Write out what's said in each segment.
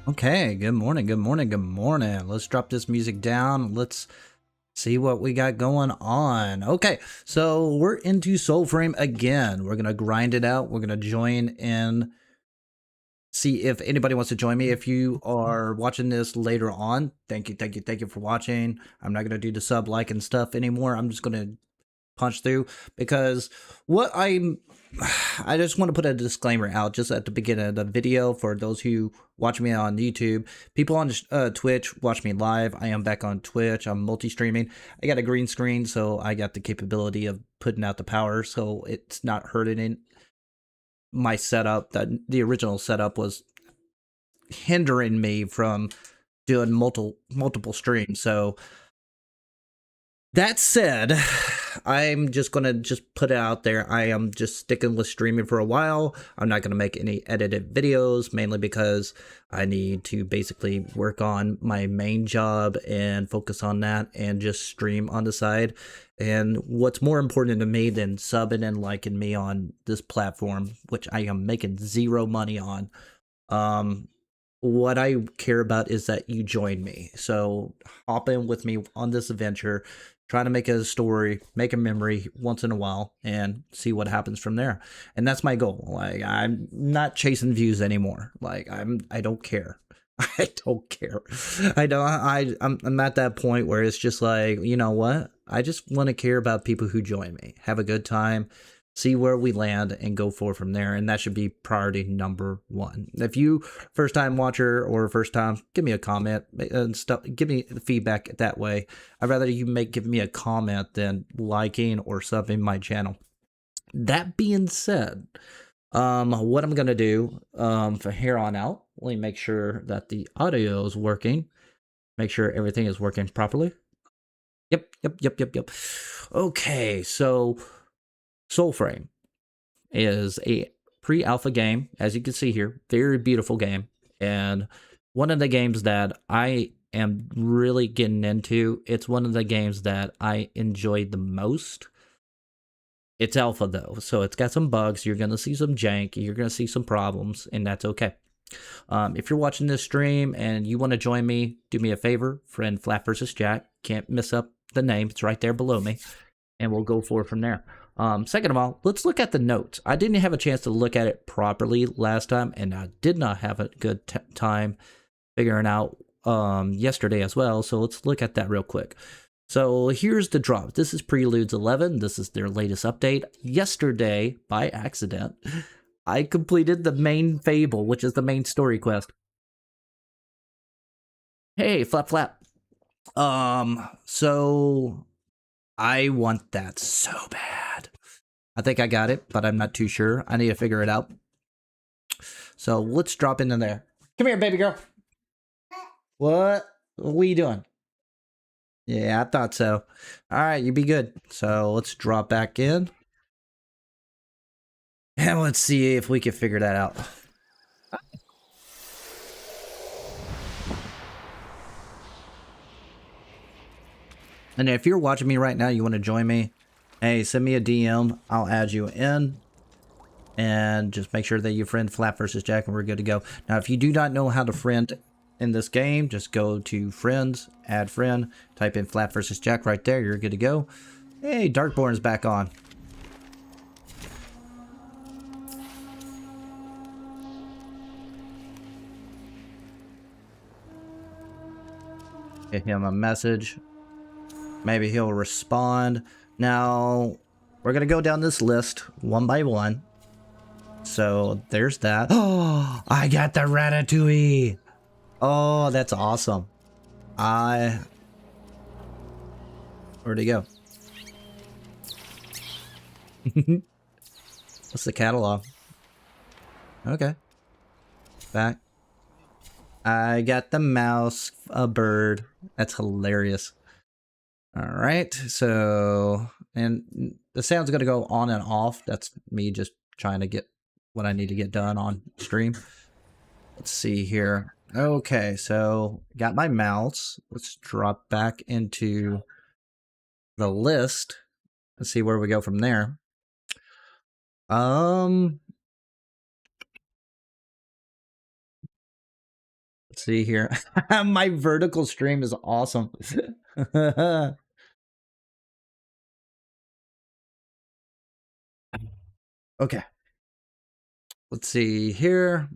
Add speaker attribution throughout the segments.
Speaker 1: Okay, good morning, good morning, good morning. Let's drop this music down. Let's see what we got going on. Okay, so we're into Soulframe again. We're gonna grind it out. We're gonna join in, see if anybody wants to join me. If you are watching this later on, thank you for watching. I'm not gonna do the sub, like, and stuff anymore. I'm just gonna punch through because what I just want to put a disclaimer out just at the beginning of the video for those who watch me on YouTube. People on Twitch watch me live. I am back on Twitch. I'm multi-streaming. I got a green screen, so I got the capability of putting out the power, so it's not hurting my setup. That the original setup was hindering me from doing multiple streams. So that said, I'm just gonna put it out there. I am just sticking with streaming for a while. I'm not gonna make any edited videos, mainly because I need to basically work on my main job and focus on that and just stream on the side. And what's more important to me than subbing and liking me on this platform, which I am making zero money on, what I care about is that you join me. So hop in with me on this adventure, trying to make a story, make a memory once in a while, and see what happens from there. And that's my goal. Like, I'm not chasing views anymore. Like, I don't care. I don't care. I'm at that point where it's just like, you know what? I just want to care about people who join me, have a good time, see where we land, and go forward from there. And that should be priority number one. If you first time watcher or first time, give me a comment and stuff. Give me the feedback that way. I'd rather you give me a comment than liking or subbing my channel. That being said, what I'm gonna do for here on out, let me make sure that the audio is working. Make sure everything is working properly. Yep. Okay, so Soulframe is a pre-alpha game, as you can see here. Very beautiful game, and one of the games that I am really getting into. It's one of the games that I enjoyed the most. It's alpha though, so it's got some bugs. You're gonna see some jank, you're gonna see some problems, and that's okay. If you're watching this stream and you want to join me, do me a favor, friend flapvsjack. Can't miss up the name, it's right there below me, and we'll go forward from there. Second of all, let's look at the notes. I didn't have a chance to look at it properly last time, and I did not have a good time figuring out yesterday as well, so let's look at that real quick. So here's the drop. This is Preludes 11. This is their latest update. Yesterday, by accident, I completed the main fable, which is the main story quest. Hey, flap. So I want that so bad. I think I got it, but I'm not too sure. I need to figure it out. So let's drop into there. Come here, baby girl. What are you doing? Yeah, I thought so. All right, you be good. So let's drop back in. And let's see if we can figure that out. And if you're watching me right now, you want to join me, hey, send me a DM. I'll add you in. And just make sure that you friend flapvsjack and we're good to go. Now, if you do not know how to friend in this game, just go to friends, add friend, type in flapvsjack right there. You're good to go. Hey, Darkborn's back on. Get him a message. Maybe he'll respond. Now, we're going to go down this list one by one. So there's that. Oh, I got the Ratatouille. Oh, that's awesome. Where'd he go? What's the catalog? Okay. Back. I got the mouse, a bird. That's hilarious. All right. So, and the sound's going to go on and off. That's me just trying to get what I need to get done on stream. Let's see here. Okay, so got my mouse. Let's drop back into the list. Let's see where we go from there. Let's Let's see here. My vertical stream is awesome. Okay. Let's see here.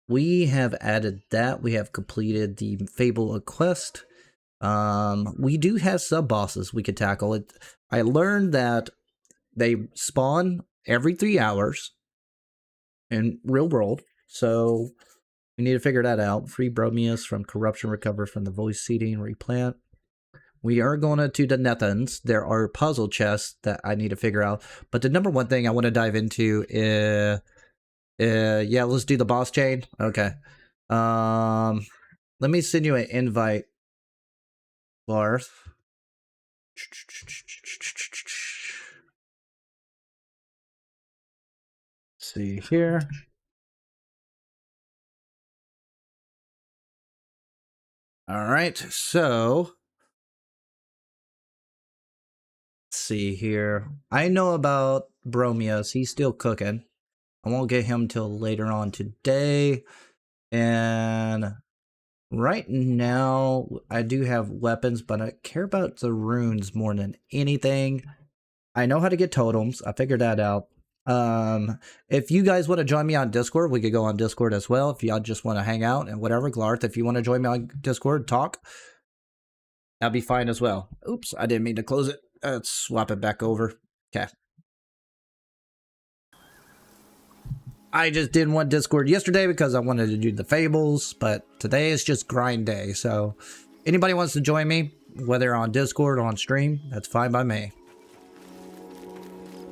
Speaker 1: We have added that. We have completed the Fable quest. We do have sub bosses we could tackle. I learned that they spawn every 3 hours in real world, so we need to figure that out. Free Bromius from corruption, recover from the voice seeding, replant. We are going to the Nethans. There are puzzle chests that I need to figure out, but the number one thing I want to dive into is, yeah, let's do the boss chain. Okay. Let me send you an invite, Barth. See here. All right, so let's see here. I know about Bromius. He's still cooking. I won't get him till later on today. And right now, I do have weapons, but I care about the runes more than anything. I know how to get totems. I figured that out. If you guys want to join me on Discord, we could go on Discord as well. If y'all just want to hang out and whatever, Glarth, if you want to join me on Discord, talk, that'll be fine as well. Oops, I didn't mean to close it. Let's swap it back over. Okay. I just didn't want Discord yesterday because I wanted to do the Fables, but today is just grind day. So anybody wants to join me, whether on Discord or on stream, that's fine by me.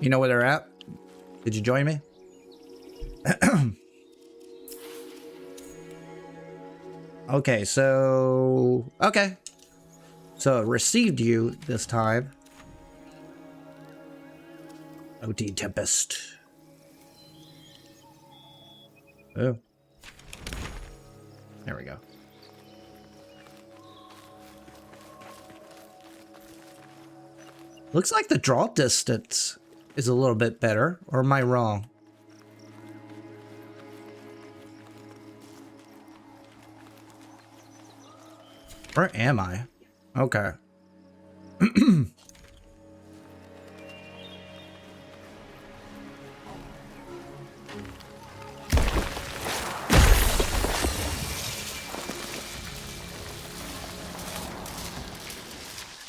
Speaker 1: You know where they're at? Did you join me? Okay, so... Okay. So it received you this time. OT Tempest. Oh. There we go. Looks like the draw distance is a little bit better, or am I wrong? Where am I? Okay.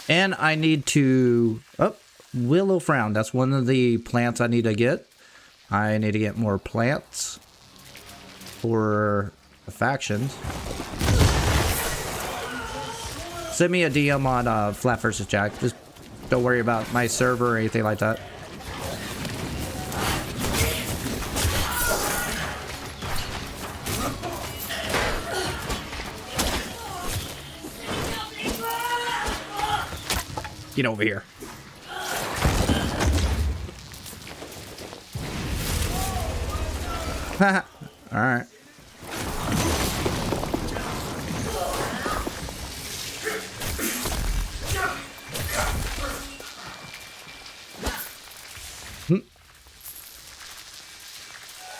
Speaker 1: And I need to... Oh, Willow Frown. That's one of the plants I need to get. I need to get more plants for the factions. Send me a DM on flapvsjack. Just don't worry about my server or anything like that. Get over here. Haha. All right.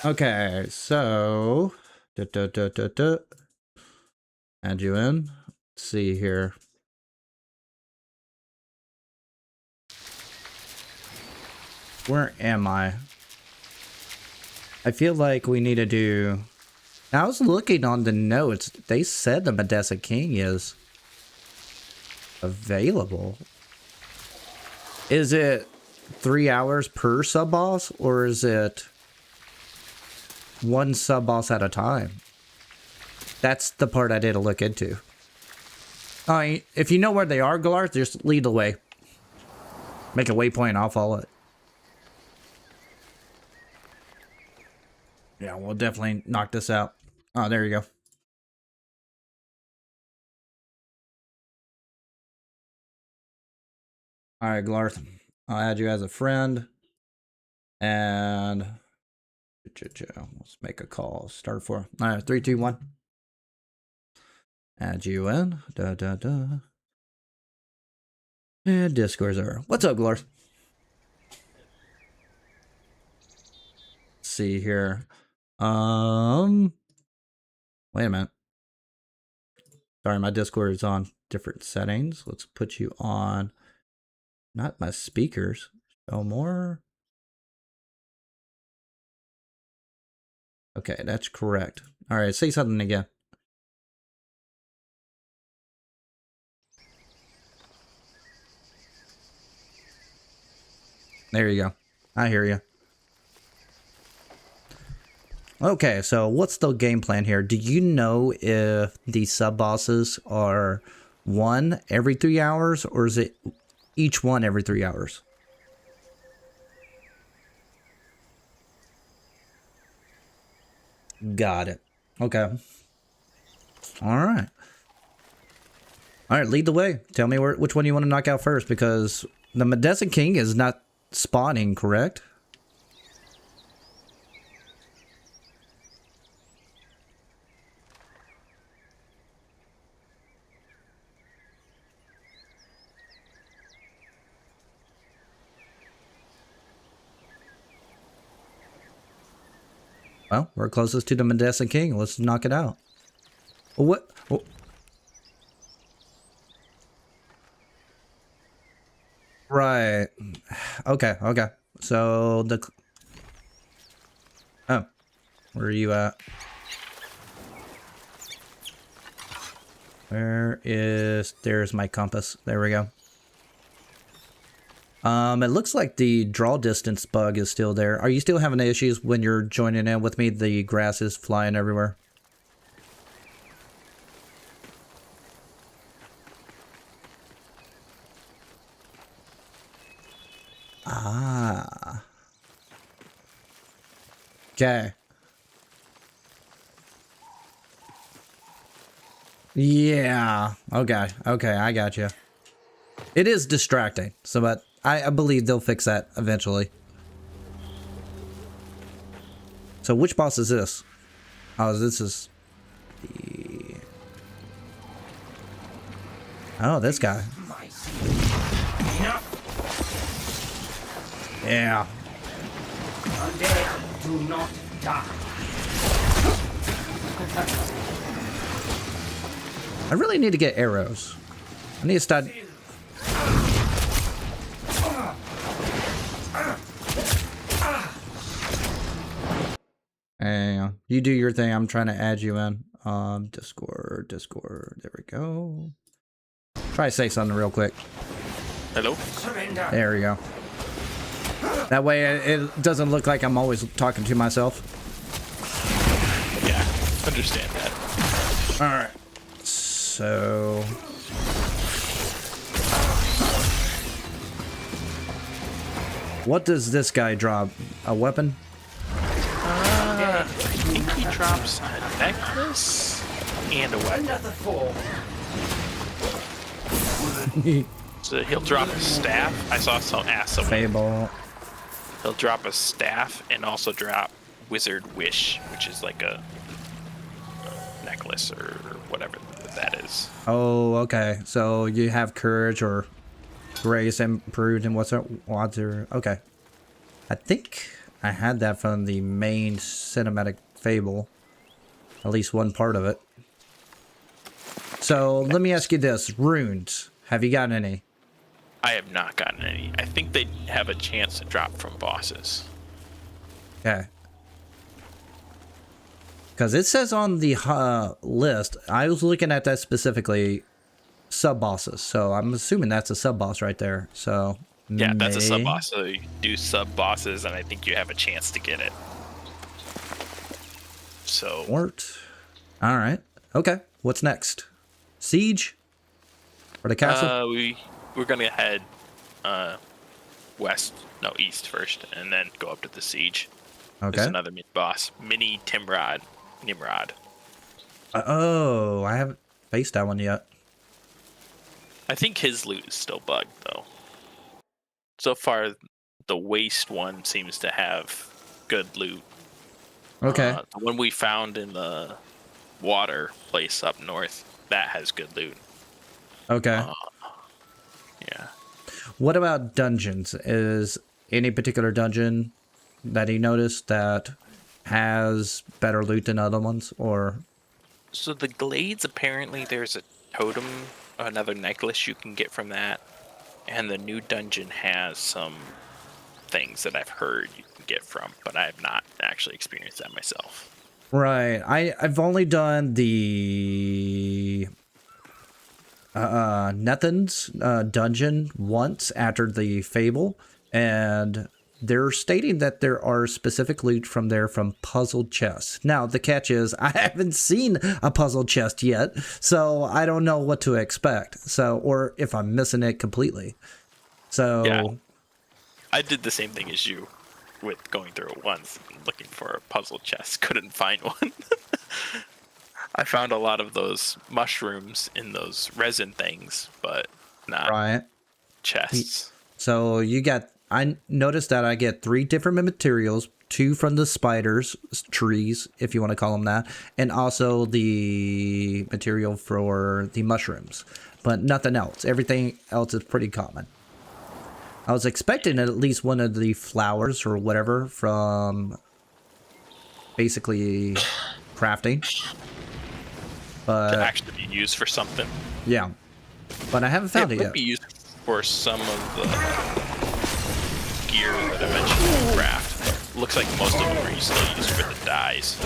Speaker 1: Okay, so add you in. Let's see here. Where am I? I feel like we need to do... Now, I was looking on the notes. They said the Medessa King is available. Is it 3 hours per sub-boss, or is it one sub-boss at a time? That's the part I didn't look into. If you know where they are, Galarth, just lead the way. Make a waypoint, I'll follow it. Yeah, we'll definitely knock this out. Oh, there you go. All right, Glarth. I'll add you as a friend. And let's make a call. Start for. All right, 3, 2, 1. Add you in. And Discord's over. What's up, Glarth? See here. Wait a minute. Sorry, my Discord is on different settings. Let's put you on, not my speakers. Show more. Okay, that's correct. All right, say something again. There you go. I hear you. Okay, so what's the game plan here? Do you know if the sub-bosses are one every 3 hours, or is it each one every 3 hours? Got it. Okay. All right. All right, lead the way. Tell me which one you want to knock out first, because the Medicine King is not spawning, correct? Well, we're closest to the Medicine King. Let's knock it out. What? Oh. Right. Okay, okay. So the... Oh. Where are you at? Where is... There's my compass. There we go. It looks like the draw distance bug is still there. Are you still having issues when you're joining in with me? The grass is flying everywhere. Ah. Okay. Yeah. Okay. Okay, I got you. It is distracting, so but I believe they'll fix that eventually. So which boss is this? Oh, this is the... Oh, this guy. Yeah.
Speaker 2: Undead do not die.
Speaker 1: I really need to get arrows. I need to start... Hey, you do your thing. I'm trying to add you in. Discord. There we go. Try to say something real quick.
Speaker 3: Hello?
Speaker 2: Surrender.
Speaker 1: There we go. That way it doesn't look like I'm always talking to myself.
Speaker 3: Yeah, understand that.
Speaker 1: Alright. So... What does this guy drop? A weapon?
Speaker 3: I think he drops a necklace and a weapon.
Speaker 2: Another fall.
Speaker 3: So he'll drop a staff. I saw some ask someone.
Speaker 1: Fable.
Speaker 3: He'll drop a staff and also drop Wizard Wish, which is like a necklace or whatever that is.
Speaker 1: Oh, okay. So you have courage or grace improved and what's that? Okay. I think I had that from the main cinematic Fable. At least one part of it. So let me ask you this. Runes. Have you gotten any?
Speaker 3: I have not gotten any. I think they have a chance to drop from bosses.
Speaker 1: Okay. Because it says on the list, I was looking at that specifically, sub-bosses. So I'm assuming that's a sub-boss right there. So
Speaker 3: Yeah, that's a sub-boss. So you do sub-bosses, and I think you have a chance to get it. So...
Speaker 1: Fort. All right. Okay. What's next? Siege? Or the castle?
Speaker 3: We're gonna head east first, and then go up to the siege.
Speaker 1: Okay.
Speaker 3: There's another mid-boss, Mini Nimrod.
Speaker 1: Oh, I haven't faced that one yet.
Speaker 3: I think his loot is still bugged, though. So far, the waste one seems to have good loot.
Speaker 1: Okay.
Speaker 3: The one we found in the water place up north, that has good loot.
Speaker 1: Okay.
Speaker 3: Yeah.
Speaker 1: What about dungeons? Is any particular dungeon that you noticed that has better loot than other ones, or?
Speaker 3: So the glades, apparently there's a totem, another necklace you can get from that, and the new dungeon has some things that I've heard you can get from, but I have not actually experienced that myself.
Speaker 1: Right. I've only done the Nethan's dungeon once after the Fable, and they're stating that there are specific loot from there from puzzle chests. Now, the catch is I haven't seen a puzzle chest yet, so I don't know what to expect. So, or if I'm missing it completely. So,
Speaker 3: Yeah. I did the same thing as you with going through it once, looking for a puzzle chest. Couldn't find one. I found a lot of those mushrooms in those resin things, but not
Speaker 1: right.
Speaker 3: chests.
Speaker 1: So I noticed that I get 3 different materials, 2 from the spiders, trees, if you want to call them that, and also the material for the mushrooms, but nothing else. Everything else is pretty common. I was expecting at least one of the flowers or whatever from basically crafting. But
Speaker 3: To actually be used for something.
Speaker 1: yeah, but I haven't found it
Speaker 3: It
Speaker 1: yet.
Speaker 3: would be used for some of the gear that I mentioned in craft. Looks like most of them are still used for the dyes.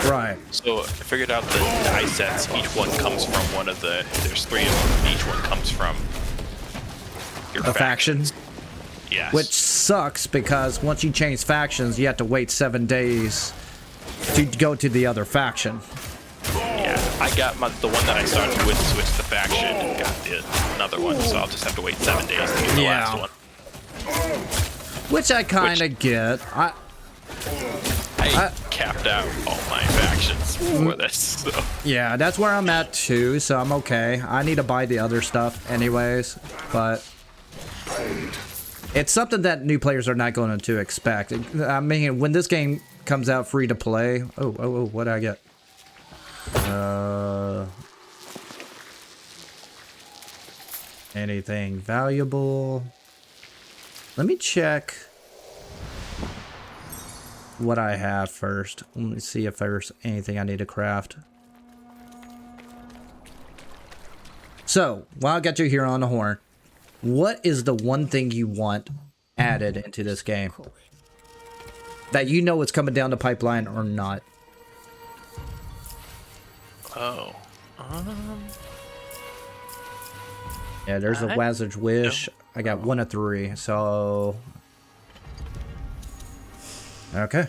Speaker 1: Right.
Speaker 3: So I figured out the dye sets. Each one comes from one of the. There's 3 of them. Each one comes from your
Speaker 1: A faction.
Speaker 3: Yes.
Speaker 1: Which sucks because once you change factions, you have to wait 7 days to go to the other faction.
Speaker 3: Yeah, I got the one that I started with, switched the faction, and got another one. So I'll just have to wait 7 days to get the last one.
Speaker 1: Which I kind of get.
Speaker 3: I capped out all my factions for this. So.
Speaker 1: Yeah, that's where I'm at too, so I'm okay. I need to buy the other stuff anyways, but it's something that new players are not going to expect. I mean, when this game comes out free to play... Oh, what did I get? Anything valuable? Let me check what I have first. Let me see if there's anything I need to craft. So, while I got you here on the horn, what is the one thing you want added into this game? That you know it's coming down the pipeline or not?
Speaker 3: Oh.
Speaker 1: Yeah, there's a Wizard's Wish. I got 1 of 3, so... Okay.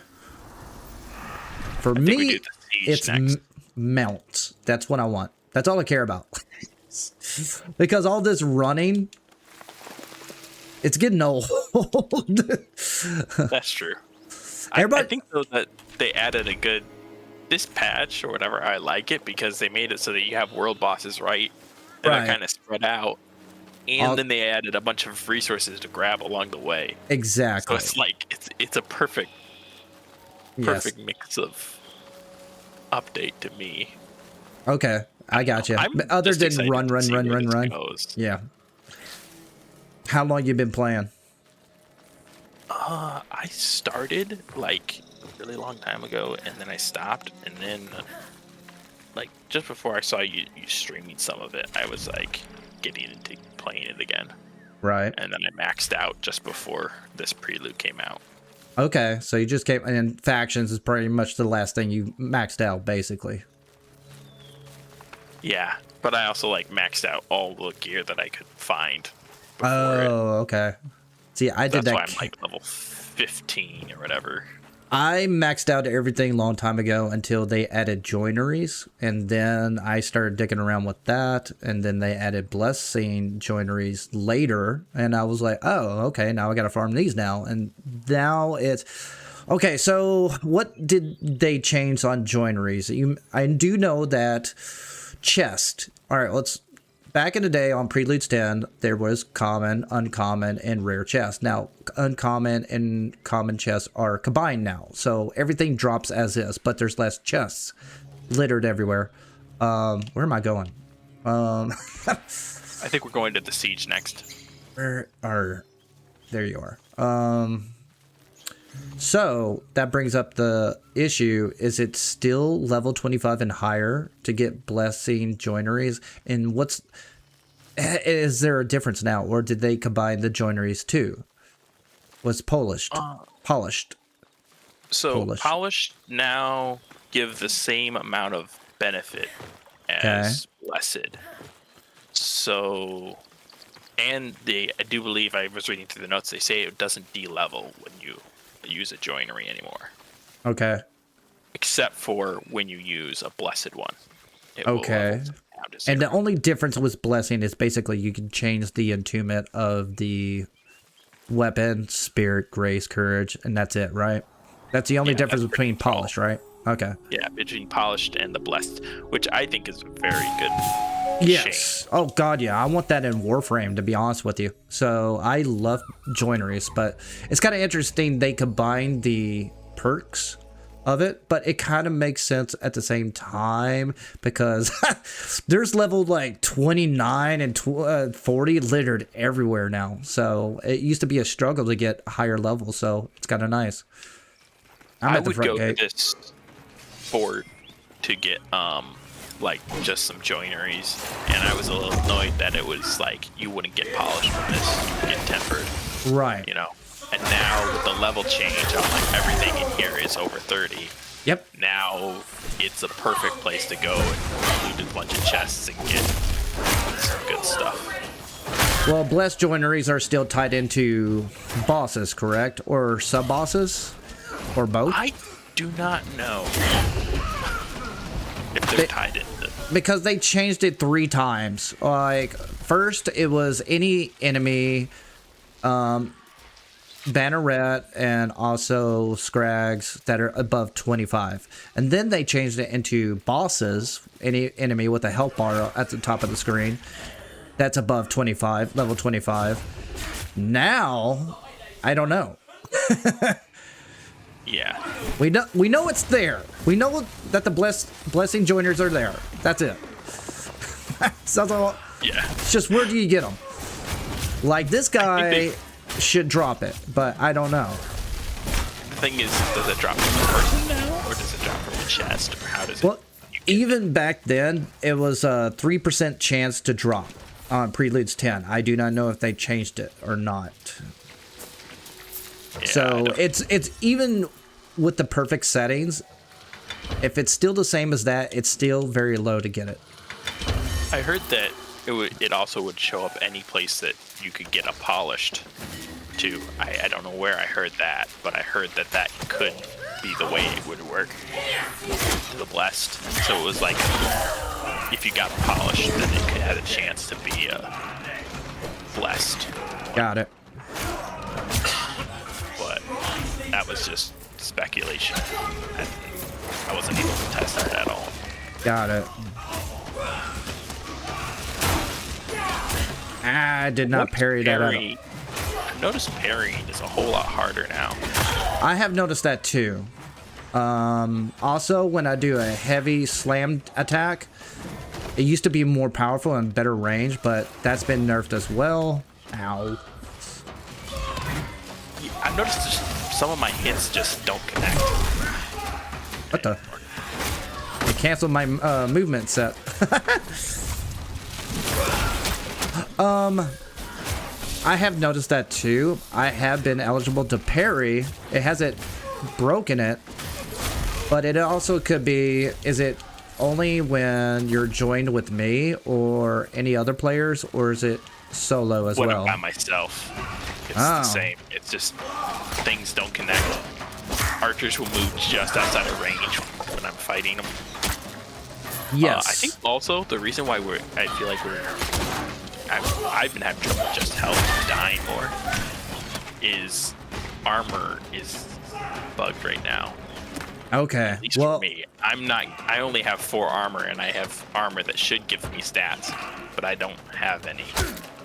Speaker 1: For me, it's mounts. That's what I want. That's all I care about. Because all this running, it's getting old.
Speaker 3: That's true. I think though that they added a good this patch or whatever. I like it because they made it so that you have world bosses right that are kind of spread out, and then they added a bunch of resources to grab along the way.
Speaker 1: Exactly.
Speaker 3: So it's like it's a perfect mix of update to me.
Speaker 1: Okay, I got you. Other than run. Yeah. How long you been playing?
Speaker 3: I started like a really long time ago, and then I stopped, and then like just before I saw you streaming some of it, I was like getting into playing it again.
Speaker 1: Right.
Speaker 3: And then I maxed out just before this prelude came out.
Speaker 1: Okay, so you just came, and factions is pretty much the last thing you maxed out, basically.
Speaker 3: Yeah, but I also like maxed out all the gear that I could find.
Speaker 1: Oh, okay. See, I did that.
Speaker 3: That's why I'm like level 15 or whatever.
Speaker 1: I maxed out everything a long time ago until they added joineries, and then I started digging around with that, and then they added blessing joineries later, and I was like, oh, okay, now I gotta farm these now, and now it's... Okay, so what did they change on joineries? I do know that chest... Alright, let's... Back in the day on Preludes 10, there was common, uncommon, and rare chests. Now, uncommon and common chests are combined now. So everything drops as is, but there's less chests littered everywhere. Where am I going?
Speaker 3: I think we're going to the siege next.
Speaker 1: Where are... There you are. So that brings up the issue: is it still level 25 and higher to get blessing joineries? And is there a difference now, or did they combine the joineries too? Was polished?
Speaker 3: So polished now give the same amount of benefit as blessed. So, and I do believe, I was reading through the notes, they say it doesn't de-level when you use a joinery anymore.
Speaker 1: Okay.
Speaker 3: Except for when you use a blessed one.
Speaker 1: Okay. And the only difference with blessing is basically you can change the entombment of the weapon, spirit, grace, courage, and that's it, right? That's the only difference between polished, right? Okay.
Speaker 3: Yeah, between polished and the blessed, which I think is very good.
Speaker 1: Yes.
Speaker 3: Change.
Speaker 1: Oh god, yeah. I want that in Warframe, to be honest with you. So I love joineries, but it's kind of interesting they combine the perks of it, but it kind of makes sense at the same time because there's level like 29 and 40 littered everywhere now. So it used to be a struggle to get higher levels, so it's kind of nice.
Speaker 3: I would go to this board to get like just some joineries, and I was a little annoyed that it was like you wouldn't get polished from this, you get tempered,
Speaker 1: right?
Speaker 3: You know. And now with the level change on like everything in here is over 30.
Speaker 1: Yep.
Speaker 3: Now it's a perfect place to go and loot a bunch of chests and get some good stuff.
Speaker 1: Well, blessed joineries are still tied into bosses, correct? Or sub-bosses? Or both?
Speaker 3: I do not know if they're tied into.
Speaker 1: Because they changed it 3 times. Like, first it was any enemy, Banneret, and also Scrags that are above 25. And then they changed it into bosses, any enemy with a health bar at the top of the screen that's above 25, level 25. Now, I don't know.
Speaker 3: Yeah.
Speaker 1: We know it's there. We know that the blessing joiners are there. That's it. That's all.
Speaker 3: Yeah.
Speaker 1: It's just, where do you get them? Like, this guy should drop it, but I don't know.
Speaker 3: The thing is, does it drop from the person now, or does it drop from the chest, or how does it?
Speaker 1: Well, even back then, it was a 3% chance to drop on Preludes 10. I do not know if they changed it or not. Yeah, so it's even with the perfect settings, if it's still the same as that, it's still very low to get it.
Speaker 3: I heard that it also would show up any place that you could get a polished too. I don't know where I heard that, but I heard that could be the way it would work to the blessed. So it was like if you got polished, then it could have a chance to be blessed.
Speaker 1: Got it.
Speaker 3: But that was just speculation. I wasn't able to test that at all.
Speaker 1: Got it. I did not parry that at all.
Speaker 3: I've noticed parrying is a whole lot harder now.
Speaker 1: I have noticed that too. Also, when I do a heavy slam attack, it used to be more powerful and better range, but that's been nerfed as well. Ow.
Speaker 3: Yeah, I've noticed some of my hits just don't connect.
Speaker 1: What the? It canceled my movement set. I have noticed that too. I have been eligible to parry. It hasn't broken it, but it also could be, is it only when you're joined with me or any other players, or is it solo as well?
Speaker 3: When I'm by myself, it's the same. It's just things don't connect. Archers will move just outside of range when I'm fighting them.
Speaker 1: Yes.
Speaker 3: I think also the reason why I feel like I've been having trouble just health and dying more is armor is bugged right now.
Speaker 1: Okay.
Speaker 3: At least for me. I only have 4 armor, and I have armor that should give me stats, but I don't have any.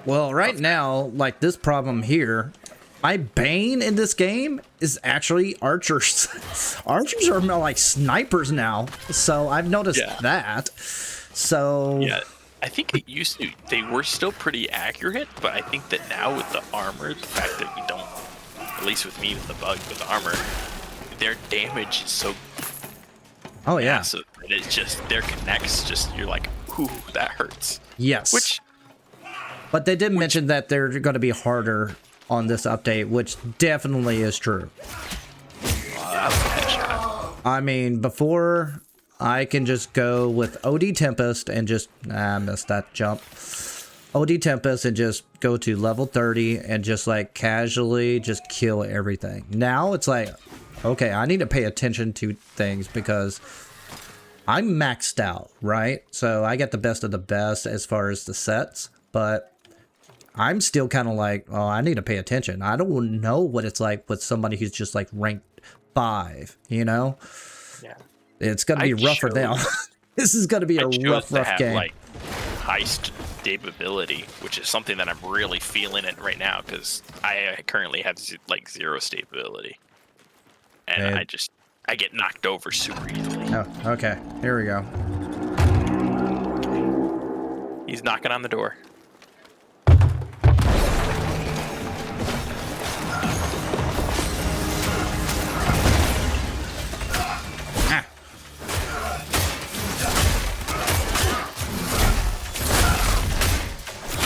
Speaker 1: Well, right now, like this problem here, my bane in this game is actually archers. Archers are more like snipers now, so I've noticed that. So
Speaker 3: yeah, I think it used to. They were still pretty accurate, but I think that now with the armor, the fact that you don't at least with me with the bug with armor, their damage is so
Speaker 1: Oh yeah.
Speaker 3: massive. And it's just their connects. Just you're like, ooh, that hurts.
Speaker 1: Yes.
Speaker 3: Which,
Speaker 1: but they did mention that they're going to be harder on this update, which definitely is true.
Speaker 3: that's a headshot.
Speaker 1: I mean, before I can just go with OD Tempest and just I missed that jump. OD Tempest and just go to level 30 and just like casually just kill everything. Now it's like, okay, I need to pay attention to things because I'm maxed out, right? So I get the best of the best as far as the sets, but I'm still kind of like, oh, I need to pay attention. I don't know what it's like with somebody who's just like ranked 5, you know?
Speaker 3: Yeah.
Speaker 1: It's going to be rougher now. This is going to be a rough game.
Speaker 3: Like, high stability, which is something that I'm really feeling it right now because I currently have like 0 stability, and I get knocked over super easily.
Speaker 1: Oh, okay. Here we go.
Speaker 3: He's knocking on the door.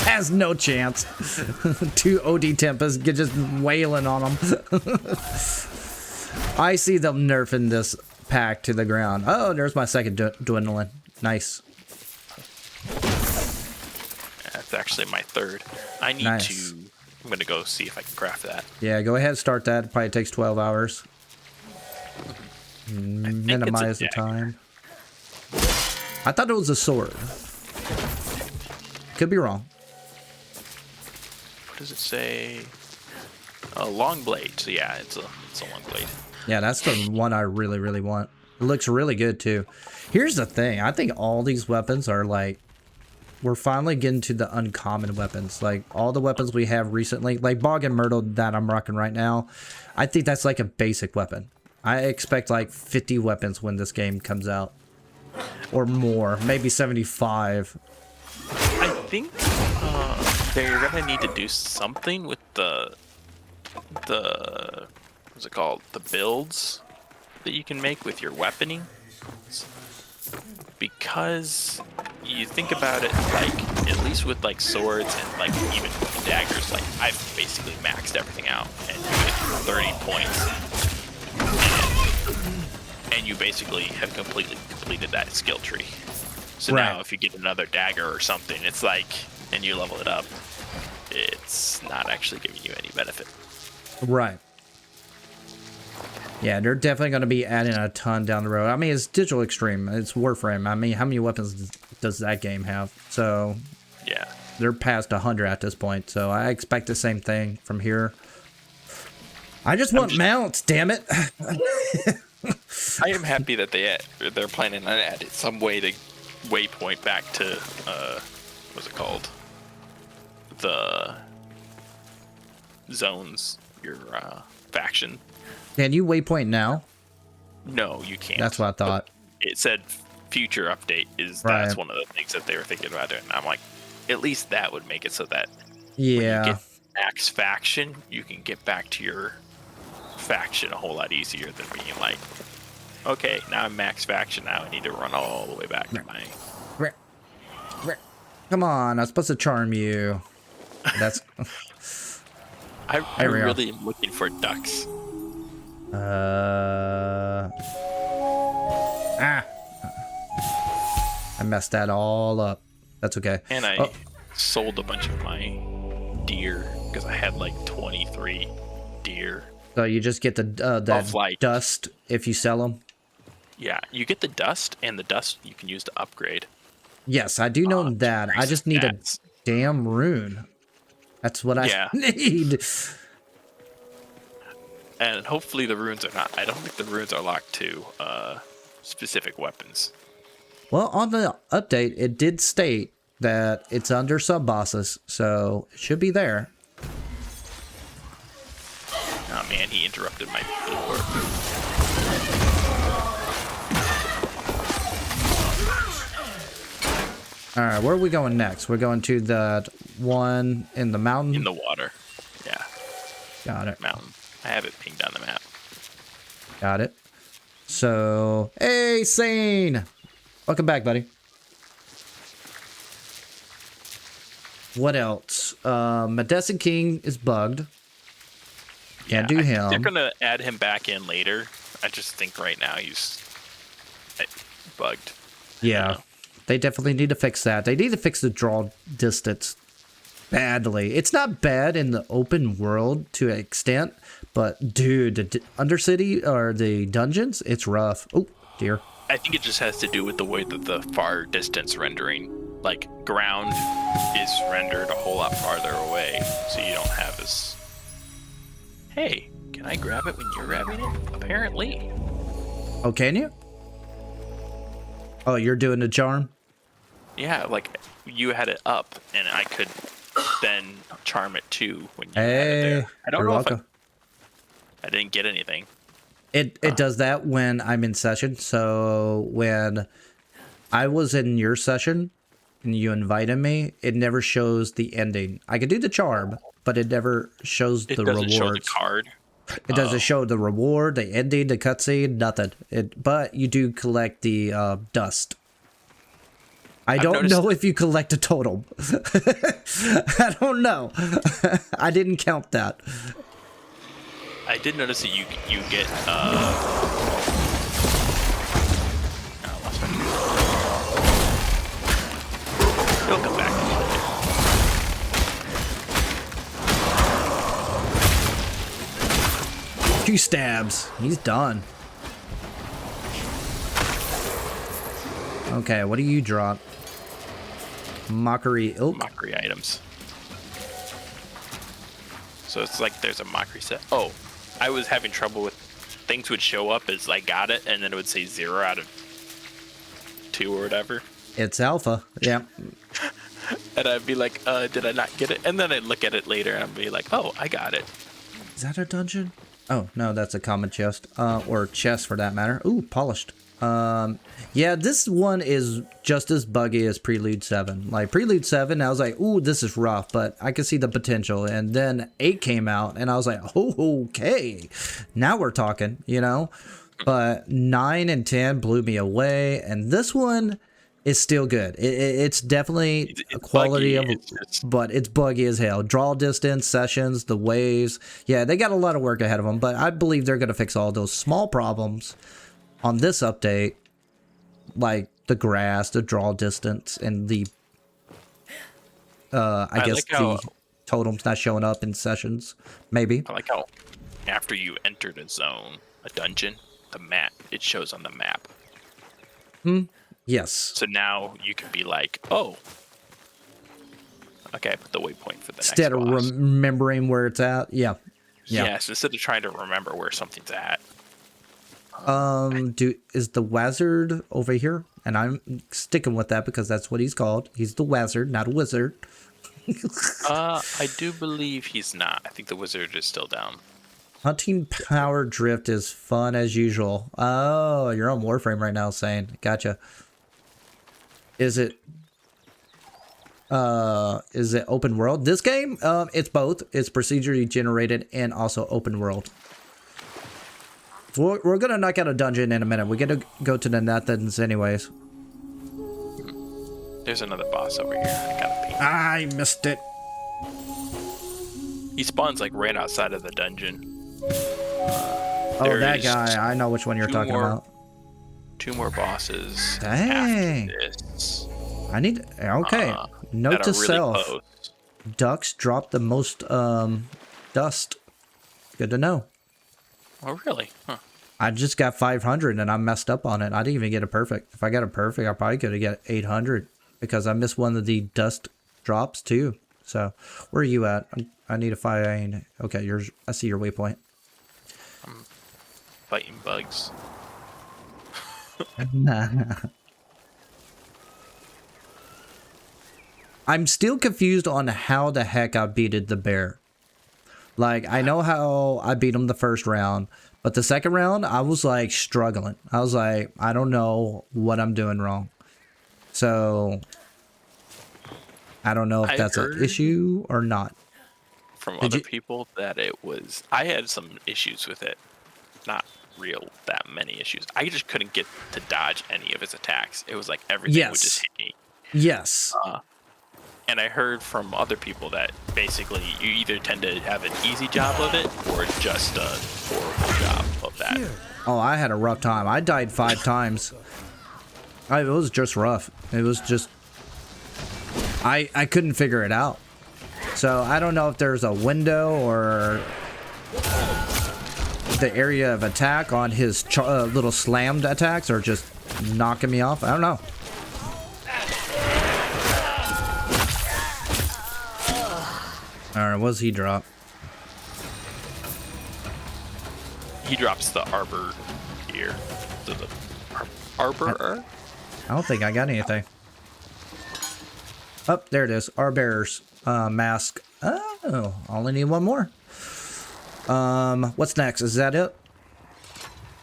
Speaker 1: Has no chance. 2 OD Tempest get just wailing on them. I see them nerfing this pack to the ground. Oh, there's my second dwindling. Nice.
Speaker 3: That's actually my 3rd. I need to. I'm gonna go see if I can craft that.
Speaker 1: Yeah, go ahead and start that. Probably takes 12 hours. Minimize the time. I thought it was a sword. Could be wrong.
Speaker 3: What does it say? A long blade. So yeah, it's a long blade.
Speaker 1: Yeah, that's the one I really, really want. It looks really good too. Here's the thing. I think all these weapons are like, we're finally getting to the uncommon weapons. Like all the weapons we have recently, like Bog and Myrtle that I'm rocking right now. I think that's like a basic weapon. I expect like 50 weapons when this game comes out. Or more, maybe 75.
Speaker 3: I think they're gonna need to do something with the what's it called? The builds that you can make with your weaponing, because you think about it, like at least with like swords and like even daggers, like I've basically maxed everything out, and you get 30 points, and you basically have completed that skill tree. So now if you get another dagger or something, it's like, and you level it up, it's not actually giving you any benefit.
Speaker 1: Right. Yeah, they're definitely going to be adding a ton down the road. I mean, it's Digital Extreme. It's Warframe. I mean, how many weapons does that game have? So,
Speaker 3: yeah,
Speaker 1: they're past 100 at this point. So, I expect the same thing from here. I just want mounts, damn it.
Speaker 3: I am happy that they're planning on adding some way to waypoint back to what's it called, the zones, your faction.
Speaker 1: Can you waypoint now?
Speaker 3: No, you can't.
Speaker 1: That's what I thought.
Speaker 3: But it said future update that's one of the things that they were thinking about doing. And I'm like, at least that would make it so that when you get max faction, you can get back to your faction a whole lot easier than being like, okay, now I'm max faction. Now I need to run all the way back to my.
Speaker 1: Come on, I'm supposed to charm you. That's.
Speaker 3: I really am looking for ducks.
Speaker 1: I messed that all up. That's okay.
Speaker 3: And I sold a bunch of my deer because I had like 23 deer.
Speaker 1: So you just get that dust if you sell them?
Speaker 3: Yeah, you get the dust, and the dust you can use to upgrade.
Speaker 1: Yes, I do know that. I just need a damn rune. That's what I need.
Speaker 3: And hopefully the runes are not. I don't think the runes are locked to specific weapons.
Speaker 1: Well, on the update, it did state that it's under sub bosses, so it should be there.
Speaker 3: Oh man, he interrupted my door.
Speaker 1: All right, where are we going next? We're going to the one in the mountain?
Speaker 3: In the water. Yeah.
Speaker 1: Got it.
Speaker 3: Mountain. I have it pinged on the map.
Speaker 1: Got it. So, hey, Sane! Welcome back, buddy. What else? Madison King is bugged. Can't do him.
Speaker 3: They're gonna add him back in later. I just think right now he's bugged.
Speaker 1: Yeah, they definitely need to fix that. They need to fix the draw distance badly. It's not bad in the open world to an extent, but dude, the Undercity or the dungeons, it's rough. Oh dear.
Speaker 3: I think it just has to do with the way that the far distance rendering, like ground is rendered a whole lot farther away, so you don't have as... Hey, can I grab it when you're grabbing it? Apparently.
Speaker 1: Oh, can you? Oh, you're doing the charm?
Speaker 3: Yeah, like you had it up, and I could then charm it too when you had it there. I don't know if I didn't get anything.
Speaker 1: It does that when I'm in session. So when I was in your session and you invited me, it never shows the ending. I could do the charm, but it never shows the rewards. It doesn't show the card. It doesn't show the reward, the ending, the cutscene, nothing. But you do collect the dust. I don't know if you collect a totem. I don't know. I didn't count that.
Speaker 3: I did notice that you get He'll come back.
Speaker 1: 2 stabs. He's done. Okay, what do you drop? Mockery ilk?
Speaker 3: Mockery items. So it's like there's a mockery set. Oh, I was having trouble with things would show up as I got it, and then it would say 0 out of 2 or whatever.
Speaker 1: It's alpha, yeah.
Speaker 3: And I'd be like, did I not get it? And then I'd look at it later and I'd be like, oh, I got it.
Speaker 1: Is that a dungeon? Oh, no, that's a common chest. Or chest for that matter. Ooh, polished. Yeah, this one is just as buggy as Prelude 7. Like, Prelude 7, I was like, ooh, this is rough, but I could see the potential. And then 8 came out, and I was like, oh, okay. Now we're talking, you know? But 9 and 10 blew me away, and this one is still good. It's definitely a quality of... But it's buggy as hell. Draw distance, sessions, the waves. Yeah, they got a lot of work ahead of them, but I believe they're going to fix all those small problems on this update, like the grass, the draw distance, and the I guess like the totems not showing up in sessions. Maybe.
Speaker 3: I like how after you entered a zone, a dungeon, the map, it shows on the map.
Speaker 1: Yes.
Speaker 3: So now you can be like, oh, okay, I put the waypoint for the
Speaker 1: instead
Speaker 3: next boss.
Speaker 1: Of remembering where it's at. Yeah.
Speaker 3: Yes, instead of trying to remember where something's at.
Speaker 1: Is the wizard over here? And I'm sticking with that because that's what he's called. He's the wizard, not a wizard.
Speaker 3: I do believe he's not. I think the wizard is still down.
Speaker 1: Hunting power drift is fun as usual. Oh, you're on Warframe right now, saying. Gotcha. Is it open world? This game, it's both. It's procedurally generated and also open world. We're gonna knock out a dungeon in a minute. We're gonna go to the nothings anyways.
Speaker 3: There's another boss over here. I gotta peek.
Speaker 1: I missed it.
Speaker 3: He spawns like right outside of the dungeon.
Speaker 1: Oh, that guy. I know which one you're talking about.
Speaker 3: 2 more bosses.
Speaker 1: Dang.
Speaker 3: After this.
Speaker 1: I need... Okay. Note to self. Really ducks drop the most dust. Good to know.
Speaker 3: Oh, really? Huh.
Speaker 1: I just got 500 and I messed up on it. I didn't even get a perfect. If I got a perfect, I probably could have got 800 because I missed one of the dust drops too. So, where are you at? I need to find... Okay, I see your waypoint.
Speaker 3: I'm fighting bugs.
Speaker 1: I'm still confused on how the heck I beated the bear. Like, I know how I beat him the first round, but the second round, I was like struggling. I was like, I don't know what I'm doing wrong. So, I don't know if that's an issue or not.
Speaker 3: from other people that it was. I had some issues with it. Not that many issues. I just couldn't get to dodge any of his attacks. It was like everything would just hit me.
Speaker 1: Yes.
Speaker 3: And I heard from other people that basically you either tend to have an easy job of it or just a horrible job of that.
Speaker 1: Oh, I had a rough time. I died 5 times. It was just rough. It was just... I couldn't figure it out. So I don't know if there's a window or the area of attack on his little slammed attacks are just knocking me off. I don't know. Alright, what does he drop?
Speaker 3: He drops the arbor here. The arbor?
Speaker 1: I don't think I got anything. Oh, there it is. Arbor's mask. Oh, only need one more. What's next? Is that it?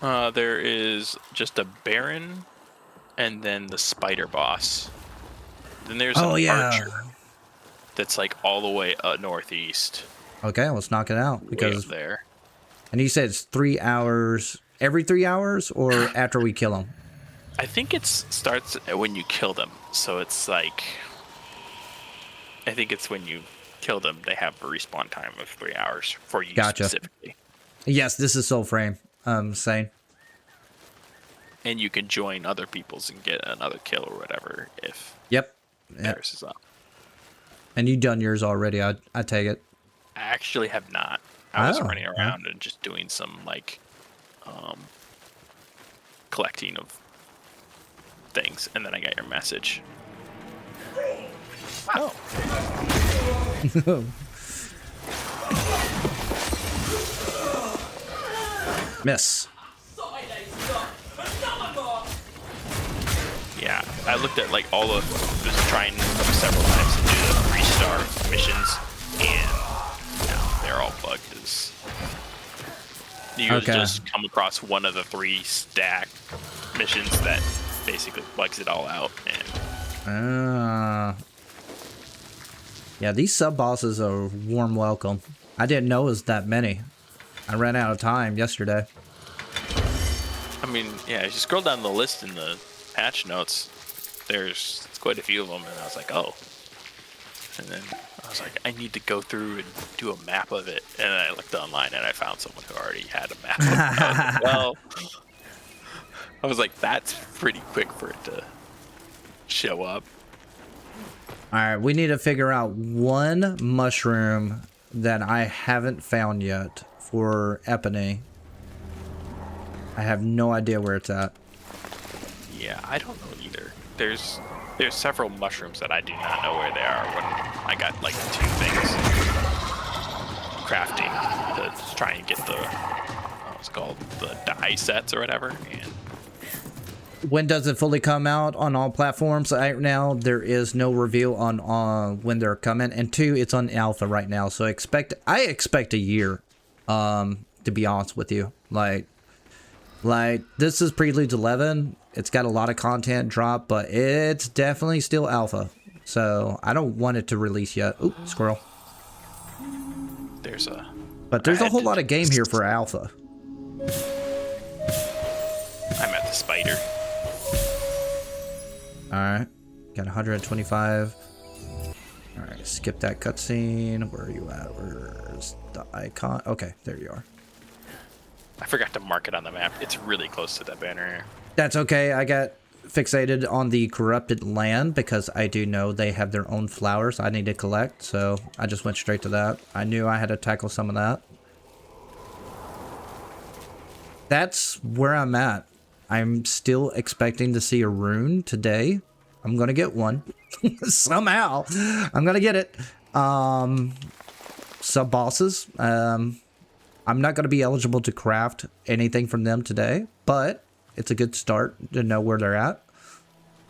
Speaker 3: There is just a baron, and then the spider boss. Then there's an archer that's like all the way northeast.
Speaker 1: Okay, let's knock it out because
Speaker 3: there.
Speaker 1: And you said it's 3 hours. Every 3 hours, or after we kill him?
Speaker 3: I think it starts when you kill them. So it's like, I think it's when you kill them, they have a respawn time of 3 hours for you specifically.
Speaker 1: Yes, this is Soulframe. Saying.
Speaker 3: And you can join other people's and get another kill or whatever if theirs is up.
Speaker 1: And you done yours already? I take it.
Speaker 3: I actually have not. I was running around and just doing some like collecting of things, and then I got your message. Oh.
Speaker 1: Miss.
Speaker 3: Yeah, I looked at like all of, was trying several times to do the 3-star missions, and they're all bugged. You just come across one of the 3 stack missions that basically bugs it all out. And
Speaker 1: yeah, these sub bosses are warm welcome. I didn't know it was that many. I ran out of time yesterday.
Speaker 3: I mean, yeah, as you scroll down the list in the patch notes, there's quite a few of them, and I was like, oh. And then I was like, I need to go through and do a map of it. And then I looked online and I found someone who already had a map of it. I was like, that's pretty quick for it to show up.
Speaker 1: Alright, we need to figure out one mushroom that I haven't found yet for Epony. I have no idea where it's at.
Speaker 3: Yeah, I don't know either. There's several mushrooms that I do not know where they are. When I got like 2 things crafting to try and get the what's called the dye sets or whatever. And
Speaker 1: when does it fully come out on all platforms? Right now, there is no reveal on when they're coming, and 2, it's on alpha right now. So I expect a year. To be honest with you, like this is Prelude 11. It's got a lot of content drop, but it's definitely still alpha. So I don't want it to release yet. Oop, squirrel.
Speaker 3: There's a
Speaker 1: whole lot of game here for alpha.
Speaker 3: I'm at the spider.
Speaker 1: Alright. Got 125. Alright, skip that cutscene. Where are you at? Where's the icon? Okay, there you are.
Speaker 3: I forgot to mark it on the map. It's really close to that banner.
Speaker 1: That's okay. I got fixated on the corrupted land because I do know they have their own flowers I need to collect, so I just went straight to that. I knew I had to tackle some of that. That's where I'm at. I'm still expecting to see a rune today. I'm gonna get one. Somehow. I'm gonna get it. Sub-bosses. I'm not gonna be eligible to craft anything from them today, but it's a good start to know where they're at.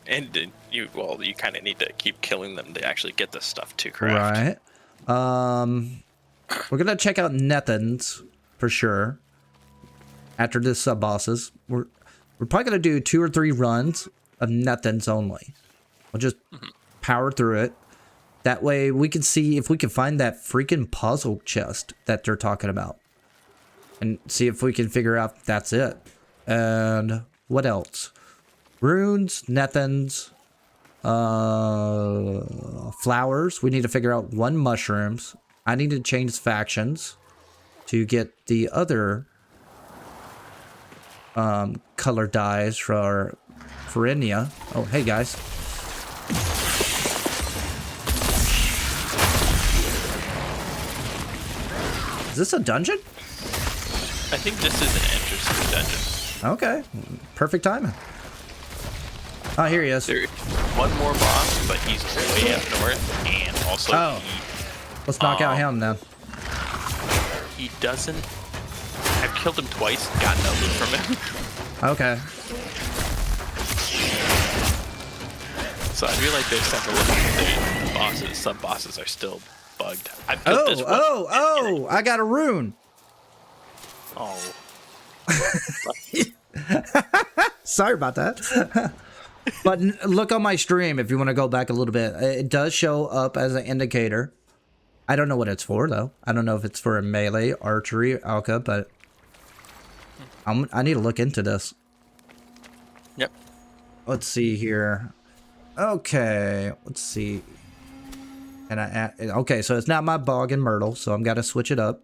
Speaker 3: And you kind of need to keep killing them to actually get this stuff to craft.
Speaker 1: Right. We're gonna check out Nethans for sure. After this sub bosses, we're probably gonna do 2 or 3 runs of Nethans only. We'll just power through it. That way we can see if we can find that freaking puzzle chest that they're talking about. And see if we can figure out if that's it. And what else? Runes, nothings, flowers. We need to figure out 1 mushrooms. I need to change factions to get the other color dyes for Enya. Oh, hey guys. Is this a dungeon?
Speaker 3: I think this is an entrance to the dungeon.
Speaker 1: Okay, perfect timing. Oh, here he is.
Speaker 3: There's one more boss, but he's way up north, and also
Speaker 1: Let's knock out him then.
Speaker 3: He doesn't. I've killed him twice, got no loot from him.
Speaker 1: Okay.
Speaker 3: So I feel like there's several of the bosses, sub bosses are still bugged. I've killed this one.
Speaker 1: Oh! I got a rune.
Speaker 3: Oh.
Speaker 1: Sorry about that. But look on my stream if you want to go back a little bit. It does show up as an indicator. I don't know what it's for though. I don't know if it's for a melee, archery, alka, but I need to look into this.
Speaker 3: Yep.
Speaker 1: Let's see here. Okay, let's see. And okay, so it's not my bog and myrtle, so I'm gotta switch it up.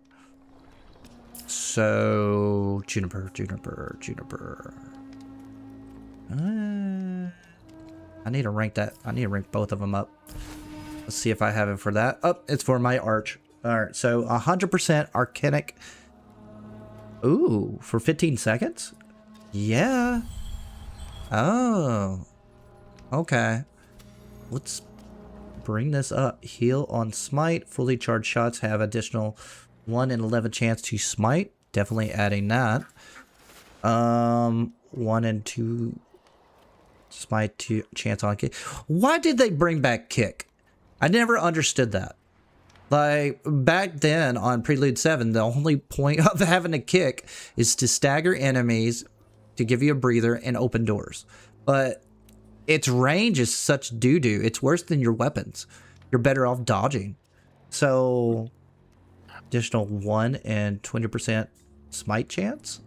Speaker 1: So juniper. I need to rank that. I need to rank both of them up. Let's see if I have it for that. Oh, it's for my arch. All right, so 100% arcanic. Ooh, for 15 seconds? Yeah. Oh. Okay. Let's bring this up. Heal on smite. Fully charged shots have additional 1 in 11 chance to smite. Definitely adding that. 1 in 2 smite to chance on kick. Why did they bring back kick? I never understood that. Like back then on Prelude 7, the only point of having a kick is to stagger enemies, to give you a breather and open doors. But its range is such doo-doo. It's worse than your weapons. You're better off dodging. So additional 1 and 20% smite chance.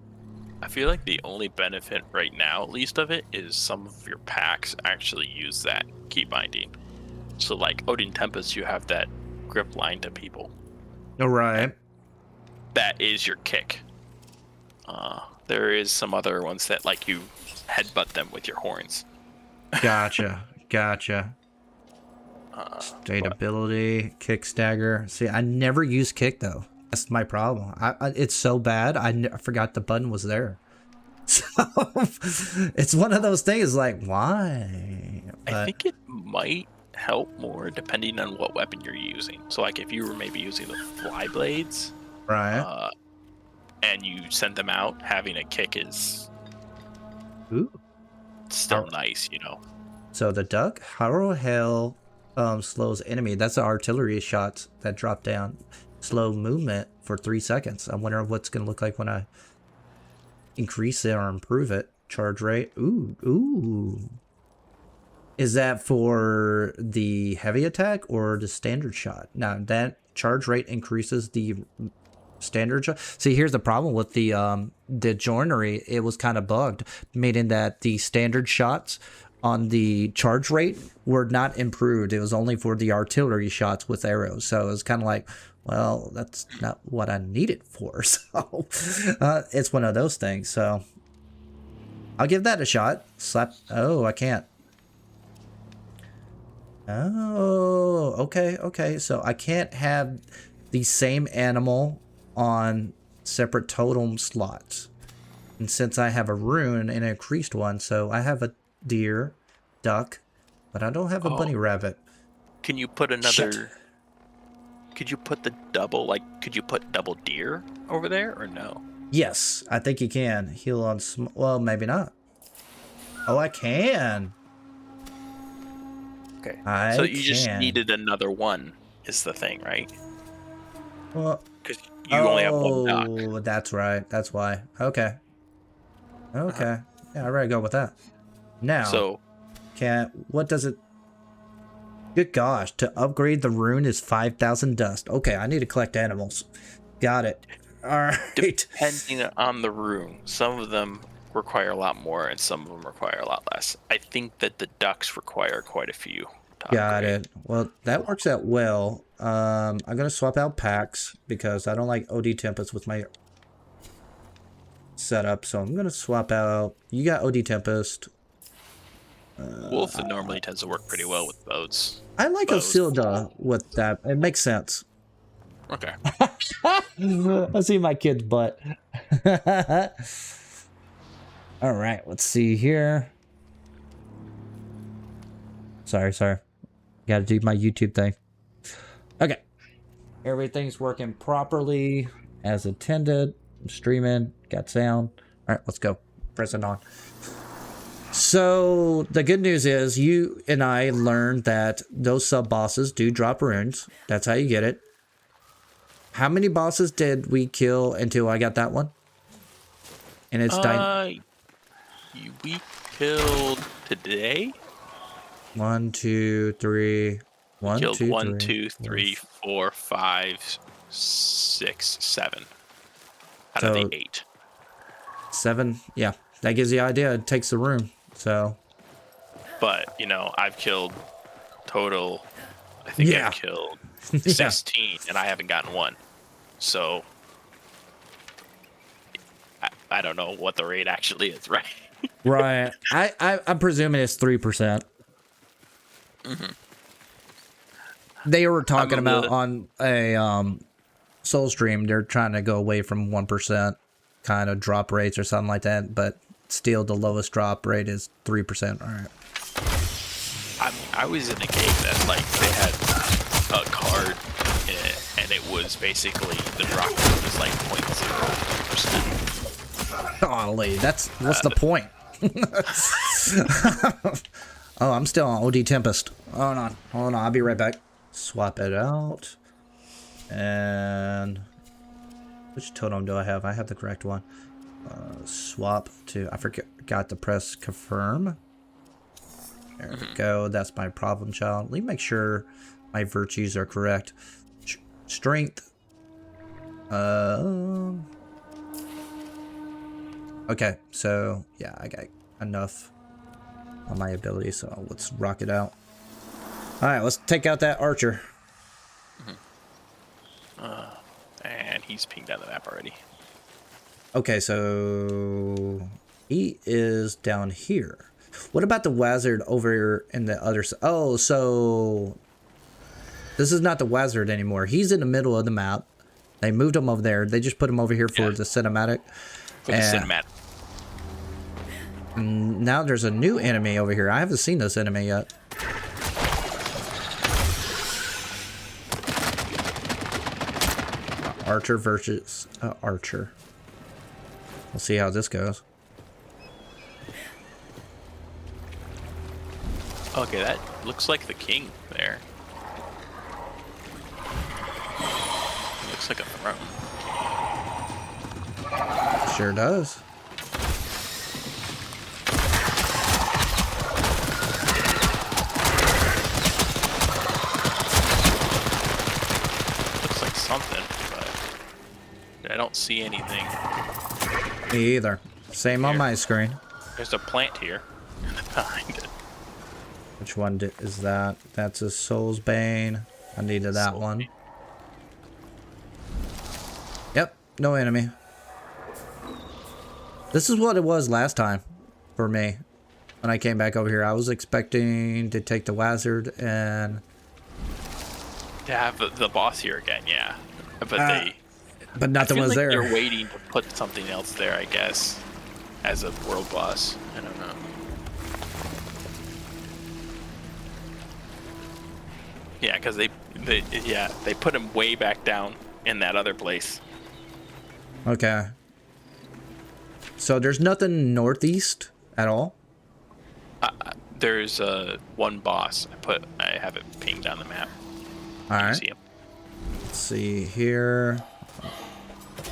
Speaker 3: I feel like the only benefit right now, at least of it, is some of your packs actually use that key binding. So like Odin Tempest, you have that grip line to people.
Speaker 1: All right.
Speaker 3: That is your kick. There is some other ones that like you headbutt them with your horns.
Speaker 1: Gotcha. State ability, kick stagger. See, I never use kick though. That's my problem. It's so bad. I forgot the button was there. So it's one of those things. Like, why? But
Speaker 3: I think it might help more depending on what weapon you're using. So, like, if you were maybe using the fly blades,
Speaker 1: right,
Speaker 3: and you send them out, having a kick is still nice, you know.
Speaker 1: So the duck, Harrow Hell, slows enemy. That's the artillery shots that drop down. Slow movement for 3 seconds. I wonder what's gonna look like when I increase it or improve it. Charge rate. Ooh. Is that for the heavy attack or the standard shot? Now that charge rate increases the standard shot. See, here's the problem with the joinery. It was kind of bugged, meaning that the standard shots on the charge rate were not improved. It was only for the artillery shots with arrows. So it was kind of like, well, that's not what I need it for. So it's one of those things. So I'll give that a shot. Slap. Oh, I can't. Oh, okay. So I can't have the same animal on separate totem slots. And since I have a rune and an increased one, so I have a deer, duck, but I don't have a bunny rabbit.
Speaker 3: Can you put another...
Speaker 1: Shit.
Speaker 3: Could you put the double, like, could you put double deer over there or no?
Speaker 1: Yes, I think you can. Heal on well, maybe not. Oh, I can.
Speaker 3: Okay.
Speaker 1: So
Speaker 3: you just needed another one is the thing, right?
Speaker 1: Well,
Speaker 3: because you only have one duck.
Speaker 1: Oh, that's right. That's why. Okay. Yeah, I'd rather go with that. Now,
Speaker 3: So
Speaker 1: what does it... Good gosh, to upgrade the rune is 5,000 dust. Okay, I need to collect animals. Got it. All right.
Speaker 3: Depending on the rune, some of them require a lot more and some of them require a lot less. I think that the ducks require quite a few to
Speaker 1: Got
Speaker 3: upgrade.
Speaker 1: it. Well, that works out well. I'm gonna swap out packs because I don't like OD Tempest with my setup. So I'm gonna swap out. You got OD Tempest.
Speaker 3: Wolf normally tends to work pretty well with boats.
Speaker 1: I like Osilda with that. It makes sense.
Speaker 3: Okay.
Speaker 1: I see my kid's butt. All right, let's see here. Sorry. Got to do my YouTube thing. Okay. Everything's working properly as intended. I'm streaming. Got sound. All right, let's go. Press it on. So the good news is you and I learned that those sub bosses do drop runes. That's how you get it. How many bosses did we kill until I got that one? And it's
Speaker 3: we killed today.
Speaker 1: 1, 2, 3.
Speaker 3: Killed 1, 2, 3, 4, 5, 6, 7 out of the 8.
Speaker 1: 7, yeah. That gives you the idea. It takes the room. So,
Speaker 3: but you know, I've killed total. I think I've killed 16, and I haven't gotten one. So I don't know what the rate actually is, right?
Speaker 1: Right. I'm presuming it's 3%.
Speaker 3: Mm-hmm.
Speaker 1: They were talking about on a Soul stream. They're trying to go away from 1% kind of drop rates or something like that, but still the lowest drop rate is 3%. All right.
Speaker 3: I was in a game that like they had a card in it, and it was basically the drop rate was like 0.0%.
Speaker 1: Golly, what's the point? Oh, I'm still on OD Tempest. Hold on, I'll be right back. Swap it out. And which totem do I have? I have the correct one. Swap to, I forgot to press confirm. There we go. That's my problem child. Let me make sure my virtues are correct. Strength. Okay, so yeah, I got enough on my ability, so let's rock it out. All right, let's take out that archer.
Speaker 3: And he's pinged out the map already.
Speaker 1: Okay, so he is down here. What about the wizard over in the other side? Oh, so this is not the wizard anymore. He's in the middle of the map. They moved him over there. They just put him over here for the cinematic.
Speaker 3: For the cinematic.
Speaker 1: Now there's a new enemy over here. I haven't seen this enemy yet. Archer versus archer. We'll see how this goes.
Speaker 3: Okay, that looks like the king there. Looks like a throne.
Speaker 1: Sure does.
Speaker 3: Looks like something, but I don't see anything.
Speaker 1: Me either. Same on my screen.
Speaker 3: There's a plant here behind it.
Speaker 1: Which one is that? That's a Soul's Bane. I needed that one. Yep, no enemy. This is what it was last time for me. When I came back over here, I was expecting to take the wizard and
Speaker 3: To have the boss here again, yeah. But
Speaker 1: but nothing was there.
Speaker 3: They're waiting to put something else there, I guess, as a world boss. I don't know. Yeah, because they put him way back down in that other place.
Speaker 1: Okay. So there's nothing northeast at all?
Speaker 3: There's one boss. I have it pinged on the map.
Speaker 1: All right.
Speaker 3: See him.
Speaker 1: Let's see here.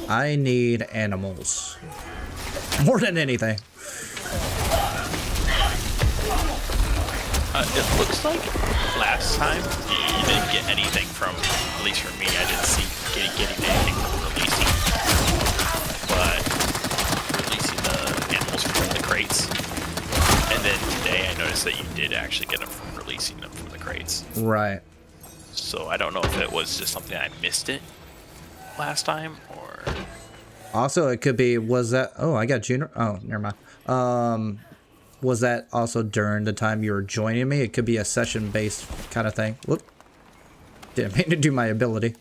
Speaker 1: I need animals. More than anything.
Speaker 3: It looks like last time you didn't get anything from, at least for me, I didn't see getting anything from releasing. But releasing the animals from the crates. And then today I noticed that you did actually get them from releasing them from the crates.
Speaker 1: Right.
Speaker 3: So I don't know if it was just something I missed it last time or...
Speaker 1: Also, it could be, was that... Oh, I got Junior. Oh, never mind. Was that also during the time you were joining me? It could be a session-based kind of thing. Whoop. Didn't mean to do my ability.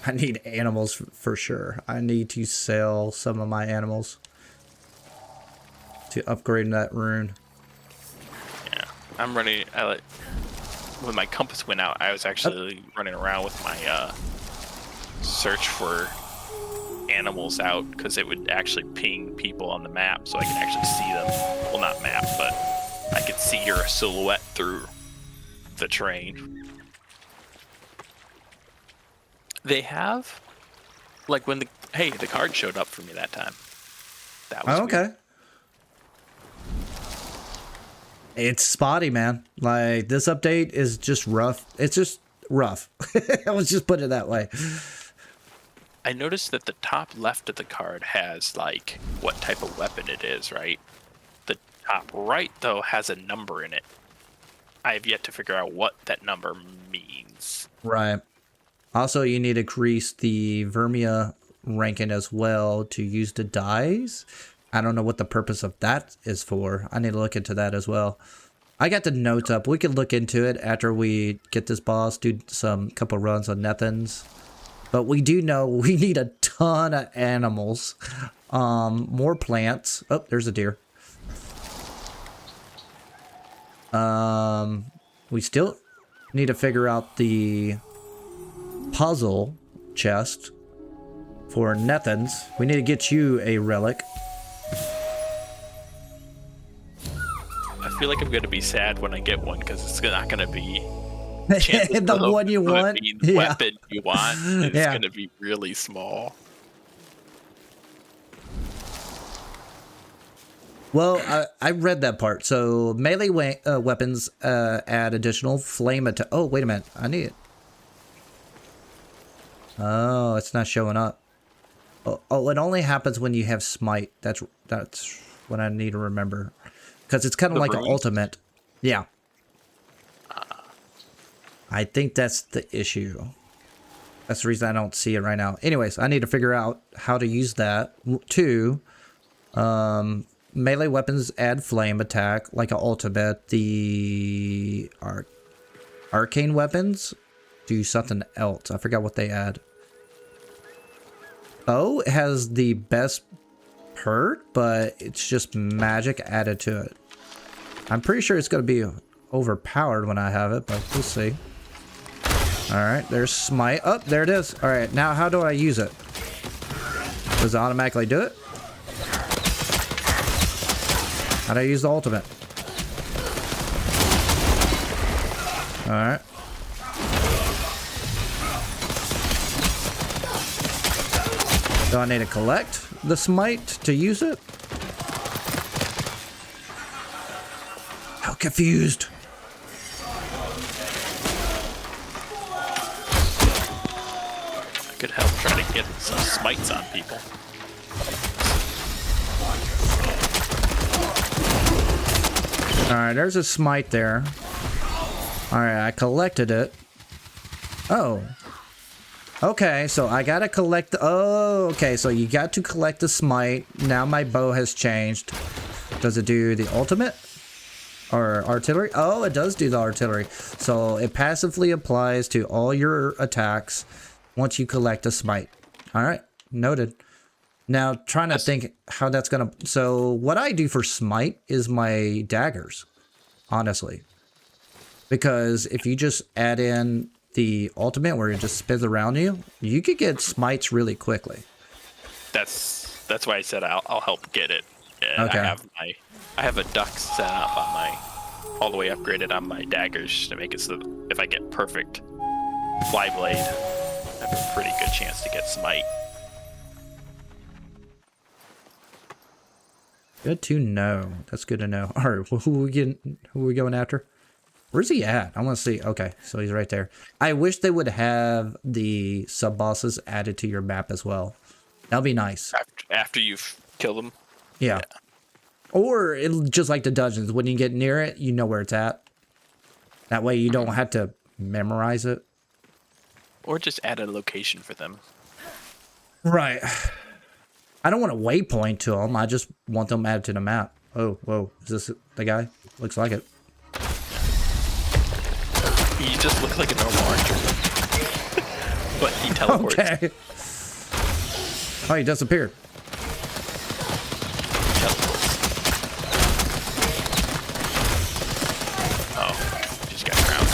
Speaker 1: I need animals for sure. I need to sell some of my animals to upgrade that rune.
Speaker 3: Yeah, I'm running... when my compass went out, I was actually running around with my search for animals out, because it would actually ping people on the map so I can actually see them. Well, not map, but I could see your silhouette through the terrain. They have, like, when the card showed up for me that time. That was
Speaker 1: okay.
Speaker 3: weird.
Speaker 1: It's spotty, man. Like, this update is just rough. It's just rough. Let's just put it that way.
Speaker 3: I noticed that the top left of the card has, like, what type of weapon it is, right? The top right, though, has a number in it. I have yet to figure out what that number means.
Speaker 1: Right. Also, you need to increase the Vermia ranking as well to use the dies. I don't know what the purpose of that is for. I need to look into that as well. I got the notes up. We can look into it after we get this boss, do some couple runs on Nethans. But we do know we need a ton of animals. More plants. Oh, there's a deer. We still need to figure out the puzzle chest for Nethans. We need to get you a relic.
Speaker 3: I feel like I'm going to be sad when I get one, because it's not going to be...
Speaker 1: the one you want?
Speaker 3: The weapon you want is
Speaker 1: Yeah.
Speaker 3: going to be really small.
Speaker 1: Well, I read that part. So melee weapons add additional flame attack. Oh, wait a minute. I need it. Oh, it's not showing up. Oh, it only happens when you have smite. That's what I need to remember. Because it's kind of like an ultimate. Yeah. I think that's the issue. That's the reason I don't see it right now. Anyways, I need to figure out how to use that. Two, melee weapons add flame attack, like an ultimate. The arcane weapons do something else. I forgot what they add. Bow has the best perk, but it's just magic added to it. I'm pretty sure it's going to be overpowered when I have it, but we'll see. Alright, there's smite. Oh, there it is. Alright, now how do I use it? Does it automatically do it? How do I use the ultimate? Alright. Do I need to collect the smite to use it? How confused.
Speaker 3: Could help try to get some smites on people.
Speaker 1: Alright, there's a smite there. Alright, I collected it. Oh. Okay, so I gotta collect the... Oh, okay, so you got to collect the smite. Now my bow has changed. Does it do the ultimate? Or artillery? Oh, it does do the artillery. So it passively applies to all your attacks once you collect a smite. Alright, noted. Now, trying to think how that's gonna... So, what I do for smite is my daggers, honestly. Because if you just add in the ultimate where it just spins around you, you could get smites really quickly.
Speaker 3: That's why I said I'll help get it. And
Speaker 1: Okay.
Speaker 3: I have a duck set up on my... all the way upgraded on my daggers to make it so that if I get perfect fly blade, I have a pretty good chance to get smite.
Speaker 1: Good to know. That's good to know. All right, well, who are we going after? Where's he at? I want to see. Okay, so he's right there. I wish they would have the sub bosses added to your map as well. That'd be nice.
Speaker 3: After you've killed them.
Speaker 1: Yeah. Or just like the dungeons, when you get near it, you know where it's at. That way you don't have to memorize it.
Speaker 3: Or just add a location for them.
Speaker 1: Right. I don't want a waypoint to them. I just want them added to the map. Oh, whoa. Is this the guy? Looks like it.
Speaker 3: You just look like a normal archer. But he teleports.
Speaker 1: Okay. Oh, he disappeared.
Speaker 3: Oh, just got drowned.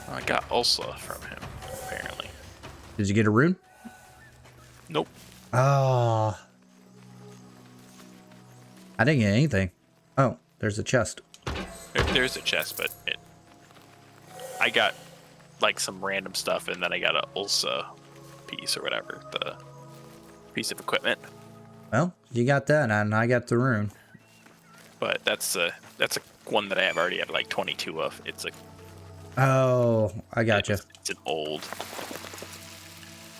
Speaker 3: I got Ulsa from him, apparently.
Speaker 1: Did you get a rune?
Speaker 3: Nope.
Speaker 1: Oh. I didn't get anything. Oh, there's a chest.
Speaker 3: There's a chest, but I got like some random stuff, and then I got a Ulsa piece or whatever, the piece of equipment.
Speaker 1: Well, you got that, and I got the rune.
Speaker 3: But that's a one that I have already had like 22 of. It's a
Speaker 1: Oh, I got you.
Speaker 3: It's an old.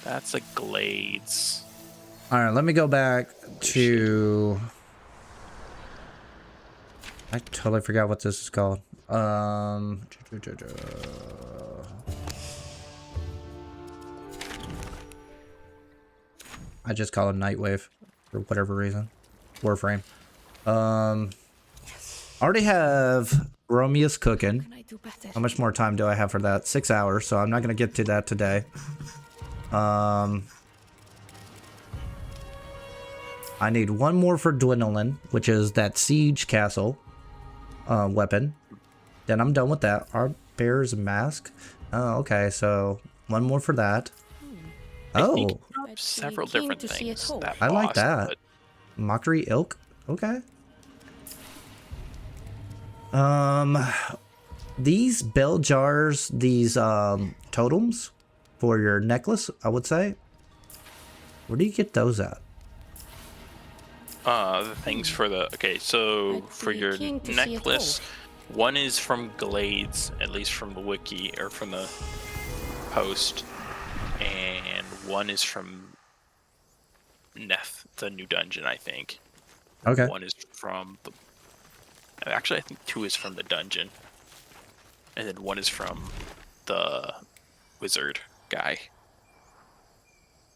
Speaker 3: That's a Glades.
Speaker 1: All right, let me go back to. I totally forgot what this is called. I just call it Nightwave for whatever reason. Warframe. I already have Romeo's cooking. How much more time do I have for that? 6 hours, so I'm not gonna get to that today. I need one more for Dwindlin, which is that siege castle weapon. Then I'm done with that. Our bear's mask. Oh, okay, so one more for that. Oh,
Speaker 3: several different things. That
Speaker 1: I like
Speaker 3: boss,
Speaker 1: that.
Speaker 3: but
Speaker 1: Mockery ilk. Okay. These bell jars, these totems for your necklace, I would say. Where do you get those at?
Speaker 3: The things for the so for your necklace, one is from Glades, at least from the wiki or from the post, and one is from Neth, the new dungeon, I think.
Speaker 1: Okay.
Speaker 3: One is from the. Actually, I think two is from the dungeon, and then one is from the wizard guy.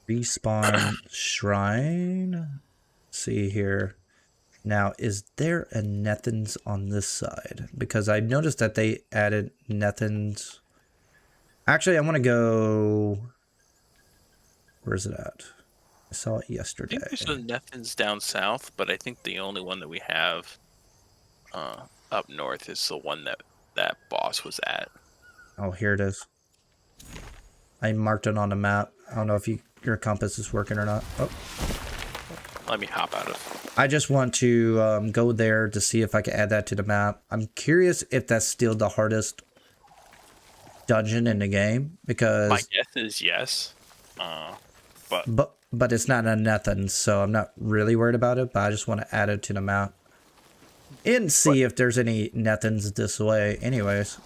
Speaker 1: Respawn shrine. See here. Now, is there a Nethans on this side? Because I noticed that they added Nethans. Actually, I want to go. Where's it at? I saw it yesterday.
Speaker 3: I think there's a Nethans down south, but I think the only one that we have up north is the one that boss was at.
Speaker 1: Oh, here it is. I marked it on the map. I don't know if your compass is working or not. Oh.
Speaker 3: Let me hop out of.
Speaker 1: I just want to go there to see if I can add that to the map. I'm curious if that's still the hardest dungeon in the game, because
Speaker 3: My guess is yes,
Speaker 1: but it's not a nothing, so I'm not really worried about it. But I just want to add it to the map and see if there's any nothings this way. Anyways,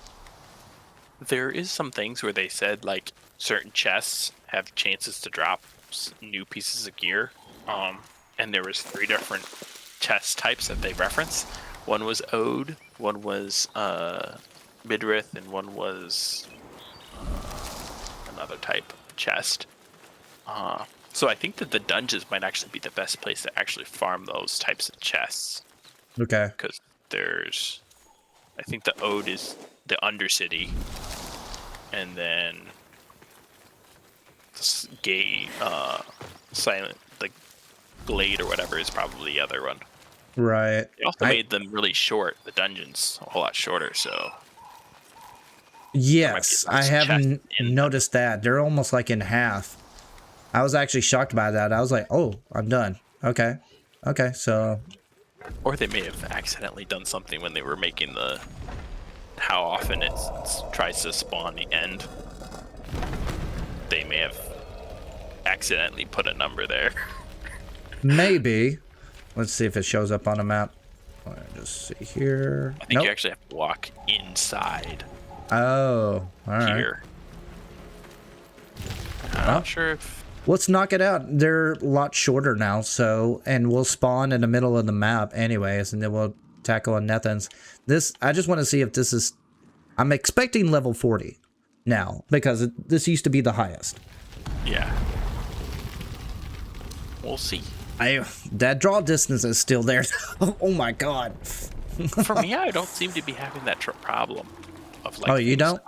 Speaker 3: there is some things where they said like certain chests have chances to drop new pieces of gear. And there was 3 different chest types that they referenced. One was Ode, one was Midrith, and one was another type of chest. So I think that the dungeons might actually be the best place to actually farm those types of chests.
Speaker 1: okay.
Speaker 3: Because I think the Ode is the Undercity, and then Silent, the Glade or whatever is probably the other one.
Speaker 1: Right.
Speaker 3: They also made them really short, the dungeons a whole lot shorter, so
Speaker 1: Yes, I haven't noticed that. They're almost like in half. I was actually shocked by that. I was like, oh, I'm done. Okay. Okay, so
Speaker 3: Or they may have accidentally done something when they were making how often it tries to spawn the end. They may have accidentally put a number there.
Speaker 1: Maybe. Let's see if it shows up on a map. Just see here.
Speaker 3: I think you actually have to walk inside.
Speaker 1: Oh, all right.
Speaker 3: Here. I'm not sure if...
Speaker 1: Let's knock it out. They're a lot shorter now, and we'll spawn in the middle of the map anyways, and then we'll tackle on nothings. I just want to see if this is... I'm expecting level 40 now, because this used to be the highest.
Speaker 3: Yeah. We'll see.
Speaker 1: That draw distance is still there. Oh my god.
Speaker 3: For me, I don't seem to be having that problem of like.
Speaker 1: Oh, you don't?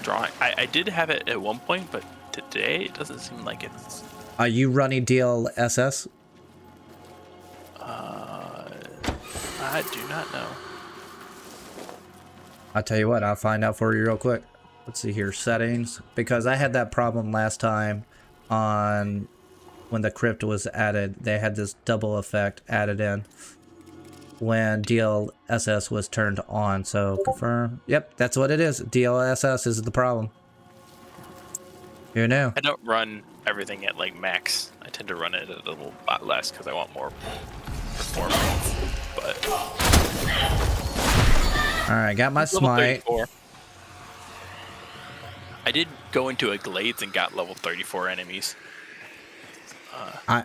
Speaker 3: Drawing. I did have it at one point, but today it doesn't seem like it's.
Speaker 1: Are you running DLSS?
Speaker 3: I do not know.
Speaker 1: I'll tell you what, I'll find out for you real quick. Let's see here, settings. Because I had that problem last time on when the crypt was added. They had this double effect added in when DLSS was turned on. So confirm. Yep, that's what it is. DLSS is the problem. Who knew? I
Speaker 3: don't run everything at like max. I tend to run it at a little lot less because I want more performance. But
Speaker 1: all right, got my smite.
Speaker 3: 34. I did go into a glades and got level 34 enemies.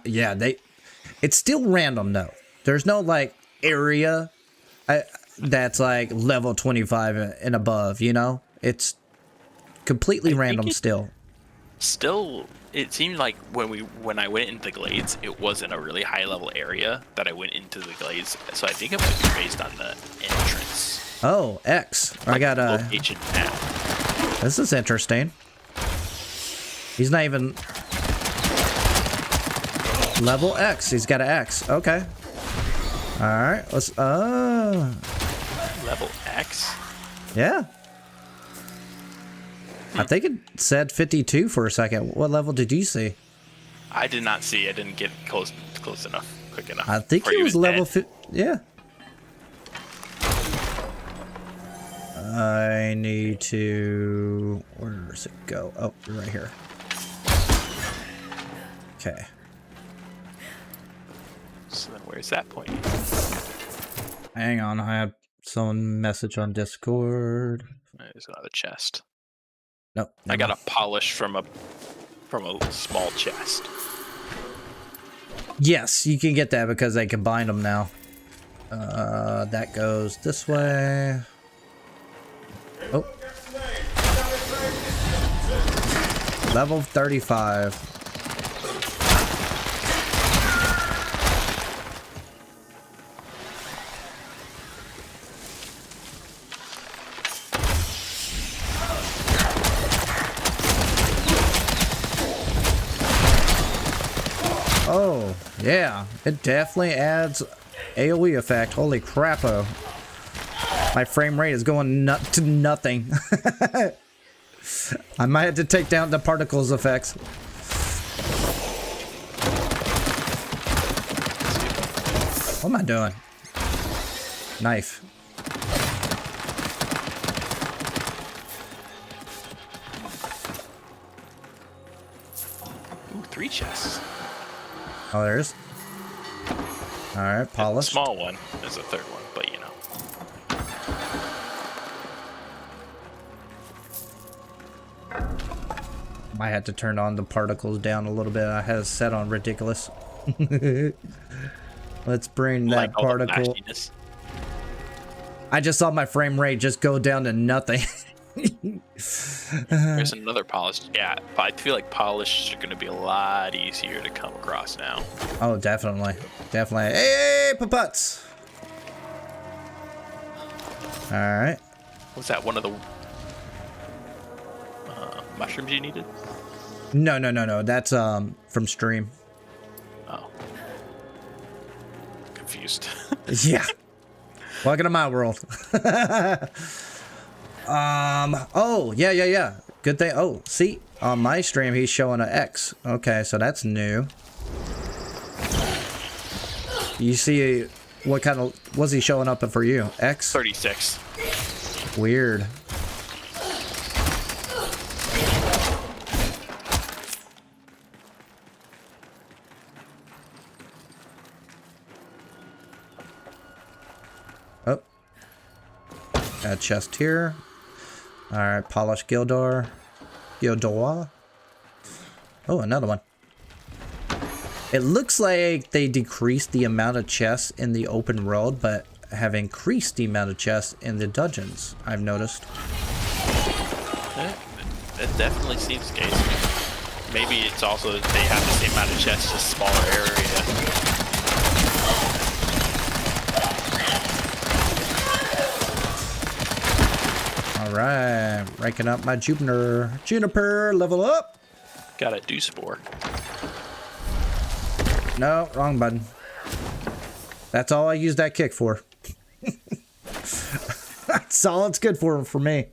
Speaker 1: Yeah, it's still random though. There's no like area that's like level 25 and above, you know? It's completely random still.
Speaker 3: Still, it seemed like when I went into the glades, it wasn't a really high level area that I went into the glades. So I think it was based on the entrance.
Speaker 1: Oh, X.
Speaker 3: Like
Speaker 1: I got a
Speaker 3: location map.
Speaker 1: This is interesting. He's not even level X. He's got an X. Okay. All right. Let's.
Speaker 3: Level X.
Speaker 1: Yeah. I think it said 52 for a second. What level did you see?
Speaker 3: I did not see. I didn't get close enough, quick enough.
Speaker 1: I think he was level 50. Yeah. I need to... Where does it go? Oh, you're right here. Okay.
Speaker 3: So then where's that point?
Speaker 1: Hang on, I have some message on Discord.
Speaker 3: There's another chest.
Speaker 1: Nope.
Speaker 3: I got a polish from a small chest.
Speaker 1: Yes, you can get that because they combined them now. That goes this way. Oh. Level 35. Oh, yeah. It definitely adds AoE effect. Holy crap-o. My frame rate is going to nothing. I might have to take down the particles effects. What am I doing? Knife.
Speaker 3: Ooh, 3 chests.
Speaker 1: Oh, there's. Alright, polish.
Speaker 3: The small one is the third one, but you know.
Speaker 1: Might have to turn on the particles down a little bit. I had it set on ridiculous. Let's bring that
Speaker 3: like
Speaker 1: particle. I just saw my frame rate just go down to nothing.
Speaker 3: There's another polish. Yeah, but I feel like polish are going to be a lot easier to come across now.
Speaker 1: Oh, definitely. Definitely. Hey, paputs! Alright.
Speaker 3: Was that one of the mushrooms you needed?
Speaker 1: No. That's from stream.
Speaker 3: Oh. Confused.
Speaker 1: Yeah. Welcome to my world. Oh, yeah. Good thing. Oh, see, on my stream, he's showing an X. Okay, so that's new. You see What kind of was he showing up for you? X?
Speaker 3: 36.
Speaker 1: Weird. Oh. Got a chest here. Alright, polished Gildor. Gildor. Oh, another one. It looks like they decreased the amount of chests in the open world, but have increased the amount of chests in the dungeons, I've noticed.
Speaker 3: It definitely seems the case. Maybe it's also that they have the same amount of chests, just smaller area.
Speaker 1: Alright, ranking up my Juniper. Juniper, level up!
Speaker 3: Got a dew spore.
Speaker 1: No, wrong button. That's all I use that kick for. That's all it's good for me.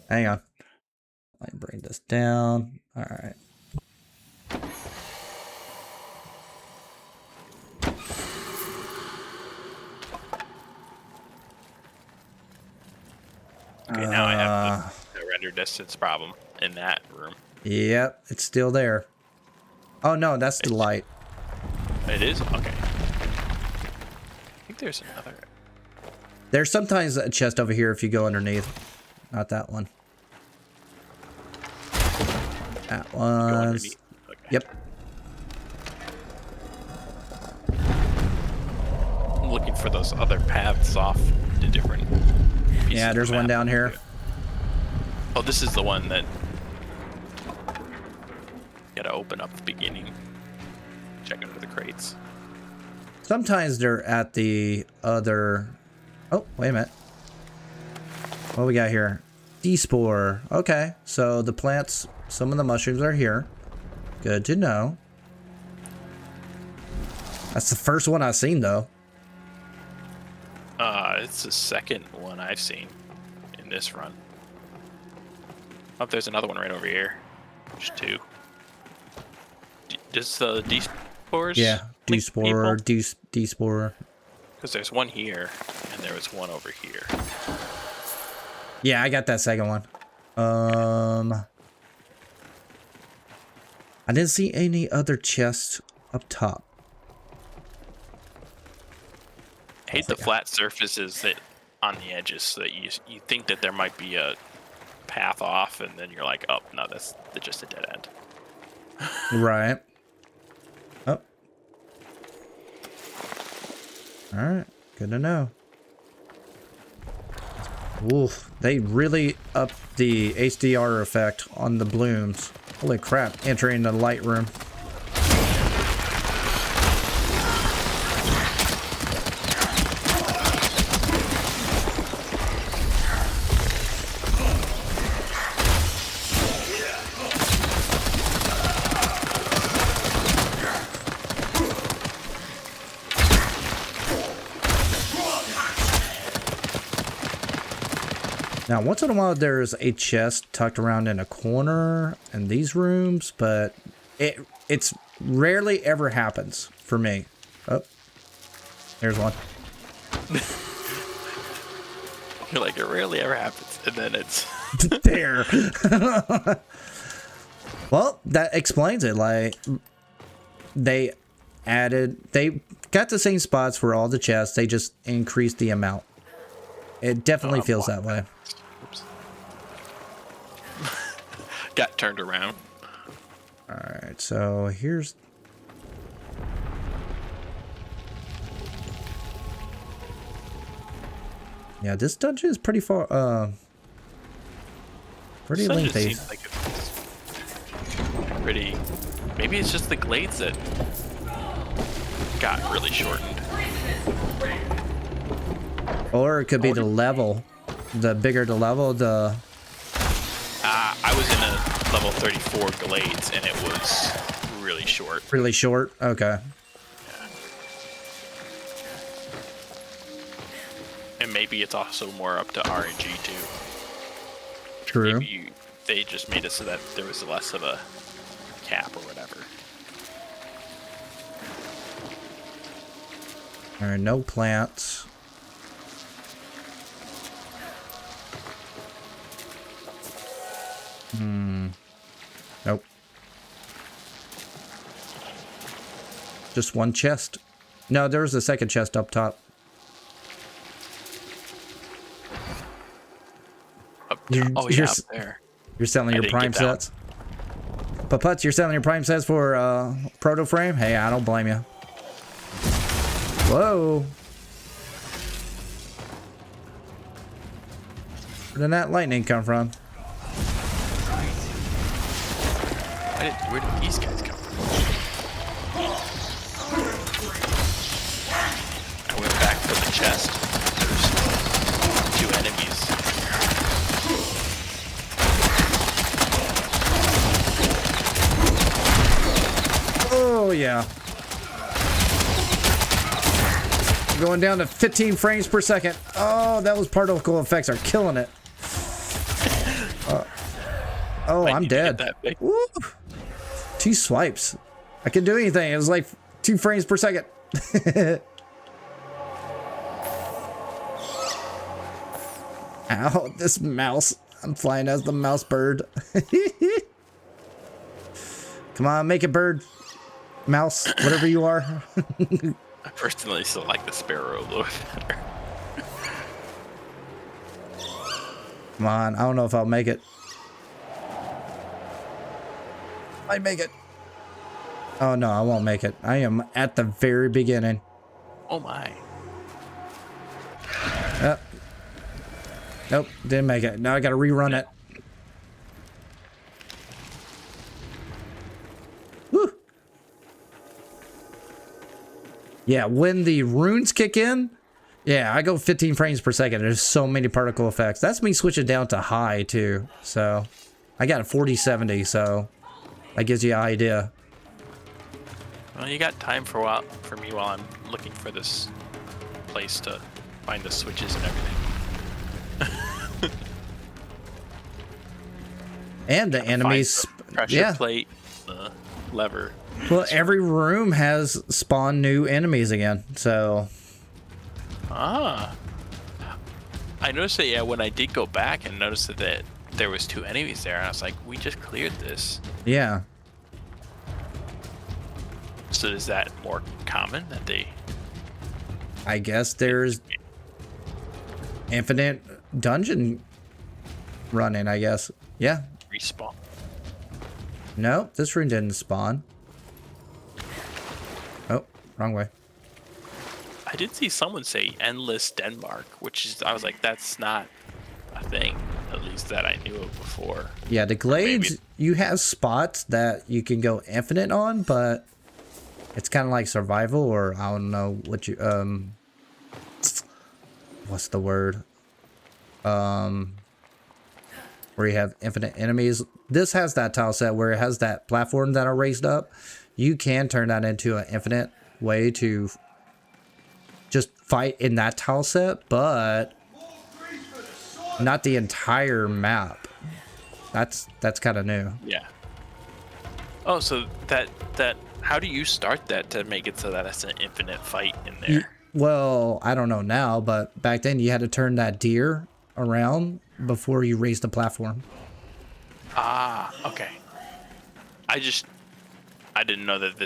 Speaker 1: Hang on. Let me bring this down. All right.
Speaker 3: Okay, now I have the render distance problem in that room.
Speaker 1: Yep, it's still there. Oh no, that's the light.
Speaker 3: It is? Okay. I think there's another.
Speaker 1: There's sometimes a chest over here if you go underneath. Not that one. That one.
Speaker 3: Okay.
Speaker 1: Yep.
Speaker 3: I'm looking for those other paths off to different pieces.
Speaker 1: Yeah, there's one down here.
Speaker 3: Oh, this is the one that gotta open up the beginning. Check under the crates.
Speaker 1: Sometimes they're at the other. Oh, wait a minute. What we got here? D-spore. Okay, so the plants, some of the mushrooms are here. Good to know. That's the first one I've seen, though.
Speaker 3: It's the second one I've seen in this run. Oh, there's another one right over here. There's two. Does the D-spores?
Speaker 1: Yeah, D-spore, D-spore.
Speaker 3: Because there's one here, and there was one over here.
Speaker 1: Yeah, I got that second one. I didn't see any other chests up top.
Speaker 3: I hate the flat surfaces that on the edges, so that you think that there might be a path off, and then you're like, oh no, that's just a dead end.
Speaker 1: Right. Oh. All right. Good to know. Oof. They really upped the HDR effect on the blooms. Holy crap. Entering the light room. Now, once in a while, there's a chest tucked around in a corner in these rooms, but it's rarely ever happens for me. Oh, there's one.
Speaker 3: You're like, it rarely ever happens, and then it's
Speaker 1: there. Well, that explains it. Like, they got the same spots for all the chests. They just increased the amount. It definitely feels that way.
Speaker 3: Oops. Got turned around.
Speaker 1: All right, so here's. Yeah, this dungeon is pretty far. Pretty lengthy.
Speaker 3: Seems like it's pretty. Maybe it's just the glades that got really shortened.
Speaker 1: Or it could be the level. The bigger the level, the...
Speaker 3: I was in a level 34 glades, and it was really short.
Speaker 1: Really short? Okay.
Speaker 3: Yeah. And maybe it's also more up to RNG, too.
Speaker 1: True.
Speaker 3: Maybe they just made it so that there was less of a cap or whatever.
Speaker 1: There are no plants. Nope. Just one chest. No, there's a second chest up top.
Speaker 3: Oh yeah, up there.
Speaker 1: You're selling your prime sets. But Putz, you're selling your prime sets for proto frame? Hey, I don't blame you. Whoa. Where did that lightning come from?
Speaker 3: Where did these guys come from? I went back for the chest. There's 2 enemies.
Speaker 1: Oh, yeah. Going down to 15 frames per second. Oh, that was particle effects are killing it. Oh, I'm dead. Woo. 2 swipes. I can do anything. It was like 2 frames per second. Ow, this mouse. I'm flying as the mouse bird. Come on, make it bird. Mouse, whatever you are.
Speaker 3: I personally still like the sparrow a little bit better.
Speaker 1: Come on, I don't know if I'll make it. I make it. Oh no, I won't make it. I am at the very beginning.
Speaker 3: Oh my.
Speaker 1: Nope, didn't make it. Now I gotta rerun it. Woo. Yeah, when the runes kick in, yeah, I go 15 frames per second. There's so many particle effects. That's me switching down to high too. So I got a 4070, so that gives you an idea.
Speaker 3: Well, you got time for me while I'm looking for this place to find the switches and everything.
Speaker 1: And the enemies,
Speaker 3: pressure plate, lever.
Speaker 1: Well, every room has spawned new enemies again, so.
Speaker 3: I noticed that, yeah, when I did go back and noticed that there was 2 enemies there, and I was like, we just cleared this.
Speaker 1: Yeah.
Speaker 3: So is that more common that they...
Speaker 1: I guess there's infinite dungeon running, I guess. Yeah.
Speaker 3: Respawn.
Speaker 1: Nope, this room didn't spawn. Oh, wrong way.
Speaker 3: I did see someone say endless Denmark, which is, I was like, that's not a thing, at least that I knew of before.
Speaker 1: Yeah, the glades, you have spots that you can go infinite on, but it's kind of like survival, or I don't know what you, what's the word? Where you have infinite enemies. This has that tile set where it has that platform that are raised up. You can turn that into an infinite way to just fight in that tile set, but not the entire map. That's kind of new.
Speaker 3: Yeah. Oh, so that how do you start that to make it so that it's an infinite fight in there?
Speaker 1: Well, I don't know now, but back then you had to turn that deer around before you raised the platform.
Speaker 3: Ah, okay. I didn't know that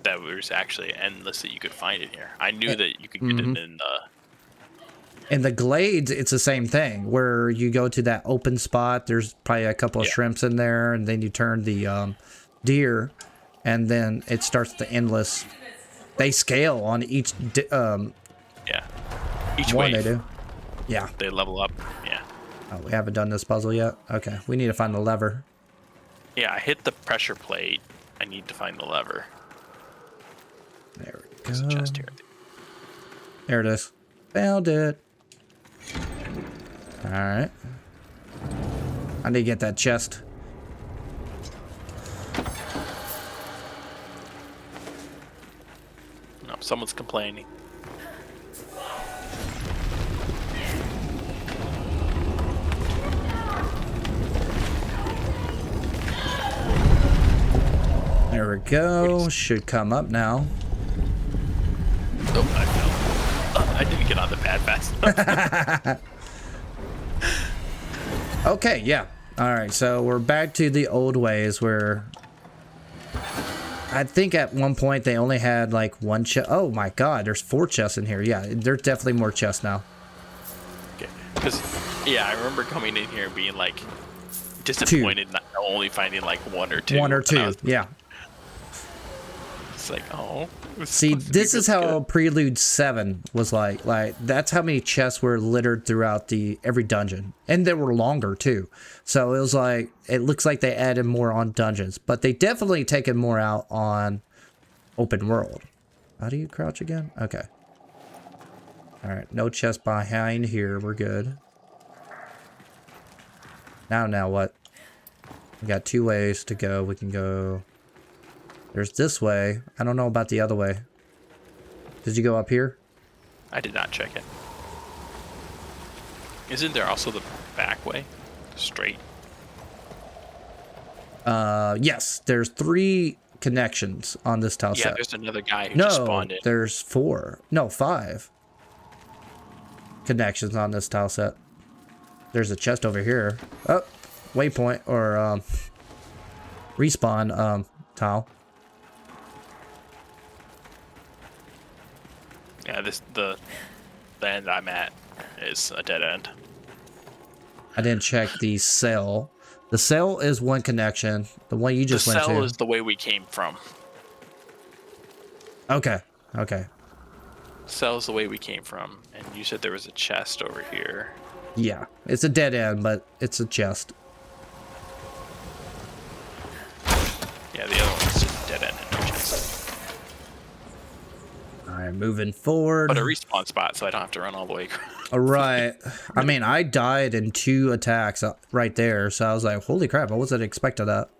Speaker 3: that was actually endless that you could find it here. I knew that you could get it in
Speaker 1: the glades. It's the same thing where you go to that open spot. There's probably a couple of shrimps in there, and then you turn the deer, and then it starts the endless. They scale on each. Each
Speaker 3: one
Speaker 1: wave. They do. Yeah.
Speaker 3: They level up. Yeah.
Speaker 1: Oh, we haven't done this puzzle yet. Okay, we need to find the lever.
Speaker 3: Yeah, I hit the pressure plate. I need to find the lever.
Speaker 1: There we go.
Speaker 3: There's a chest here.
Speaker 1: There it is. Found it. All right. I need to get that chest.
Speaker 3: No, someone's complaining.
Speaker 1: There we go. Should come up now.
Speaker 3: Oh, I fell. get on the pad fast enough.
Speaker 1: Okay, yeah. All right, so we're back to the old ways where I think at one point they only had like one chest. Oh my god, there's 4 chests in here. Yeah, there's definitely more chests now.
Speaker 3: Okay, because yeah, I remember coming in here and being like disappointed not only finding like 1 or 2.
Speaker 1: 1 or 2, yeah.
Speaker 3: It's like, oh.
Speaker 1: See, this is how Prelude 7 was like. Like, that's how many chests were littered throughout every dungeon. And they were longer, too. So it was like, it looks like they added more on dungeons. But they definitely taken more out on open world. How do you crouch again? Okay. Alright, no chest behind here. We're good. Now what? We got 2 ways to go. We can go... There's this way. I don't know about the other way. Did you go up here?
Speaker 3: I did not check it. Isn't there also the back way? Straight?
Speaker 1: Yes. There's 3 connections on this tile set.
Speaker 3: Yeah, there's another guy who just spawned in.
Speaker 1: There's 4. No, 5 connections on this tile set. There's a chest over here. Oh, waypoint or respawn tile.
Speaker 3: Yeah, the end I'm at is a dead end.
Speaker 1: I didn't check the cell. The cell is 1 connection. The one you just went to.
Speaker 3: The cell is the way we came from.
Speaker 1: Okay. Okay.
Speaker 3: Cell is the way we came from, and you said there was a chest over here.
Speaker 1: Yeah, it's a dead end, but it's a chest.
Speaker 3: Yeah, the other one is just a dead end and no chest.
Speaker 1: Alright, moving forward.
Speaker 3: But a respawn spot, so I don't have to run all the way across.
Speaker 1: Alright. I mean, I died in 2 attacks right there, so I was like, holy crap, I wasn't expecting that.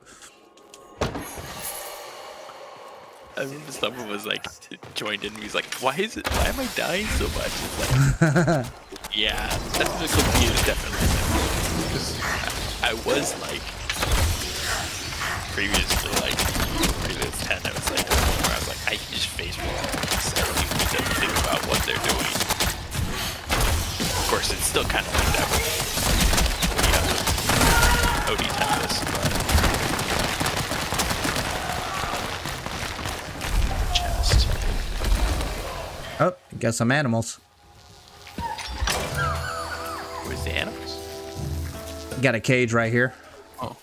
Speaker 3: I remember someone was like, joined in, and he's like, why am I dying so much? It's like, yeah, technical view, definitely. Because I was like, previously, like, previous 10, I was like, where I was like, I can just face roll so I don't think about what they're doing. Of course, it's still kind of like that when you have OD Tempest, but... Chest.
Speaker 1: Oh, got some animals.
Speaker 3: Where's the animals?
Speaker 1: Got a cage right here.
Speaker 3: Oh.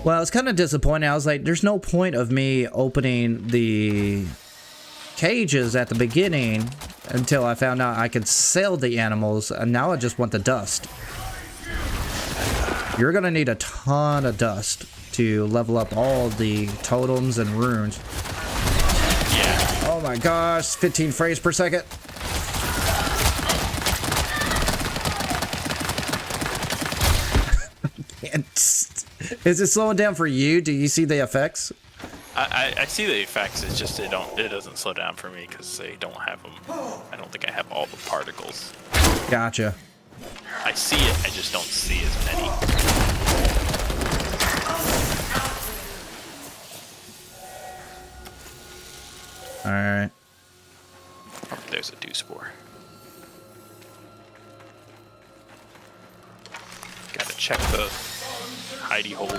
Speaker 1: Well, I was kind of disappointed. I was like, there's no point of me opening the cages at the beginning until I found out I could sell the animals, and now I just want the dust. You're going to need a ton of dust to level up all the totems and runes.
Speaker 3: Yeah.
Speaker 1: Oh my gosh, 15 frames per second. Is it slowing down for you? Do you see the effects?
Speaker 3: I see the effects. It's just it doesn't slow down for me because they don't have them. I don't think I have all the particles.
Speaker 1: Gotcha.
Speaker 3: I see it. I just don't see as many.
Speaker 1: All right.
Speaker 3: Oh, there's a dew spore. Gotta check the hidey hole.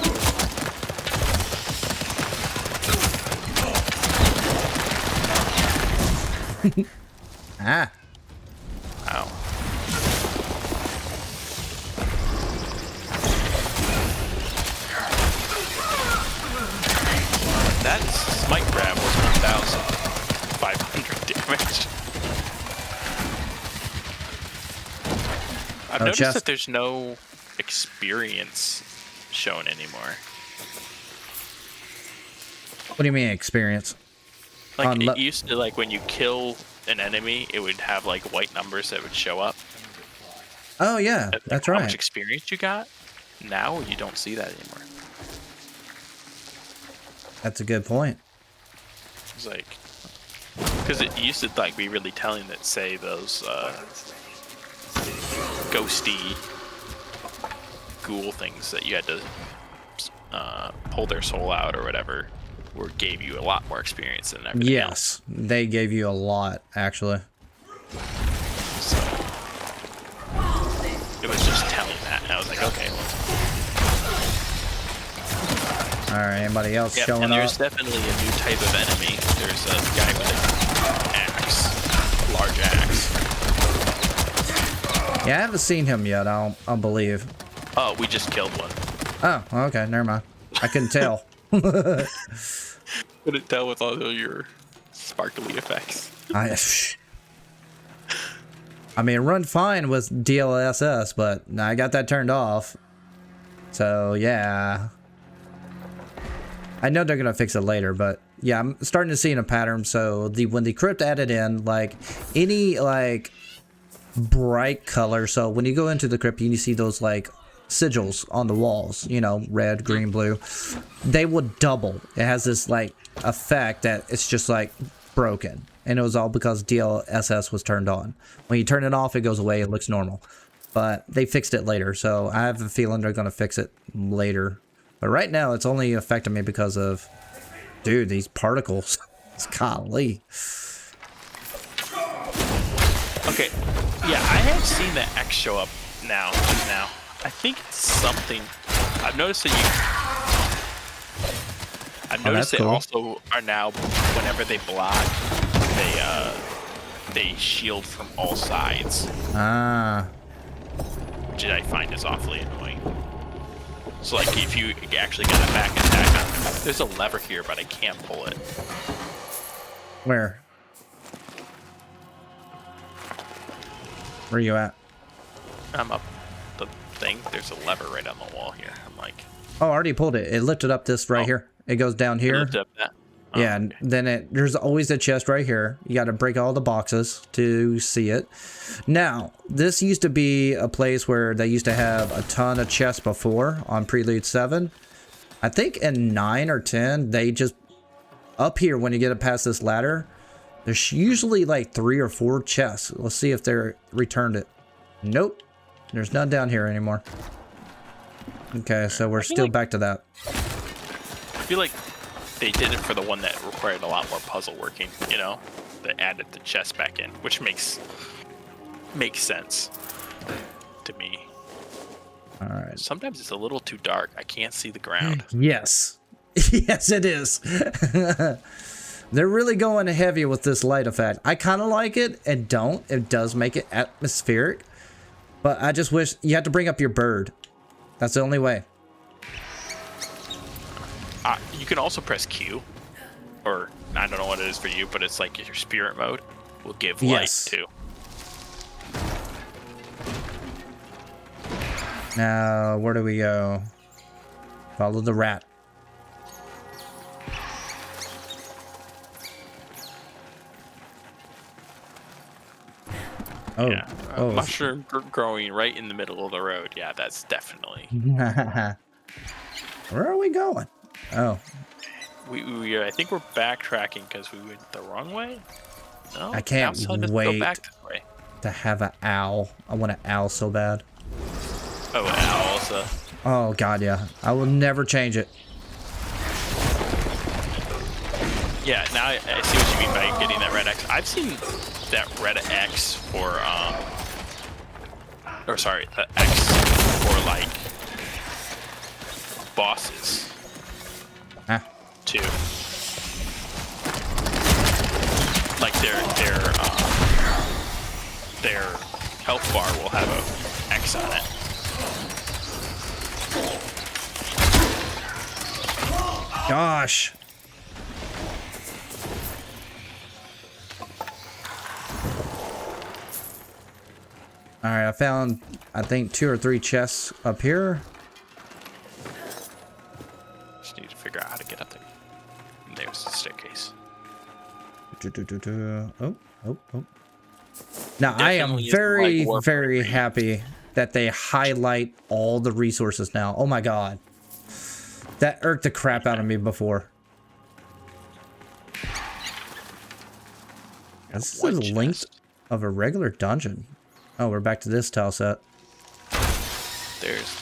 Speaker 1: Ah.
Speaker 3: Ow. That smite grab was 1,500 damage. I've noticed
Speaker 1: chest.
Speaker 3: that there's no experience shown anymore.
Speaker 1: What do you mean experience?
Speaker 3: Like it used to, like when you kill an enemy, it would have like white numbers that would show up.
Speaker 1: Oh yeah,
Speaker 3: Like,
Speaker 1: that's
Speaker 3: how
Speaker 1: right.
Speaker 3: much experience you got? Now you don't see that anymore.
Speaker 1: That's a good point.
Speaker 3: It's like, because it used to like be really telling that, say, those ghosty ghoul things that you had to pull their soul out or whatever. gave you a lot more experience than everything else.
Speaker 1: Yes, they gave you a lot, actually.
Speaker 3: So it was just telling that, and I was like, okay.
Speaker 1: All right, anybody else showing
Speaker 3: and there's
Speaker 1: up?
Speaker 3: definitely a new type of enemy. There's a guy with an axe, large axe.
Speaker 1: Yeah, I haven't seen him yet. I'll believe.
Speaker 3: Oh, we just killed one.
Speaker 1: Oh, okay, never mind. I couldn't tell.
Speaker 3: Couldn't tell with all of your sparkly effects.
Speaker 1: I mean, it run fine with DLSS, but I got that turned off. So yeah, I know they're gonna fix it later, but yeah, I'm starting to see a pattern. So when the crypt added in like any like bright color, so when you go into the crypt, you see those like sigils on the walls, you know, red, green, blue. They would double. It has this like effect that it's just like broken, and it was all because DLSS was turned on. When you turn it off, it goes away. It looks normal, but they fixed it later, so I have a feeling they're gonna fix it later. But right now, it's only affecting me because of, dude, these particles. It's golly.
Speaker 3: Okay, yeah, I have seen the X show up now. I think it's something. I've noticed that I've noticed they
Speaker 1: cool.
Speaker 3: also are now, whenever they block, they shield from all sides.
Speaker 1: Ah.
Speaker 3: Which I find is awfully annoying. So like if you actually get a back attack, there's a lever here, but I can't pull it.
Speaker 1: Where? Where are you at?
Speaker 3: I'm up the thing. There's a lever right on the wall here. I'm like,
Speaker 1: Oh, I already pulled it. It lifted up this right here. It goes down here.
Speaker 3: lift up that. Oh,
Speaker 1: Yeah, and then there's always a chest right here. You got to break all the boxes to see it. Now, this used to be a place where they used to have a ton of chests before on Prelude 7. I think in 9 or 10, they just, up here when you get past this ladder, there's usually like 3 or 4 chests. Let's see if they returned it. Nope. There's none down here anymore. Okay, so we're still back to that.
Speaker 3: I feel like they did it for the one that required a lot more puzzle working, you know? They added the chest back in, which makes sense to me.
Speaker 1: All right.
Speaker 3: Sometimes it's a little too dark. I can't see the ground.
Speaker 1: Yes. Yes, it is. They're really going heavy with this light effect. I kind of like it and don't. It does make it atmospheric. But I just wish you had to bring up your bird. That's the only way.
Speaker 3: You can also press Q, or I don't know what it is for you, but it's like your spirit mode will give light too.
Speaker 1: Now, where do we go? Follow the rat. Oh,
Speaker 3: Yeah, mushroom growing right in the middle of the road. Yeah, that's definitely.
Speaker 1: Where are we going? Oh,
Speaker 3: We I think we're backtracking because we went the wrong way. No,
Speaker 1: I can't
Speaker 3: now let's
Speaker 1: wait
Speaker 3: go back this way.
Speaker 1: to have an owl. I want an owl so bad.
Speaker 3: Oh, an owl also.
Speaker 1: Oh God, yeah. I will never change it.
Speaker 3: Yeah, now I see what you mean by getting that red X. I've seen that red X for or sorry, the X for like bosses too. Like their health bar will have a X on it.
Speaker 1: Gosh. All right, I found, I think, 2 or 3 chests up here.
Speaker 3: Just need to figure out how to get up there. And there's the staircase.
Speaker 1: Oh. Now, I am
Speaker 3: Definitely
Speaker 1: very,
Speaker 3: like
Speaker 1: very happy that they highlight all the resources now. Oh my God. That irked the crap out of me before. This is a length of a regular dungeon. Oh, we're back to this tile set.
Speaker 3: There's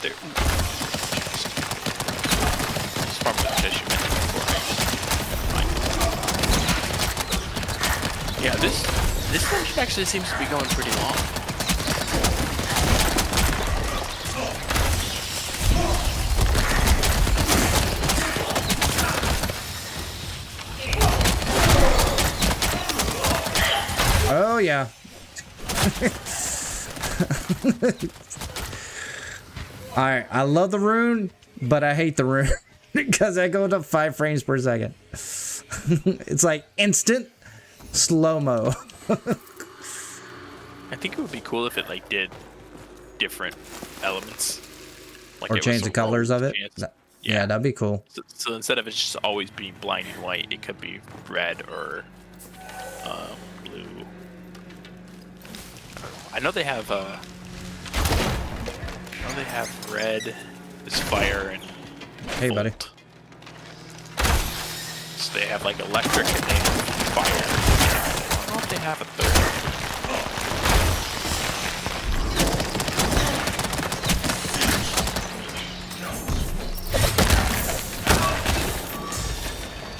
Speaker 3: probably a tissue in there for me. Yeah, this dungeon actually seems to be going pretty long.
Speaker 1: Oh yeah. All right, I love the rune, but I hate the rune because I go to 5 frames per second. It's like instant slow-mo.
Speaker 3: I think it would be cool if it like did different elements, like
Speaker 1: Or
Speaker 3: it was
Speaker 1: change
Speaker 3: a
Speaker 1: the colors
Speaker 3: roll
Speaker 1: of it.
Speaker 3: chance.
Speaker 1: Yeah, that'd be cool.
Speaker 3: So instead of it just always being blinding white, it could be red or blue. I know they have red is fire and
Speaker 1: Hey, buddy.
Speaker 3: volt. So they have like electric and they have fire. I don't know if they have a third.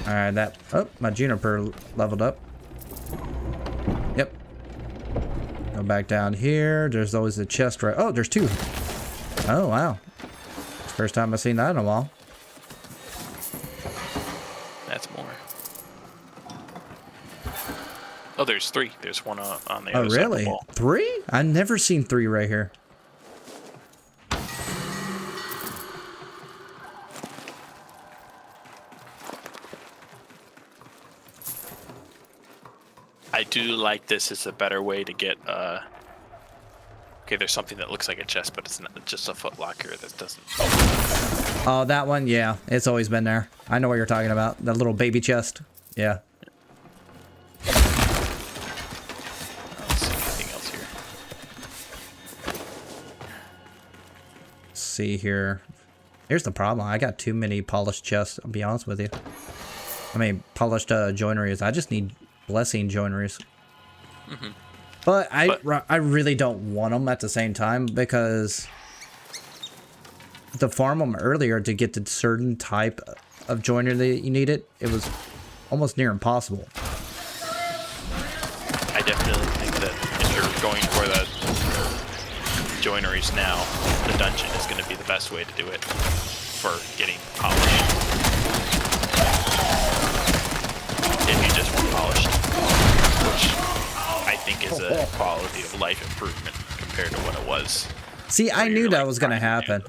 Speaker 1: All right, that. Oh, my juniper leveled up. Yep. Go back down here. There's always a chest right. Oh, there's 2. Oh wow. First time I've seen that in a while.
Speaker 3: That's more. Oh, there's 3. There's one on the
Speaker 1: Oh
Speaker 3: other side of the
Speaker 1: really?
Speaker 3: wall.
Speaker 1: 3? I've never seen 3 right here.
Speaker 3: I do like this. It's a better way to get okay, there's something that looks like a chest, but it's not just a foot locker that doesn't.
Speaker 1: Oh, that one? Yeah, it's always been there. I know what you're talking about. That little baby chest. Yeah.
Speaker 3: I don't see anything else here.
Speaker 1: Let's see here. Here's the problem. I got too many polished chests, I'll be honest with you. I mean, polished joineries. I just need blessing joineries.
Speaker 3: Mm-hmm.
Speaker 1: But I really don't want them at the same time because to farm them earlier to get the certain type of joinery that you needed, it was almost near impossible.
Speaker 3: I definitely think that if you're going for the joineries now, the dungeon is going to be the best way to do it for getting polished. If you just want polished, which I think is a quality of life improvement compared to what it was.
Speaker 1: See, I knew that was going to happen.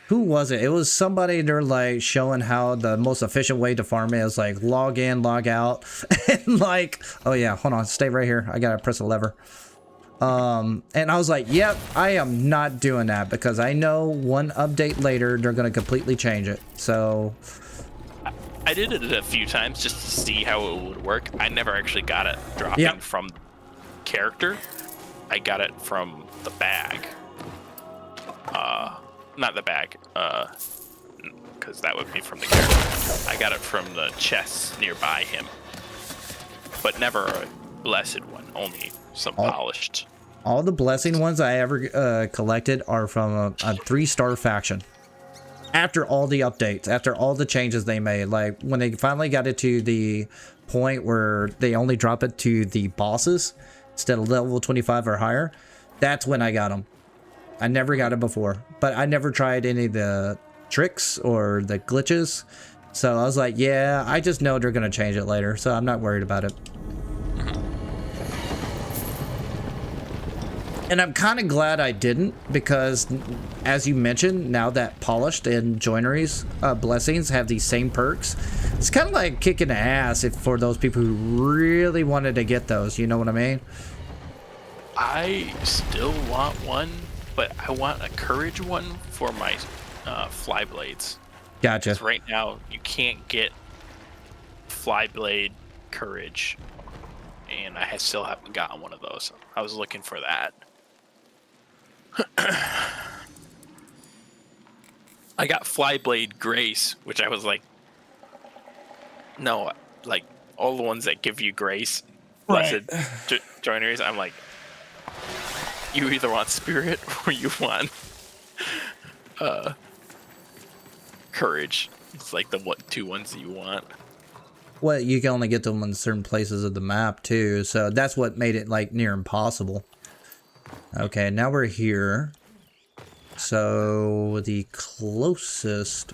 Speaker 1: Who was it? It was somebody. They're like showing how the most efficient way to farm it is like log in, log out, and like, oh yeah, hold on, stay right here. I gotta press a lever. And I was like, yep, I am not doing that because I know one update later they're gonna completely change it. So
Speaker 3: I did it a few times just to see how it would work. I never actually got it dropping from character. I got it from the bag. Not the bag, because that would be from the character. I got it from the chests nearby him, but never a blessed one. Only some polished.
Speaker 1: all the blessing ones I ever collected are from a 3-star faction. After all the updates, after all the changes they made, like when they finally got it to the point where they only drop it to the bosses instead of level 25 or higher, that's when I got them. I never got it before, but I never tried any of the tricks or the glitches. So I was like, yeah, I just know they're going to change it later, so I'm not worried about it. And I'm kind of glad I didn't, because as you mentioned, now that polished and joineries blessings have these same perks, it's kind of like kicking the ass for those people who really wanted to get those, you know what I mean?
Speaker 3: I still want one, but I want a courage one for my fly blades.
Speaker 1: Gotcha.
Speaker 3: 'Cause right now you can't get fly blade courage, and I still haven't gotten one of those. I was looking for that. I got Flyblade Grace, which I was like, no, like all the ones that give you grace, blessed joineries. I'm like, you either want spirit or you want courage. It's like the two ones that you want.
Speaker 1: Well, you can only get them in certain places of the map too, so that's what made it like near impossible. Okay, now we're here. So the closest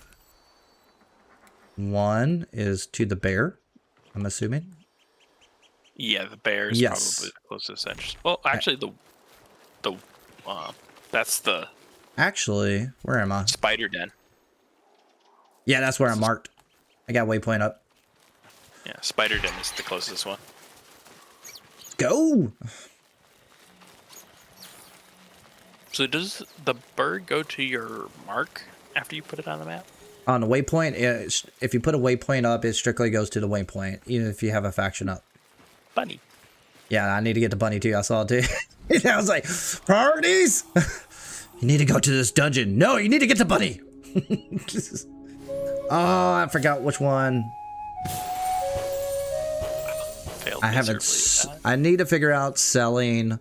Speaker 1: one is to the bear, I'm assuming.
Speaker 3: Yeah, the bear is probably the closest entrance. Well, actually, that's the
Speaker 1: Actually, where am I?
Speaker 3: spider den.
Speaker 1: Yeah, that's where I'm marked. I got waypoint up.
Speaker 3: Yeah, spider den is the closest one.
Speaker 1: Go!
Speaker 3: So does the bird go to your mark after you put it on the map?
Speaker 1: On the waypoint, if you put a waypoint up, it strictly goes to the waypoint, even if you have a faction up.
Speaker 3: Bunny.
Speaker 1: Yeah, I need to get the bunny too. I saw it too. I was like, priorities? You need to go to this dungeon. No, you need to get the bunny. Oh, I forgot which one.
Speaker 3: Failed
Speaker 1: I haven't. I need to figure out selling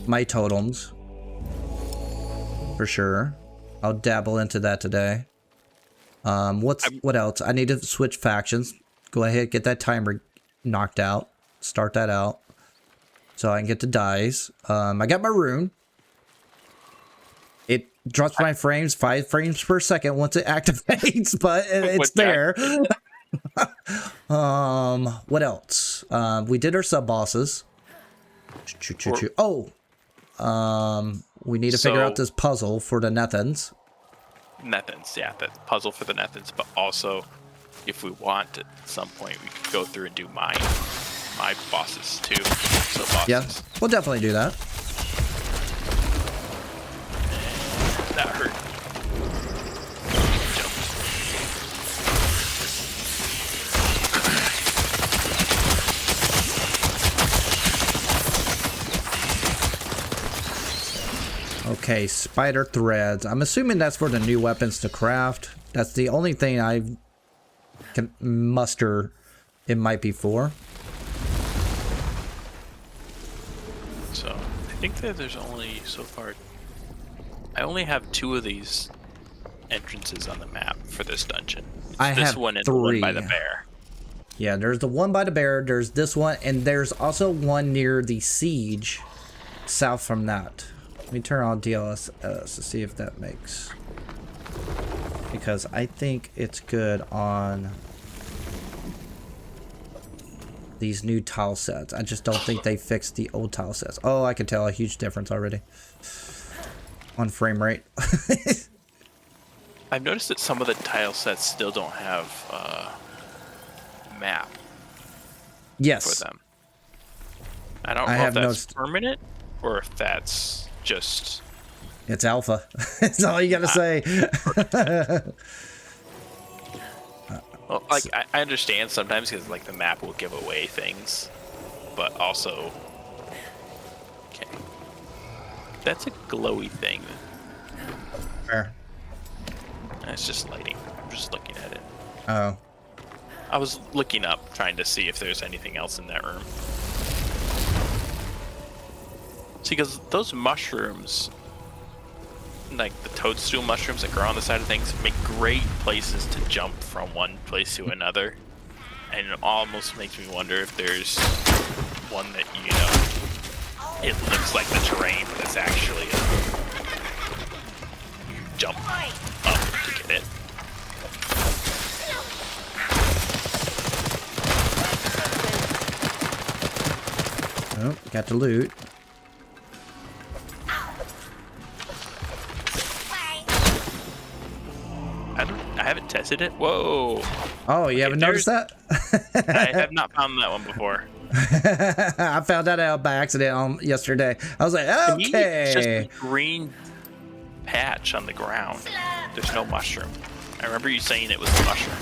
Speaker 1: my totems for sure. I'll dabble into that today. What else? I need to switch factions. Go ahead, get that timer knocked out. Start that out so I can get the dice. I got my rune. It drops my frames 5 frames per second once it activates, but it's there. What else? We did our sub bosses. Oh, we need to figure out this puzzle for the Nethans.
Speaker 3: Nethans, yeah, the puzzle for the Nethans, but also if we want at some point we could go through and do my bosses too. So bosses.
Speaker 1: Yeah, we'll definitely do that.
Speaker 3: That hurt.
Speaker 1: Okay, spider threads. I'm assuming that's for the new weapons to craft. That's the only thing I can muster it might be for.
Speaker 3: So I think that there's only so far. I only have 2 of these entrances on the map for this dungeon.
Speaker 1: I have
Speaker 3: this one and
Speaker 1: 3.
Speaker 3: the one by the bear.
Speaker 1: Yeah, there's the one by the bear. There's this one, and there's also one near the siege, south from that. Let me turn on DLSS to see if that makes, because I think it's good on these new tile sets. I just don't think they fixed the old tile sets. Oh, I can tell a huge difference already on frame rate.
Speaker 3: I've noticed that some of the tile sets still don't have map.
Speaker 1: Yes.
Speaker 3: For them. I don't know if that's permanent or if that's just.
Speaker 1: It's alpha. That's all you gotta say.
Speaker 3: Well, like I understand sometimes because like the map will give away things, but also. Okay. That's a glowy thing.
Speaker 1: Where?
Speaker 3: It's just lighting. I'm just looking at it.
Speaker 1: Oh.
Speaker 3: I was looking up, trying to see if there's anything else in that room. See, because those mushrooms, like the toadstool mushrooms that grow on the side of things, make great places to jump from one place to another. And it almost makes me wonder if there's one that, you know, it looks like the terrain, but it's actually you jump up to get it.
Speaker 1: Oh, got the loot.
Speaker 3: I haven't tested it. Whoa.
Speaker 1: Oh, you haven't noticed that?
Speaker 3: I have not found that one before.
Speaker 1: I found that out by accident yesterday. I was like, okay.
Speaker 3: It's just a green patch on the ground. There's no mushroom. I remember you saying it was a mushroom.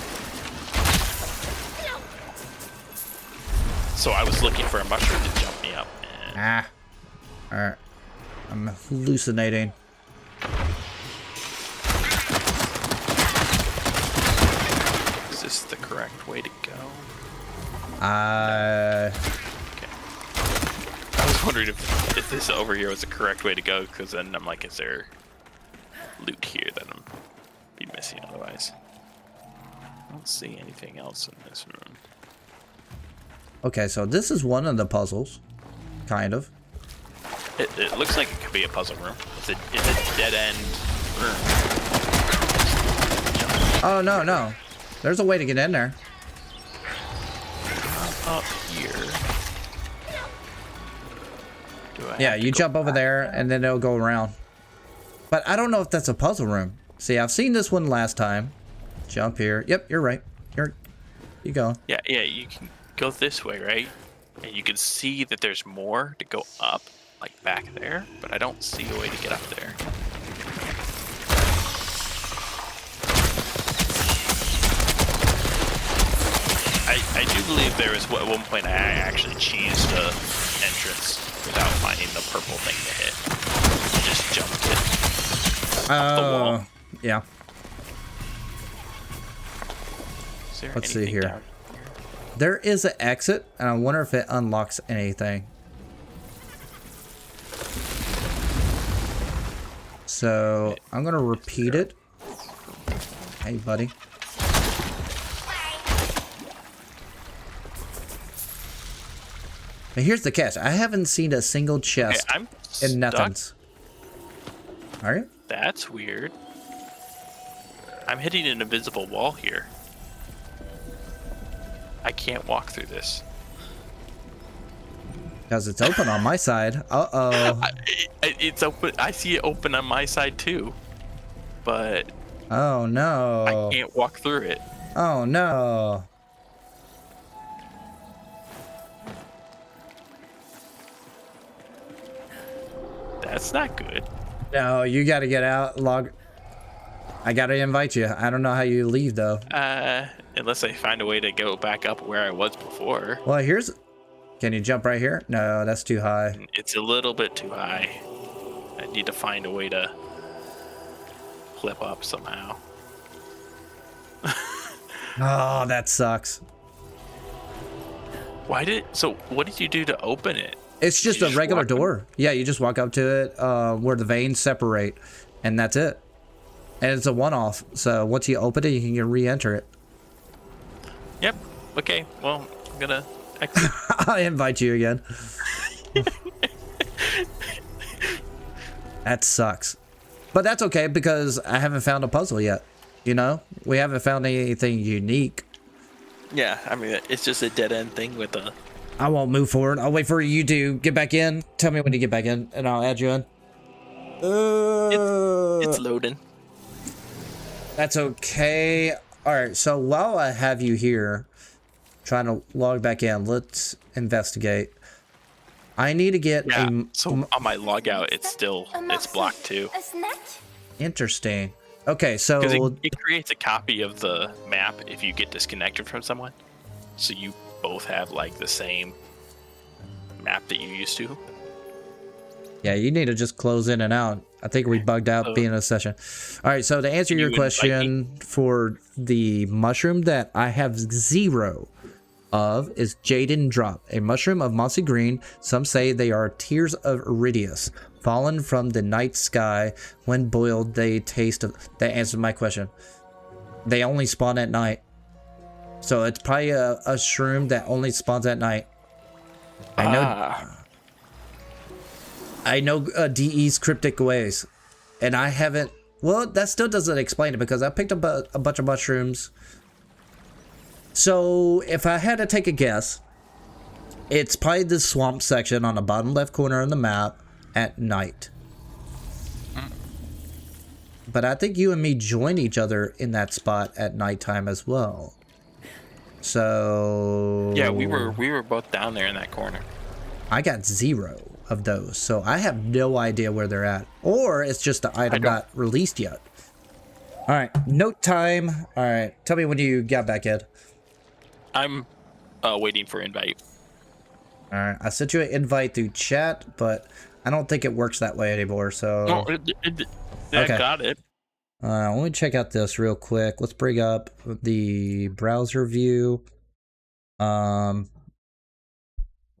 Speaker 3: So I was looking for a mushroom to jump me up.
Speaker 1: Ah. Alright. I'm hallucinating.
Speaker 3: Is this the correct way to go?
Speaker 1: Okay.
Speaker 3: I was wondering if this over here was the correct way to go, because then I'm like, is there loot here that I'm be missing otherwise? I don't see anything else in this room.
Speaker 1: Okay, so this is one of the puzzles, kind of.
Speaker 3: It looks like it could be a puzzle room. It's a dead end room.
Speaker 1: Oh no, there's a way to get in there.
Speaker 3: Up here.
Speaker 1: Yeah, you jump over there and then it'll go around. But I don't know if that's a puzzle room. See, I've seen this one last time. Jump here. Yep, you're right. You go.
Speaker 3: Yeah, you can go this way, right? And you can see that there's more to go up, like back there, but I don't see a way to get up there. I do believe there was at one point I actually cheesed the entrance without finding the purple thing to hit. Just jumped it. The wall.
Speaker 1: Yeah. Let's see here.
Speaker 3: Here.
Speaker 1: There is an exit, and I wonder if it unlocks anything. So I'm gonna repeat it. Hey, buddy. Now here's the catch. I haven't seen a single chest in nothings. Are you?
Speaker 3: That's weird. I'm hitting an invisible wall here. I can't walk through this.
Speaker 1: Because it's open on my side. Uh-oh.
Speaker 3: It's open. I see it open on my side too. But
Speaker 1: oh no.
Speaker 3: I can't walk through it.
Speaker 1: Oh no.
Speaker 3: That's not good.
Speaker 1: No, you gotta get out, log. I gotta invite you. I don't know how you leave though.
Speaker 3: Unless I find a way to go back up where I was before.
Speaker 1: Well, here's. Can you jump right here? No, that's too high.
Speaker 3: It's a little bit too high. I need to find a way to flip up somehow.
Speaker 1: Oh, that sucks.
Speaker 3: What did you do to open it?
Speaker 1: It's just a regular door. Yeah, you just walk up to it where the veins separate, and that's it. And it's a one-off. So once you open it, you can re-enter it.
Speaker 3: Yep. Okay. Well, I'm gonna exit.
Speaker 1: I'll invite you again. That sucks. But that's okay because I haven't found a puzzle yet. You know? We haven't found anything unique.
Speaker 3: Yeah, I mean, it's just a dead end thing with a...
Speaker 1: I won't move forward. I'll wait for you to get back in. Tell me when you get back in, and I'll add you in.
Speaker 3: It's loading.
Speaker 1: That's okay. Alright, so while I have you here, trying to log back in, let's investigate. I need to get
Speaker 3: so on my logout, it's blocked too.
Speaker 1: Interesting. Okay, so...
Speaker 3: Because it creates a copy of the map if you get disconnected from someone. So you both have, like, the same map that you used to.
Speaker 1: Yeah, you need to just close in and out. I think we bugged out being in a session. All right, so to answer your question, for the mushroom that I have 0 of is Jaden Drop, a mushroom of mossy green. Some say they are tears of Iridius, fallen from the night sky. When boiled, they taste of... That answered my question. They only spawn at night. So it's probably a shroom that only spawns at night. I know DE's cryptic ways, and I haven't... Well, that still doesn't explain it because I picked up a bunch of mushrooms. So if I had to take a guess, it's probably the swamp section on the bottom left corner of the map at night. But I think you and me join each other in that spot at nighttime as well. So...
Speaker 3: Yeah, we were both down there in that corner.
Speaker 1: I got 0 of those, so I have no idea where they're at. Or it's just the item not released yet. Alright, note time. Alright, tell me when you got back in.
Speaker 3: I'm waiting for invite.
Speaker 1: Alright, I sent you an invite through chat, but I don't think it works that way anymore, so...
Speaker 3: No, I got it.
Speaker 1: Let me check out this real quick. Let's bring up the browser view. Whoa.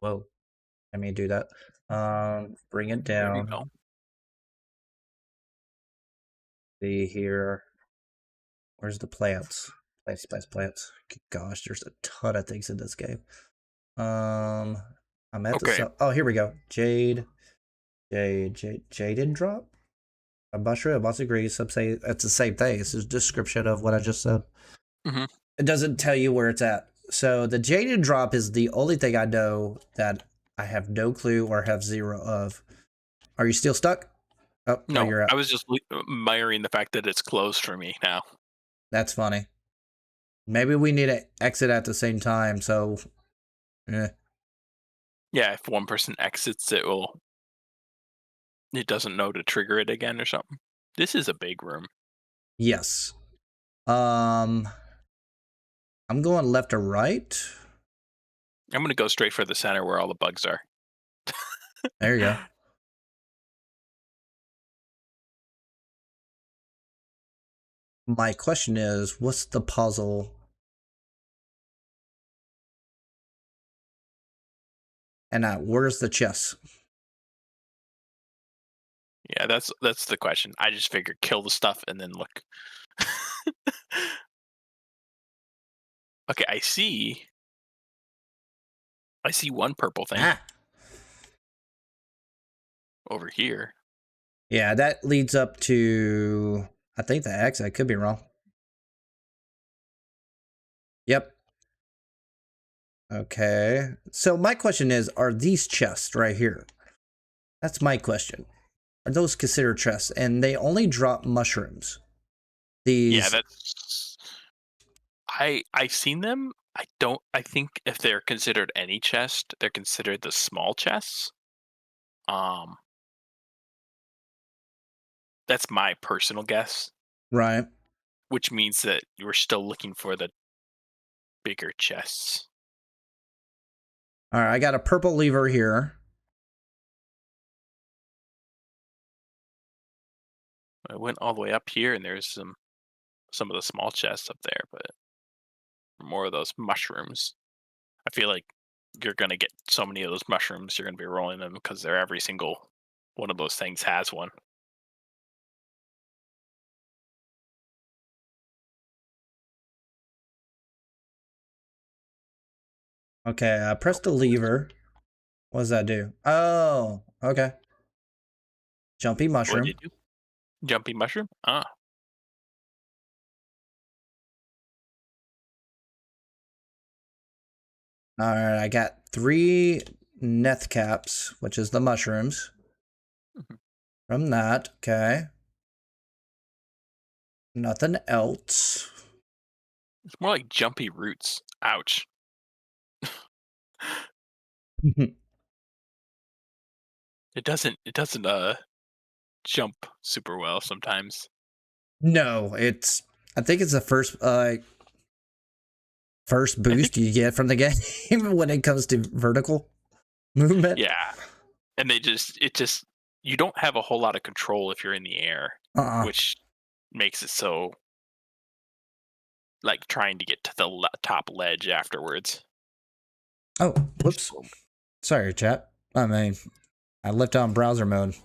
Speaker 1: Let me do that. Bring it down.
Speaker 3: There we go.
Speaker 1: See here. Where's the plants? Plants. Gosh, there's a ton of things in this game. I'm at
Speaker 3: Okay.
Speaker 1: the oh, here we go. Jade didn't drop. A mushroom, a mossy green. Some say it's the same thing. It's a description of what I just said.
Speaker 3: Mm-hmm.
Speaker 1: It doesn't tell you where it's at. So the jaded drop is the only thing I know that I have no clue or have zero of. Are you still stuck? Oh,
Speaker 3: No,
Speaker 1: you're out.
Speaker 3: I was just admiring the fact that it's closed for me now.
Speaker 1: That's funny. Maybe we need to exit at the same time. So,
Speaker 3: Yeah, if one person exits, it doesn't know to trigger it again or something. This is a big room.
Speaker 1: yes. I'm going left or right.
Speaker 3: I'm gonna go straight for the center where all the bugs are.
Speaker 1: There you go. My question is, what's the puzzle? And where's the chess?
Speaker 3: Yeah, that's the question. I just figured kill the stuff and then look. Okay, I see one purple thing over here.
Speaker 1: Yeah, that leads up to, I think, the X. I could be wrong. Yep. Okay. So my question is, are these chests right here? That's my question. Are those considered chests? And they only drop mushrooms. These.
Speaker 3: Yeah, that's. I've seen them. I think if they're considered any chest, they're considered the small chests. That's my personal guess.
Speaker 1: Right.
Speaker 3: Which means that we're still looking for the bigger chests.
Speaker 1: All right, I got a purple lever here.
Speaker 3: I went all the way up here, and there's some of the small chests up there, but more of those mushrooms. I feel like you're gonna get so many of those mushrooms, you're gonna be rolling them because they're every single one of those things has one.
Speaker 1: Okay, I pressed the lever. What does that do? Oh, okay. Jumpy mushroom.
Speaker 3: What did you do? Jumpy mushroom? Ah.
Speaker 1: All right, I got 3 neth caps, which is the mushrooms. From that, okay. Nothing else.
Speaker 3: It's more like jumpy roots. Ouch. It doesn't jump super well sometimes.
Speaker 1: No, I think it's the first boost you get from the game when it comes to vertical movement.
Speaker 3: Yeah. And you don't have a whole lot of control if you're in the air, which makes it so like trying to get to the top ledge afterwards.
Speaker 1: Oh, whoops. Sorry, chat. I mean, I left on browser mode.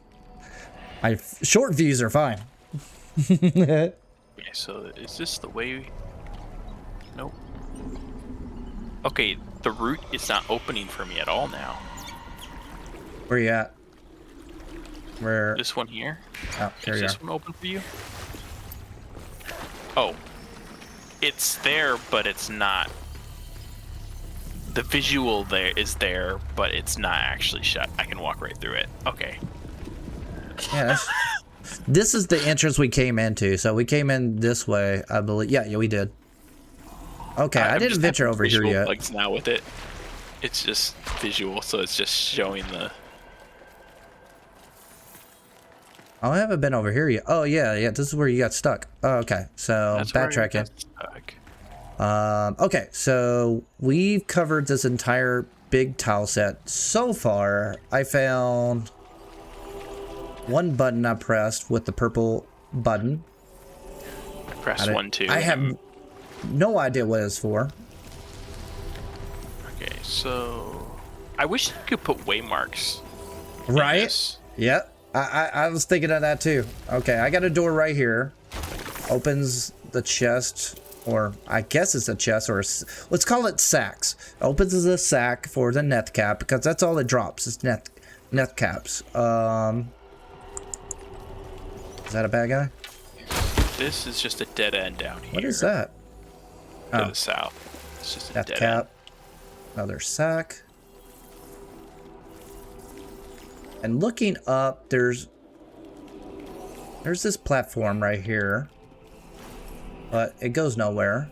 Speaker 1: My short views are fine.
Speaker 3: Yeah, so is this the way? Nope. Okay, the route is not opening for me at all now.
Speaker 1: Where you at? Where?
Speaker 3: This one here?
Speaker 1: Oh, there
Speaker 3: is
Speaker 1: you
Speaker 3: this
Speaker 1: are.
Speaker 3: one open for you? Oh. It's there, but it's not. The visual there is there, but it's not actually shut. I can walk right through it. Okay.
Speaker 1: Yeah, this is the entrance we came into. So we came in this way, I believe. Yeah, we did. Okay, I didn't venture over here yet.
Speaker 3: Bugs now with it. It's just visual, so it's just showing the.
Speaker 1: Oh, I haven't been over here yet. Oh yeah. This is where you got stuck. Oh, okay. So backtracking. Okay, so we've covered this entire big tile set. So far, I found one button I pressed with the purple button.
Speaker 3: Press 1, 2.
Speaker 1: I have no idea what it's for.
Speaker 3: Okay, so I wish you could put waymarks.
Speaker 1: Right? Yep. I was thinking of that too. Okay, I got a door right here. Opens the chest or I guess it's a chest, or let's call it sacks. Opens as a sack for the net cap because that's all it drops. Is net caps. Is that a bad guy?
Speaker 3: This is just a dead end down here.
Speaker 1: What is that?
Speaker 3: To the south. It's just a
Speaker 1: Net
Speaker 3: dead
Speaker 1: cap.
Speaker 3: end.
Speaker 1: Another sack. And looking up, there's this platform right here, but it goes nowhere.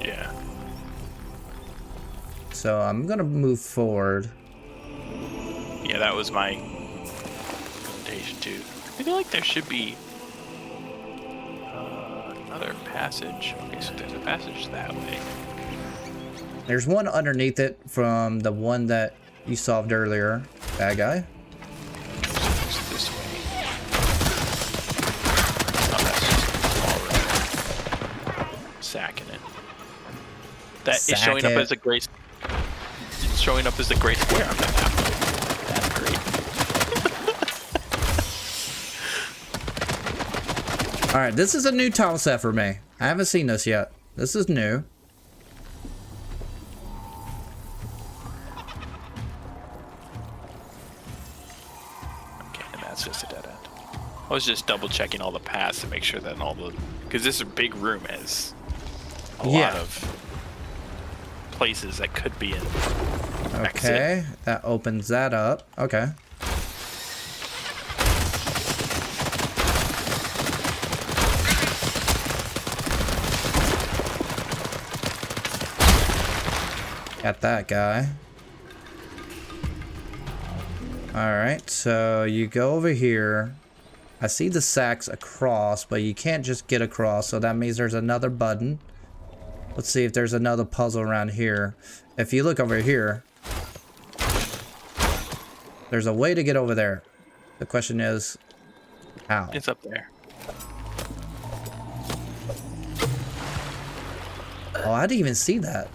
Speaker 3: Yeah.
Speaker 1: So I'm gonna move forward.
Speaker 3: Yeah, that was my presentation too. I feel like there should be another passage. Okay, so there's a passage that way.
Speaker 1: There's one underneath it from the one that you solved earlier. Bad guy.
Speaker 3: It's this way. Oh, that's just all right. Sacking it. That is showing up as a gray. It's showing up as a gray square on the map. That's great.
Speaker 1: All right, this is a new tile set for me. I haven't seen this yet. This is new.
Speaker 3: Okay, and that's just a dead end. I was just double checking all the paths to make sure that all the, because this big room has a lot of places that could be in.
Speaker 1: Okay, that opens that up. Okay. Got that guy. Alright, so you go over here. I see the sacks across, but you can't just get across, so that means there's another button. Let's see if there's another puzzle around here. If you look over here, there's a way to get over there. The question is, how?
Speaker 3: It's up there.
Speaker 1: Oh, I didn't even see that.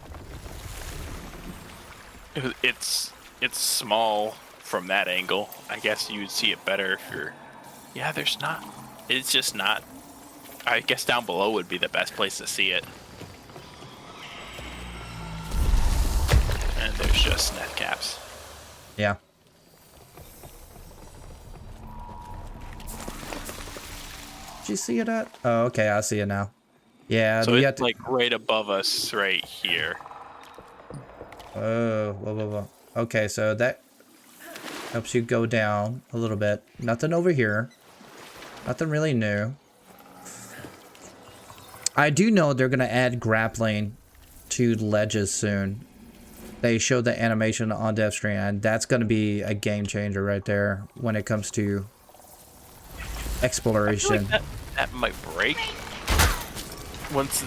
Speaker 3: It's small from that angle. I guess you would see it better if you're. Yeah, there's not. It's just not. I guess down below would be the best place to see it. And there's just net caps.
Speaker 1: Yeah. Did you see it at? Oh, okay, I see it now. Yeah,
Speaker 3: So
Speaker 1: you
Speaker 3: it's
Speaker 1: have to...
Speaker 3: like right above us, right here.
Speaker 1: Oh, whoa, whoa, whoa. Okay, so that helps you go down a little bit. Nothing over here. Nothing really new. I do know they're going to add grappling to ledges soon. They showed the animation on Dev Stream, and that's going to be a game changer right there when it comes to exploration.
Speaker 3: I feel like that might break once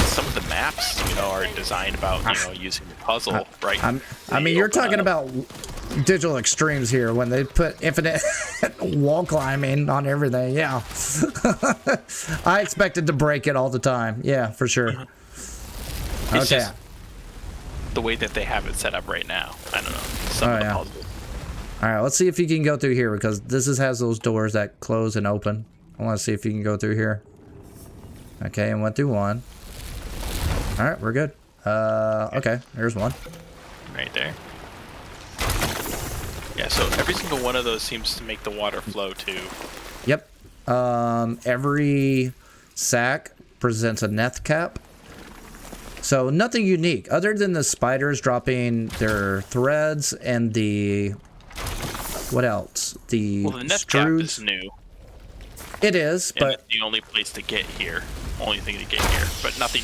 Speaker 3: some of the maps, are designed about, using the puzzle, right?
Speaker 1: I mean, you're talking about digital extremes here when they put infinite wall climbing on everything. Yeah. I expected to break it all the time. Yeah, for sure.
Speaker 3: It's
Speaker 1: okay.
Speaker 3: Just the way that they have it set up right now. I don't know. Some of the puzzles.
Speaker 1: All right, let's see if you can go through here because has those doors that close and open. I want to see if you can go through here. Okay, and went through one. All right, we're good. Okay, there's one.
Speaker 3: Right there. Yeah, so every single one of those seems to make the water flow too.
Speaker 1: Yep. Every sack presents a net cap. So nothing unique other than the spiders dropping their threads and the... What else? The
Speaker 3: net cap
Speaker 1: screws.
Speaker 3: is new.
Speaker 1: It is,
Speaker 3: And
Speaker 1: but...
Speaker 3: it's the only place to get here. Only thing to get here. But nothing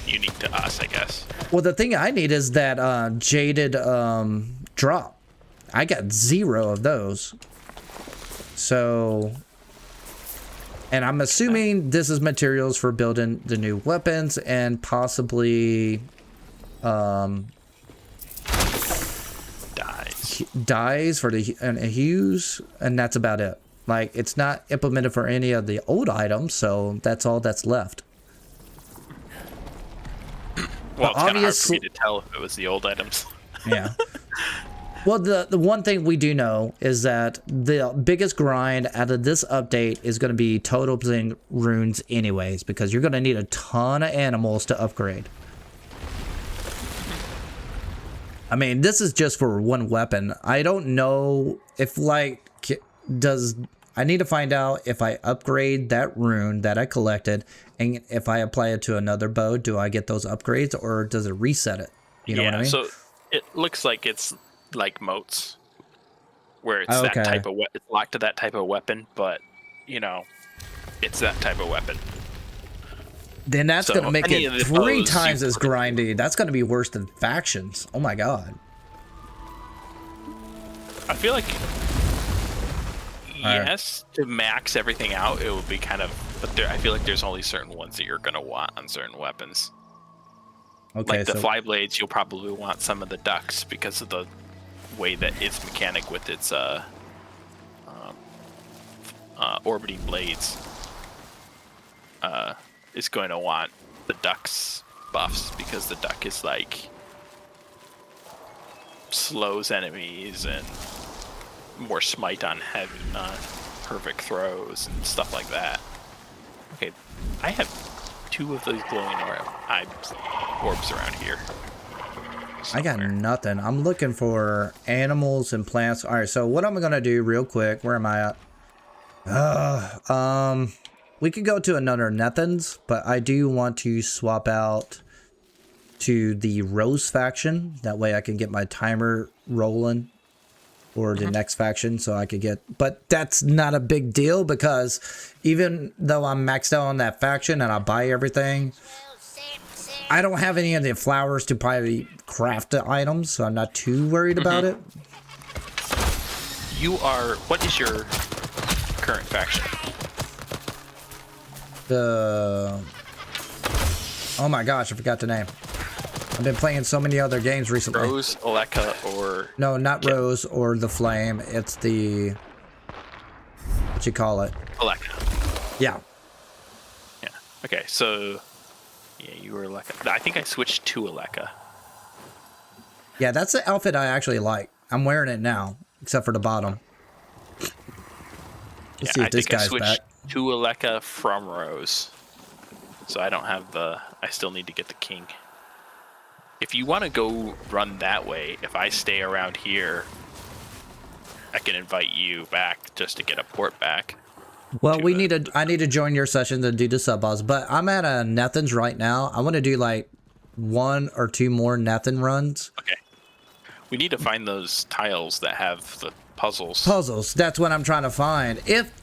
Speaker 3: unique to us, I guess.
Speaker 1: Well, the thing I need is that jaded drop. I got 0 of those. So... And I'm assuming this is materials for building the new weapons and possibly... dyes for the hues, and that's about it. Like, it's not implemented for any of the old items, so that's all that's left.
Speaker 3: Well, it's kind of hard for me to tell if it was the old items.
Speaker 1: Yeah. Well, the one thing we do know is that the biggest grind out of this update is going to be totems runes anyways, because you're going to need a ton of animals to upgrade. I mean, this is just for one weapon. I don't know if, like, I need to find out if I upgrade that rune that I collected, and if I apply it to another bow, do I get those upgrades, or does it reset it? You know what I mean?
Speaker 3: So it looks like it's like moats, where it's that type of it's locked to that type of weapon, but you know, it's that type of weapon.
Speaker 1: Then that's going to make it 3 times as grindy. That's going to be worse than factions. Oh my god.
Speaker 3: I feel like yes, to max everything out, it would be kind of. But I feel like there's only certain ones that you're going to want on certain weapons.
Speaker 1: Okay,
Speaker 3: like the fly blades, you'll probably want some of the ducks because of the way that its mechanic with its orbiting blades is going to want the ducks buffs, because the duck is like slows enemies and more smite on heavy, perfect throws and stuff like that. Okay, I have 2 of those glowing orbs around here. Somewhere.
Speaker 1: I got nothing. I'm looking for animals and plants. All right, so what I'm gonna do real quick. Where am I at? We could go to another Nethans, but I do want to swap out to the Rose faction. That way I can get my timer rolling for the next faction, so I could get. But that's not a big deal, because even though I'm maxed out on that faction and I buy everything, I don't have any of the flowers to probably craft the items, so I'm not too worried about it.
Speaker 3: What is your current faction?
Speaker 1: Oh my gosh, I forgot the name. I've been playing so many other games recently.
Speaker 3: Rose, Oleka, or...
Speaker 1: No, not Rose or the Flame. It's the... What you call it?
Speaker 3: Oleka.
Speaker 1: Yeah.
Speaker 3: Yeah. Okay, so... Yeah, you were Oleka. I think I switched to Oleka.
Speaker 1: Yeah, that's the outfit I actually like. I'm wearing it now, except for the bottom. Let's see if this guy's back.
Speaker 3: To Oleka from Rose. So I don't have the... I still need to get the king. If you want to go run that way, if I stay around here, I can invite you back just to get a port back.
Speaker 1: Well, I need to join your session to do the sub boss, but I'm at a Nethans right now. I want to do like 1 or 2 more Nethan runs.
Speaker 3: Okay. We need to find those tiles that have the puzzles.
Speaker 1: Puzzles. That's what I'm trying to find. If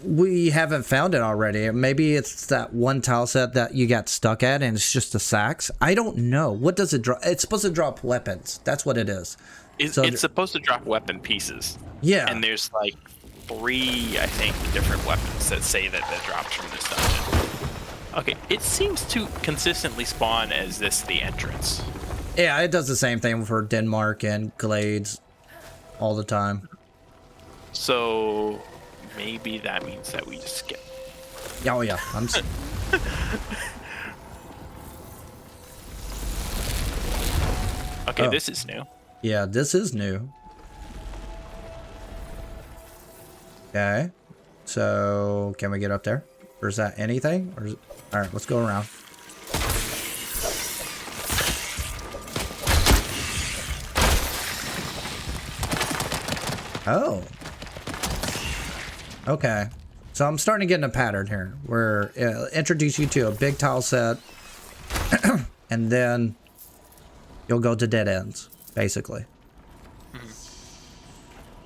Speaker 1: we haven't found it already, maybe it's that one tile set that you got stuck at and it's just the sacks. I don't know. What does it drop? It's supposed to drop weapons. That's what it is.
Speaker 3: It's supposed to drop weapon pieces.
Speaker 1: Yeah.
Speaker 3: And there's like 3, I think, different weapons that say that dropped from this dungeon. Okay, it seems to consistently spawn as the entrance.
Speaker 1: Yeah, it does the same thing for Denmark and Glades all the time.
Speaker 3: So maybe that means that we just skip.
Speaker 1: Oh yeah,
Speaker 3: Okay, this is new.
Speaker 1: Yeah, this is new. Okay, so can we get up there? Or is that anything? Or all right, let's go around. Oh. Okay. So I'm starting to get in a pattern here where it'll introduce you to a big tile set and then you'll go to dead ends, basically.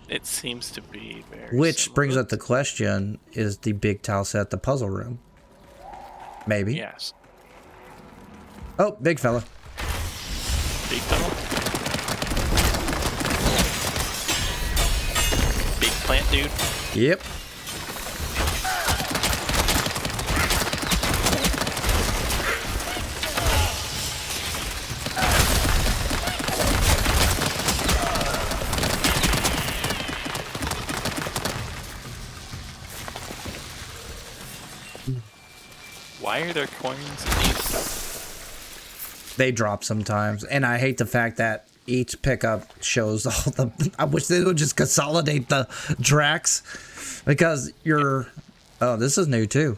Speaker 3: It seems to be very
Speaker 1: Which
Speaker 3: similar.
Speaker 1: brings up the question, is the big tile set the puzzle room? Maybe.
Speaker 3: Yes.
Speaker 1: Oh, big fella.
Speaker 3: Big fella? Big plant dude?
Speaker 1: Yep.
Speaker 3: Why are there coins in these?
Speaker 1: They drop sometimes, and I hate the fact that each pickup shows all the. I wish they would just consolidate the tracks, because you're. Oh, this is new too.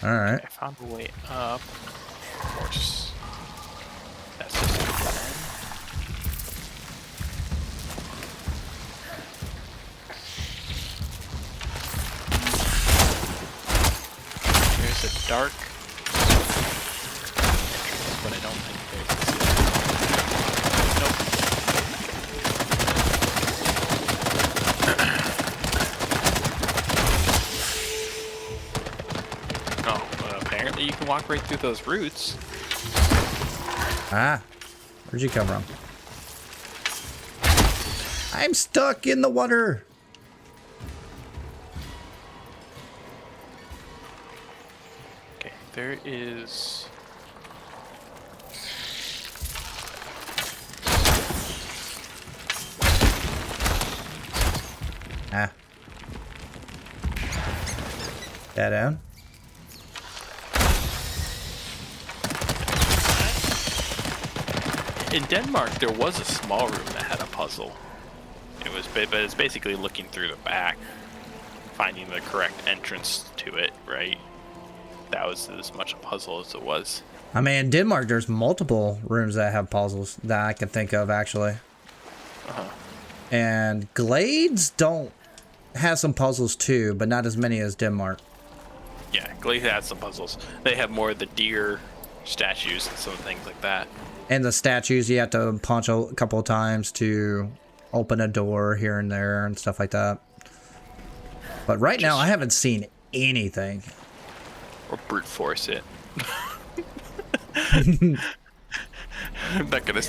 Speaker 1: All right.
Speaker 3: I found a way up. Of course. That's just a dead end. There's a dark entrance, but I don't think there's. Nope. Oh, well, apparently you can walk right through those roots.
Speaker 1: Ah, where'd you come from? I'm stuck in the water.
Speaker 3: Okay, there is.
Speaker 1: Ah. That down.
Speaker 3: In Denmark, there was a small room that had a puzzle. But it's basically looking through the back, finding the correct entrance to it, right? That was as much a puzzle as it was.
Speaker 1: I mean, in Denmark, there's multiple rooms that have puzzles that I can think of, actually. And Glades don't have some puzzles too, but not as many as Denmark.
Speaker 3: Yeah, Glade has some puzzles. They have more of the deer statues and some things like that.
Speaker 1: And the statues, you have to punch a couple of times to open a door here and there and stuff like that. But right now, I haven't seen anything.
Speaker 3: Or brute force it. I'm not gonna.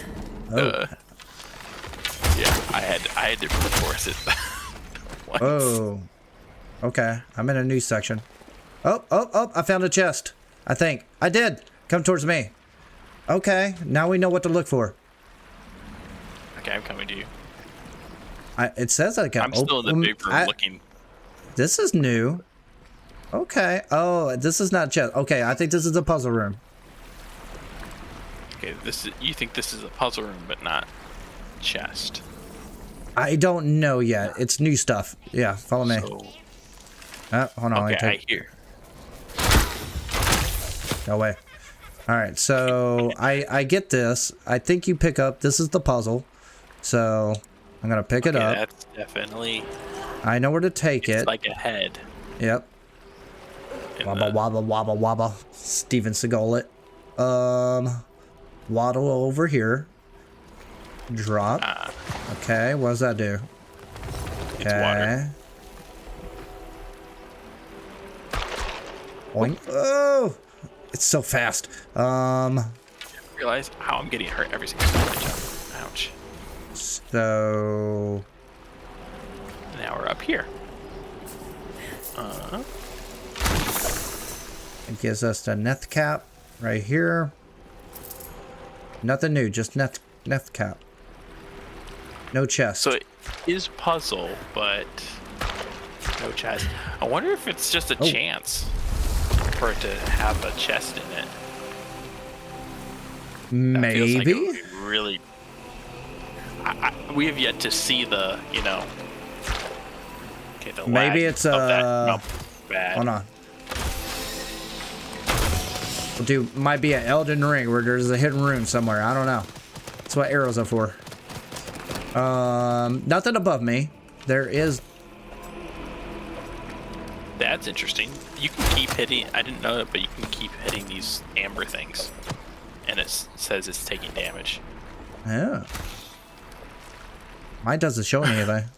Speaker 3: Yeah, I had to brute force it. Once.
Speaker 1: Oh, okay. I'm in a new section. Oh! I found a chest. I think I did. Come towards me. Okay, now we know what to look for.
Speaker 3: Okay, I'm coming to you.
Speaker 1: It says I can.
Speaker 3: I'm still in the big room looking.
Speaker 1: This is new. Okay. Oh, this is not chest. Okay, I think this is a puzzle room.
Speaker 3: Okay, you think this is a puzzle room, but not chest.
Speaker 1: I don't know yet. It's new stuff. Yeah, follow me.
Speaker 3: So,
Speaker 1: Hold on.
Speaker 3: okay, I hear.
Speaker 1: No way. All right, so I get this. I think you pick up. This is the puzzle. So I'm gonna pick it up.
Speaker 3: That's definitely.
Speaker 1: I know where to take it.
Speaker 3: It's like a head.
Speaker 1: Yep. Wobble, wobble, wobble, wobble. Steven Seagal it. Waddle over here. Drop. Okay, what does that do?
Speaker 3: It's water.
Speaker 1: Oink. Oh! It's so fast.
Speaker 3: Realize how I'm getting hurt every single time I jump. Ouch.
Speaker 1: So
Speaker 3: now we're up here.
Speaker 1: It gives us the neth cap right here. Nothing new, just neth cap. No chest.
Speaker 3: So it is puzzle, but no chest. I wonder if it's just a chance for it to have a chest in it.
Speaker 1: Maybe.
Speaker 3: Feels like it would be really. We have yet to see the, Okay, the
Speaker 1: maybe
Speaker 3: lag
Speaker 1: it's
Speaker 3: of that. Nope, bad.
Speaker 1: Hold on. Dude, might be an Elden Ring where there's a hidden room somewhere. I don't know. That's what arrows are for. Nothing above me. There is.
Speaker 3: That's interesting. You can keep hitting. I didn't know it, but you can keep hitting these amber things, and it says it's taking damage.
Speaker 1: Yeah. Mine doesn't show anything.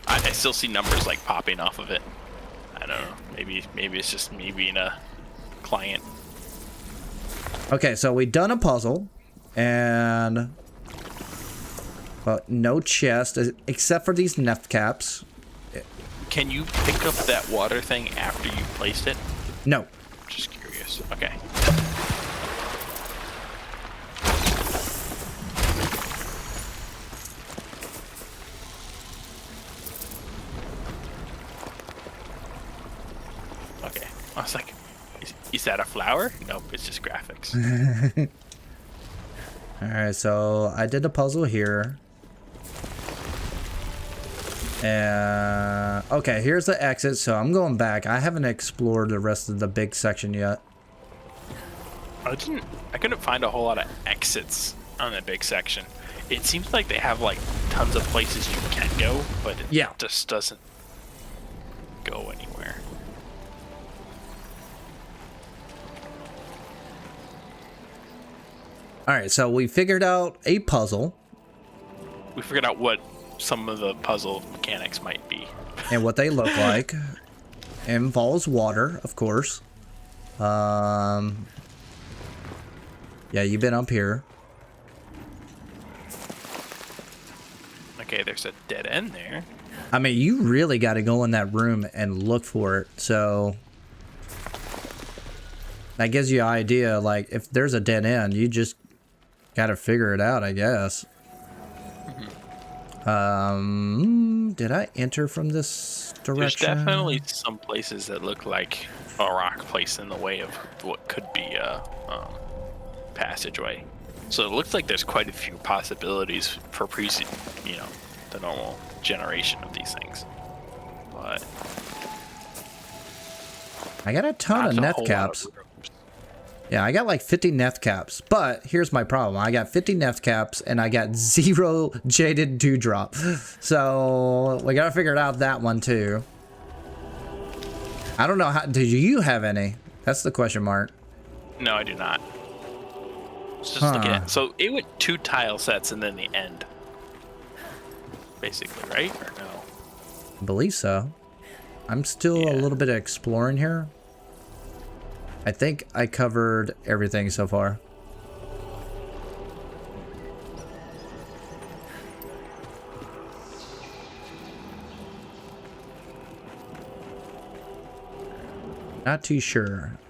Speaker 3: I still see numbers like popping off of it. I don't know. Maybe it's just me being a client.
Speaker 1: Okay, so we done a puzzle, and but no chest except for these neft caps.
Speaker 3: Can you pick up that water thing after you placed it?
Speaker 1: No.
Speaker 3: Just curious. Okay. Okay. I was like, is that a flower? Nope, it's just graphics.
Speaker 1: Alright, so I did a puzzle here. And okay, here's the exit, so I'm going back. I haven't explored the rest of the big section yet.
Speaker 3: I couldn't find a whole lot of exits on the big section. It seems like they have like tons of places you can go, but it just doesn't go anywhere.
Speaker 1: Alright, so we figured out a puzzle.
Speaker 3: We figured out what some of the puzzle mechanics might be.
Speaker 1: And what they look like. It involves water, of course. Yeah, you've been up here.
Speaker 3: Okay, there's a dead end there.
Speaker 1: I mean, you really got to go in that room and look for it. So that gives you an idea. Like, if there's a dead end, you just got to figure it out, I guess. Did I enter from this direction?
Speaker 3: There's definitely some places that look like a rock placed in the way of what could be a passageway. So it looks like there's quite a few possibilities for the normal generation of these things. But
Speaker 1: I got a ton of neth caps. Yeah, I got like 50 neth caps, but here's my problem. I got 50 neth caps and I got 0 jaded dewdrop. So we gotta figure it out that one too. I don't know how, do you have any? That's the question mark.
Speaker 3: No, I do not. Just looking at, so it went 2 tile sets and then the end. Basically, right? Or no?
Speaker 1: I believe so. I'm still a little bit of exploring here. I think I covered everything so far. Not too sure.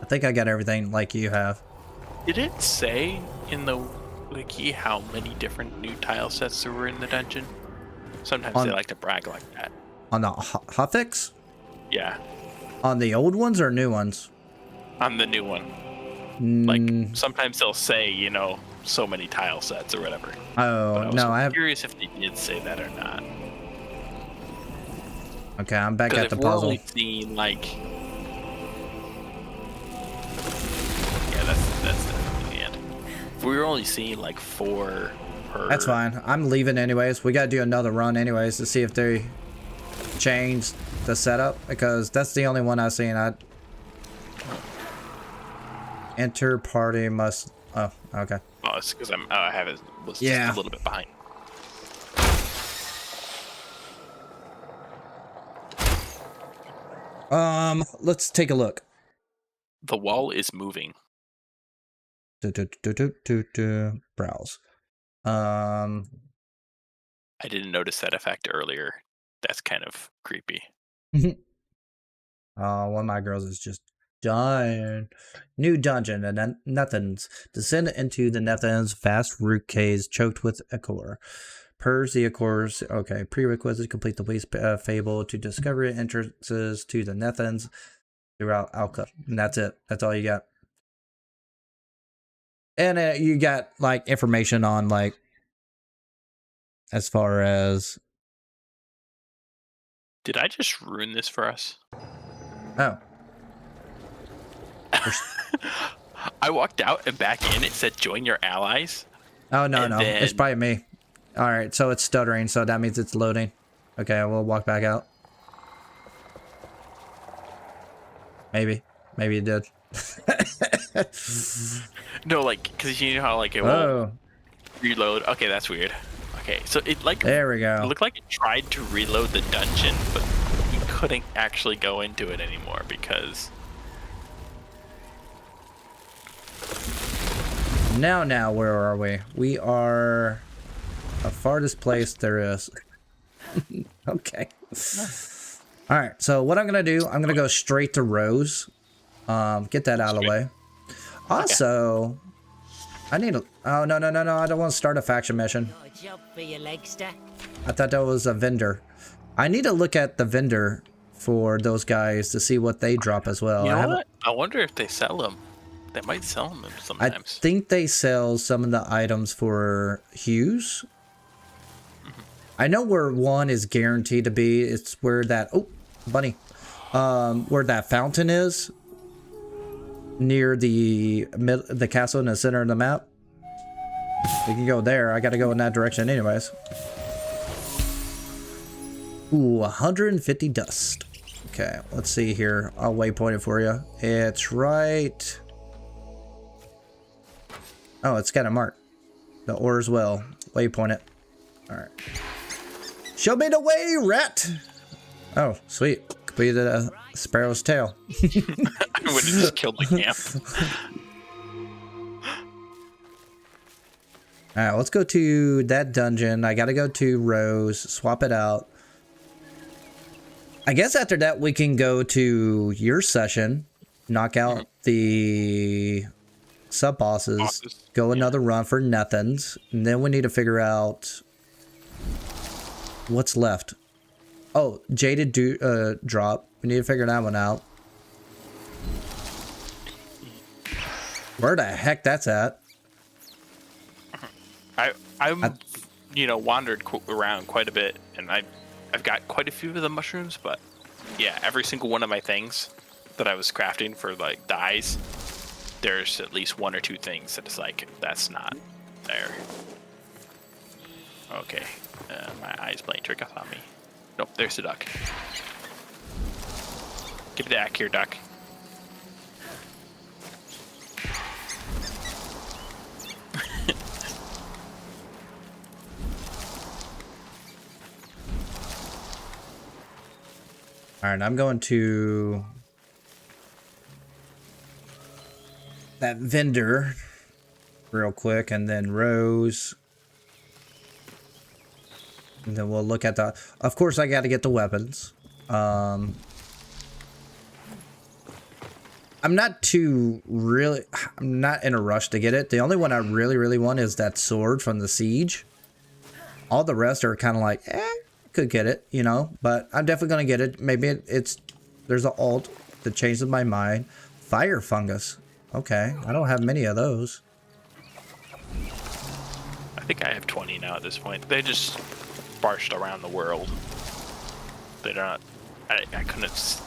Speaker 1: I think I got everything like you have.
Speaker 3: Did it say in the wiki how many different new tile sets there were in the dungeon? Sometimes they like to brag like that.
Speaker 1: On the hotfix?
Speaker 3: Yeah.
Speaker 1: On the old ones or new ones?
Speaker 3: On the new one. Like, sometimes they'll say, you know, so many tile sets or whatever.
Speaker 1: Oh, no, I have...
Speaker 3: curious if they did say that or not.
Speaker 1: Okay, I'm back at the
Speaker 3: puzzle.
Speaker 1: puzzle.
Speaker 3: Only seen, like... Yeah, that's definitely the end. If we were only seeing, like, 4 per...
Speaker 1: That's fine. I'm leaving anyways. We gotta do another run anyways to see if they changed the setup, because that's the only one I've seen. Enter party must... Oh, okay.
Speaker 3: Oh, it's because I have it was just a little bit behind.
Speaker 1: Let's take a look.
Speaker 3: The wall is moving.
Speaker 1: Browse.
Speaker 3: I didn't notice that effect earlier. That's kind of creepy.
Speaker 1: One of my girls is just dying. New dungeon and nothings. Descend into the nothings. Vast root caves choked with ichor. Purge the ichors. Okay. Prerequisites: complete the waste fable to discover entrances to the nothings throughout Alka. And that's it. That's all you got. And you got like information on like as far as.
Speaker 3: Did I just ruin this for us?
Speaker 1: Oh.
Speaker 3: I walked out and back in. It said join your allies.
Speaker 1: Oh, no. It's probably me. All right. So it's stuttering. So that means it's loading. Okay. We'll walk back out. Maybe it did.
Speaker 3: No, like, because you know how like it will reload. Okay, that's weird. Okay, so it like
Speaker 1: there we go.
Speaker 3: It looked like it tried to reload the dungeon, but you couldn't actually go into it anymore because.
Speaker 1: Now, where are we? We are the farthest place there is. Okay. All right. So what I'm gonna do? I'm gonna go straight to Rose. Get that out of the way. Also, I need a... Oh, no. I don't want to start a faction mission. I thought that was a vendor. I need to look at the vendor for those guys to see what they drop as well.
Speaker 3: You know what? I wonder if they sell them. They might sell them
Speaker 1: I
Speaker 3: sometimes.
Speaker 1: think they sell some of the items for hues. I know where one is guaranteed to be. It's where that bunny, where that fountain is, near the castle in the center of the map. We can go there. I got to go in that direction, anyways. Ooh, 150 dust. Okay, let's see here. I'll waypoint it for you. It's right. Oh, it's got a mark. The ore as well. Waypoint it. All right. Show me the way, rat. Oh, sweet. Completed a sparrow's tail.
Speaker 3: I would have just killed the camp.
Speaker 1: All right, let's go to that dungeon. I got to go to Rose, swap it out. I guess after that, we can go to your session, knock out the sub-bosses, go another run for nothings, and then we need to figure out what's left. Oh, Jaded drop. We need to figure that one out. Where the heck that's at?
Speaker 3: I'm wandered around quite a bit, and I've got quite a few of the mushrooms, but yeah, every single one of my things that I was crafting for like dyes, there's at least one or two things that is like, that's not there. Okay, my eye's playing trick on me. Nope, there's the duck. Give it back here, duck.
Speaker 1: All right, I'm going to that vendor real quick, and then Rose. And then we'll look at the... Of course, I got to get the weapons. I'm not in a rush to get it. The only one I really want is that sword from the siege. All the rest are kind of like, could get it, but I'm definitely gonna get it. Maybe there's an alt that changes my mind. Fire fungus. Okay, I don't have many of those.
Speaker 3: I think I have 20 now at this point. They just sparsed around the world. They're not. I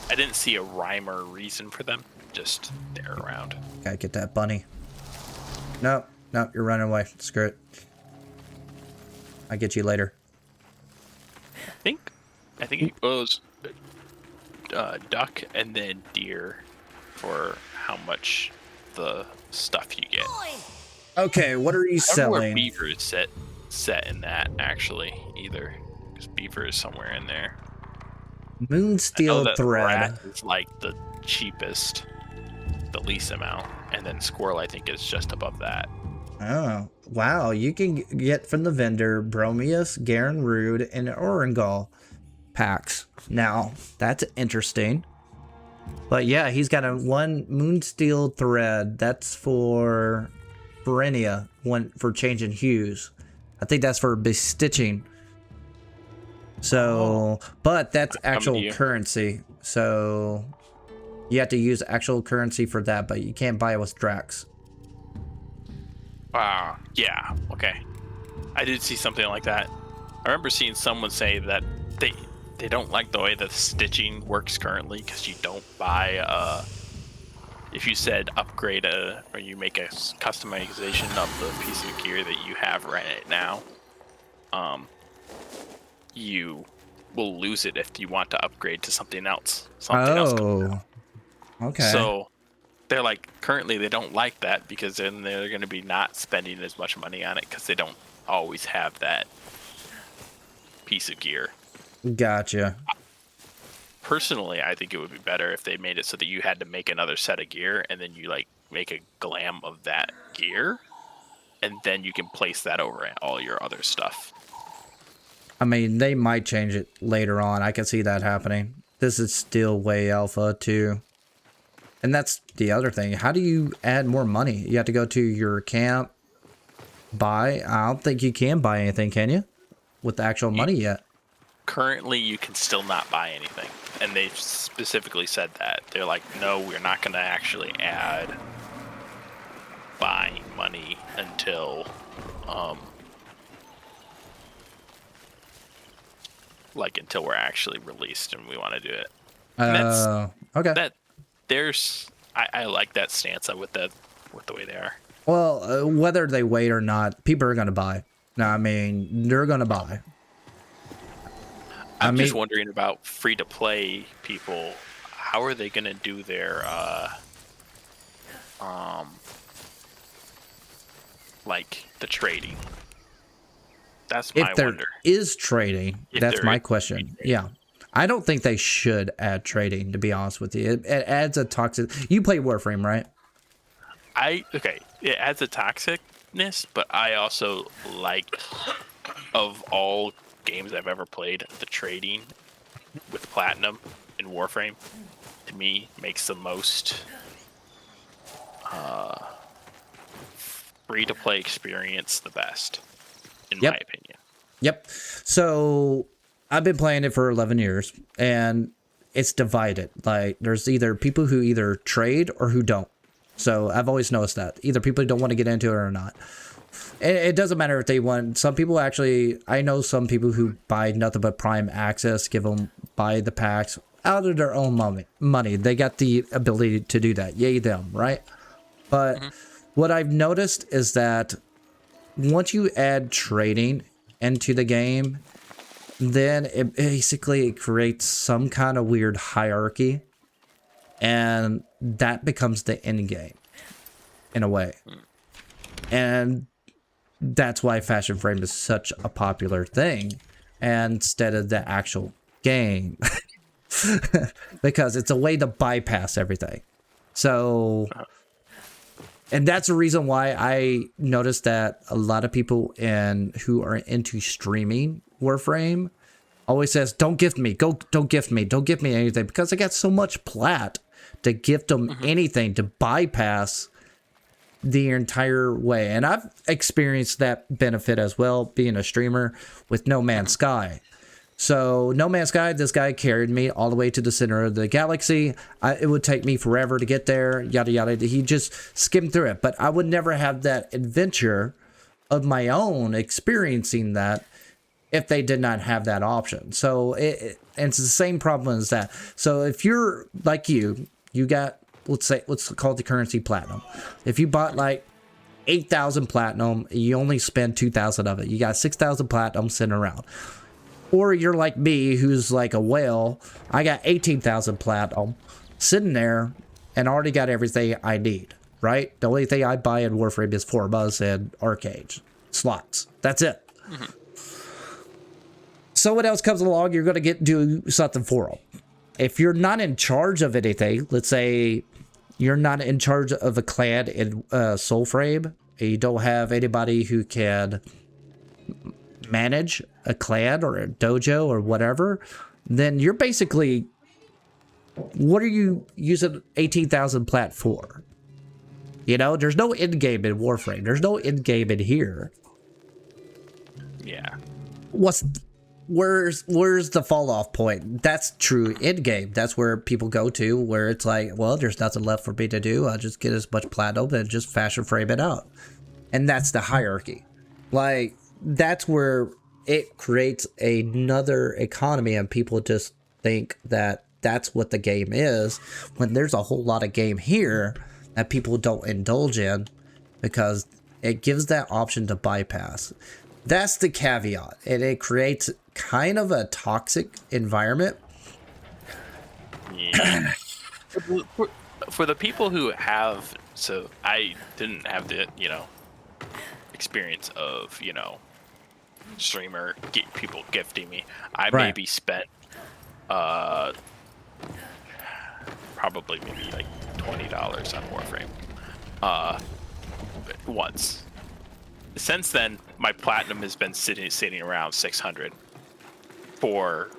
Speaker 3: didn't see a rhyme or reason for them. Just they're around.
Speaker 1: Gotta get that bunny. No, you're running away. Screw it. I'll get you later.
Speaker 3: I think it goes duck and then deer for how much the stuff you get.
Speaker 1: Okay, what are you
Speaker 3: I don't know where
Speaker 1: selling?
Speaker 3: beaver is set in that actually either, because beaver is somewhere in there.
Speaker 1: Moonsteel thread.
Speaker 3: Rat is like the cheapest, the least amount, and then squirrel I think is just above that.
Speaker 1: Oh, wow. You can get from the vendor Bromius, Garen Rude, and Orengal packs. Now, that's interesting. But yeah, he's got one Moonsteel thread. That's for Perennia, one for changing hues. I think that's for bestitching. So, but that's actual currency. So, you have to use actual currency for that, but you can't buy it with Drax.
Speaker 3: Yeah, okay. I did see something like that. I remember seeing someone say that they don't like the way the stitching works currently, because you don't buy if you said upgrade or you make a customization of the piece of gear that you have right now, you will lose it if you want to upgrade to something else.
Speaker 1: Okay.
Speaker 3: So they're like, currently they don't like that, because then they're going to be not spending as much money on it because they don't always have that piece of gear.
Speaker 1: Gotcha.
Speaker 3: Personally, I think it would be better if they made it so that you had to make another set of gear, and then you like make a glam of that gear, and then you can place that over all your other stuff.
Speaker 1: I mean, they might change it later on. I can see that happening. This is still way alpha too. And that's the other thing. How do you add more money? You have to go to your camp, buy. I don't think you can buy anything, can you? With the actual money yet.
Speaker 3: Currently, you can still not buy anything. And they've specifically said that. They're like, no, we're not going to actually add buying money until until we're actually released and we want to do it.
Speaker 1: Okay.
Speaker 3: I like that stance with the way they are.
Speaker 1: Well, whether they wait or not, people are gonna buy. No, I mean they're gonna buy.
Speaker 3: I'm just wondering about free to play people. How are they gonna do their like the trading? That's my wonder.
Speaker 1: Is trading? That's my question. Yeah. I don't think they should add trading, to be honest with you. It adds a toxic. You play Warframe, right?
Speaker 3: It adds a toxicness, but I also like, of all games I've ever played, the trading with Platinum in Warframe, to me, makes the most free-to-play experience the best, in my opinion.
Speaker 1: Yep. So I've been playing it for 11 years, and it's divided. Like, there's either people who either trade or who don't. So I've always noticed that. Either people don't want to get into it or not. It doesn't matter if they want. Some people actually, I know some people who buy nothing but Prime Access, buy the packs out of their own money. They got the ability to do that. Yay them, right? But what I've noticed is that once you add trading into the game, then it basically creates some kind of weird hierarchy, and that becomes the end game in a way. And that's why Fashion Frame is such a popular thing instead of the actual game. Because it's a way to bypass everything. So, and that's the reason why I noticed that a lot of people who are into streaming Warframe always says, don't gift me, don't gift me anything, because I got so much plat to gift them anything to bypass the entire way. And I've experienced that benefit as well, being a streamer with No Man's Sky. So No Man's Sky, this guy carried me all the way to the center of the galaxy. It would take me forever to get there, yada yada. He just skimmed through it, but I would never have that adventure of my own experiencing that if they did not have that option. So it's the same problem as that. So if you're like you got, let's call it the currency platinum. If you bought like 8,000 platinum, you only spend 2,000 of it. You got 6,000 platinum sitting around. Or you're like me, who's like a whale. I got 18,000 platinum sitting there and already got everything I need, right? The only thing I buy in Warframe is Formas and arcades, slots. That's it. Someone else comes along, you're going to do something for them. If you're not in charge of anything, let's say you're not in charge of a clan in Soulframe, and you don't have anybody who can manage a clan or a dojo or whatever, then you're basically, what are you using 18,000 plat for? You know, there's no end game in Warframe. There's no end game in here.
Speaker 3: Yeah.
Speaker 1: Where's the fall off point? That's true end game. That's where people go to, where it's like, well, there's nothing left for me to do. I'll just get as much platinum and just Fashion Frame it out. And that's the hierarchy. Like, that's where it creates another economy, and people just think that that's what the game is, when there's a whole lot of game here that people don't indulge in because it gives that option to bypass. That's the caveat, and it creates kind of a toxic environment.
Speaker 3: Yeah. For the people who have, so I didn't have the, experience of, streamer people gifting me. I maybe spent probably maybe like $20 on Warframe once. Since then, my platinum has been sitting around 600 for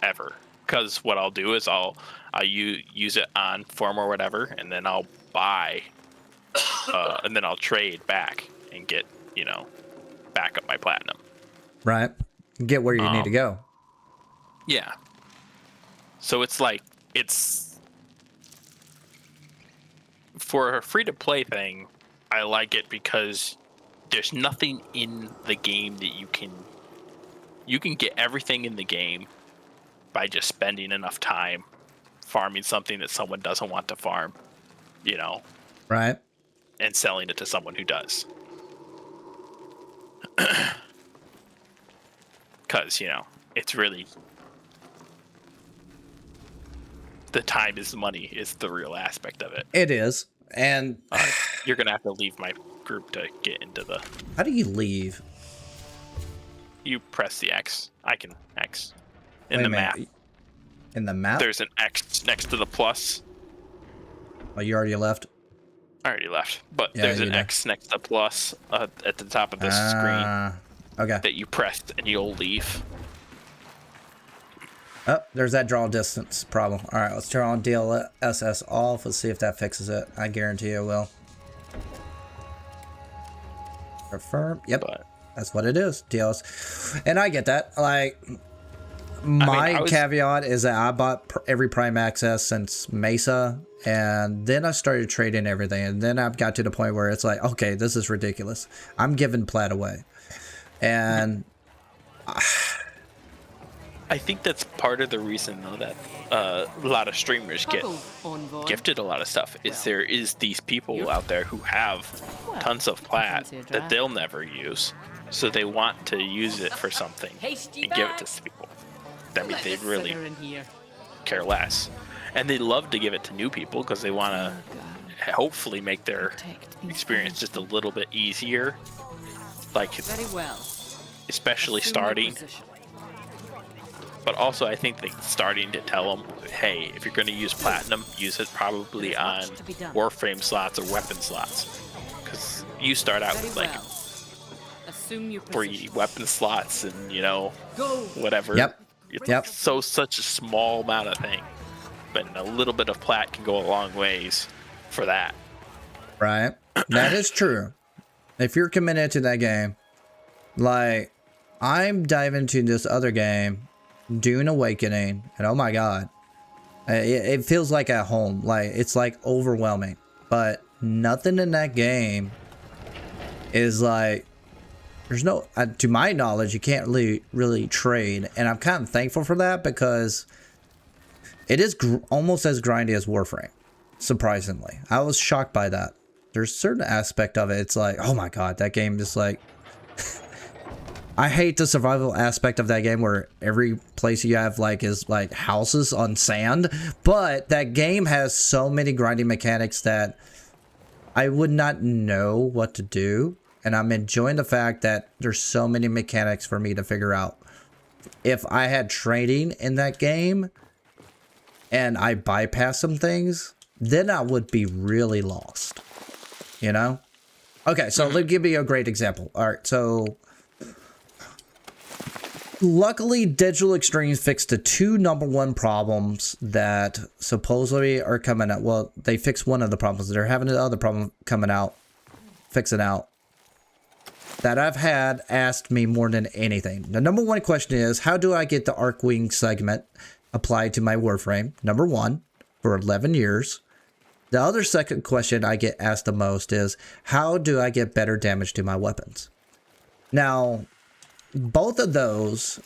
Speaker 3: ever. Because what I'll do is I'll use it on form or whatever, and then I'll buy, and then I'll trade back and get back up my platinum.
Speaker 1: Right. Get where you need to go.
Speaker 3: Yeah. So it's like, for a free to play thing, I like it because there's nothing in the game that you can get everything in the game by just spending enough time farming something that someone doesn't want to farm, you know,
Speaker 1: Right.
Speaker 3: and selling it to someone who does. Because, you know, it's really the time is money is the real aspect of it.
Speaker 1: It is. And
Speaker 3: you're going to have to leave my group to get into the...
Speaker 1: How do you leave?
Speaker 3: You press the X. I can X. In
Speaker 1: Wait
Speaker 3: the
Speaker 1: a minute.
Speaker 3: map.
Speaker 1: In the map?
Speaker 3: There's an X next to the plus.
Speaker 1: Oh, you already left?
Speaker 3: I already left. But
Speaker 1: Yeah,
Speaker 3: there's
Speaker 1: you
Speaker 3: an
Speaker 1: did.
Speaker 3: X next to plus at the top of this screen
Speaker 1: Okay.
Speaker 3: that you press and you'll leave.
Speaker 1: Oh, there's that draw distance problem. All right, let's turn on DLSS off. Let's see if that fixes it. I guarantee it will. Confirm. Yep,
Speaker 3: But
Speaker 1: that's what it is. DLS. And I get that. Like, my caveat is that I bought every Prime Access since Mesa, and then I started trading everything, and then I've got to the point where it's like, okay, this is ridiculous. I'm giving plat away. And...
Speaker 3: I think that's part of the reason, though, that a lot of streamers get gifted a lot of stuff. Is there is these people out there who have tons of plat that they'll never use, so they want to use it for something and give it to people. I mean, they really care less, and they love to give it to new people because they want to hopefully make their experience just a little bit easier. Like, especially starting. But also, I think they're starting to tell them, hey, if you're going to use platinum, use it probably on Warframe slots or weapon slots. Because you start out with, like, 3 weapon slots and, you know, whatever.
Speaker 1: Yep.
Speaker 3: It's such a small amount of thing. But a little bit of plat can go a long ways for that.
Speaker 1: Right. That is true. If you're committed to that game, like, I'm diving into this other game, Dune Awakening, and oh my god, it feels like at home. Like, it's like overwhelming, but nothing in that game is like, there's no, to my knowledge, you can't really trade, and I'm kind of thankful for that because it is almost as grindy as Warframe. Surprisingly, I was shocked by that. There's a certain aspect of it, it's like, oh my god, that game is like, I hate the survival aspect of that game where every place you have like is like houses on sand, but that game has so many grinding mechanics that I would not know what to do, and I'm enjoying the fact that there's so many mechanics for me to figure out. If I had trading in that game and I bypass some things, then I would be really lost, you know? Okay, so let me give you a great example. All right, so luckily, Digital Extremes fixed the 2 #1 problems that supposedly are coming out. Well, they fixed one of the problems. They're having another problem coming out, fixing out, that I've had asked me more than anything. The #1 question is, how do I get the Arcwing segment applied to my Warframe? #1, for 11 years. The other second question I get asked the most is, how do I get better damage to my weapons? Now, both of those,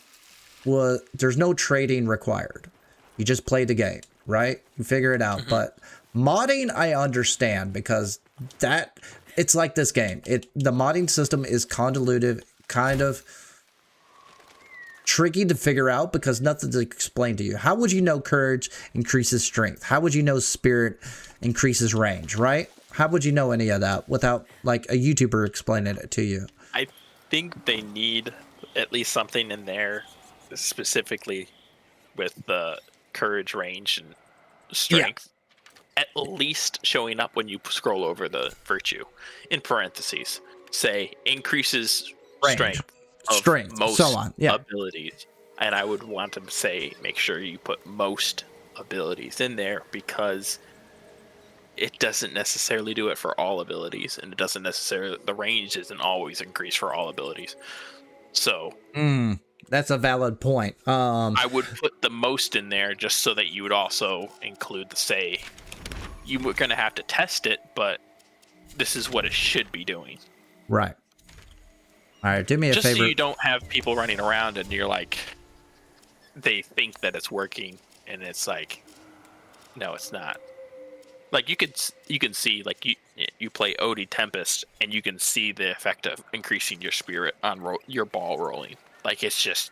Speaker 1: there's no trading required. You just play the game, right? You figure it out. But modding, I understand, because it's like this game. The modding system is convoluted, kind of tricky to figure out because nothing's explained to you. How would you know courage increases strength? How would you know spirit increases range, right? How would you know any of that without like a YouTuber explaining it to you?
Speaker 3: I think they need at least something in there specifically with the courage, range, and strength. At least showing up when you scroll over the virtue. In parentheses, say increases
Speaker 1: Range,
Speaker 3: strength of most
Speaker 1: so on. Yeah.
Speaker 3: abilities. And I would want to say make sure you put most abilities in there because it doesn't necessarily do it for all abilities, and it doesn't necessarily, the range isn't always increased for all abilities. So
Speaker 1: that's a valid point.
Speaker 3: I would put the most in there just so that you would also include the say you were going to have to test it, but this is what it should be doing.
Speaker 1: Right. All right, do me a
Speaker 3: Just
Speaker 1: favor.
Speaker 3: so you don't have people running around and you're like, they think that it's working, and it's like, no, it's not. Like you can see, like you play Odie Tempest, and you can see the effect of increasing your spirit on your ball rolling. Like it's just,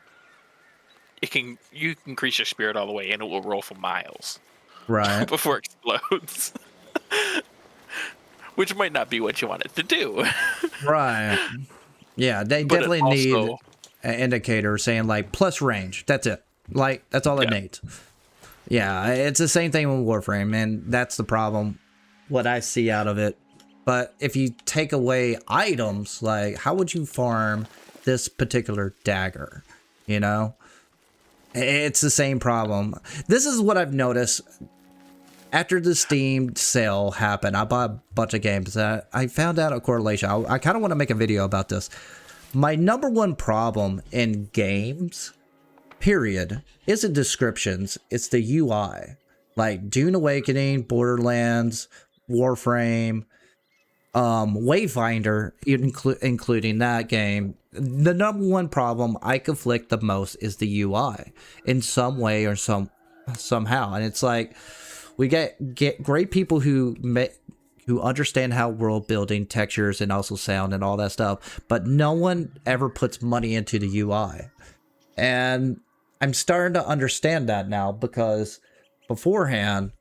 Speaker 3: you can increase your spirit all the way, and it will roll for miles,
Speaker 1: Right.
Speaker 3: before it explodes. Which might not be what you want it to do.
Speaker 1: Right. Yeah, they
Speaker 3: But
Speaker 1: definitely
Speaker 3: also,
Speaker 1: need an indicator saying like plus range. That's it. Like that's all it
Speaker 3: Yeah.
Speaker 1: needs. Yeah, it's the same thing with Warframe, and that's the problem. What I see out of it. But if you take away items, like how would you farm this particular dagger? You know, it's the same problem. This is what I've noticed. After the Steam sale happened, I bought a bunch of games. I found out a correlation. I kind of want to make a video about this. My number one problem in games, period, isn't descriptions. It's the UI. Like Dune Awakening, Borderlands, Warframe, Wayfinder, including that game. The number one problem I conflict the most is the UI in some way or somehow. And it's like, we get great people who understand how world building, textures, and also sound and all that stuff, but no one ever puts money into the UI. And I'm starting to understand that now, because beforehand,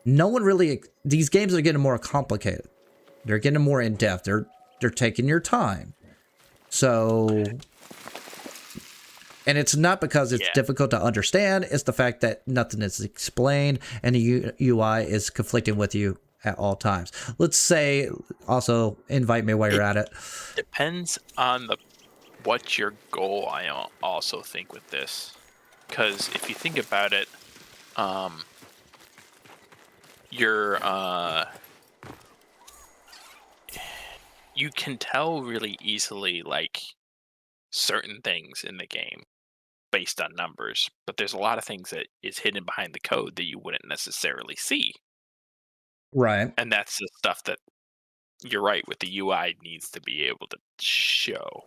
Speaker 1: no one really. These games are getting more complicated. They're getting more in depth. They're taking your time. So. And it's not because it's difficult to understand. It's the fact that nothing is explained and the UI is conflicting with you at all times. Let's say, also invite me while you're at it.
Speaker 3: Depends on what's your goal, I also think, with this. Because if you think about it, you can tell really easily, like, certain things in the game based on numbers, but there's a lot of things that is hidden behind the code that you wouldn't necessarily see.
Speaker 1: Right.
Speaker 3: And that's the stuff that, you're right, with the UI needs to be able to show.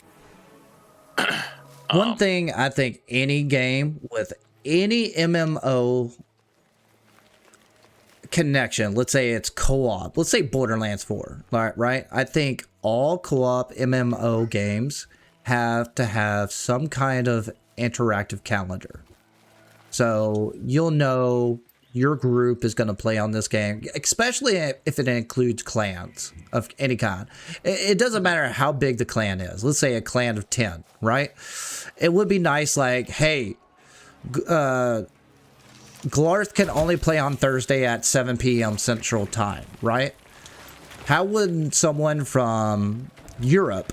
Speaker 1: One thing I think any game with any MMO connection, let's say it's co-op, let's say Borderlands 4, right? I think all co-op MMO games have to have some kind of interactive calendar. So you'll know your group is going to play on this game, especially if it includes clans of any kind. It doesn't matter how big the clan is. Let's say a clan of 10, right? It would be nice, like, hey, Glarth can only play on Thursday at 7 p.m. Central Time, right? How would someone from Europe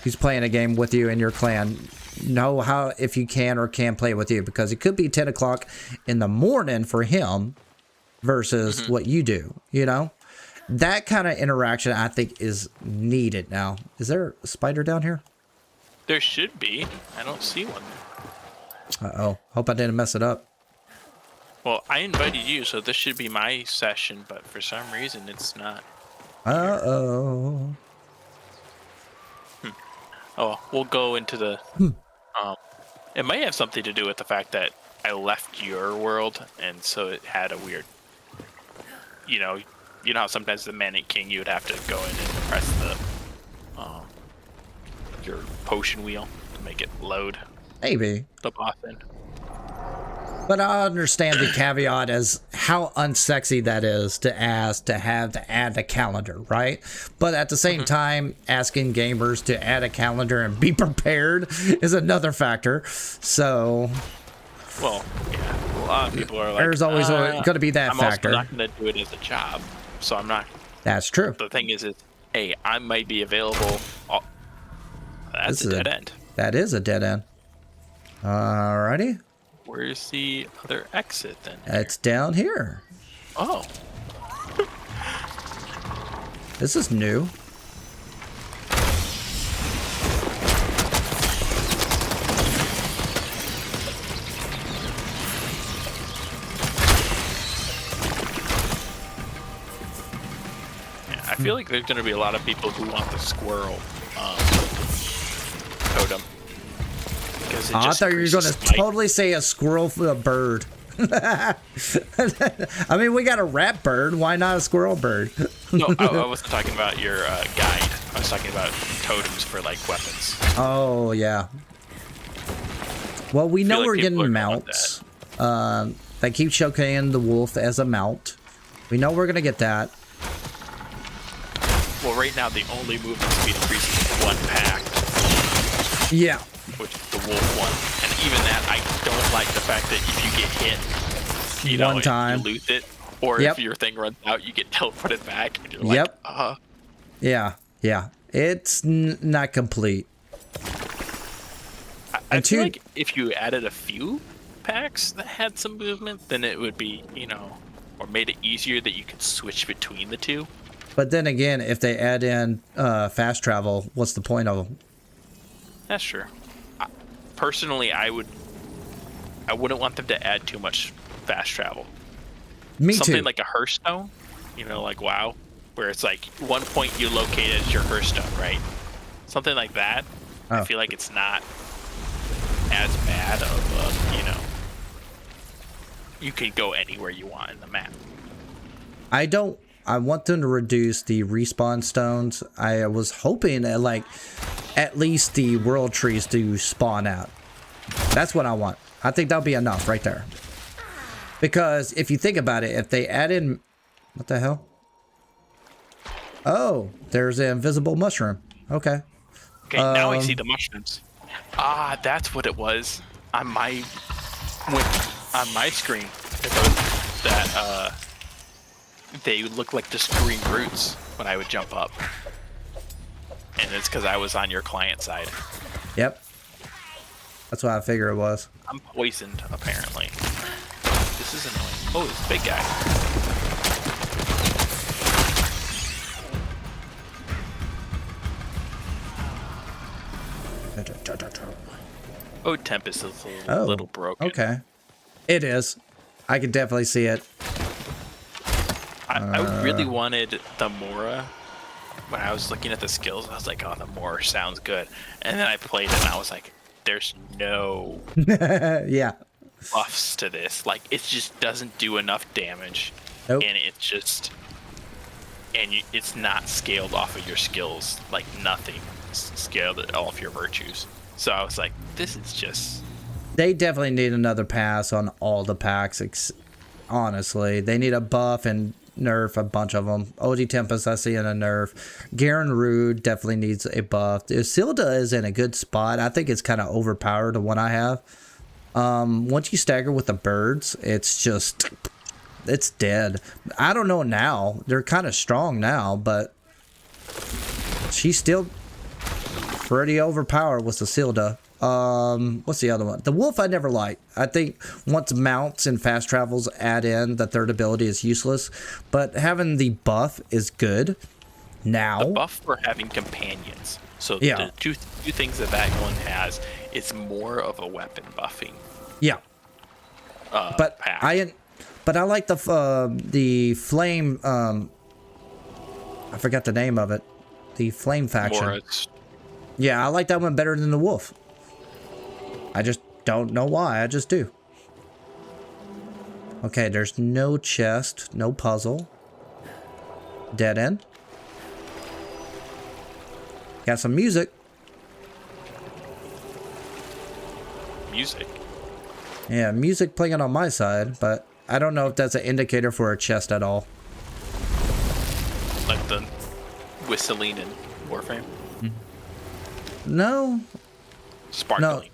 Speaker 1: who's playing a game with you in your clan know how if you can or can't play with you? Because it could be 10 o'clock in the morning for him versus what you do, you know? That kind of interaction, I think, is needed now. Is there a spider down here?
Speaker 3: There should be. I don't see one.
Speaker 1: Uh-oh. Hope I didn't mess it up.
Speaker 3: Well, I invited you, so this should be my session, but for some reason it's not.
Speaker 1: Uh-oh.
Speaker 3: Oh, we'll go into the... it might have something to do with the fact that I left your world, and so it had a weird... You know how sometimes the Manic King, you would have to go in and press the your potion wheel to make it load
Speaker 1: Maybe.
Speaker 3: the boss in.
Speaker 1: But I understand the caveat as how unsexy that is to ask to have to add a calendar, right? But at the same time, asking gamers to add a calendar and be prepared is another factor. So,
Speaker 3: well, yeah, a lot of people are like,
Speaker 1: there's always going to be that factor.
Speaker 3: I'm also not going to do it as a job, so I'm not.
Speaker 1: That's true.
Speaker 3: The thing is, hey, I might be available. That's a dead end.
Speaker 1: That is a dead end. Alrighty.
Speaker 3: Where's the other exit then?
Speaker 1: It's down here.
Speaker 3: Oh.
Speaker 1: This is new.
Speaker 3: feel like there's gonna be a lot of people who want the squirrel totem. Because
Speaker 1: I thought you were going to totally say a squirrel for a bird. I mean, we got a rat bird. Why not a squirrel bird?
Speaker 3: No, I wasn't talking about your guide. I was talking about totems for like weapons.
Speaker 1: Oh yeah. Well, we know we're getting mounts. They keep showcasing the wolf as a mount. We know we're gonna get that.
Speaker 3: Well, right now the only movement speed increase is 1 pack.
Speaker 1: Yeah.
Speaker 3: Which is the wolf one, and even that, I don't like the fact that if you get hit, you know,
Speaker 1: one time,
Speaker 3: you lose it, or if your thing runs out, you get teleported back. And you're like,
Speaker 1: Yeah, yeah. It's not complete.
Speaker 3: I feel like if you added a few packs that had some movement, then it would be, you know, or made it easier that you could switch between the two.
Speaker 1: But then again, if they add in fast travel, what's the point of them?
Speaker 3: That's true. Personally, I wouldn't want them to add too much fast travel.
Speaker 1: Me
Speaker 3: Something
Speaker 1: too.
Speaker 3: like a Hearthstone, you know, like WoW, where it's like 1 point you locate as your Hearthstone, right? Something like that. I feel like it's not as bad of, you know, you could go anywhere you want in the map.
Speaker 1: I want them to reduce the respawn stones. I was hoping that, like, at least the world trees do spawn out. That's what I want. I think that'll be enough right there. Because if you think about it, if they add in... What the hell? Oh, there's an invisible mushroom. Okay.
Speaker 3: Okay, now I see the mushrooms. Ah, that's what it was. On my screen, they look like just green roots when I would jump up. And it's because I was on your client side.
Speaker 1: Yep. That's what I figure it was.
Speaker 3: I'm poisoned, apparently. This is annoying. Oh, it's a big guy. Oh, Tempest is a little broken.
Speaker 1: Okay. It is. I can definitely see it.
Speaker 3: I really wanted the Mora. When I was looking at the skills, I was like, oh, the Mora sounds good. And then I played it and I was like, there's no
Speaker 1: yeah,
Speaker 3: buffs to this. Like, it just doesn't do enough damage.
Speaker 1: Nope.
Speaker 3: And it's just... it's not scaled off of your skills. Like, nothing. It's scaled off your virtues. So I was like, this is just...
Speaker 1: They definitely need another pass on all the packs. Honestly, they need a buff and nerf a bunch of them. OG Tempest, I see in a nerf. Garen Rude definitely needs a buff. Isilda is in a good spot. I think it's kind of overpowered, the one I have. Once you stagger with the birds, it's just... It's dead. I don't know now. They're kind of strong now, but... She's still... pretty overpowered with Isilda. What's the other one? The wolf I never liked. I think once mounts and fast travels add in, the third ability is useless. But having the buff is good. Now
Speaker 3: the buff for having companions. So
Speaker 1: yeah,
Speaker 3: the two things that one has, it's more of a weapon buffing.
Speaker 1: Yeah. But
Speaker 3: pack.
Speaker 1: I like the flame. I forgot the name of it. The flame faction.
Speaker 3: Moritz.
Speaker 1: Yeah, I like that one better than the wolf. I just don't know why. I just do. Okay, there's no chest, no puzzle. Dead end. Got some music.
Speaker 3: Music?
Speaker 1: Yeah, music playing on my side, but I don't know if that's an indicator for a chest at all.
Speaker 3: Like the whistling in Warframe?
Speaker 1: No.
Speaker 3: Sparkling.
Speaker 1: No.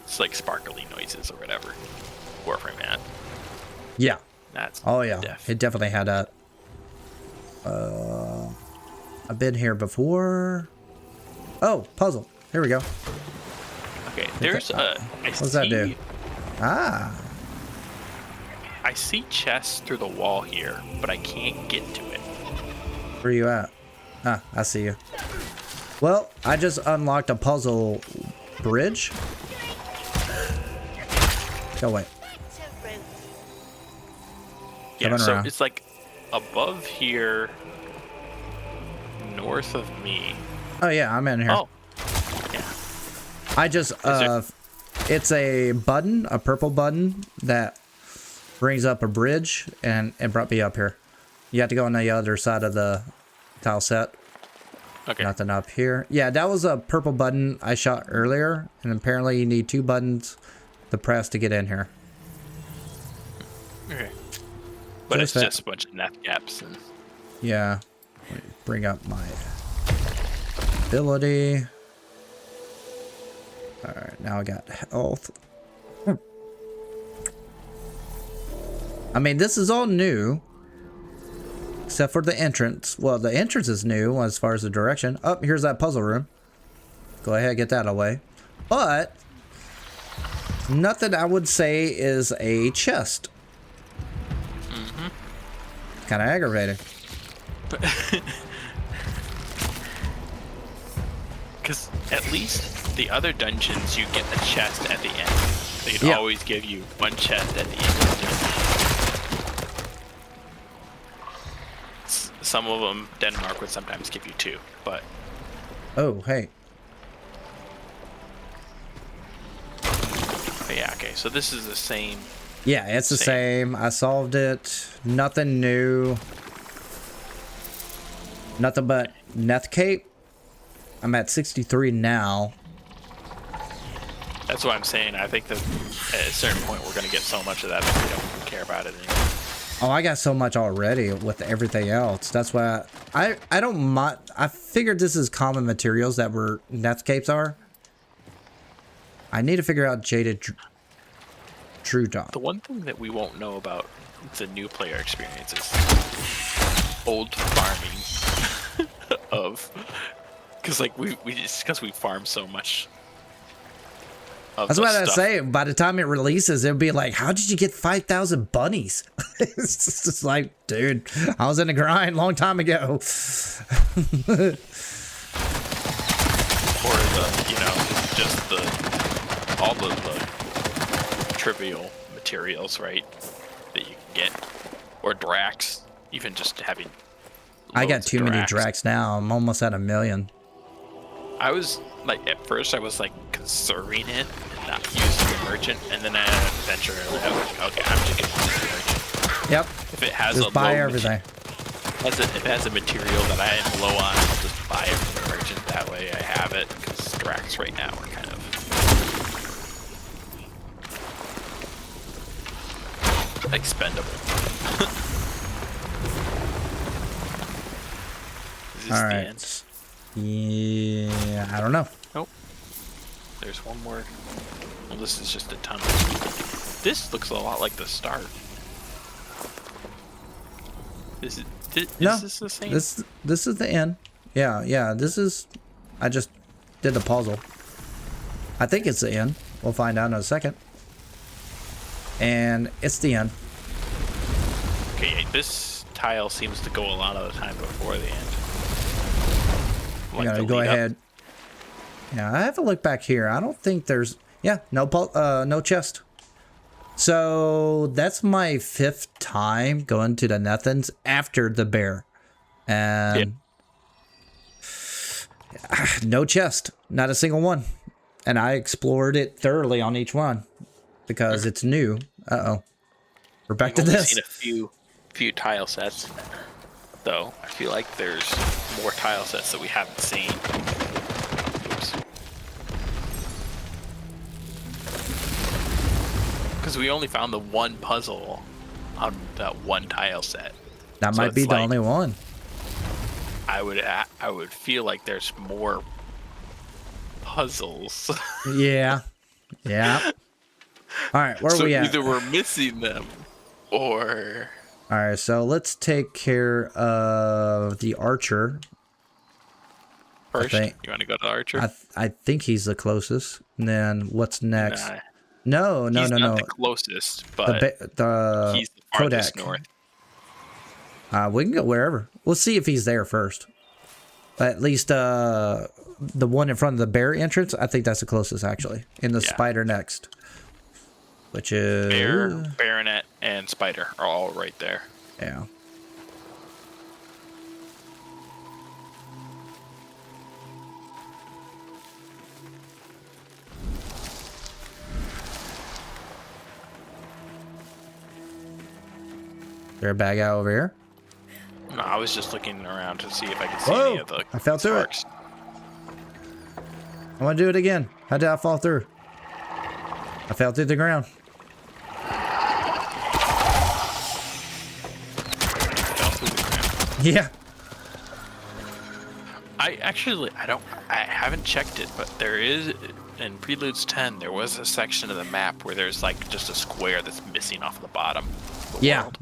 Speaker 3: It's like sparkly noises or whatever. Warframe had.
Speaker 1: Yeah.
Speaker 3: That's
Speaker 1: It definitely had that. I've been here before. Oh, puzzle. Here we go.
Speaker 3: Okay, there's a...
Speaker 1: What does that do? Ah.
Speaker 3: I see chests through the wall here, but I can't get to it.
Speaker 1: Where are you at? Ah, I see you. Well, I just unlocked a puzzle bridge. Go away.
Speaker 3: Yeah, so it's like above here. north of me.
Speaker 1: Oh yeah, I'm in here.
Speaker 3: Oh, yeah.
Speaker 1: I just it's a button, a purple button that brings up a bridge and it brought me up here. You have to go on the other side of the tile set.
Speaker 3: Okay.
Speaker 1: Nothing up here. Yeah, that was a purple button I shot earlier, and apparently you need 2 buttons to press to get in here.
Speaker 3: Okay. But
Speaker 1: Just
Speaker 3: it's
Speaker 1: that.
Speaker 3: just a bunch of net gaps and.
Speaker 1: Yeah. Let me bring up my ability. Alright, now I got health. I mean, this is all new. Except for the entrance. Well, the entrance is new as far as the direction. Oh, here's that puzzle room. Go ahead, get that away. But nothing I would say is a chest. Kind of aggravating.
Speaker 3: Because at least the other dungeons, you get a chest at the end. They'd always give you 1 chest at the end of the dungeon. Some of them, Denmark would sometimes give you 2, but.
Speaker 1: Oh, hey.
Speaker 3: But yeah, okay, so this is the same.
Speaker 1: Yeah, it's the same. I solved it. Nothing new. Nothing but Neth Cape. I'm at 63 now.
Speaker 3: That's what I'm saying. I think that at a certain point we're going to get so much of that that we don't care about it anymore.
Speaker 1: Oh, I got so much already with everything else. That's why I don't mind. I figured this is common materials that were Neth Capes are. I need to figure out Jaded True Dawn.
Speaker 3: The one thing that we won't know about the new player experience is old farming of, because like we just because we farm so much.
Speaker 1: That's what I say. By the time it releases, it'll be like, how did you get 5,000 bunnies? It's just like, dude, I was in the grind a long time ago.
Speaker 3: Or just all the trivial materials, right? That you can get. Or Drax, even just having.
Speaker 1: I got too many Drax now. I'm almost at 1 million.
Speaker 3: I was like, at first I was like conserving it and not using the merchant, and then I had an adventure and I was like, okay, I'm just gonna use the merchant.
Speaker 1: Yep.
Speaker 3: If it has
Speaker 1: just
Speaker 3: a
Speaker 1: buy
Speaker 3: low
Speaker 1: everything.
Speaker 3: If it has a material that I am low on, I'll just buy it from the merchant. That way I have it, because Drax right now are kind of expendable. Is this
Speaker 1: All
Speaker 3: the
Speaker 1: right.
Speaker 3: end?
Speaker 1: Yeah, I don't know.
Speaker 3: Nope. There's one more. Well, this is just a tunnel. This looks a lot like the start. Is this the same?
Speaker 1: This is the end. Yeah, this is. I just did the puzzle. I think it's the end. We'll find out in a second. And it's the end.
Speaker 3: Okay, this tile seems to go a lot of the time before the end.
Speaker 1: You gotta go ahead. Yeah, I have to look back here. I don't think there's. Yeah, no chest. So that's my 5th time going to the Nethans after the bear, and no chest, not a single one. And I explored it thoroughly on each one because it's new. Uh-oh, we're back to this.
Speaker 3: I've seen a few tile sets, though. I feel like there's more tile sets that we haven't seen. Oops. Because we only found the one puzzle on that one tile set.
Speaker 1: That might be the only one.
Speaker 3: I would feel like there's more puzzles.
Speaker 1: Yeah. All right, where are we at?
Speaker 3: Either we're missing them, or.
Speaker 1: All right, so let's take care of the archer.
Speaker 3: First, you want to go to the archer?
Speaker 1: I think he's the closest. And then what's next? No.
Speaker 3: He's not the closest, but
Speaker 1: the
Speaker 3: he's the farthest
Speaker 1: Kodak.
Speaker 3: north.
Speaker 1: We can go wherever. We'll see if he's there first. At least the one in front of the bear entrance, I think that's the closest actually. In the spider next. Which is
Speaker 3: Bear, Baronet, and Spider are all right there.
Speaker 1: Yeah. there a bad guy over here?
Speaker 3: No, I was just looking around to see if I could see
Speaker 1: Whoa!
Speaker 3: any of the
Speaker 1: I fell through it.
Speaker 3: sparks.
Speaker 1: I want to do it again. How did I fall through? I fell through the ground.
Speaker 3: Fell through the ground.
Speaker 1: Yeah.
Speaker 3: I haven't checked it, but there is, in Preludes 10, there was a section of the map where there's like just a square that's missing off the bottom of the world.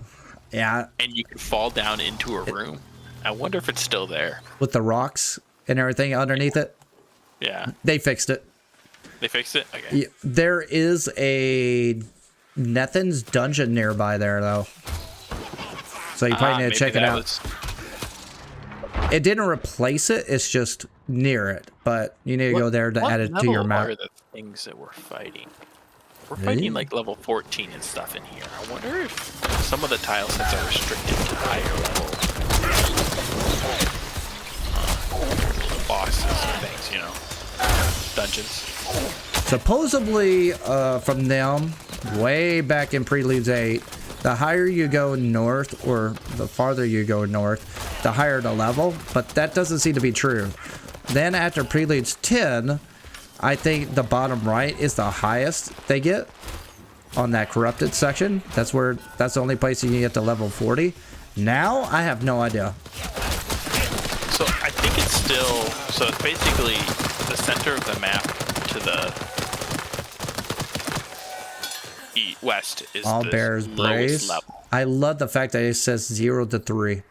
Speaker 1: Yeah.
Speaker 3: And you can fall down into a room. I wonder if it's still there.
Speaker 1: With the rocks and everything underneath it.
Speaker 3: Yeah.
Speaker 1: They fixed it.
Speaker 3: They fixed it? Okay.
Speaker 1: Yeah, there is a Nethan's dungeon nearby there, though. So you probably need to check it out. It didn't replace it. It's just near it. But you need to go there to add it to your map.
Speaker 3: What level are the things that we're fighting? We're fighting like level 14 and stuff in here. I wonder if some of the tile sets are restricted to higher level bosses and things, you know, dungeons.
Speaker 1: Supposedly, from them, way back in Preludes 8, the higher you go north, or the farther you go north, the higher the level. But that doesn't seem to be true. Then after Preludes 10, I think the bottom right is the highest they get on that corrupted section. That's the only place you can get to level 40. Now I have no idea.
Speaker 3: So I think it's still, so it's basically the center of the map to the west is
Speaker 1: All
Speaker 3: the
Speaker 1: bears
Speaker 3: lowest
Speaker 1: brace.
Speaker 3: level.
Speaker 1: I love the fact that it says 0 to 3.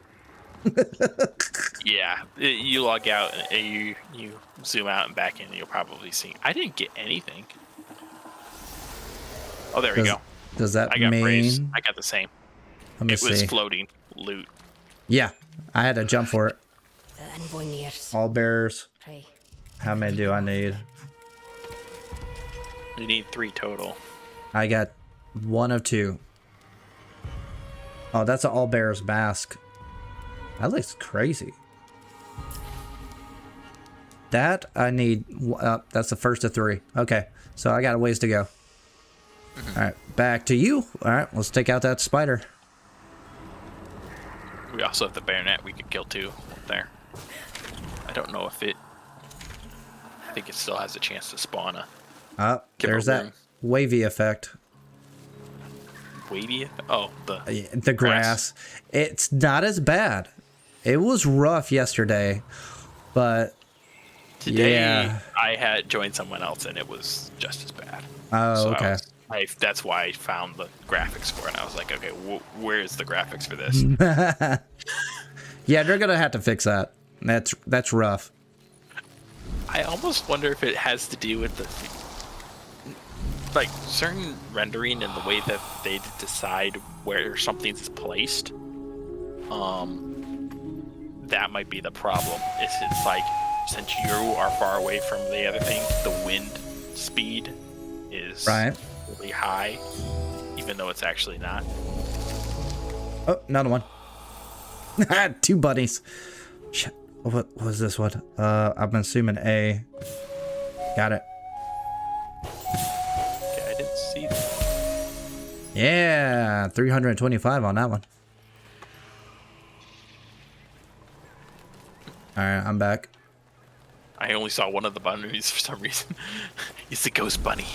Speaker 3: Yeah, you log out and you zoom out and back in, and you'll probably see. I didn't get anything. Oh, there we go.
Speaker 1: Does that
Speaker 3: I got
Speaker 1: mean?
Speaker 3: praise. I got the same.
Speaker 1: Let me
Speaker 3: It was
Speaker 1: see.
Speaker 3: floating loot.
Speaker 1: Yeah, I had to jump for it. All bears. How many do I need?
Speaker 3: You need 3 total.
Speaker 1: I got 1 of 2. Oh, that's an all bears mask. That looks crazy. That I need. That's the first of 3. Okay, so I got a ways to go. All right, back to you. All right, let's take out that spider.
Speaker 3: We also have the bayonet we could kill too up there. I don't know if it. I think it still has a chance to spawn a.
Speaker 1: There's that wavy effect.
Speaker 3: Wavy? Oh,
Speaker 1: the grass. It's not as bad. It was rough yesterday, but
Speaker 3: today I had joined someone else and it was just as bad.
Speaker 1: Oh,
Speaker 3: so
Speaker 1: okay.
Speaker 3: That's why I found the graphics for it. I was like, okay, where is the graphics for this?
Speaker 1: Yeah, they're gonna have to fix that. That's rough.
Speaker 3: I almost wonder if it has to do with the like certain rendering and the way that they decide where something's placed. That might be the problem. It's like, since you are far away from the other thing, the wind speed is really high, even though it's actually not.
Speaker 1: Oh, another one. 2 bunnies. Shit. What was this one? I'm assuming A. Got it.
Speaker 3: Okay, I didn't see that.
Speaker 1: Yeah, 325 on that one. All right, I'm back.
Speaker 3: I only saw one of the bunnies for some reason. It's the ghost bunny.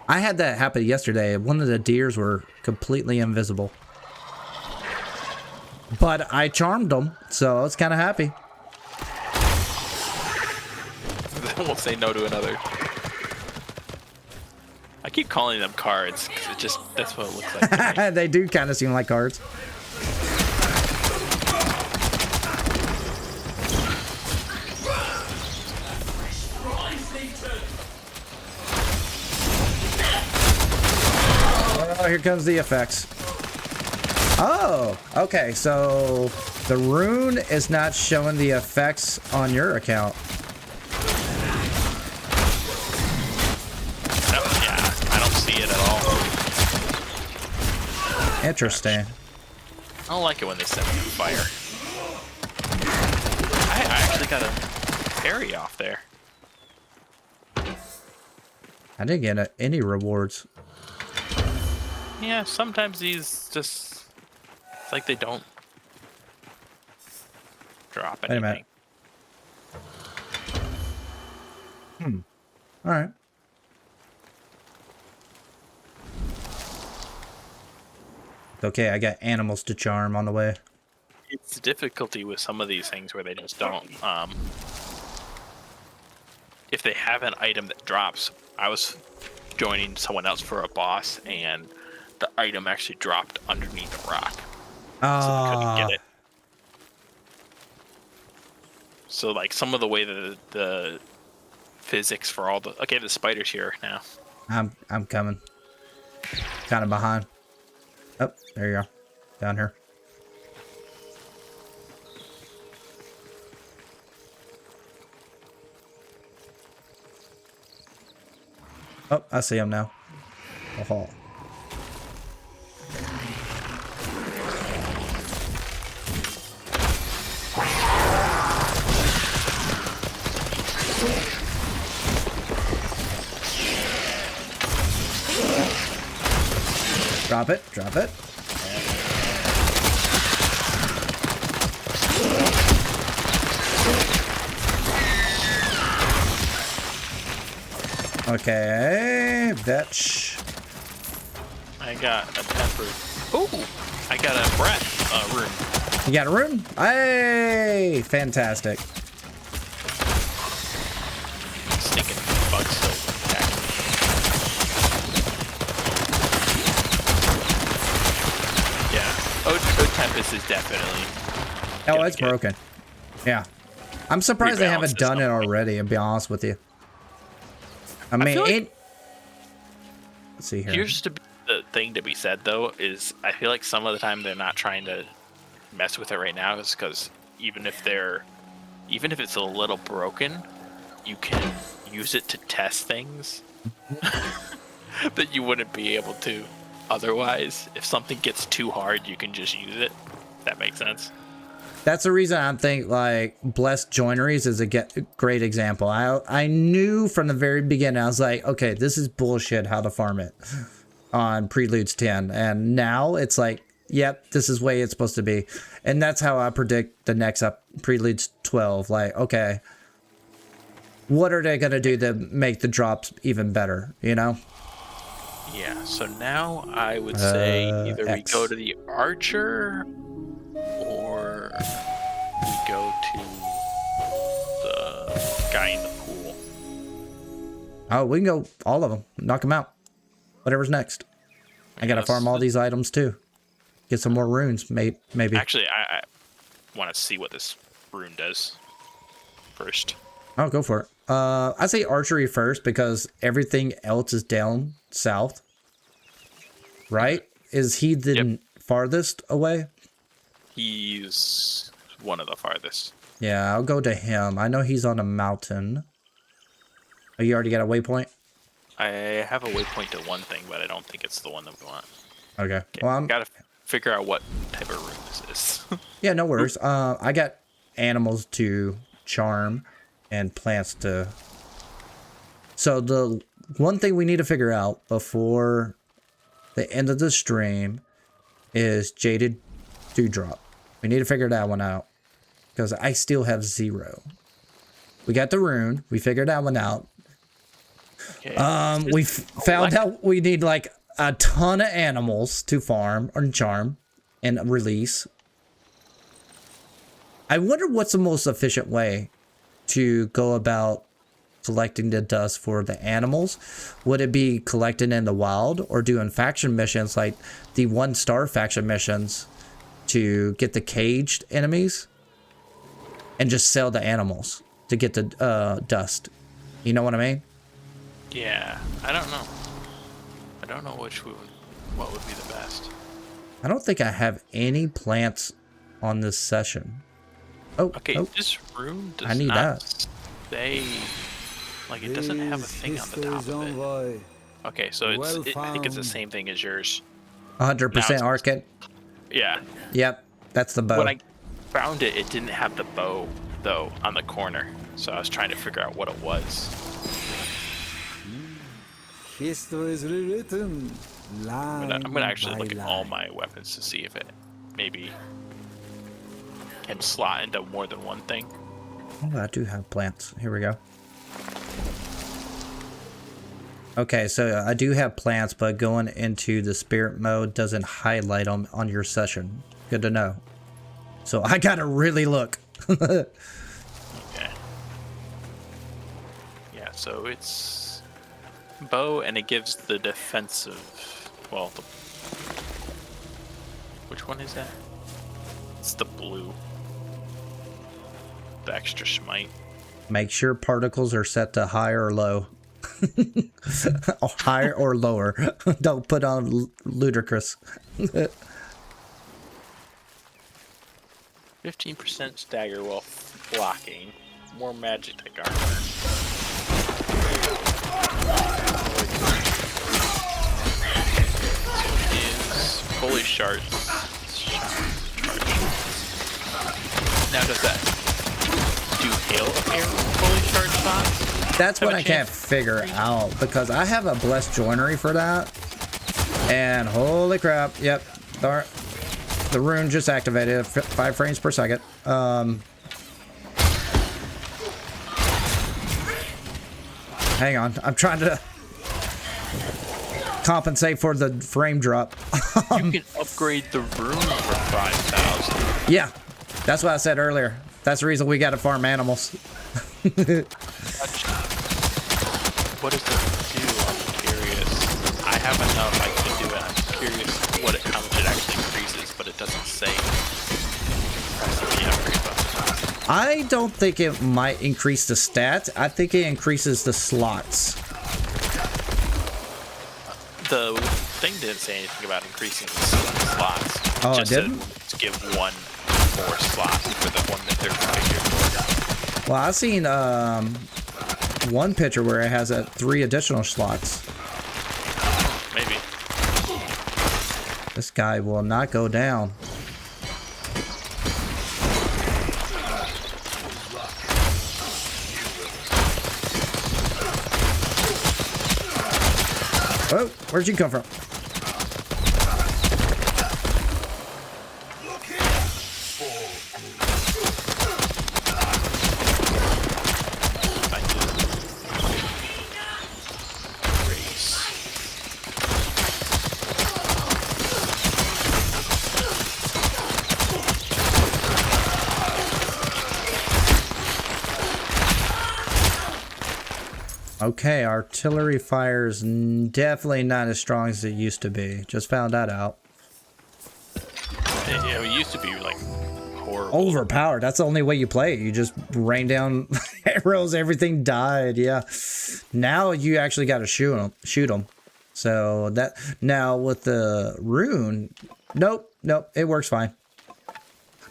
Speaker 1: I had that happen yesterday. One of the deers were completely invisible. But I charmed them, so I was kind of happy.
Speaker 3: They won't say no to another. I keep calling them cards because that's what it looks like to me.
Speaker 1: They do kind of seem like cards. Oh, here comes the effects. Oh, okay, so the rune is not showing the effects on your account.
Speaker 3: Yeah, I don't see it at all.
Speaker 1: Interesting.
Speaker 3: I don't like it when they set me on fire. I actually got a parry off there.
Speaker 1: I didn't get any rewards.
Speaker 3: Yeah, sometimes these just, it's like they don't drop
Speaker 1: Wait a
Speaker 3: anything.
Speaker 1: minute. All right. Okay, I got animals to charm on the way.
Speaker 3: It's the difficulty with some of these things where they just don't. If they have an item that drops, I was joining someone else for a boss, and the item actually dropped underneath a rock, so we couldn't get it. So like some of the way that the physics for all the the spider's here now.
Speaker 1: I'm coming. Kind of behind. Oh, there you are. Down here. Oh, I see him now. Oh. Drop it, drop it. Okay, bitch.
Speaker 3: I got a temper. Oh, I got a breath rune.
Speaker 1: You got a rune? Hey, fantastic.
Speaker 3: Stinking bugs still attacking me. Yeah, O Tempest is definitely.
Speaker 1: Oh, it's broken. Yeah. I'm surprised they haven't done it already, to be honest with you. I mean,
Speaker 3: like
Speaker 1: let's see here.
Speaker 3: Here's the thing to be said, though, is I feel like some of the time they're not trying to mess with it right now, is because even if it's a little broken, you can use it to test things that you wouldn't be able to otherwise. If something gets too hard, you can just use it. If that makes sense.
Speaker 1: That's the reason I think like Blessed Joineries is a great example. I knew from the very beginning, I was like, okay, this is bullshit how to farm it on Preludes 10. And now it's like, yep, this is the way it's supposed to be. And that's how I predict the next up Preludes 12. Like, okay, what are they going to do to make the drops even better, you know?
Speaker 3: Yeah, so now I would say either we go to the archer or we go to the guy in the pool.
Speaker 1: Oh, we can go all of them. Knock them out. Whatever's next. I gotta farm all these items too. Get some more runes, maybe.
Speaker 3: Actually, I want to see what this rune does first.
Speaker 1: Oh, go for it. I say archery first because everything else is down south. Right? Is he the farthest away?
Speaker 3: He's one of the farthest.
Speaker 1: Yeah, I'll go to him. I know he's on a mountain. Oh, you already got a waypoint?
Speaker 3: I have a waypoint to one thing, but I don't think it's the one that we want.
Speaker 1: Okay.
Speaker 3: Well, I gotta figure out what type of room this is.
Speaker 1: Yeah, no worries. I got animals to charm and plants to. So the one thing we need to figure out before the end of the stream is Jaded Dewdrop. We need to figure that one out because I still have 0. We got the rune. We figured that one out. Okay. We found out we need like a ton of animals to farm or charm and release. I wonder what's the most efficient way to go about collecting the dust for the animals. Would it be collecting in the wild or doing faction missions like the 1-star faction missions to get the caged enemies and just sell the animals to get the dust? You know what I mean?
Speaker 3: Yeah, I don't know. I don't know what would be the best.
Speaker 1: I don't think I have any plants on this session. Oh,
Speaker 3: okay.
Speaker 1: Oh.
Speaker 3: This room does
Speaker 1: I need
Speaker 3: not
Speaker 1: that.
Speaker 3: say, like, it doesn't have a thing on the top of it. Okay, so I think it's the same thing as yours.
Speaker 1: 100% Arcane.
Speaker 3: Yeah.
Speaker 1: Yep, that's the bow.
Speaker 3: When I found it, it didn't have the bow though on the corner, so I was trying to figure out what it was.
Speaker 4: History is rewritten.
Speaker 3: I'm gonna actually look at all my weapons to see if it maybe can slot into more than one thing.
Speaker 1: Oh, I do have plants. Here we go. Okay, so I do have plants, but going into the spirit mode doesn't highlight them on your session. Good to know. So I gotta really look.
Speaker 3: Okay. Yeah, so it's bow, and it gives the defensive. Well, which one is that? It's the blue. The extra smite.
Speaker 1: Make sure particles are set to high or low. Higher or lower. Don't put on ludicrous.
Speaker 3: 15% stagger while blocking. More magic armor. Is fully charged. Now does that do hail of arrow fully charged shots?
Speaker 1: That's what I can't figure out, because I have a blessed joinery for that. And holy crap, yep. The rune just activated 5 frames per second. Hang on, I'm trying to compensate for the frame drop.
Speaker 3: You can upgrade the rune for 5,000.
Speaker 1: Yeah, that's what I said earlier. That's the reason we gotta farm animals.
Speaker 3: What does it do? I'm curious. I have enough I can do it. I'm curious how much it actually increases, but it doesn't say. Press the upgrade button.
Speaker 1: I don't think it might increase the stats. I think it increases the slots.
Speaker 3: The thing didn't say anything about increasing the slots.
Speaker 1: Oh,
Speaker 3: just
Speaker 1: it didn't?
Speaker 3: to give one more slot for the one that they're configured for.
Speaker 1: Well, I've seen one picture where it has 3 additional slots.
Speaker 3: Maybe.
Speaker 1: This guy will not go down. Oh, where'd you come from? Okay, artillery fire is definitely not as strong as it used to be. Just found that out.
Speaker 3: Yeah, it used to be like horrible.
Speaker 1: Overpowered. That's the only way you play it. You just rain down arrows, everything died. Yeah. Now you actually got to shoot them. So that now with the rune, nope, it works fine.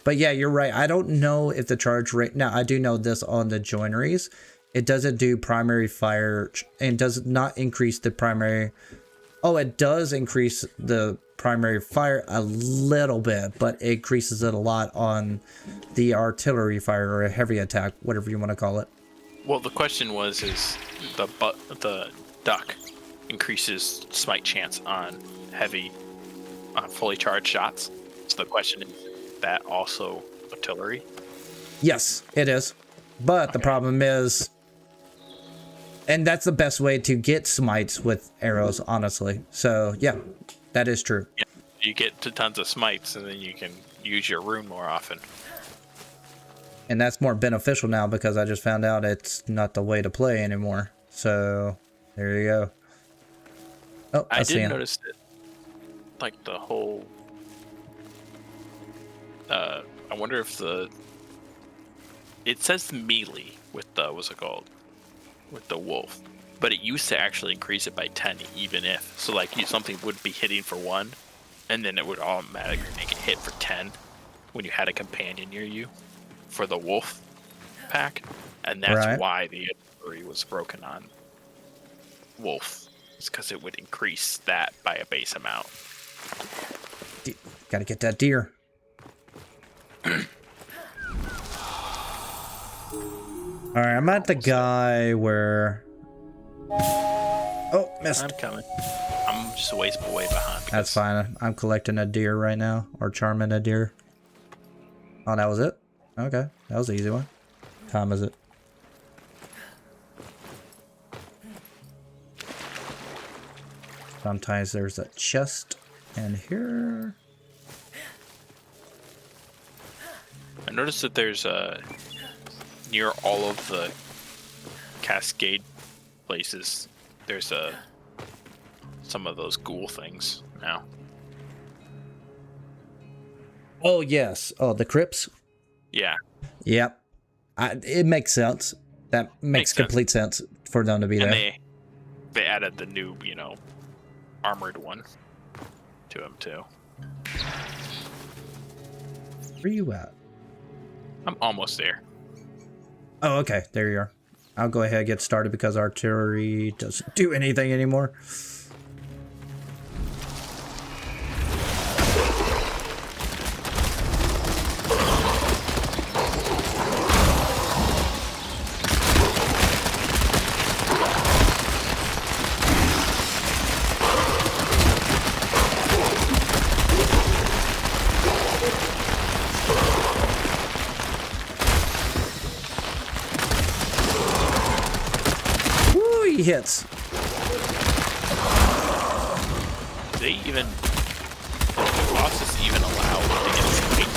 Speaker 1: But yeah, you're right. I don't know if the charge rate. Now I do know this on the joineries. It doesn't do primary fire and does not increase the primary. Oh, it does increase the primary fire a little bit, but it increases it a lot on the artillery fire or a heavy attack, whatever you want to call it.
Speaker 3: Well, the question is the duck increases smite chance on heavy, fully charged shots. So the question is that also artillery?
Speaker 1: Yes, it is. But the problem is, and that's the best way to get smites with arrows, honestly. So yeah, that is true.
Speaker 3: Yeah, you get to tons of smites, and then you can use your rune more often.
Speaker 1: And that's more beneficial now because I just found out it's not the way to play anymore. So there you go. Oh,
Speaker 3: I did notice that, like the whole. I wonder if it says melee with the what's it called? With the wolf, but it used to actually increase it by 10 even if so like something would be hitting for 1 and then it would automatically make it hit for 10 when you had a companion near you for the wolf pack, and that's why the artillery was broken on wolf. It's because it would increase that by a base amount.
Speaker 1: Gotta get that deer. Alright, I'm at the guy where... Oh, Missed.
Speaker 3: I'm coming. I'm just a ways way behind.
Speaker 1: That's fine. I'm collecting a deer right now, or charming a deer. Oh, that was it? Okay, that was an easy one. What time is it? Sometimes there's a chest in here.
Speaker 3: I noticed that there's near all of the cascade places, there's some of those ghoul things now.
Speaker 1: Oh yes. Oh, the crypts.
Speaker 3: Yeah.
Speaker 1: Yep. It makes sense. That makes complete sense for them to be
Speaker 3: and
Speaker 1: there.
Speaker 3: They added the new, armored one to him too.
Speaker 1: Where you at?
Speaker 3: I'm almost there.
Speaker 1: Oh, okay. There you are. I'll go ahead and get started because artillery doesn't do anything anymore. Woo, he hits.
Speaker 3: Do they even... Do bosses even allow to get escape?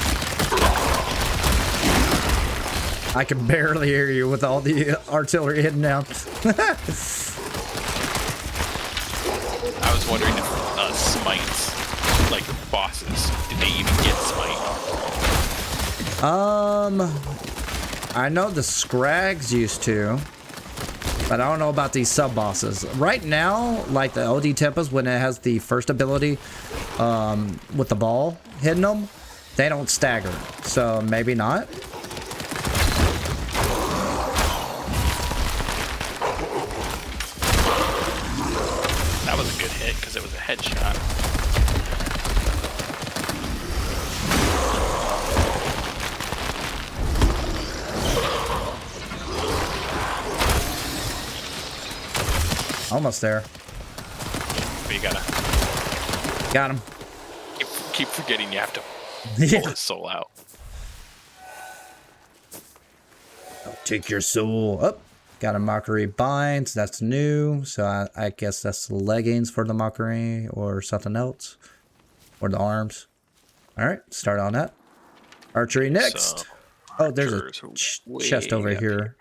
Speaker 1: I can barely hear you with all the artillery hitting down.
Speaker 3: I was wondering if smites, like bosses, did they even get smite?
Speaker 1: I know the Scrags used to, but I don't know about these sub bosses. Right now, like the OD Tempest, when it has the first ability, with the ball hitting them, they don't stagger. So maybe not.
Speaker 3: That was a good hit because it was a headshot.
Speaker 1: Almost there.
Speaker 3: But you gotta
Speaker 1: Got him.
Speaker 3: keep forgetting you have to
Speaker 1: Yeah.
Speaker 3: pull his soul out.
Speaker 1: I'll take your soul. Up. Got a Mockery Binds. That's new. So I guess that's the leggings for the Mockery or something else. Or the arms. Alright, start on that. Archery next.
Speaker 3: So,
Speaker 1: Oh, there's a
Speaker 3: archers are
Speaker 1: chest
Speaker 3: way
Speaker 1: over
Speaker 3: up
Speaker 1: here.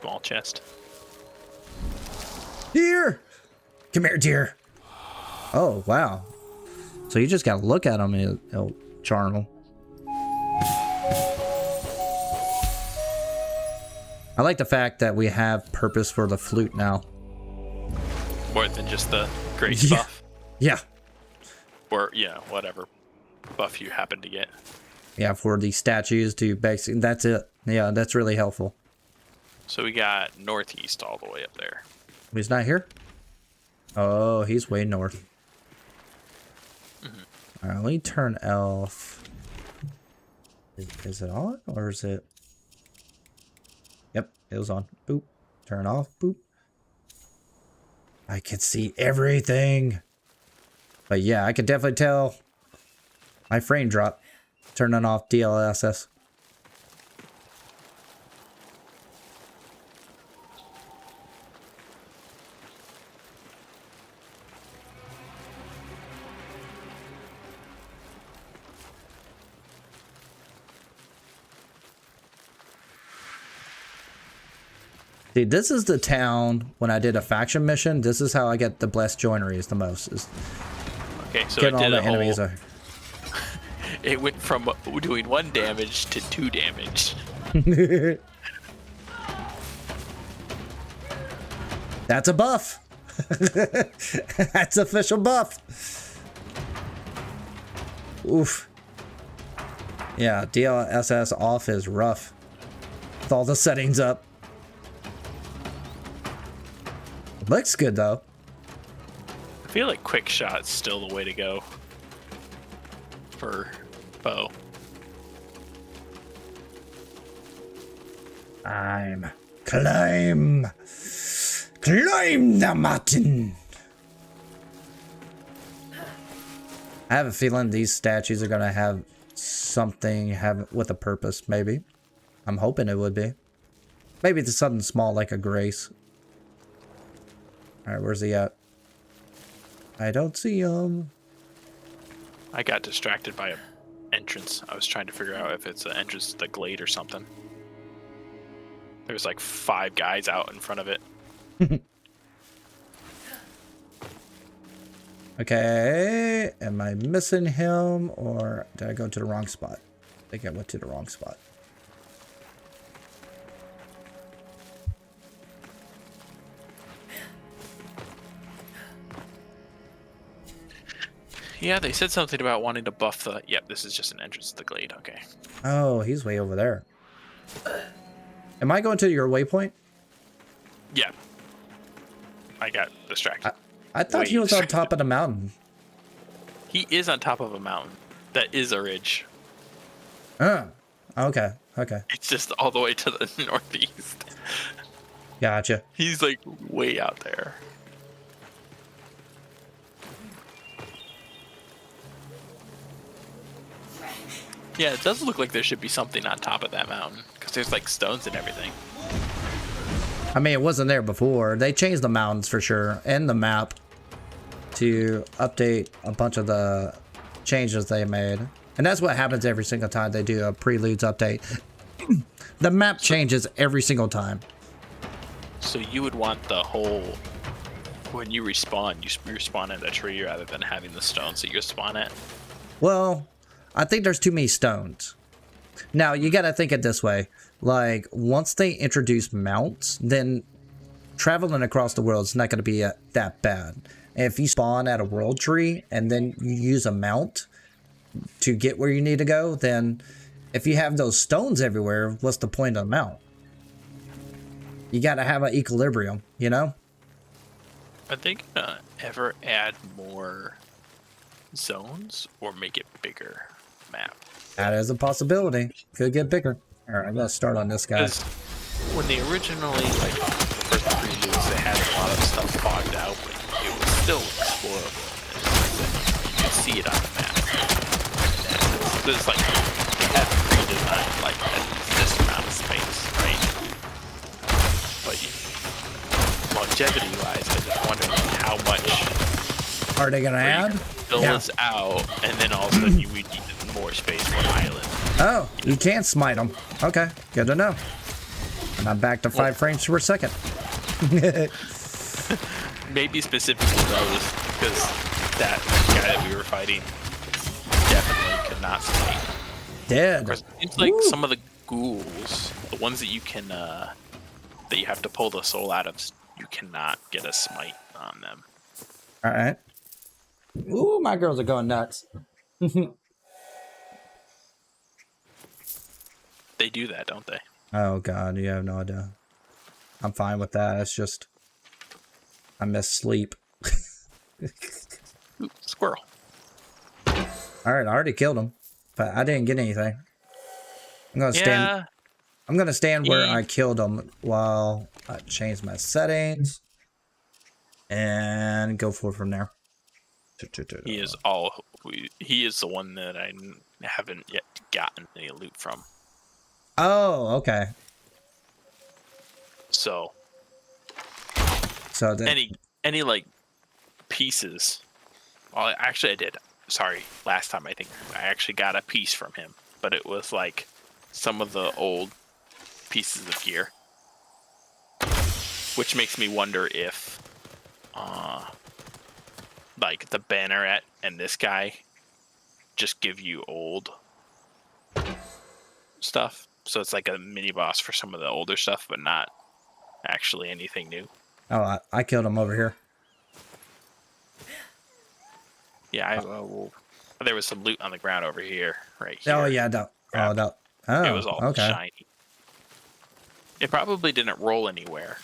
Speaker 3: Small chest.
Speaker 1: Deer! Come here, deer. Oh, wow. So you just gotta look at them and it'll charm them. I like the fact that we have purpose for the flute now.
Speaker 3: More than just the grace
Speaker 1: Yeah.
Speaker 3: buff.
Speaker 1: Yeah.
Speaker 3: Or, whatever buff you happen to get.
Speaker 1: Yeah, for the statues to basically, that's it. Yeah, that's really helpful.
Speaker 3: So we got northeast all the way up there.
Speaker 1: He's not here? Oh, he's way north. Alright, let me turn elf. Is it on or is it? Yep, it was on. Boop. Turn off. Boop. I can see everything. But yeah, I could definitely tell my frame drop. Turning off DLSS. See, this is the town when I did a faction mission. This is how I get the blessed joineries the most. Is
Speaker 3: Okay, so it
Speaker 1: getting all
Speaker 3: did
Speaker 1: the
Speaker 3: a whole...
Speaker 1: enemies.
Speaker 3: It went from doing 1 damage to 2 damage.
Speaker 1: That's a buff. That's official buff. Oof. Yeah, DLSS off is rough. With all the settings up. Looks good though.
Speaker 3: I feel like quick shot's still the way to go for bow.
Speaker 1: Climb. Climb. Climb the mountain. I have a feeling these statues are going to have something with a purpose, maybe. I'm hoping it would be. Maybe it's something small like a grace. Alright, where's he at? I don't see him.
Speaker 3: I got distracted by an entrance. I was trying to figure out if it's an entrance to the glade or something. There's like 5 guys out in front of it.
Speaker 1: Okay, am I missing him or did I go to the wrong spot? I think I went to the wrong spot.
Speaker 3: Yeah, they said something about wanting to buff the... Yep, this is just an entrance to the glade. Okay.
Speaker 1: Oh, he's way over there. Am I going to your waypoint?
Speaker 3: Yeah. I got distracted.
Speaker 1: I thought he was on top of the mountain.
Speaker 3: He is on top of a mountain. That is a ridge.
Speaker 1: Oh, okay, okay.
Speaker 3: It's just all the way to the northeast.
Speaker 1: Gotcha.
Speaker 3: He's like way out there. Yeah, it does look like there should be something on top of that mountain because there's like stones and everything.
Speaker 1: I mean, it wasn't there before. They changed the mountains for sure and the map to update a bunch of the changes they made. And that's what happens every single time they do a Preludes update. The map changes every single time.
Speaker 3: So you would want the whole... When you respawn, you respawn at a tree rather than having the stones that you spawn at?
Speaker 1: Well, I think there's too many stones. Now, you gotta think it this way. Like, once they introduce mounts, then traveling across the world is not gonna be that bad. And if you spawn at a world tree and then you use a mount to get where you need to go, then if you have those stones everywhere, what's the point of the mount? You gotta have an equilibrium, you know?
Speaker 3: Are they gonna ever add more zones or make it bigger map?
Speaker 1: That is a possibility. Could get bigger. All right, I'm gonna start on this guy.
Speaker 3: Because when they originally, like, the first previews, they had a lot of stuff fogged out, but it was still explorable. You could see it on the map. And it's like, they had redesigned, like, at this amount of space, right? But longevity-wise, I just wonder how much
Speaker 1: Are they gonna add?
Speaker 3: fill this out, and then all of a sudden you would need more space for island.
Speaker 1: Oh, you can't smite them. Okay, good to know. And I'm back to 5 frames per second.
Speaker 3: Maybe specifically those, because that guy that we were fighting definitely could not smite.
Speaker 1: Dead.
Speaker 3: It seems like some of the ghouls, the ones that you can, that you have to pull the soul out of, you cannot get a smite on them.
Speaker 1: All right. Ooh, my girls are going nuts.
Speaker 3: They do that, don't they?
Speaker 1: Oh god, you have no idea. I'm fine with that. It's just I miss sleep.
Speaker 3: Ooh, squirrel.
Speaker 1: All right, I already killed him, but I didn't get anything. I'm gonna stand. I'm gonna stand where I killed him while I change my settings and go forward from there.
Speaker 3: He is he is the one that I haven't yet gotten any loot from.
Speaker 1: Oh, okay.
Speaker 3: So
Speaker 1: then,
Speaker 3: any like pieces. Well, actually, I did. Sorry, last time I think I actually got a piece from him, but it was like some of the old pieces of gear, which makes me wonder if, like the banneret and this guy just give you old stuff. So it's like a mini boss for some of the older stuff, but not actually anything new.
Speaker 1: oh, I killed him over here.
Speaker 3: Yeah, there was some loot on the ground over here, right here.
Speaker 1: Oh yeah, no. Oh no. Oh,
Speaker 3: It was all
Speaker 1: okay.
Speaker 3: shiny. It probably didn't roll anywhere.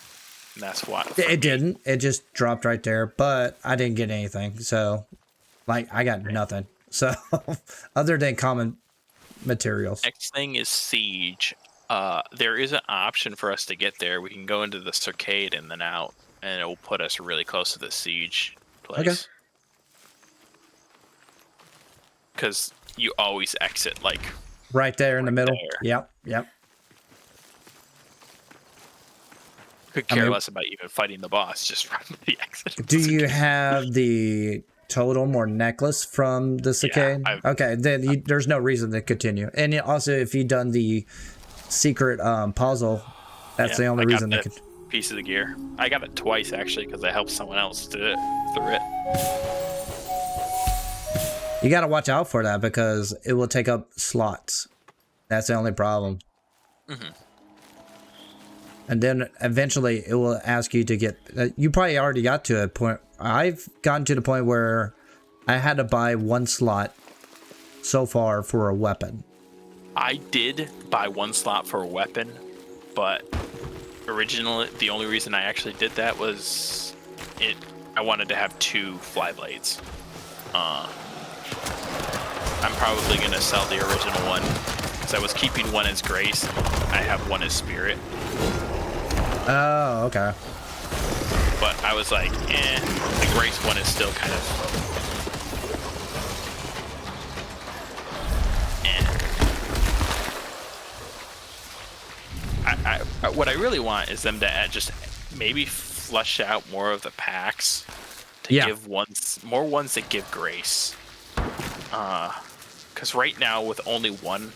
Speaker 3: And that's why.
Speaker 1: It didn't. It just dropped right there, but I didn't get anything. So, like, I got nothing. So, other than common materials.
Speaker 3: Next thing is Siege. There is an option for us to get there. We can go into the circade and then out, and it will put us really close to the siege place.
Speaker 1: Okay.
Speaker 3: Because you always exit like
Speaker 1: Right there in the middle.
Speaker 3: there.
Speaker 1: Yep. Yep.
Speaker 3: Could care less about even fighting the boss. Just run to the exit.
Speaker 1: Do you have the totem or necklace from the cicade?
Speaker 3: Yeah,
Speaker 1: okay, then there's no reason to continue. And also, if you've done the secret puzzle, that's the only reason to continue.
Speaker 3: Piece of the gear. I got it twice actually because I helped someone else do it through it.
Speaker 1: You got to watch out for that because it will take up slots. That's the only problem.
Speaker 3: Mm-hmm.
Speaker 1: And then eventually it will ask you to get. You probably already got to a point. I've gotten to the point where I had to buy one slot so far for a weapon.
Speaker 3: I did buy one slot for a weapon, but originally the only reason I actually did that was I wanted to have 2 fly blades. I'm probably gonna sell the original one because I was keeping one as Grace. I have one as Spirit.
Speaker 1: Oh, okay.
Speaker 3: But I was like, the Grace one is still kind of. What I really want is them to just maybe flush out more of the packs to give more ones that give Grace. Because right now with only one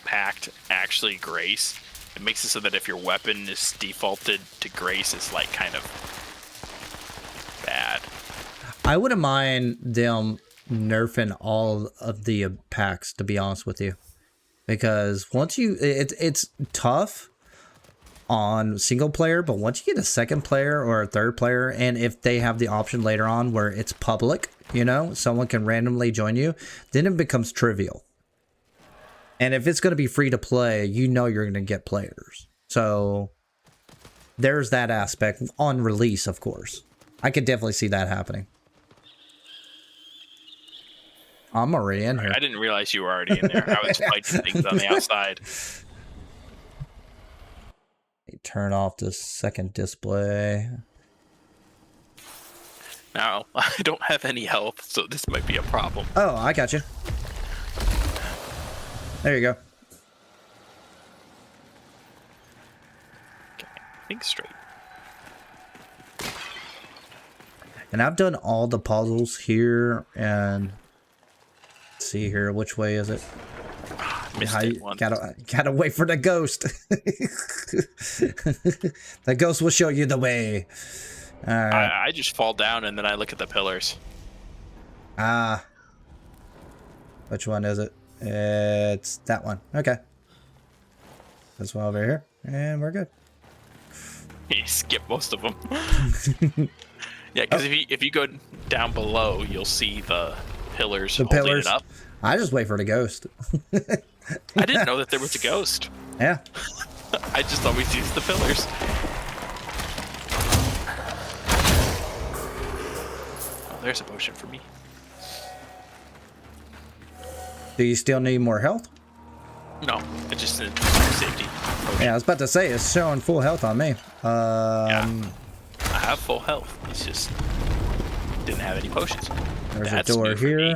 Speaker 3: packed actually Grace, it makes it so that if your weapon is defaulted to Grace, it's like kind of bad.
Speaker 1: I wouldn't mind them nerfing all of the packs, to be honest with you, because once it's tough on single player, but once you get a second player or a third player, and if they have the option later on where it's public, you know, someone can randomly join you, then it becomes trivial. And if it's going to be free to play, you know you're going to get players. So there's that aspect on release, of course. I could definitely see that happening. I'm already in here.
Speaker 3: I didn't realize you were already in there. I was fighting things on the outside.
Speaker 1: Turn off the second display.
Speaker 3: Now, I don't have any health, so this might be a problem.
Speaker 1: Oh, I got you. There you go.
Speaker 3: Okay, think straight.
Speaker 1: And I've done all the puzzles here, and let's see here, which way is it?
Speaker 3: Missed it once.
Speaker 1: Gotta wait for the ghost. The ghost will show you the way. All right.
Speaker 3: I just fall down and then I look at the pillars.
Speaker 1: Ah. Which one is it? It's that one. Okay. This one over here, and we're good.
Speaker 3: You skip most of them. Yeah, because if you go down below, you'll see the pillars holding it up.
Speaker 1: I just wait for the ghost.
Speaker 3: I didn't know that there was a ghost.
Speaker 1: Yeah.
Speaker 3: I just always use the pillars. Oh, there's a potion for me.
Speaker 1: Do you still need more health?
Speaker 3: No, I just need safety potion.
Speaker 1: Yeah, I was about to say, it's showing full health on me.
Speaker 3: Yeah, I have full health. It's just didn't have any potions.
Speaker 1: There's
Speaker 3: That's
Speaker 1: a door
Speaker 3: new for
Speaker 1: here.
Speaker 3: me.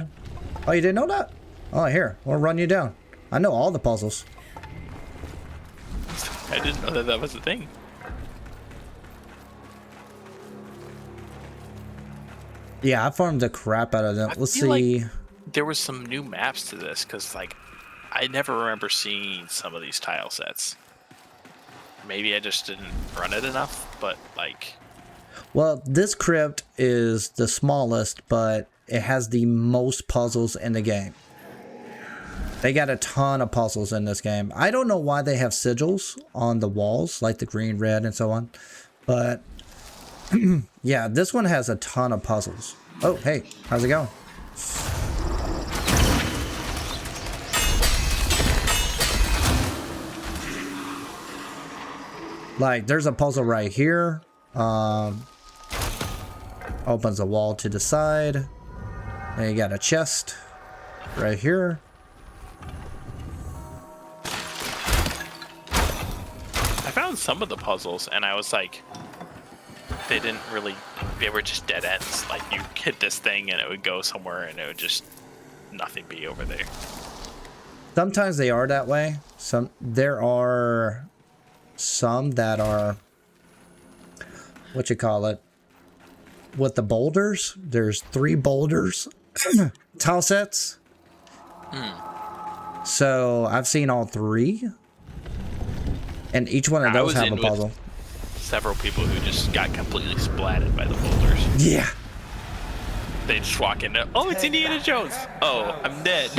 Speaker 1: Oh, you didn't know that? Oh, here. We'll run you down. I know all the puzzles.
Speaker 3: I didn't know that was a thing.
Speaker 1: Yeah, I farmed the crap out of them. Let's
Speaker 3: feel
Speaker 1: see.
Speaker 3: like there was some new maps to this because, like, I never remember seeing some of these tile sets. Maybe I just didn't run it enough, but like.
Speaker 1: Well, this crypt is the smallest, but it has the most puzzles in the game. They got a ton of puzzles in this game. I don't know why they have sigils on the walls, like the green, red, and so on. But, yeah, this one has a ton of puzzles. Oh, hey, how's it going? Like, there's a puzzle right here. Opens a wall to the side. And you got a chest right here.
Speaker 3: doing some of the puzzles, and I was like, they were just dead ends. Like, you hit this thing, and it would go somewhere, and it would just nothing be over there.
Speaker 1: Sometimes they are that way. There are some that are, what you call it, with the boulders. There's 3 boulders, tile sets. So I've seen all 3, and each one of those have a puzzle.
Speaker 3: Several people who just got completely splatted by the boulders.
Speaker 1: Yeah.
Speaker 3: They just walk in there. Oh, it's Indiana Jones. Oh, I'm dead.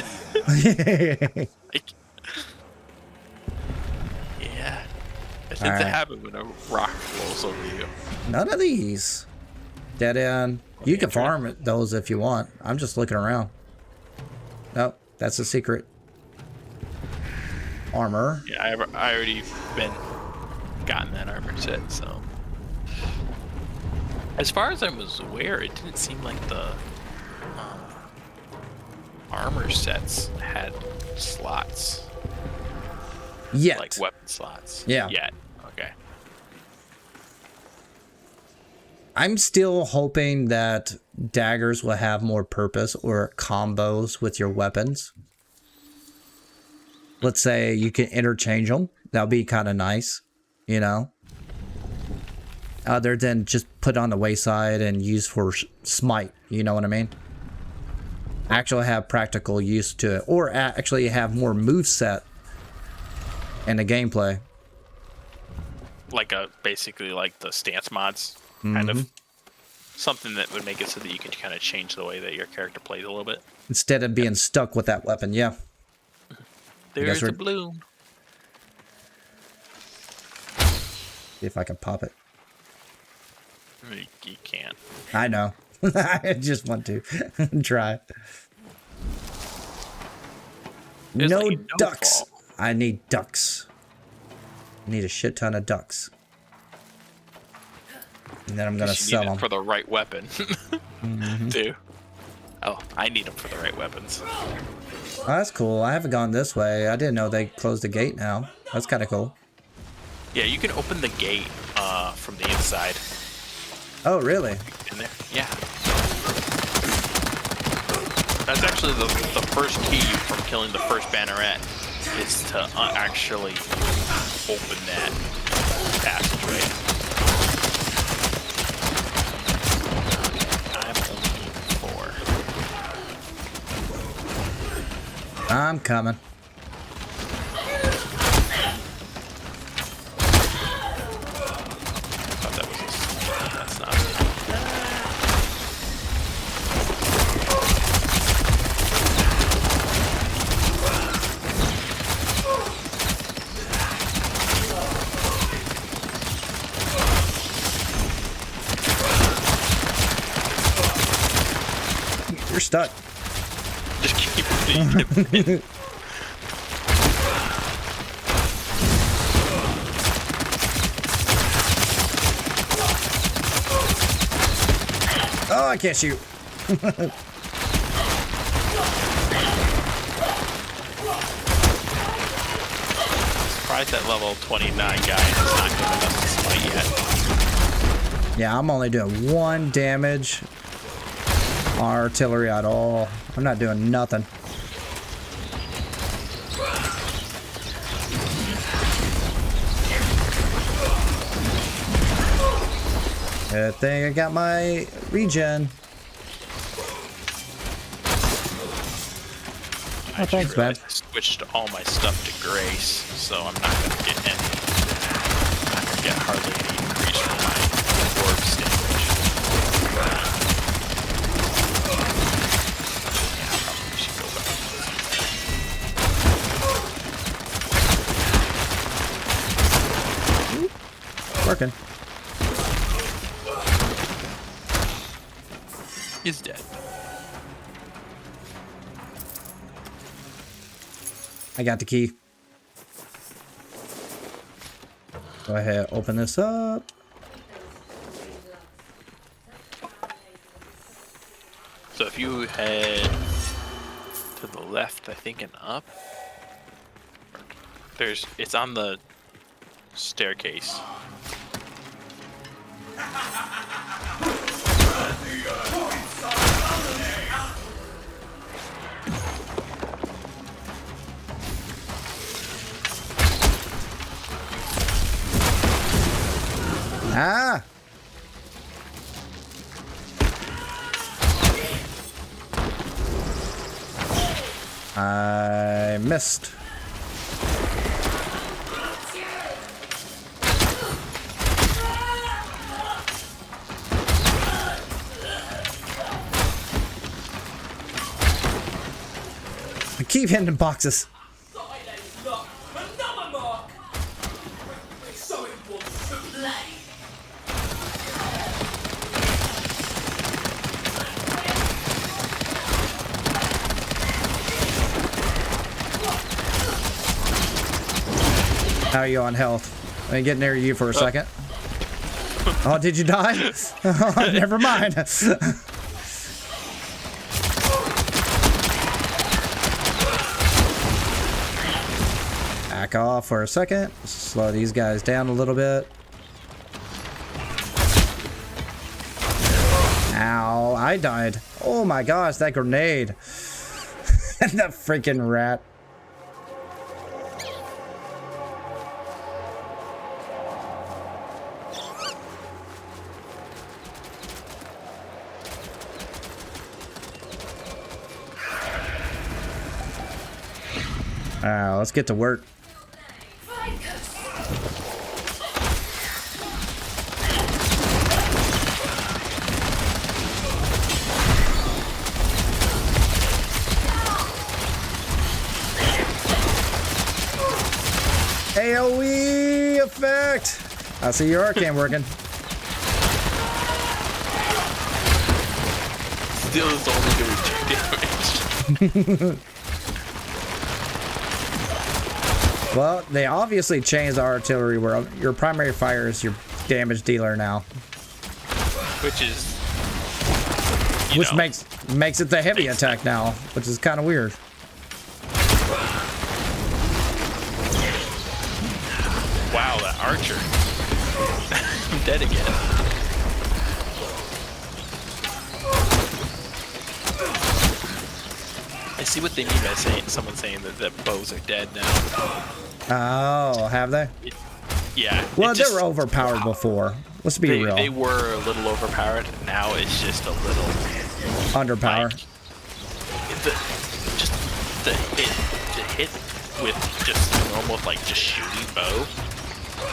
Speaker 3: Yeah. It tends to happen when a rock rolls over you.
Speaker 1: None of these. Dead end. You can farm those if you want. I'm just looking around. Nope, that's a secret. Armor.
Speaker 3: Yeah, I already gotten that armor set, so. As far as I was aware, it didn't seem like the armor sets had slots.
Speaker 1: Yet.
Speaker 3: Like weapon slots.
Speaker 1: Yeah.
Speaker 3: Yet. Okay.
Speaker 1: I'm still hoping that daggers will have more purpose or combos with your weapons. Let's say you can interchange them. That'll be kind of nice, you know? Other than just put on the wayside and use for smite, you know what I mean? Actually have practical use to it, or actually have more moveset in the gameplay.
Speaker 3: Like basically like the stance mods, kind of. Something that would make it so that you can kind of change the way that your character plays a little bit.
Speaker 1: Instead of being stuck with that weapon, yeah.
Speaker 3: There's a balloon.
Speaker 1: See if I can pop it.
Speaker 3: You can't.
Speaker 1: I know. I just want to try.
Speaker 3: There's
Speaker 1: No
Speaker 3: like
Speaker 1: ducks.
Speaker 3: fall.
Speaker 1: I need ducks. I need a shit ton of ducks. And then I'm gonna sell them
Speaker 3: for the right weapon. Too. Oh, I need them for the right weapons.
Speaker 1: Oh, that's cool. I haven't gone this way. I didn't know they closed the gate now. That's kind of cool.
Speaker 3: Yeah, you can open the gate from the inside.
Speaker 1: Oh, really?
Speaker 3: In there. Yeah. That's actually the first key from killing the first banneret is to actually open that passageway. I'm only 4.
Speaker 1: I'm coming.
Speaker 3: That's not.
Speaker 1: You're stuck.
Speaker 3: Just keep it.
Speaker 1: Oh, I can't shoot.
Speaker 3: Surprised that level 29 guy is not giving us this fight yet.
Speaker 1: Yeah, I'm only doing 1 damage. Artillery at all. I'm not doing nothing. Good thing I got my regen. Oh, thanks, man.
Speaker 3: I switched all my stuff to grace, so I'm not gonna get any. I'm not gonna get hardly any increase from my orb damage. Yeah, I probably should go back.
Speaker 1: Working.
Speaker 3: Is dead.
Speaker 1: I got the key. Go ahead, open this up.
Speaker 3: So if you head to the left, I think, and up, it's on the staircase.
Speaker 1: Ah! I missed. I keep hitting boxes. How are you on health? Let me get near you for a second. Oh, did you die? Oh, never mind. Back off for a second. Slow these guys down a little bit. Ow, I died. Oh my gosh, that grenade. That freaking rat. Let's get to work. AoE effect! I see your arcane working.
Speaker 3: Still is only doing 2 damage.
Speaker 1: Well, they obviously changed the artillery where your primary fire is your damage dealer now.
Speaker 3: Which is...
Speaker 1: Which makes it the heavy attack now, which is kind of weird.
Speaker 3: Wow, that archer. I'm dead again. I see what they mean by someone saying that the bows are dead now.
Speaker 1: Oh, have they?
Speaker 3: Yeah.
Speaker 1: Well, they were overpowered before. Let's be real.
Speaker 3: They were a little overpowered. Now it's just a little
Speaker 1: underpowered.
Speaker 3: Like, the hit with just normal, like just shooting bow.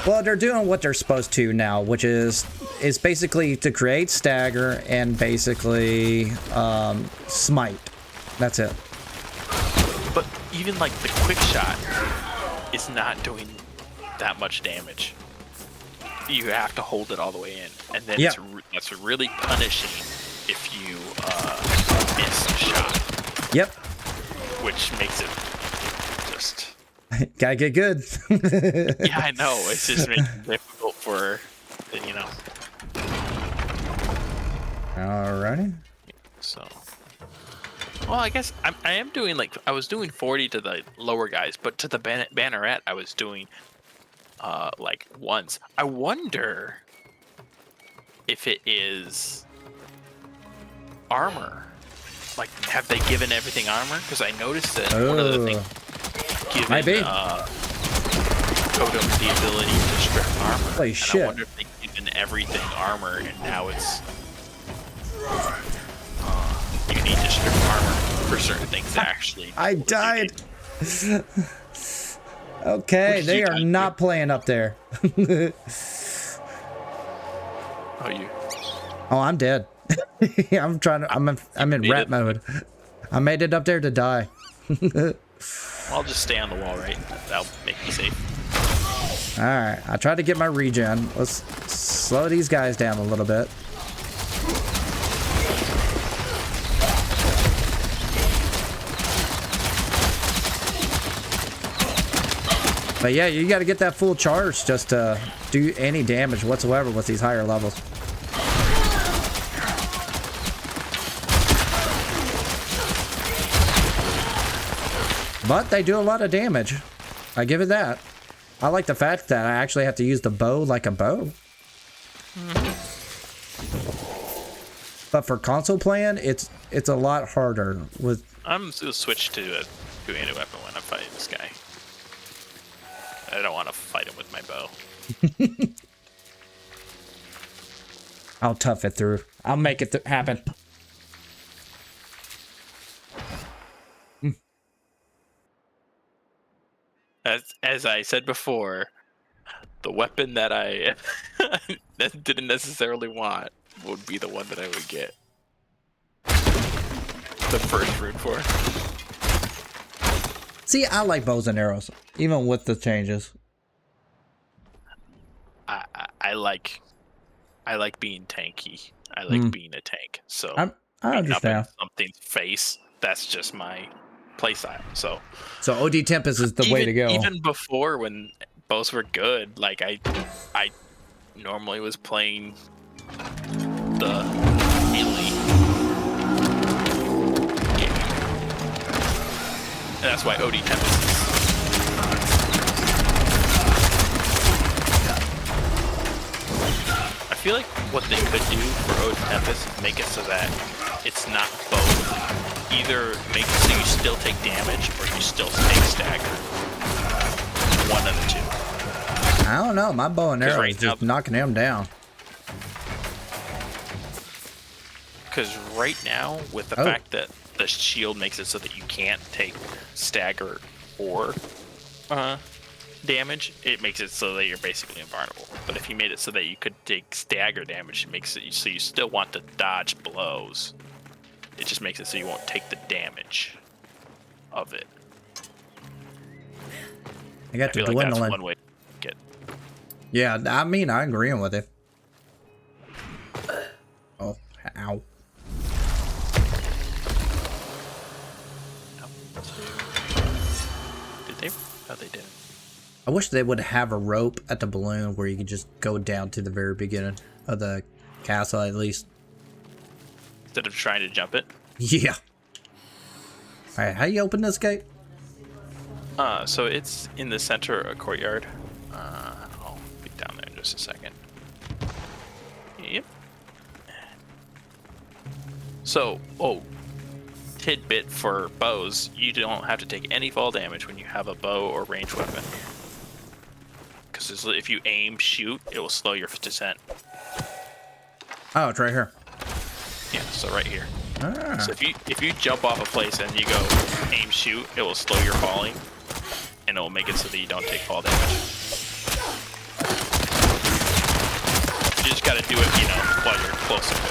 Speaker 1: Well, they're doing what they're supposed to now, which is basically to create stagger and basically smite. That's it.
Speaker 3: But even like the quick shot is not doing that much damage. You have to hold it all the way in, and then that's really punishing if you miss a shot.
Speaker 1: Yep.
Speaker 3: Which makes it just
Speaker 1: gotta get good.
Speaker 3: Yeah, I know. It's just making it difficult for, you know.
Speaker 1: Alrighty.
Speaker 3: So. Well, I guess I am doing like I was doing 40 to the lower guys, but to the banneret I was doing like once. I wonder if it is armor. Like, have they given everything armor? Because I noticed that one of the things given Totem the ability to strip armor.
Speaker 1: Holy shit!
Speaker 3: I wonder if they've given everything armor, and now it's you need to strip armor for certain things to actually.
Speaker 1: I died. Okay, they are not playing up there.
Speaker 3: Oh, you.
Speaker 1: Oh, I'm dead. I'm trying to. I'm in rat mode. I made it up there to die.
Speaker 3: I'll just stay on the wall, right? That'll make me safe.
Speaker 1: All right, I tried to get my regen. Let's slow these guys down a little bit. But yeah, you got to get that full charge just to do any damage whatsoever with these higher levels. But they do a lot of damage. I give it that. I like the fact that I actually have to use the bow like a bow. But for console playing, it's a lot harder with.
Speaker 3: I'm gonna switch to a two-handed weapon when I'm fighting this guy. I don't want to fight him with my bow.
Speaker 1: I'll tough it through. I'll make it happen.
Speaker 3: As I said before, the weapon that I that didn't necessarily want would be the one that I would get the first rune for.
Speaker 1: See, I like bows and arrows, even with the changes.
Speaker 3: I like being tanky. I like being a tank. So
Speaker 1: I understand.
Speaker 3: Something's face. That's just my playstyle. So
Speaker 1: OD Tempest is the way to go.
Speaker 3: Even before when bows were good, like I normally was playing the melee game. And that's why OD Tempest is. I feel like what they could do for OD Tempest is make it so that it's not both. Either make it so you still take damage or you still take stagger. One of the two.
Speaker 1: I don't know. My bow and arrow is just knocking him down.
Speaker 3: Because right now, with the fact that the shield makes it so that you can't take stagger or damage, it makes it so that you're basically invulnerable. But if you made it so that you could take stagger damage, it makes it so you still want to dodge blows. It just makes it so you won't take the damage of it.
Speaker 1: I got to
Speaker 3: like
Speaker 1: dwindle
Speaker 3: that's
Speaker 1: in.
Speaker 3: one way to get.
Speaker 1: Yeah, I mean, I agree with it. Oh, ow.
Speaker 3: Did they? Oh, they did.
Speaker 1: I wish they would have a rope at the balloon where you could just go down to the very beginning of the castle at least.
Speaker 3: Instead of trying to jump it.
Speaker 1: Yeah. Alright, how you open this gate?
Speaker 3: So it's in the center of a courtyard. I'll be down there in just a second. Yep. So, tidbit for bows, you don't have to take any fall damage when you have a bow or ranged weapon. Because if you aim, shoot, it will slow your descent.
Speaker 1: Oh, it's right here.
Speaker 3: Yeah, so right here.
Speaker 1: Ah.
Speaker 3: So if you jump off a place and you go aim, shoot, it will slow your falling. And it will make it so that you don't take fall damage. You just gotta do it, while you're close to the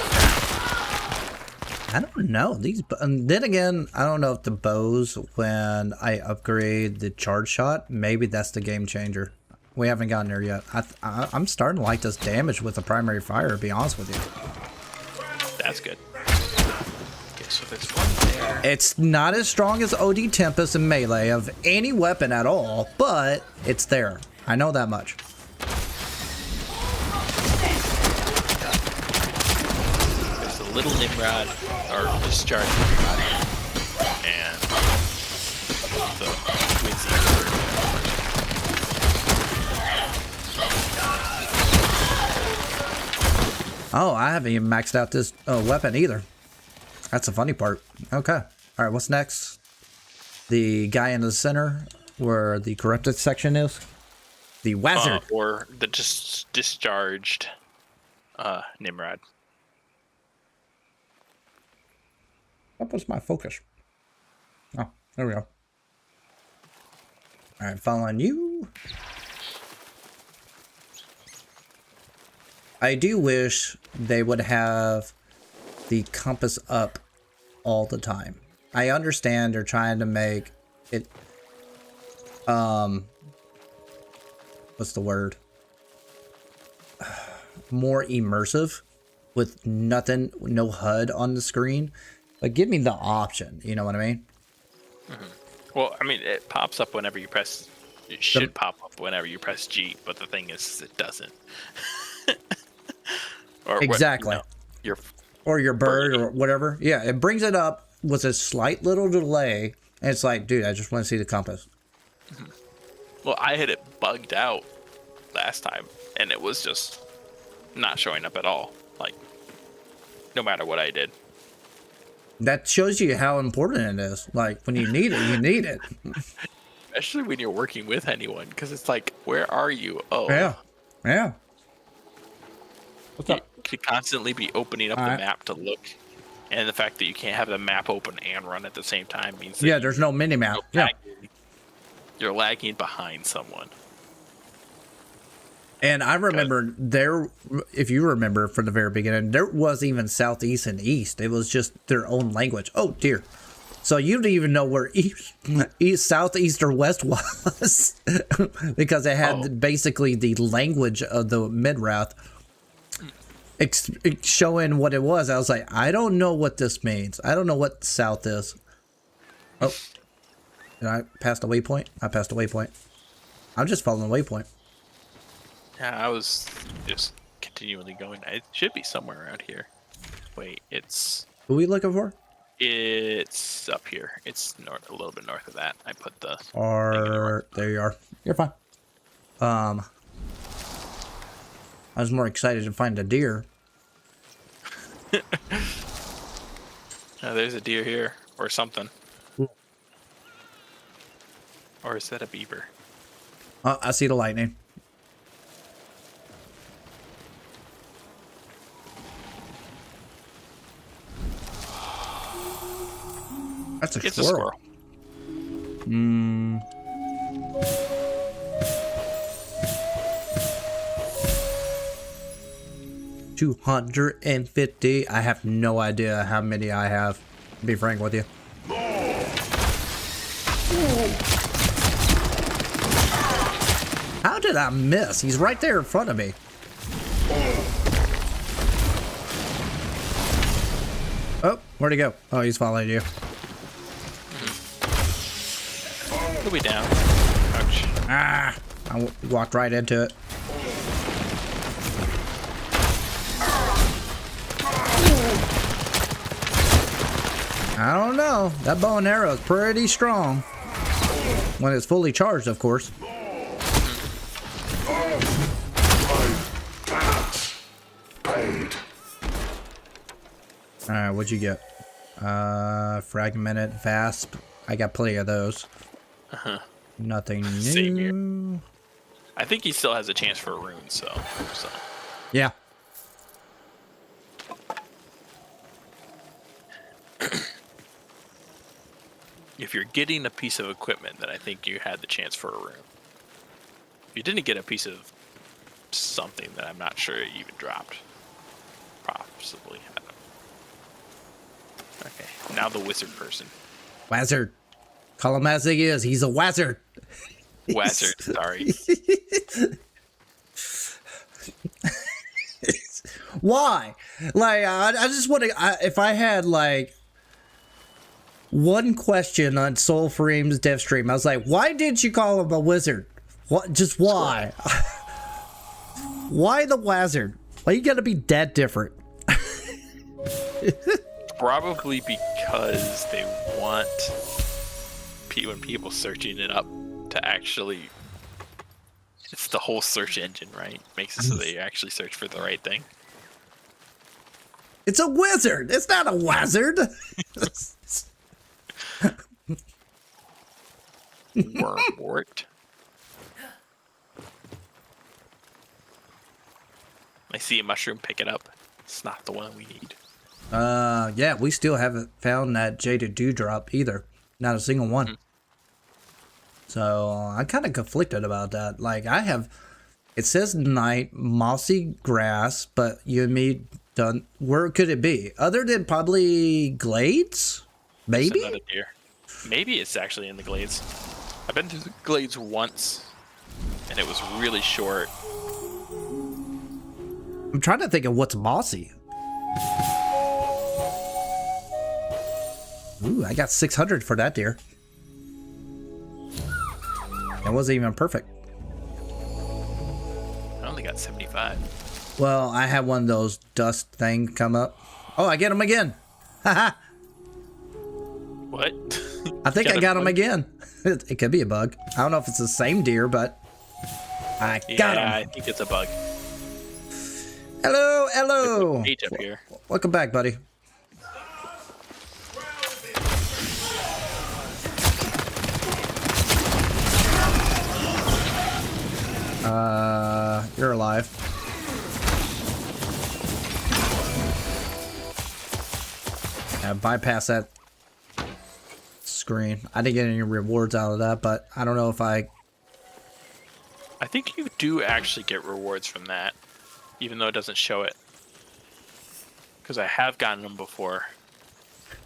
Speaker 3: ground.
Speaker 1: I don't know. Then again, I don't know if the bows, when I upgrade the charge shot, maybe that's the game changer. We haven't gotten there yet. I'm starting to like this damage with the primary fire, to be honest with you.
Speaker 3: That's good. Okay, so there's one there.
Speaker 1: It's not as strong as OD Tempest and melee of any weapon at all, but it's there. I know that much.
Speaker 3: There's a little Nimrod, or discharge Nimrod, and the Wizzy.
Speaker 1: Oh, I haven't even maxed out this weapon either. That's the funny part. Okay. All right, what's next? The guy in the center where the corrupted section is? The wizard.
Speaker 3: Or the discharged Nimrod.
Speaker 1: What was my focus? Oh, there we go. All right, following you. I do wish they would have the compass up all the time. I understand they're trying to make it, what's the word? More immersive with nothing, no HUD on the screen. But give me the option, you know what I mean?
Speaker 3: Mm-hmm. Well, I mean, it pops up whenever you press, it should pop up whenever you press G, but the thing is, it doesn't. Or
Speaker 1: exactly. Or your bird or whatever. Yeah, it brings it up with a slight little delay, and it's like, dude, I just want to see the compass.
Speaker 3: Mm-hmm. Well, I had it bugged out last time, and it was just not showing up at all. Like, no matter what I did.
Speaker 1: That shows you how important it is. Like, when you need it, you need it.
Speaker 3: Especially when you're working with anyone, because it's like, where are you? Oh,
Speaker 1: Yeah. Yeah. What's
Speaker 3: you
Speaker 1: up?
Speaker 3: could constantly be opening up the map to look, and the fact that you can't have the map open and run at the same time means that
Speaker 1: Yeah, there's no mini map. Yeah.
Speaker 3: You're lagging behind someone.
Speaker 1: And I remember there, if you remember from the very beginning, there was even Southeast and East. It was just their own language. Oh dear. So you didn't even know where east, South, East, or West was because it had basically the language of the Midrath showing what it was. I was like, I don't know what this means. I don't know what South is. Oh, did I pass the waypoint? I passed the waypoint. I'm just following the waypoint.
Speaker 3: Yeah, I was just continually going. It should be somewhere around here. Wait, it's...
Speaker 1: Who are we looking for?
Speaker 3: It's up here. It's north, a little bit north of that. I put the...
Speaker 1: There you are. You're fine. I was more excited to find a deer.
Speaker 3: Oh, there's a deer here, or something. Or is that a beaver?
Speaker 1: Oh, I see the lightning. That's a
Speaker 3: It's
Speaker 1: squirrel.
Speaker 3: a squirrel.
Speaker 1: 250. I have no idea how many I have, to be frank with you. How did I miss? He's right there in front of me. Oh, where'd he go? Oh, he's following you.
Speaker 3: He'll be down. Ouch.
Speaker 1: Ah, I walked right into it. I don't know. That bow and arrow is pretty strong. When it's fully charged, of course. Alright, what'd you get? Fragmented Vasp. I got plenty of those. Nothing new.
Speaker 3: Same here. I think he still has a chance for a rune, so.
Speaker 1: Yeah.
Speaker 3: If you're getting a piece of equipment, then I think you had the chance for a rune. If you didn't get a piece of something that I'm not sure you even dropped. Possibly. I don't know. Okay, now the wizard person.
Speaker 1: Wazard. Call him as he is. He's a wazard.
Speaker 3: Wizard, sorry.
Speaker 1: Why? Like, I just want to. If I had like one question on Soulframe's dev stream, I was like, why did you call him a wizard? What? Just why? Why the wazard? Why you gotta be that different?
Speaker 3: Probably because they want when people searching it up to actually. It's the whole search engine, right? Makes it so they actually search for the right thing.
Speaker 1: It's a wizard. It's not a wazard.
Speaker 3: Wormwort. I see a mushroom, pick it up. It's not the one we need.
Speaker 1: Yeah, we still haven't found that jaded dewdrop either. Not a single one. So I'm kind of conflicted about that. Like it says night, mossy grass, but you and me done. Where could it be? Other than probably glades? Maybe?
Speaker 3: There's another deer. Maybe it's actually in the glades. I've been through the glades once, and it was really short.
Speaker 1: I'm trying to think of what's mossy. Ooh, I got 600 for that deer. It wasn't even perfect.
Speaker 3: I only got 75.
Speaker 1: Well, I had one of those dust things come up. Oh, I get him again. Haha.
Speaker 3: What?
Speaker 1: I think I got him again. It could be a bug. I don't know if it's the same deer, but I got him.
Speaker 3: I think it's a bug.
Speaker 1: Hello, hello.
Speaker 3: There's a page up here.
Speaker 1: Welcome back, buddy. You're alive. Yeah, bypass that screen. I didn't get any rewards out of that, but I don't know if I
Speaker 3: think you do actually get rewards from that, even though it doesn't show it. Because I have gotten them before.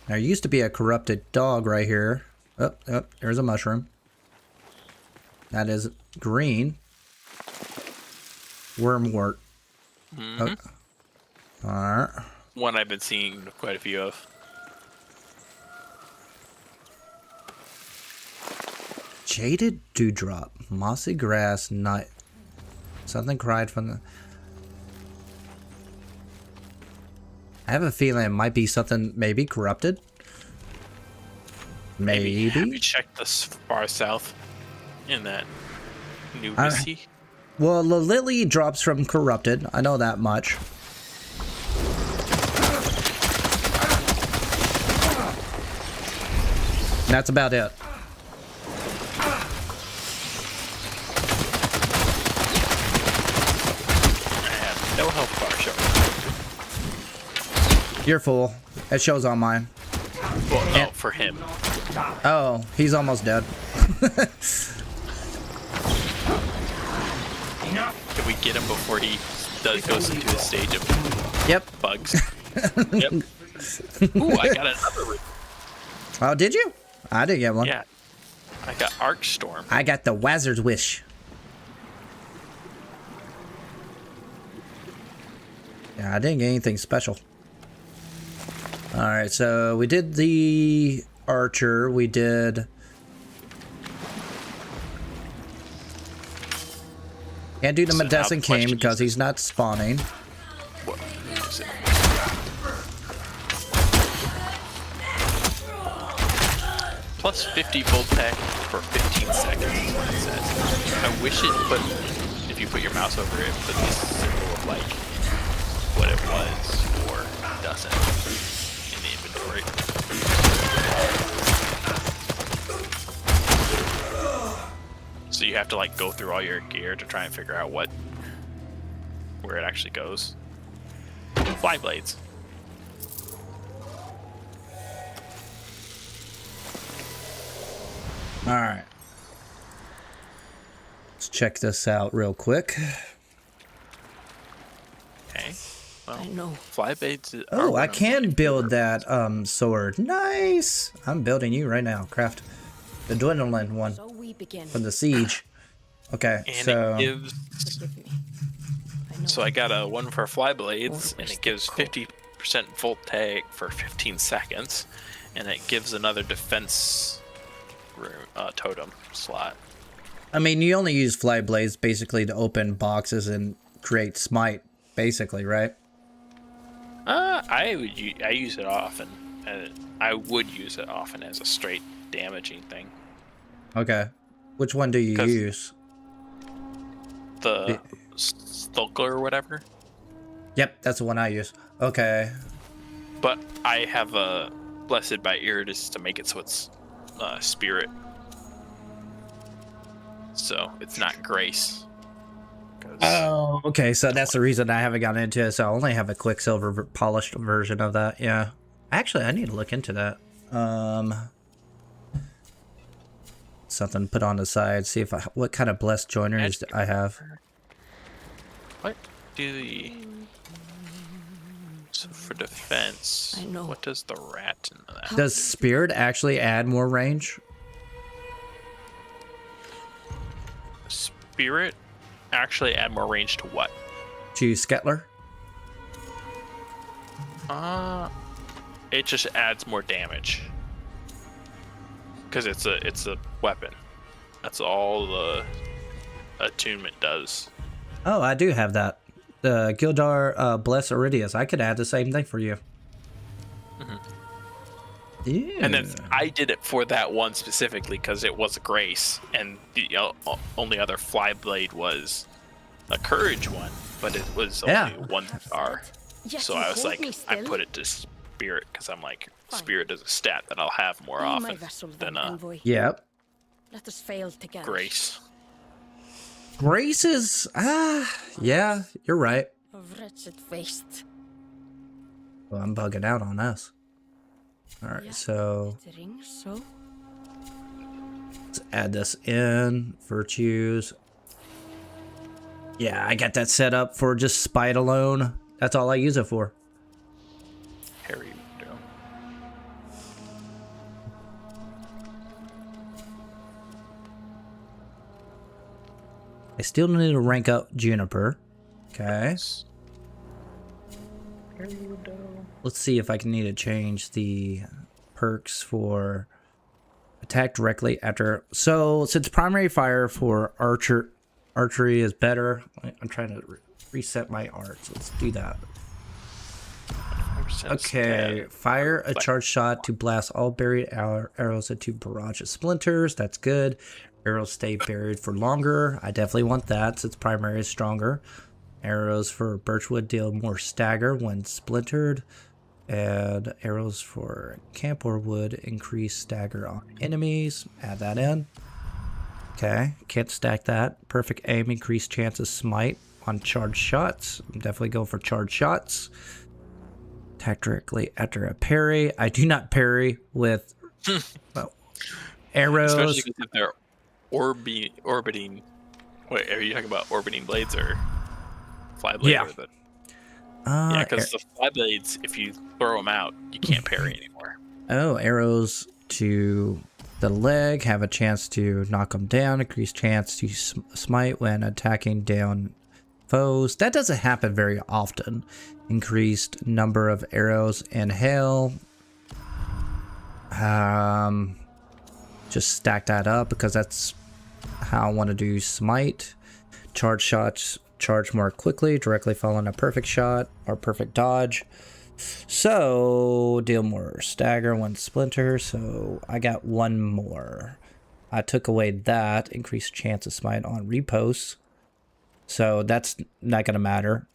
Speaker 1: There used to be a corrupted dog right here. Oh, there's a mushroom. That is green. Wormwort.
Speaker 3: Mm-hmm.
Speaker 1: Oh. Alright.
Speaker 3: One I've been seeing quite a few of.
Speaker 1: Jaded dewdrop. Mossy grass. Night. Something cried from the... I have a feeling it might be something maybe corrupted. Maybe.
Speaker 3: Have you checked this far south in that new sea?
Speaker 1: Well, the lily drops from corrupted. I know that much. That's about it.
Speaker 3: I have no health bar showing.
Speaker 1: You're full. It shows on mine.
Speaker 3: Well, no, for him.
Speaker 1: Oh, he's almost dead.
Speaker 3: Can we get him before he goes into the stage of bugs? Yep. Ooh, I got another.
Speaker 1: Oh, did you? I did get one.
Speaker 3: Yeah. I got Arc Storm.
Speaker 1: I got the Wizard's Wish. Yeah, I didn't get anything special. Alright, so we did the Archer. We did... Can't do the
Speaker 3: So now
Speaker 1: Medicine
Speaker 3: the
Speaker 1: King
Speaker 3: question
Speaker 1: because
Speaker 3: is-
Speaker 1: he's not spawning.
Speaker 3: What is it? Plus 50 volt tech for 15 seconds is what it says. I wish it put, if you put your mouse over it, put this symbol of like what it was or doesn't in the inventory. So you have to like go through all your gear to try and figure out where it actually goes. Fly blades.
Speaker 1: Alright. Let's check this out real quick.
Speaker 3: Okay. Well,
Speaker 5: I know.
Speaker 3: fly blades.
Speaker 1: Oh, I can build that sword. Nice! I'm building you right now. Craft the dwindling one
Speaker 5: So we begin.
Speaker 1: from the siege. Okay,
Speaker 3: And
Speaker 1: so...
Speaker 3: it gives.
Speaker 5: Forgive me. I know.
Speaker 3: So I got a one for fly blades,
Speaker 5: Or
Speaker 3: and it gives 50% volt tag for 15 seconds, and it gives another defense room, totem slot.
Speaker 1: I mean, you only use fly blades basically to open boxes and create smite, basically, right?
Speaker 3: I use it often. I would use it often as a straight damaging thing.
Speaker 1: Okay. Which one do you
Speaker 3: 'Cause-
Speaker 1: use?
Speaker 3: The Stalker or whatever.
Speaker 1: Yep, that's the one I use. Okay.
Speaker 3: But I have a Blessed by Iridus to make it so it's spirit. So it's not grace. 'Cause-
Speaker 1: Oh, okay. So that's the reason I haven't gotten into it. So I only have a Quicksilver polished version of that. Yeah. Actually, I need to look into that. Something to put on the side. See if what kind of blessed joiners I have.
Speaker 3: What do the... So for defense,
Speaker 5: I know.
Speaker 3: what does the rat in that?
Speaker 1: Does Spirit actually add more range?
Speaker 3: Spirit actually add more range to what?
Speaker 1: To Skettler?
Speaker 3: It just adds more damage. Because it's a weapon. That's all the attunement does.
Speaker 1: Oh, I do have that. The Gildar Bless Iridius. I could add the same thing for you. Ew.
Speaker 3: And then I did it for that one specifically because it was a grace, and the only other fly blade was a courage one, but it was only 1 star.
Speaker 5: Yet
Speaker 3: So
Speaker 5: you
Speaker 3: I was
Speaker 5: hold
Speaker 3: like,
Speaker 5: me
Speaker 3: I
Speaker 5: still?
Speaker 3: put it to spirit because I'm like,
Speaker 5: Fine.
Speaker 3: spirit is a stat that I'll have more
Speaker 5: Be my
Speaker 3: often
Speaker 5: vessel
Speaker 3: than
Speaker 5: then, envoy.
Speaker 1: Yep.
Speaker 5: Let us fail together.
Speaker 3: grace.
Speaker 1: Grace is yeah, you're right.
Speaker 5: Of wretched waste.
Speaker 1: Well, I'm bugging out on us. All right,
Speaker 5: Yet
Speaker 1: so
Speaker 5: it rings so.
Speaker 1: let's add this in. Virtues. Yeah, I got that set up for just spite alone. That's all I use it for.
Speaker 3: Harry window.
Speaker 1: I still need to rank up Juniper. Okay.
Speaker 3: Harry window.
Speaker 1: Let's see if I can need to change the perks for attack directly after. So since primary fire for archery is better, I'm trying to reset my arts. Let's do that. Okay, fire a charge shot to blast all buried arrows into barrage of splinters. That's good. Arrows stay buried for longer. I definitely want that since primary is stronger. Arrows for birchwood deal more stagger when splintered. And arrows for camphor wood increase stagger on enemies. Add that in. Okay, can't stack that. Perfect aim, increased chance of smite on charged shots. I'm definitely going for charged shots. Attack directly after a parry. I do not parry with arrows.
Speaker 3: Especially if they're orbiting. Wait, are you talking about orbiting blades or fly blades?
Speaker 1: Yeah.
Speaker 3: Yeah, because the fly blades, if you throw them out, you can't parry anymore.
Speaker 1: Oh, arrows to the leg have a chance to knock them down. Increased chance to smite when attacking down foes. That doesn't happen very often. Increased number of arrows in hail. Just stack that up because that's how I want to do smite. Charge shots charge more quickly, directly following a perfect shot or perfect dodge. So deal more stagger when splinter. So I got one more. I took away that increased chance of smite on reposts. So that's not gonna matter.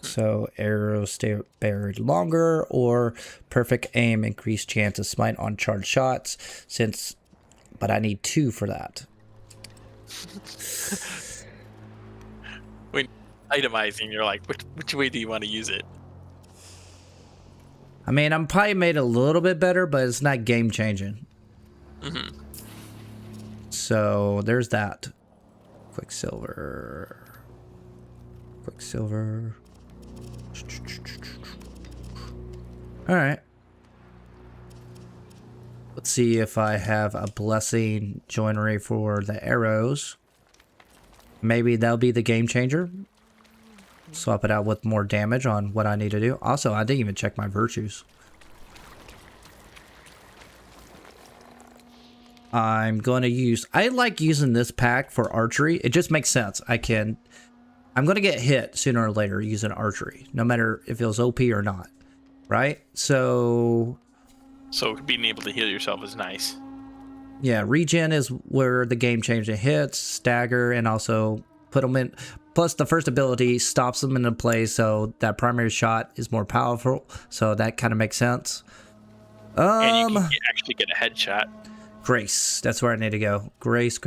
Speaker 1: So arrows stay buried longer or perfect aim increased chance of smite on charged shots but I need 2 for that.
Speaker 3: When itemizing, you're like, which way do you want to use it?
Speaker 1: I mean, I'm probably made a little bit better, but it's not game changing. So there's that. Quicksilver. All right. Let's see if I have a blessing joinery for the arrows. Maybe that'll be the game changer. Swap it out with more damage on what I need to do. Also, I didn't even check my virtues. I'm going to use... I like using this pack for archery. It just makes sense. I'm going to get hit sooner or later using archery. No matter if it was OP or not. Right? So
Speaker 3: being able to heal yourself is nice.
Speaker 1: Yeah, regen is where the game changing hits, stagger, and also put them in. Plus, the first ability stops them into place, so that primary shot is more powerful. So that kind of makes sense.
Speaker 3: And you can actually get a headshot.
Speaker 1: Grace, that's where I need to go. Grace.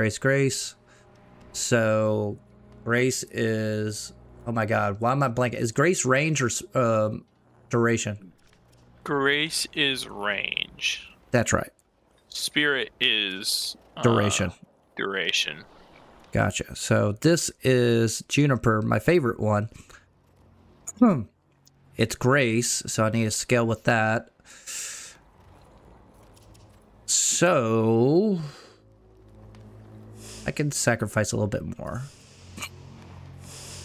Speaker 1: So, Grace is... Oh my god, why am I blanking? Is Grace range or duration?
Speaker 3: Grace is range.
Speaker 1: That's right.
Speaker 3: Spirit is
Speaker 1: Duration.
Speaker 3: Duration.
Speaker 1: Gotcha. So this is Juniper, my favorite one. It's Grace, so I need to scale with that. So I can sacrifice a little bit more.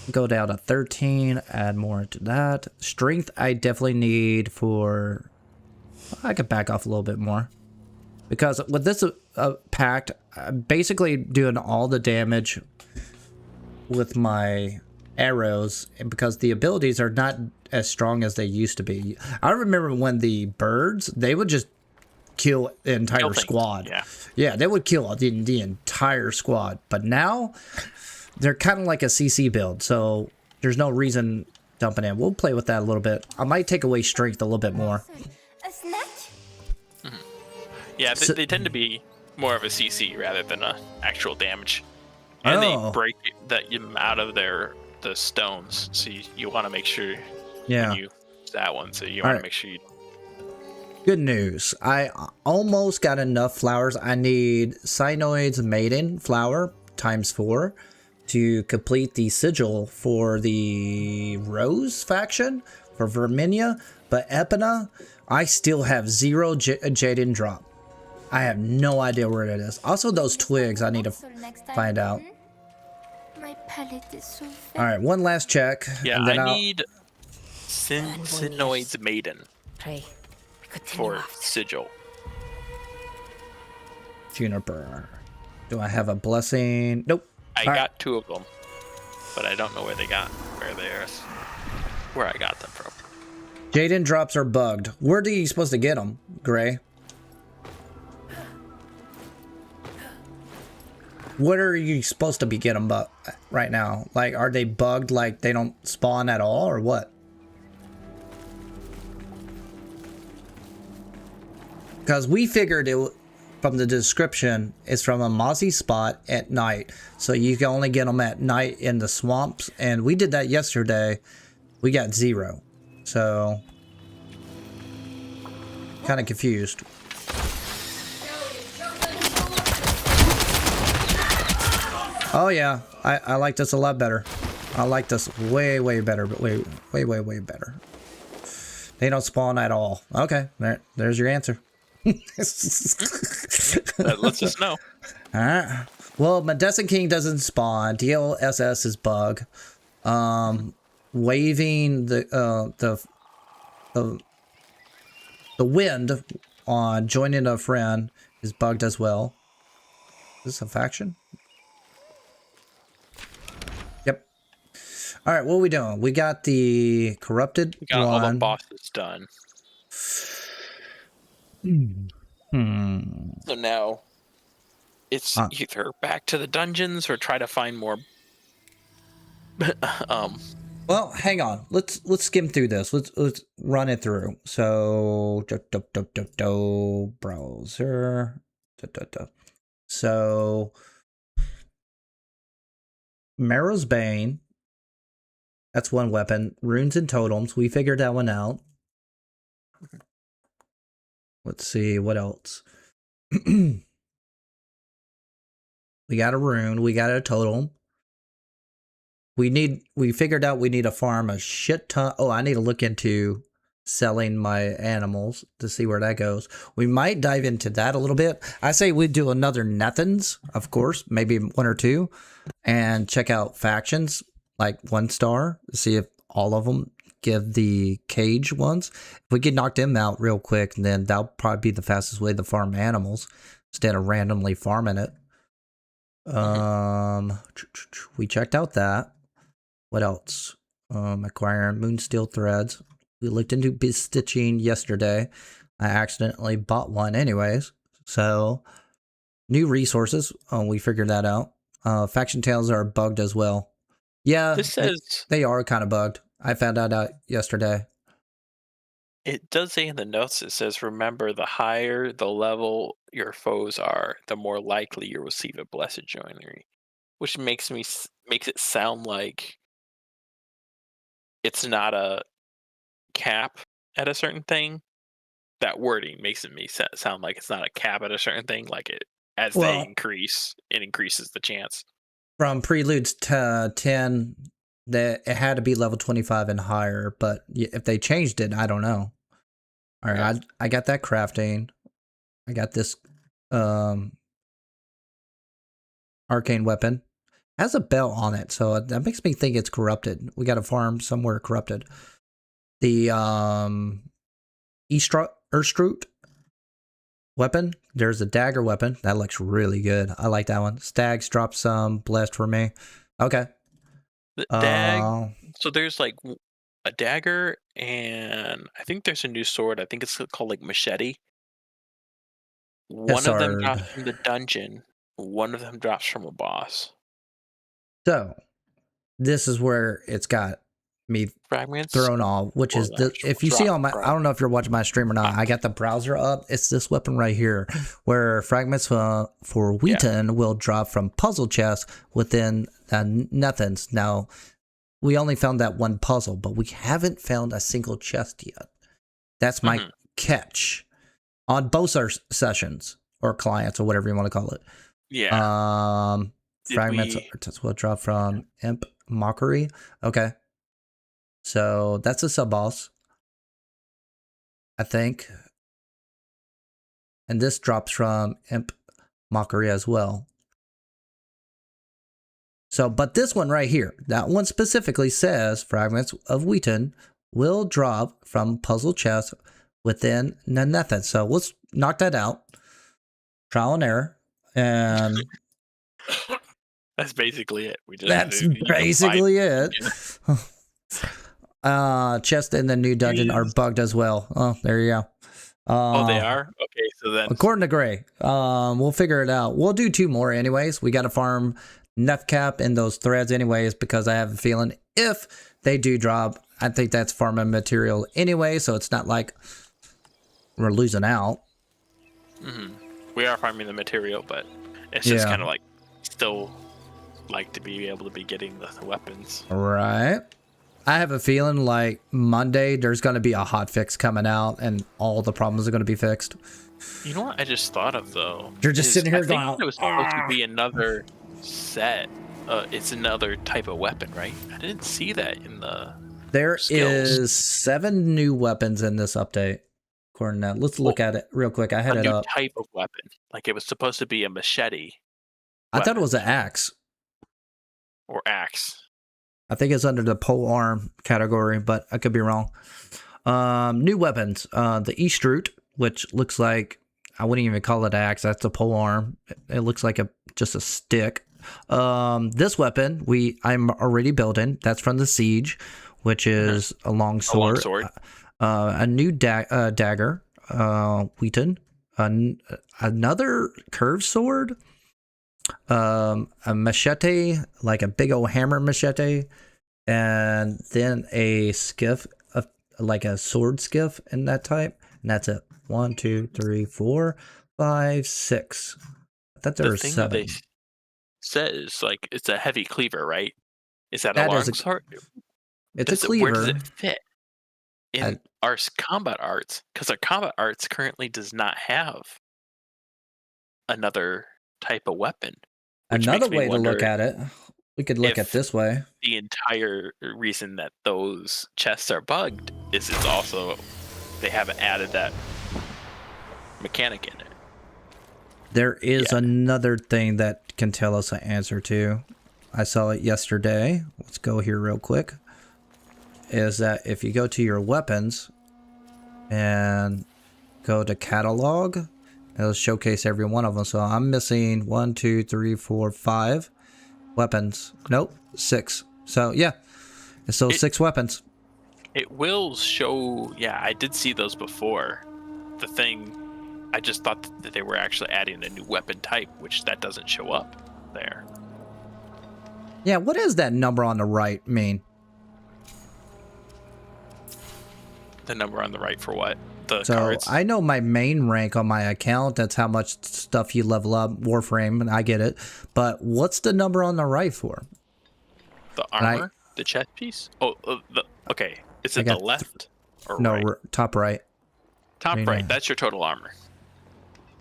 Speaker 1: Go down to 13, add more to that. Strength I definitely need for... I could back off a little bit more. Because with this pact, I'm basically doing all the damage with my arrows, and because the abilities are not as strong as they used to be. I remember when the birds, they would just kill the entire squad. Yeah, they would kill the entire squad. But now they're kind of like a CC build, so there's no reason dumping in. We'll play with that a little bit. I might take away strength a little bit more.
Speaker 6: A snack?
Speaker 3: Yeah, they tend to be more of a CC rather than a actual damage, and they break them out of the stones. So you want to make sure when you use that one. So you want to make sure you.
Speaker 1: Good news. I almost got enough flowers. I need Cyanoid's Maiden flower ×4 to complete the sigil for the Rose faction for Verminia. But Epina, I still have 0 Jaden drop. I have no idea where it is. Also, those twigs I need to find out.
Speaker 6: My palette is so fat.
Speaker 1: All right, one last check.
Speaker 3: Yeah,
Speaker 1: and then
Speaker 3: I need Cyanoid's Maiden
Speaker 5: Pray.
Speaker 3: for sigil.
Speaker 1: Juniper. Do I have a blessing? Nope.
Speaker 3: I got 2 of them, but I don't know where I got them from.
Speaker 1: Jaden drops are bugged. Where are you supposed to get them, Gray? What are you supposed to be getting right now? Like, are they bugged like they don't spawn at all, or what? Because we figured it from the description, it's from a mozzie spot at night. So you can only get them at night in the swamps. And we did that yesterday. We got 0. So, kind of confused. Oh yeah, I like this a lot better. I like this way better, but way better. They don't spawn at all. Okay, there's your answer.
Speaker 3: That lets us know.
Speaker 1: All right. Well, Medecin King doesn't spawn. DLSS is bug. Waving the wind on joining a friend is bugged as well. Is this a faction? Yep. All right, what are we doing? We got the corrupted
Speaker 3: We got all the bosses done. So now it's either back to the dungeons or try to find more.
Speaker 1: Well, hang on. Let's skim through this. Let's run it through. So browser. So Marrow's Bane. That's one weapon. Runes and totems. We figured that one out. Let's see what else. We got a rune. We got a totem. We figured out we need to farm a shit ton. Oh, I need to look into selling my animals to see where that goes. We might dive into that a little bit. I say we do another nothings, of course, maybe 1 or 2, and check out factions like 1 star, see if all of them give the cage ones. If we can knock them out real quick, then that'll probably be the fastest way to farm animals instead of randomly farming it. We checked out that. What else? Acquiring moonsteel threads. We looked into stitching yesterday. I accidentally bought one anyways. So, new resources. We figured that out. Faction tails are bugged as well. Yeah,
Speaker 3: this says
Speaker 1: they are kind of bugged. I found out yesterday.
Speaker 3: It does say in the notes, it says, remember, the higher the level your foes are, the more likely you'll receive a blessed joinery. Which makes it sound like it's not a cap at a certain thing. That wording makes it sound like it's not a cap at a certain thing. Like they increase, it increases the chance.
Speaker 1: From Preludes to 10, that it had to be level 25 and higher, but if they changed it, I don't know. All right, yeah. I got that crafting. I got this arcane weapon. It has a bell on it, so that makes me think it's corrupted. We got a farm somewhere corrupted. The Erstrut weapon. There's a dagger weapon. That looks really good. I like that one. Stags dropped some blessed for me. Okay.
Speaker 3: The dag.
Speaker 1: Uh,
Speaker 3: So there's like a dagger, and I think there's a new sword. I think it's called like machete. One of them
Speaker 1: Hissard.
Speaker 3: drops from the dungeon. One of them drops from a boss.
Speaker 1: So this is where it's got me
Speaker 3: Fragments.
Speaker 1: thrown off, which
Speaker 3: or
Speaker 1: is the,
Speaker 3: lamps will
Speaker 1: if you see
Speaker 3: drop
Speaker 1: on my,
Speaker 3: from-
Speaker 1: I don't know if you're watching my stream or not, I got the browser up. It's this weapon right here where fragments for Wheaton will drop from puzzle chests within nothings. Now, we only found that one puzzle, but we haven't found a single chest yet. That's my catch on both our sessions or clients or whatever you want to call it.
Speaker 3: Yeah.
Speaker 1: Fragments will drop from Imp Mockery. Okay. So that's a sub boss, I think. And this drops from Imp Mockery as well. So, but this one right here, that one specifically says fragments of Wheaton will drop from puzzle chests within Nanethan. So let's knock that out. Trial and error. And
Speaker 3: that's basically it.
Speaker 1: That's basically it. Chests in the new dungeon are bugged as well. Oh, there you go.
Speaker 3: Oh, they are? Okay, so then
Speaker 1: according to Gray, we'll figure it out. We'll do 2 more anyways. We got to farm Nefcap in those threads anyways, because I have a feeling if they do drop, I think that's farming material anyway, so it's not like we're losing out.
Speaker 3: We are farming the material, but it's just kind of like still like to be able to be getting the weapons.
Speaker 1: Right. I have a feeling like Monday there's going to be a hot fix coming out and all the problems are going to be fixed.
Speaker 3: You know what I just thought of though?
Speaker 1: You're just sitting here going,
Speaker 3: it was supposed to be another set. It's another type of weapon, right? I didn't see that in the
Speaker 1: There
Speaker 3: skills.
Speaker 1: is 7 new weapons in this update. According to that. Let's look at it real quick. I had
Speaker 3: a
Speaker 1: it
Speaker 3: new
Speaker 1: up.
Speaker 3: type of weapon. Like it was supposed to be a machete.
Speaker 1: I thought it was an axe.
Speaker 3: Or axe.
Speaker 1: I think it's under the pole arm category, but I could be wrong. New weapons. The Eastrute, which looks like, I wouldn't even call it axe. That's a pole arm. It looks like just a stick. This weapon I'm already building. That's from the Siege, which is a long sword. A new dagger. Wheaton. Another curved sword. A machete, like a big old hammer machete, and then a skiff, like a sword skiff in that type, and that's it. 1, 2, 3, 4, 5, 6. I thought there were 7.
Speaker 3: They says like it's a heavy cleaver, right? Is that a long sword?
Speaker 1: It's a cleaver.
Speaker 3: Where does it fit in our combat arts? Because our combat arts currently does not have another type of weapon.
Speaker 1: Another way to look at it, we could look at this way.
Speaker 3: The entire reason that those chests are bugged is it's also they haven't added that mechanic in it.
Speaker 1: There is another thing that can tell us an answer to. I saw it yesterday. Let's go here real quick. Is that if you go to your weapons and go to catalog, it'll showcase every one of them. So I'm missing 1, 2, 3, 4, 5 weapons. Nope, 6. So yeah, it's those 6 weapons.
Speaker 3: It will show. Yeah, I did see those before. The thing, I just thought that they were actually adding a new weapon type, which that doesn't show up there.
Speaker 1: Yeah, what does that number on the right mean?
Speaker 3: The number on the right for what? The
Speaker 1: so
Speaker 3: cards?
Speaker 1: I know my main rank on my account. That's how much stuff you level up. Warframe, and I get it. But what's the number on the right for?
Speaker 3: The armor? The chest piece? Oh, okay. Is it the left or
Speaker 1: no,
Speaker 3: right?
Speaker 1: Top right.
Speaker 3: Top right. That's your total armor.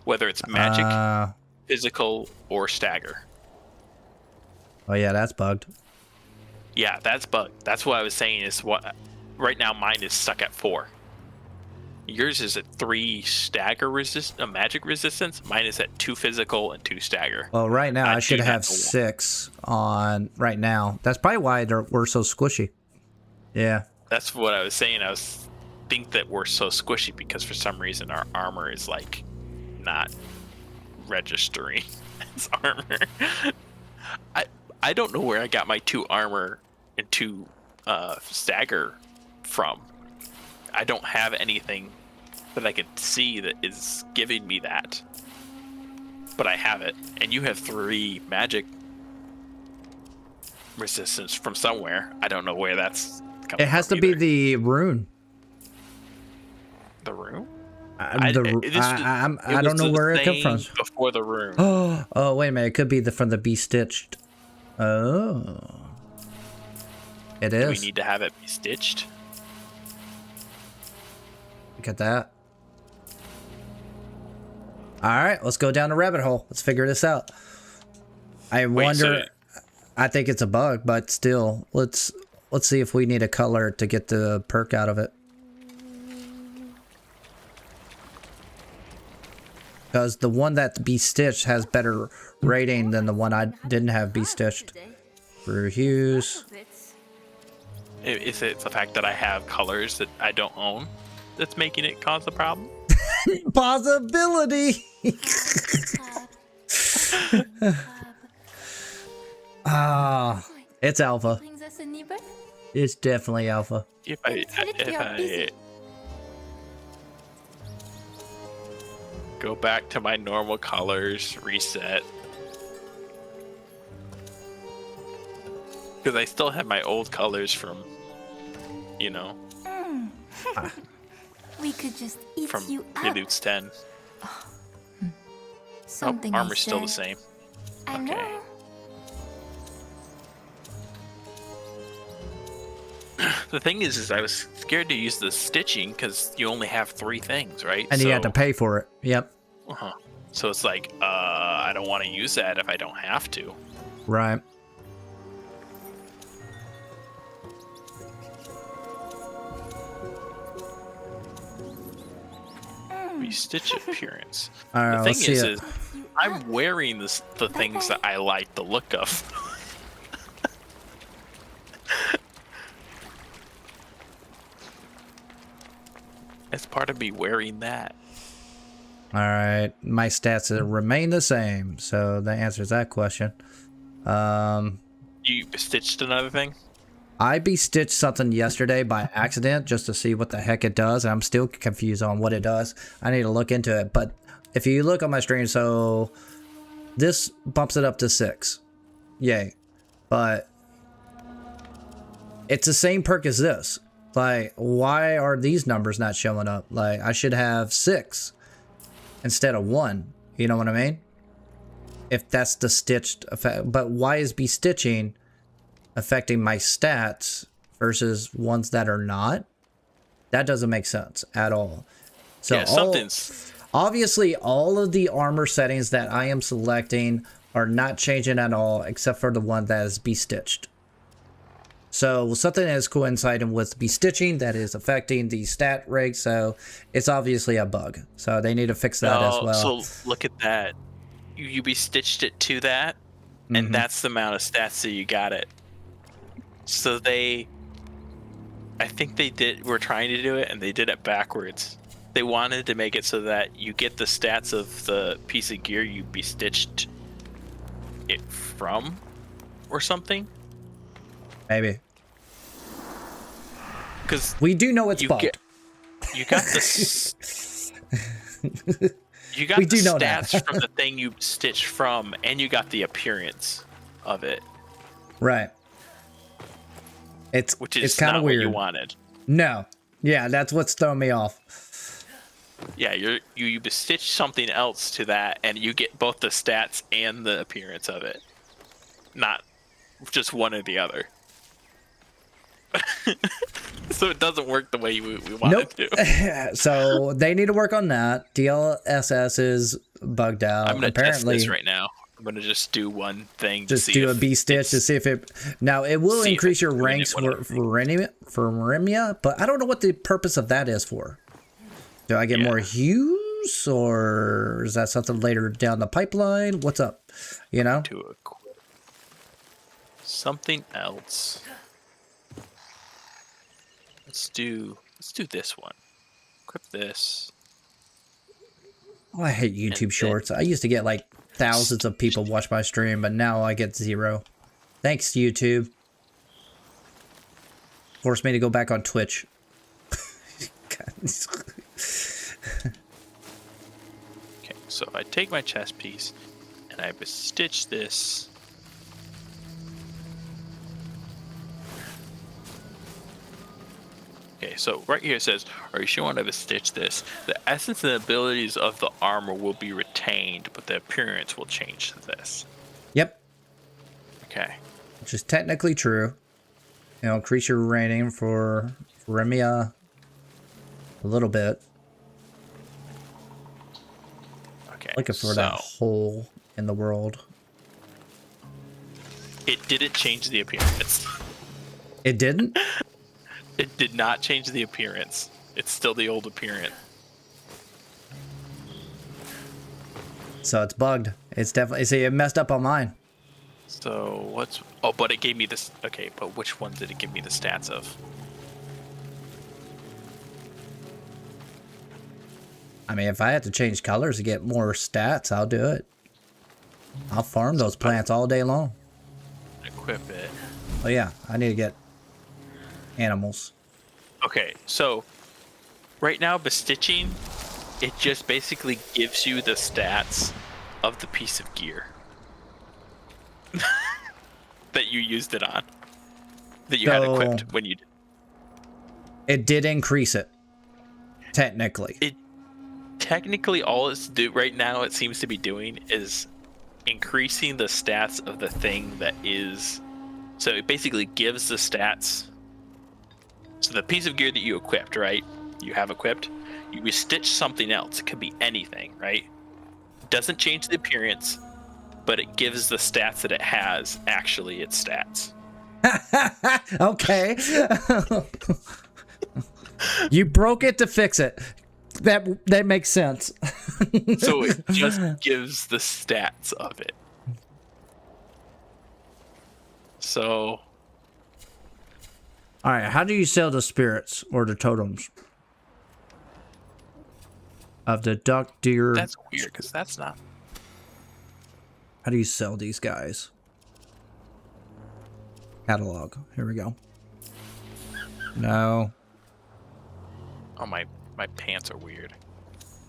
Speaker 3: Whether it's magic, physical, or stagger.
Speaker 1: Oh yeah, that's bugged.
Speaker 3: Yeah, that's bugged. That's what I was saying is what. Right now, mine is stuck at 4. Yours is at 3 stagger magic resistance. Mine is at 2 physical and 2 stagger.
Speaker 1: Well, right now I should have 6 on right now. That's probably why we're so squishy. Yeah.
Speaker 3: That's what I was saying. I think that we're so squishy because for some reason our armor is like not registering as armor. I don't know where I got my 2 armor and to stagger from. I don't have anything that I can see that is giving me that, but I have it, and you have 3 magic resistance from somewhere. I don't know where that's coming
Speaker 1: It has
Speaker 3: from
Speaker 1: to be
Speaker 3: either.
Speaker 1: the rune.
Speaker 3: The room.
Speaker 1: I don't know where it comes from.
Speaker 3: Before the room.
Speaker 1: Oh, wait a minute. It could be from the Be Stitched. Oh. It
Speaker 3: Do we
Speaker 1: is.
Speaker 3: need to have it be stitched?
Speaker 1: Look at that. All right, let's go down the rabbit hole. Let's figure this out. I wonder. I think it's a bug, but still, let's see if we need a color to get the perk out of it. Because the one that Be Stitched has better rating than the one I didn't have Be Stitched. Brew hues.
Speaker 3: Is it the fact that I have colors that I don't own that's making it cause the problem?
Speaker 1: Possibility. Ah, it's alpha.
Speaker 6: Brings us a neighbor.
Speaker 1: It's definitely alpha.
Speaker 3: If I go back to my normal colors, reset. Because I still have my old colors from, you know,
Speaker 6: We could just eat
Speaker 3: from
Speaker 6: you up.
Speaker 3: Preludes 10.
Speaker 6: Something
Speaker 3: oh,
Speaker 6: I
Speaker 3: armor's still the
Speaker 6: said.
Speaker 3: same.
Speaker 6: I
Speaker 3: Okay.
Speaker 6: know.
Speaker 3: The thing is I was scared to use the stitching because you only have 3 things, right?
Speaker 1: And you have to pay for it. Yep.
Speaker 3: Uh-huh. So it's like, I don't want to use that if I don't have to.
Speaker 1: Right.
Speaker 3: Stitch appearance.
Speaker 1: All right,
Speaker 3: The
Speaker 1: let's
Speaker 3: thing
Speaker 1: see
Speaker 3: is
Speaker 1: it.
Speaker 3: I'm wearing the things that I like the look of. It's part of me wearing that.
Speaker 1: All right, my stats remain the same, so that answers that question.
Speaker 3: You stitched another thing?
Speaker 1: I Be Stitched something yesterday by accident just to see what the heck it does, and I'm still confused on what it does. I need to look into it, but if you look on my stream, so this bumps it up to 6. Yay. But it's the same perk as this. Like, why are these numbers not showing up? Like, I should have 6 instead of 1. You know what I mean? If that's the stitched effect. But why is Be Stitching affecting my stats versus ones that are not? That doesn't make sense at all. So
Speaker 3: yeah, something's...
Speaker 1: obviously all of the armor settings that I am selecting are not changing at all except for the one that is Be Stitched. So something is coinciding with Be Stitching that is affecting the stat rig, so it's obviously a bug. So they need to fix that as well.
Speaker 3: So look at that. You Be Stitched it to that, and that's the amount of stats that you got it. So I think we're trying to do it, and they did it backwards. They wanted to make it so that you get the stats of the piece of gear you Be Stitched it from, or something.
Speaker 1: Maybe.
Speaker 3: Because
Speaker 1: we do know it's bugged.
Speaker 3: You got the you got
Speaker 1: we
Speaker 3: the
Speaker 1: do know
Speaker 3: stats
Speaker 1: that.
Speaker 3: from the thing you stitched from, and you got the appearance of it.
Speaker 1: Right.
Speaker 3: Which is
Speaker 1: it's kind of
Speaker 3: not
Speaker 1: weird.
Speaker 3: what you wanted.
Speaker 1: No. Yeah, that's what's throwing me off.
Speaker 3: Yeah, you stitch something else to that, and you get both the stats and the appearance of it, not just one or the other. So it doesn't work the way we want it to.
Speaker 1: So they need to work on that. DLSS is bugged out.
Speaker 3: I'm gonna
Speaker 1: Apparently,
Speaker 3: test this right now. I'm gonna just do one thing.
Speaker 1: Just do a Be Stitch to see if it. Now it will increase your ranks for Remia, but I don't know what the purpose of that is for. Do I get more hues, or is that something later down the pipeline? What's up? You know.
Speaker 3: To equip something else. Let's do this one. Equip this.
Speaker 1: Oh, I hate YouTube Shorts. I used to get like thousands of people watch my stream, but now I get 0. Thanks, YouTube. Force me to go back on Twitch.
Speaker 3: Okay, so I take my chest piece and I stitch this. Okay, so right here it says, are you sure you want to stitch this? The essence and abilities of the armor will be retained, but the appearance will change to this.
Speaker 1: Yep.
Speaker 3: Okay.
Speaker 1: Which is technically true. You know, increase your rating for Remia a little bit.
Speaker 3: Okay.
Speaker 1: Looking for that hole in the world.
Speaker 3: It didn't change the appearance.
Speaker 1: It didn't?
Speaker 3: It did not change the appearance. It's still the old appearance.
Speaker 1: So it's bugged. It's definitely, see, it messed up on mine.
Speaker 3: So what's, oh, but it gave me this, okay, but which one did it give me the stats of?
Speaker 1: I mean, if I had to change colors to get more stats, I'll do it. I'll farm those plants all day long.
Speaker 3: Equip it.
Speaker 1: Oh yeah, I need to get animals.
Speaker 3: Okay, so right now bestitching, it just basically gives you the stats of the piece of gear that you used it on, that you had equipped when you did.
Speaker 1: It did increase it, technically.
Speaker 3: It technically, all it's do right now, it seems to be doing is increasing the stats of the thing that is. So it basically gives the stats. So the piece of gear that you equipped, right? You have equipped. You stitch something else. It could be anything, right? Doesn't change the appearance, but it gives the stats that it has actually its stats.
Speaker 1: Okay. You broke it to fix it. That makes sense.
Speaker 3: So it just gives the stats of it. So,
Speaker 1: all right, how do you sell the spirits or the totems of the duck, deer?
Speaker 3: that's weird because that's not.
Speaker 1: How do you sell these guys? Catalog. Here we go. No.
Speaker 3: Oh, my pants are weird.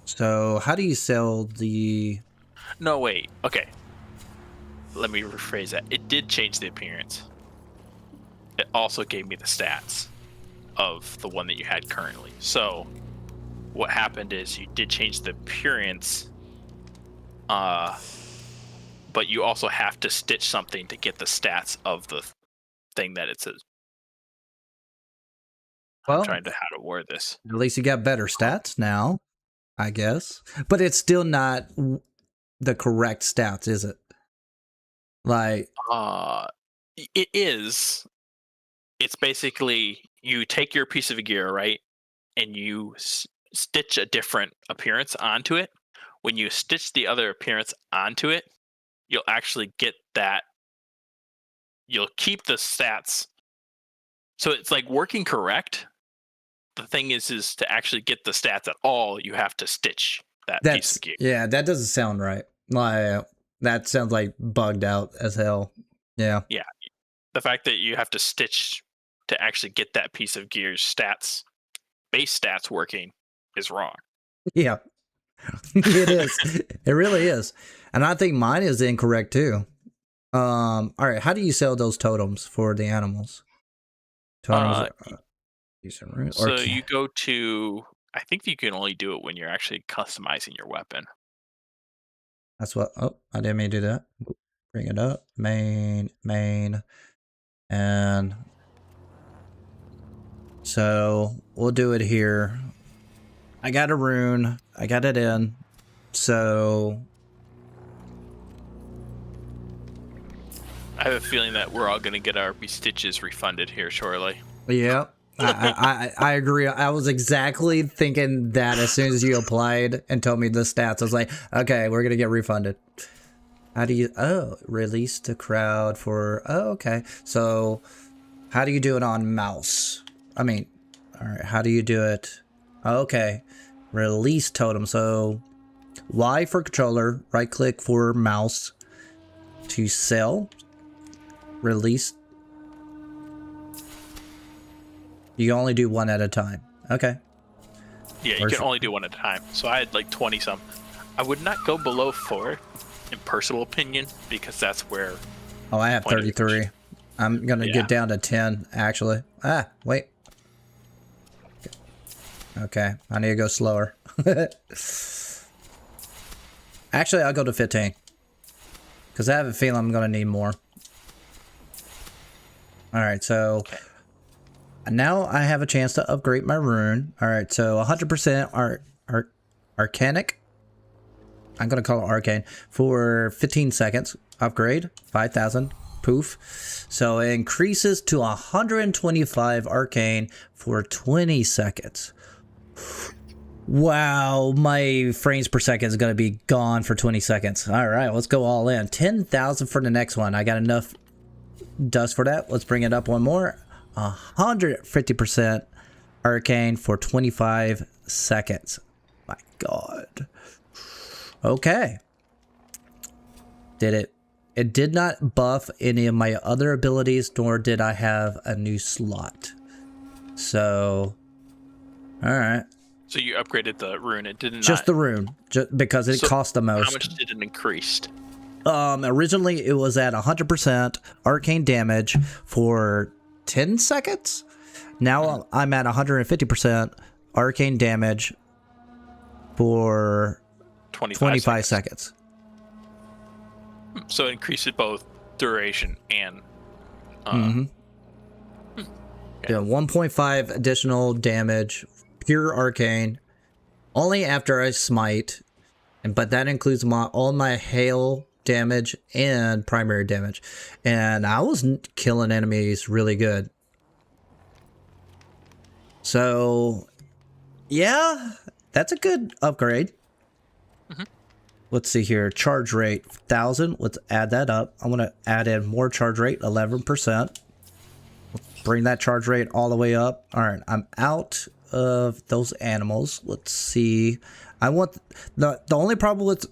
Speaker 1: So how do you sell the?
Speaker 3: No, wait. Okay. Let me rephrase that. It did change the appearance. It also gave me the stats of the one that you had currently. So what happened is you did change the appearance, but you also have to stitch something to get the stats of the thing that it says.
Speaker 1: Well,
Speaker 3: I'm trying to how to word this.
Speaker 1: at least you got better stats now, I guess. But it's still not the correct stats, is it? Like,
Speaker 3: it is. It's basically you take your piece of gear, right, and you stitch a different appearance onto it. When you stitch the other appearance onto it, you'll actually get that. You'll keep the stats. So it's like working correct. The thing is to actually get the stats at all, you have to stitch that piece of gear.
Speaker 1: Yeah, that doesn't sound right. Like, that sounds like bugged out as hell. Yeah.
Speaker 3: Yeah. The fact that you have to stitch to actually get that piece of gear's stats, base stats working is wrong.
Speaker 1: Yeah. It is. It really is. And I think mine is incorrect too. All right, how do you sell those totems for the animals? Totems
Speaker 3: So you go to, I think you can only do it when you're actually customizing your weapon.
Speaker 1: That's what, oh, I didn't mean to do that. Bring it up, main, and so we'll do it here. I got a rune, I got it in, so
Speaker 3: I have a feeling that we're all going to get our stitches refunded here shortly.
Speaker 1: yeah. I agree. I was exactly thinking that as soon as you applied and told me the stats. I was like, okay, we're going to get refunded. How do you... Oh, release the crowd for... Oh, okay. So, how do you do it on mouse? I mean, all right, how do you do it? Okay. Release totem. So, Y for controller, right-click for mouse to sell. Release. You only do one at a time. Okay.
Speaker 3: Yeah, you can only do one at a time. So I had like 20 some. I would not go below 4, in personal opinion, because that's where.
Speaker 1: Oh, I have 33. I'm gonna get down to 10 actually. Ah, wait. Okay, I need to go slower. Actually, I'll go to 15. Because I have a feeling I'm going to need more. Alright, so... Now I have a chance to upgrade my rune. Alright, so 100% Arcanic. I'm going to call it Arcane. For 15 seconds. Upgrade. 5,000. Poof. So it increases to 125 Arcane for 20 seconds. Wow, my frames per second is going to be gone for 20 seconds. All right, let's go all in. 10,000 for the next one. I got enough dust for that. Let's bring it up one more. 150% Arcane for 25 seconds. My God. Okay. Did it. It did not buff any of my other abilities, nor did I have a new slot. So, all right.
Speaker 3: So you upgraded the rune. It didn't.
Speaker 1: Just the rune, just because it cost the most.
Speaker 3: How much did it increase?
Speaker 1: Originally it was at 100% arcane damage for 10 seconds. Now I'm at 150% arcane damage for 25 seconds.
Speaker 3: So it increases both duration and.
Speaker 1: Yeah, 1.5 additional damage. Pure arcane, only after I smite, but that includes all my hail damage and primary damage, and I was killing enemies really good. So, yeah, that's a good upgrade. Let's see here, charge rate 1,000. Let's add that up. I'm gonna add in more charge rate, 11%. Bring that charge rate all the way up. All right, I'm out of those animals. Let's see. I want the only problem with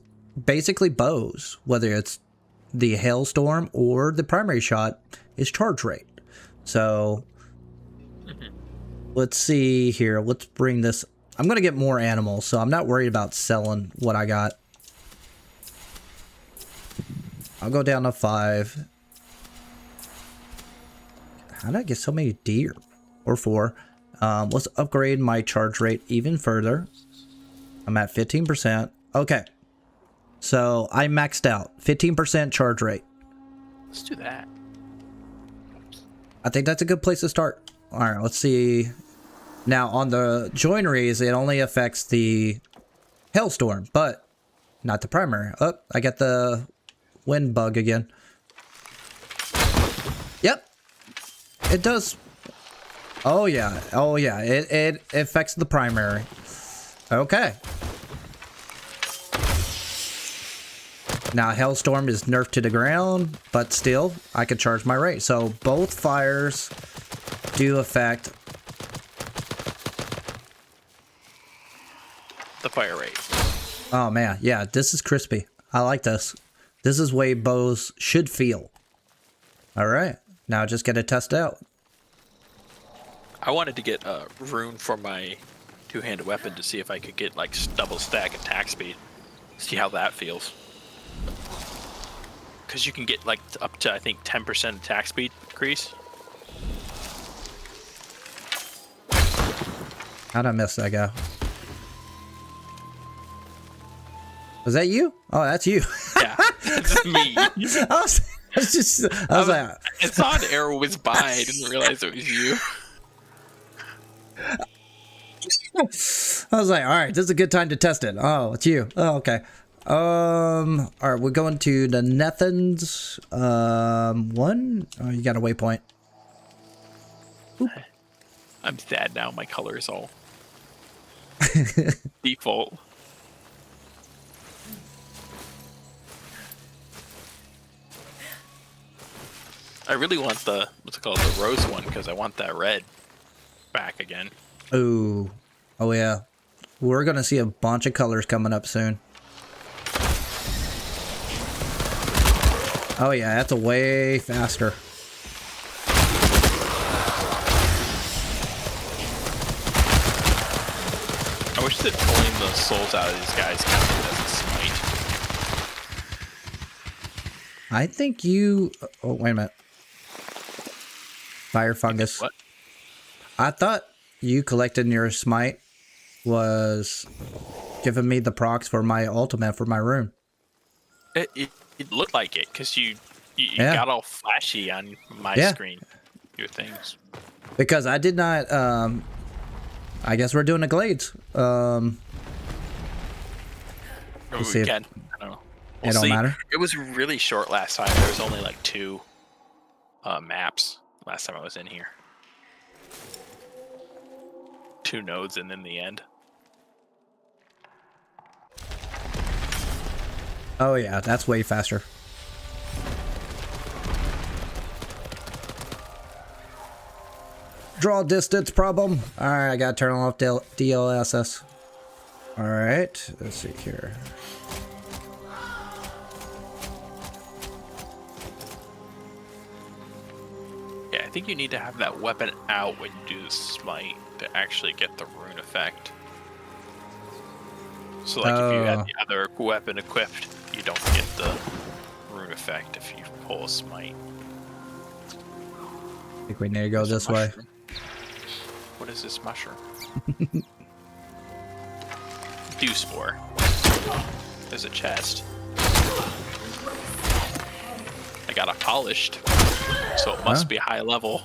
Speaker 1: basically bows, whether it's the hailstorm or the primary shot, is charge rate. So let's see here. Let's bring this. I'm gonna get more animals, so I'm not worried about selling what I got. I'll go down to 5. How did I get so many deer? Or 4. Let's upgrade my charge rate even further. I'm at 15%. Okay. So I maxed out. 15% charge rate.
Speaker 3: Let's do that.
Speaker 1: I think that's a good place to start. Alright, let's see. Now on the joineries, it only affects the hailstorm, but not the primary. Oh, I got the wind bug again. Yep. It does. Oh yeah, oh yeah, it affects the primary. Okay. Now Hailstorm is nerfed to the ground, but still, I can charge my rate. So both fires do affect
Speaker 3: the fire rate.
Speaker 1: Oh man, yeah, this is crispy. I like this. This is way bows should feel. All right, now just get it tested out.
Speaker 3: I wanted to get a rune for my two-handed weapon to see if I could get like double stack attack speed. See how that feels. Because you can get like up to I think 10% attack speed increase.
Speaker 1: How'd I miss that guy? Was that you? Oh, that's you.
Speaker 3: Yeah, it's me.
Speaker 1: I was like,
Speaker 3: I saw an arrow whiz by. I didn't realize it was you.
Speaker 1: I was like, all right, this is a good time to test it. Oh, it's you. Oh, okay. All right, we're going to the Nethans. 1. Oh, you got a waypoint. Oop.
Speaker 3: I'm sad now. My color is all default. I really want the what's it called, the rose one, because I want that red back again.
Speaker 1: Ooh. Oh yeah. We're gonna see a bunch of colors coming up soon. Oh yeah, that's a way faster.
Speaker 3: wish that pulling the souls out of these guys counted as a smite.
Speaker 1: I think you. Oh, wait a minute. Fire fungus.
Speaker 3: What?
Speaker 1: I thought you collecting your smite was giving me the procs for my ultimate for my room.
Speaker 3: It looked like it because you
Speaker 1: Yeah.
Speaker 3: got all flashy on my
Speaker 1: Yeah.
Speaker 3: screen. Your things.
Speaker 1: Because I did not. I guess we're doing a Glades.
Speaker 3: Or
Speaker 1: Let's
Speaker 3: we
Speaker 1: see if-
Speaker 3: can. I don't know.
Speaker 1: It don't matter.
Speaker 3: It was really short last time. There was only like 2 maps last time I was in here. 2 nodes and then the end.
Speaker 1: Oh yeah, that's way faster. Draw distance problem. All right, I gotta turn off DLSS. All right, let's see here.
Speaker 3: Yeah, I think you need to have that weapon out when you do the smite to actually get the rune effect. So like if you had the other weapon equipped, you don't get the rune effect if you pull a smite.
Speaker 1: I think we need to go
Speaker 3: There's
Speaker 1: this
Speaker 3: a
Speaker 1: way.
Speaker 3: mushroom. What is this mushroom? Dew spore. There's a chest. I got it polished, so it must be high level.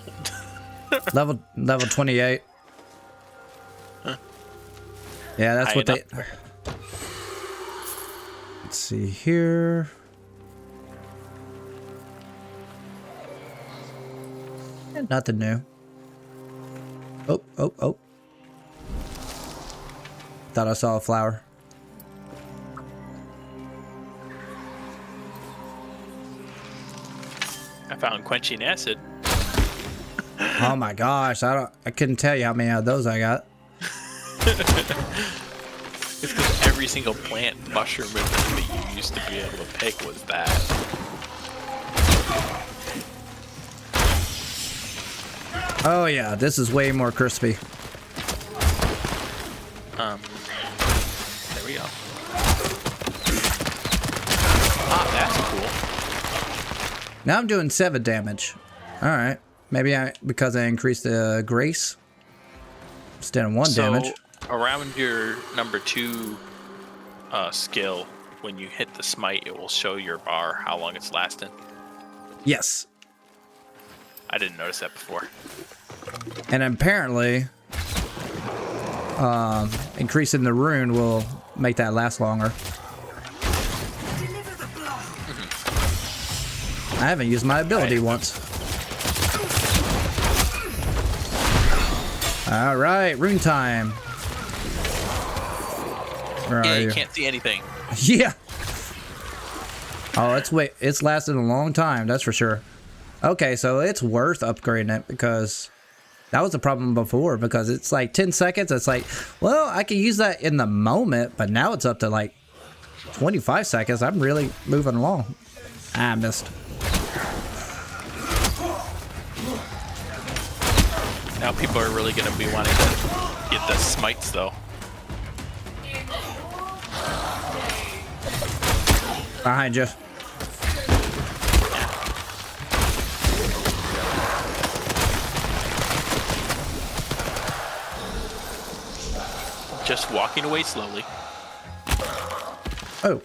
Speaker 1: level 28.
Speaker 3: Huh.
Speaker 1: Yeah, that's
Speaker 3: High
Speaker 1: what they. Let's see here. Nothing new. Oh. Thought I saw a flower.
Speaker 3: I found quenching acid.
Speaker 1: Oh my gosh, I couldn't tell you how many of those I got.
Speaker 3: It's because every single plant mushroom that you used to be able to pick was that.
Speaker 1: Oh yeah, this is way more crispy.
Speaker 3: There we go. Ah, that's cool.
Speaker 1: Now I'm doing 7 damage. All right, maybe because I increased the grace instead of 1 damage.
Speaker 3: Around your number 2 skill, when you hit the smite, it will show your bar how long it's lasting.
Speaker 1: Yes,
Speaker 3: I didn't notice that before.
Speaker 1: and apparently, increasing the rune will make that last longer. I haven't used my ability once. All right, rune time. Where
Speaker 3: Yeah,
Speaker 1: are
Speaker 3: you
Speaker 1: you?
Speaker 3: can't see anything.
Speaker 1: Yeah. Oh, it's lasted a long time, that's for sure. Okay, so it's worth upgrading it because that was the problem before, because it's like 10 seconds. It's like, well, I can use that in the moment, but now it's up to like 25 seconds. I'm really moving along. I missed.
Speaker 3: Now people are really going to be wanting to get the smites, though.
Speaker 1: Behind you.
Speaker 3: Just walking away slowly.
Speaker 1: Oh.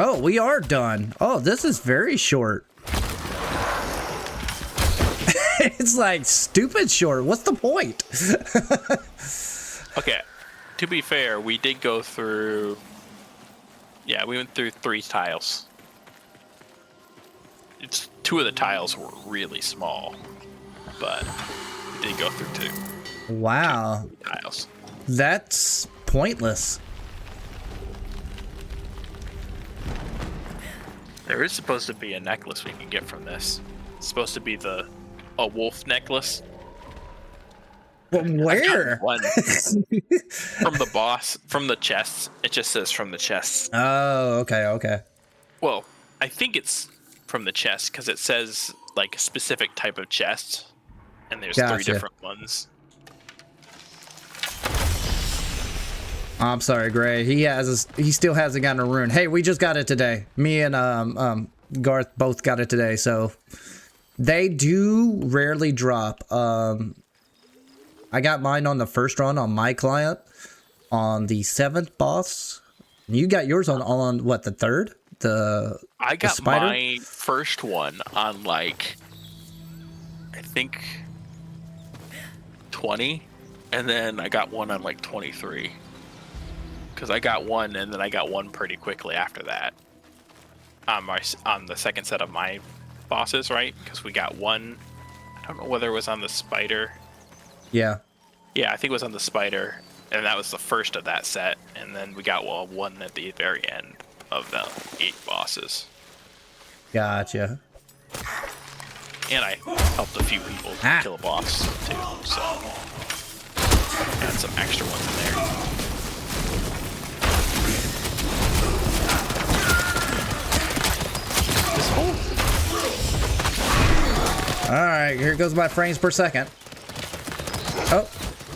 Speaker 1: Oh, we are done. Oh, this is very short. It's like stupid short. What's the point?
Speaker 3: Okay, to be fair, we did go through... Yeah, we went through 3 tiles. It's 2 of the tiles were really small, but we did go through 2
Speaker 1: Wow.
Speaker 3: tiles.
Speaker 1: That's pointless.
Speaker 3: There is supposed to be a necklace we can get from this. It's supposed to be a wolf necklace.
Speaker 1: But where?
Speaker 3: One from the boss, from the chests. It just says from the chests.
Speaker 1: Oh, okay, okay.
Speaker 3: Well, I think it's from the chest because it says like a specific type of chest, and there's
Speaker 1: Gotcha.
Speaker 3: 3 different ones.
Speaker 1: I'm sorry, Gray. He still hasn't gotten a rune. Hey, we just got it today. Me and Garth both got it today, so they do rarely drop. I got mine on the first run on my client on the 7th boss. You got yours on what, the 3rd?
Speaker 3: I got
Speaker 1: spider?
Speaker 3: my first one on like I think 20, and then I got one on like 23. Because I got one, and then I got one pretty quickly after that. On the second set of my bosses, right? Because we got one. I don't know whether it was on the spider.
Speaker 1: Yeah.
Speaker 3: Yeah, I think it was on the spider, and that was the first of that set. And then we got one at the very end of the 8 bosses.
Speaker 1: Gotcha.
Speaker 3: And I helped a few people kill a boss too, so had some extra ones in there.
Speaker 1: Alright, here goes my frames per second. Oh,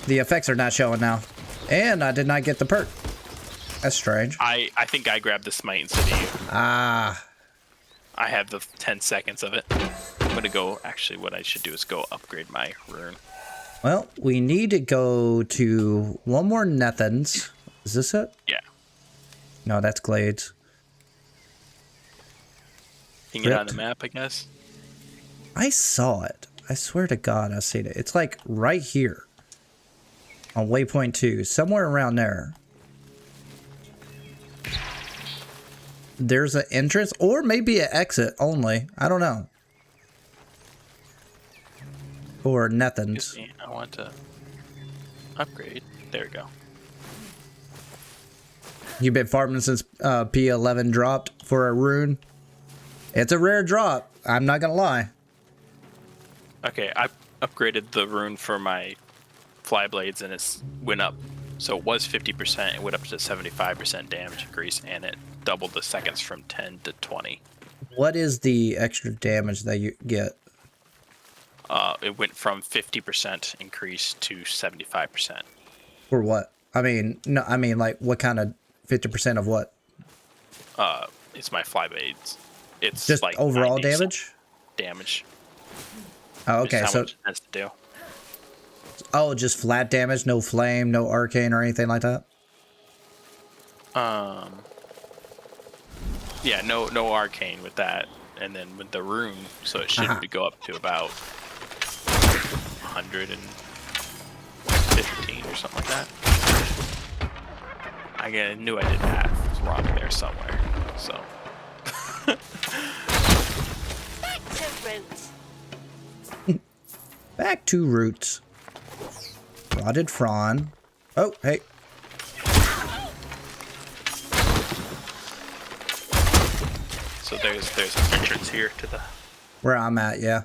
Speaker 1: the effects are not showing now. And I did not get the perk. That's strange.
Speaker 3: I think I grabbed the smite instead of you.
Speaker 1: Ah.
Speaker 3: I have the 10 seconds of it. I'm gonna go, actually what I should do is go upgrade my rune.
Speaker 1: Well, we need to go to one more Nethans. Is this it?
Speaker 3: Yeah.
Speaker 1: No, that's Glades.
Speaker 3: You can get on the map, I guess.
Speaker 1: I saw it. I swear to God, I seen it. It's like right here. On waypoint 2. Somewhere around there. There's an entrance or maybe an exit only. I don't know. Or Nethans.
Speaker 3: I want to upgrade. There we go.
Speaker 1: You've been farming since P11 dropped for a rune. It's a rare drop. I'm not gonna lie.
Speaker 3: Okay, I upgraded the rune for my fly blades and it went up. So it was 50%, it went up to 75% damage increase, and it doubled the seconds from 10 to 20.
Speaker 1: What is the extra damage that you get?
Speaker 3: It went from 50% increase to 75%.
Speaker 1: For what? I mean, no, I mean like what kind of 50% of what?
Speaker 3: It's my fly blades. It's
Speaker 1: just
Speaker 3: like
Speaker 1: overall damage?
Speaker 3: Damage.
Speaker 1: Oh, okay, so
Speaker 3: much it has to do.
Speaker 1: Oh, just flat damage, no flame, no arcane or anything like that?
Speaker 3: Yeah, no arcane with that. And then with the rune, so it should go up to about 115 or something like that. I knew I did math. It was wrong there somewhere. So
Speaker 6: Back to roots.
Speaker 1: Back to roots. Rotted Frond. Oh, hey.
Speaker 3: So there's an entrance here to the
Speaker 1: Where I'm at, yeah.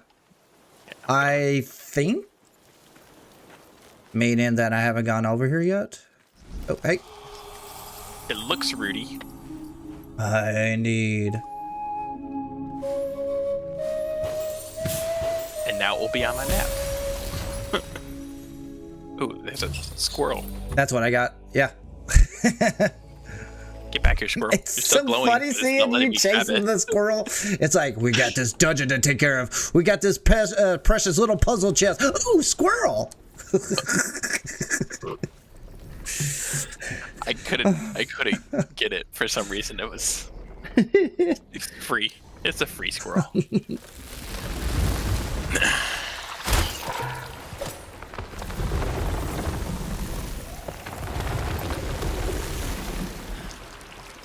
Speaker 1: I think, meaning that I haven't gone over here yet. Oh, hey.
Speaker 3: It looks rooty.
Speaker 1: I need.
Speaker 3: And now it will be on my map. Ooh, there's a squirrel.
Speaker 1: That's what I got. Yeah.
Speaker 3: Get back here, squirrel.
Speaker 1: It's
Speaker 3: You're still
Speaker 1: so
Speaker 3: glowing.
Speaker 1: funny
Speaker 3: It's
Speaker 1: seeing
Speaker 3: not letting
Speaker 1: you
Speaker 3: me grab
Speaker 1: chasing
Speaker 3: it.
Speaker 1: the squirrel. It's like, we got this dungeon to take care of. We got this precious little puzzle chest. Ooh, squirrel.
Speaker 3: I couldn't get it for some reason. It was it's free. It's a free squirrel.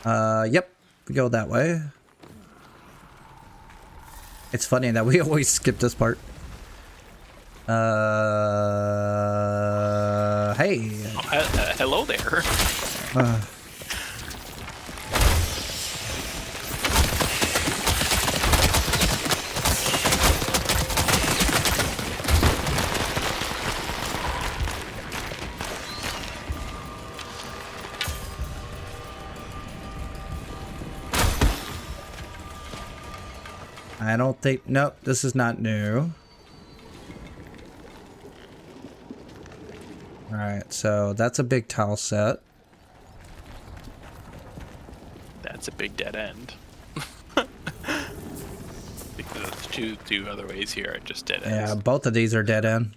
Speaker 1: Yep. We go that way. It's funny that we always skip this part. Hey.
Speaker 3: Hello there.
Speaker 1: I don't think... Nope, this is not new. Alright, so that's a big tile set.
Speaker 3: That's a big dead end. Because the two other ways here are just dead ends.
Speaker 1: Yeah, both of these are dead end.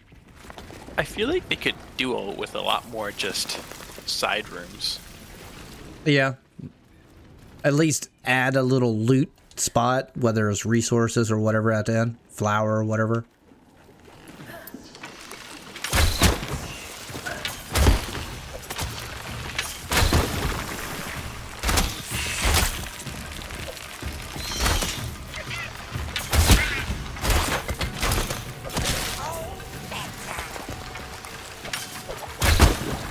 Speaker 3: I feel like they could do with a lot more just side rooms.
Speaker 1: Yeah. At least add a little loot spot, whether it's resources or whatever at the end. Flour or whatever.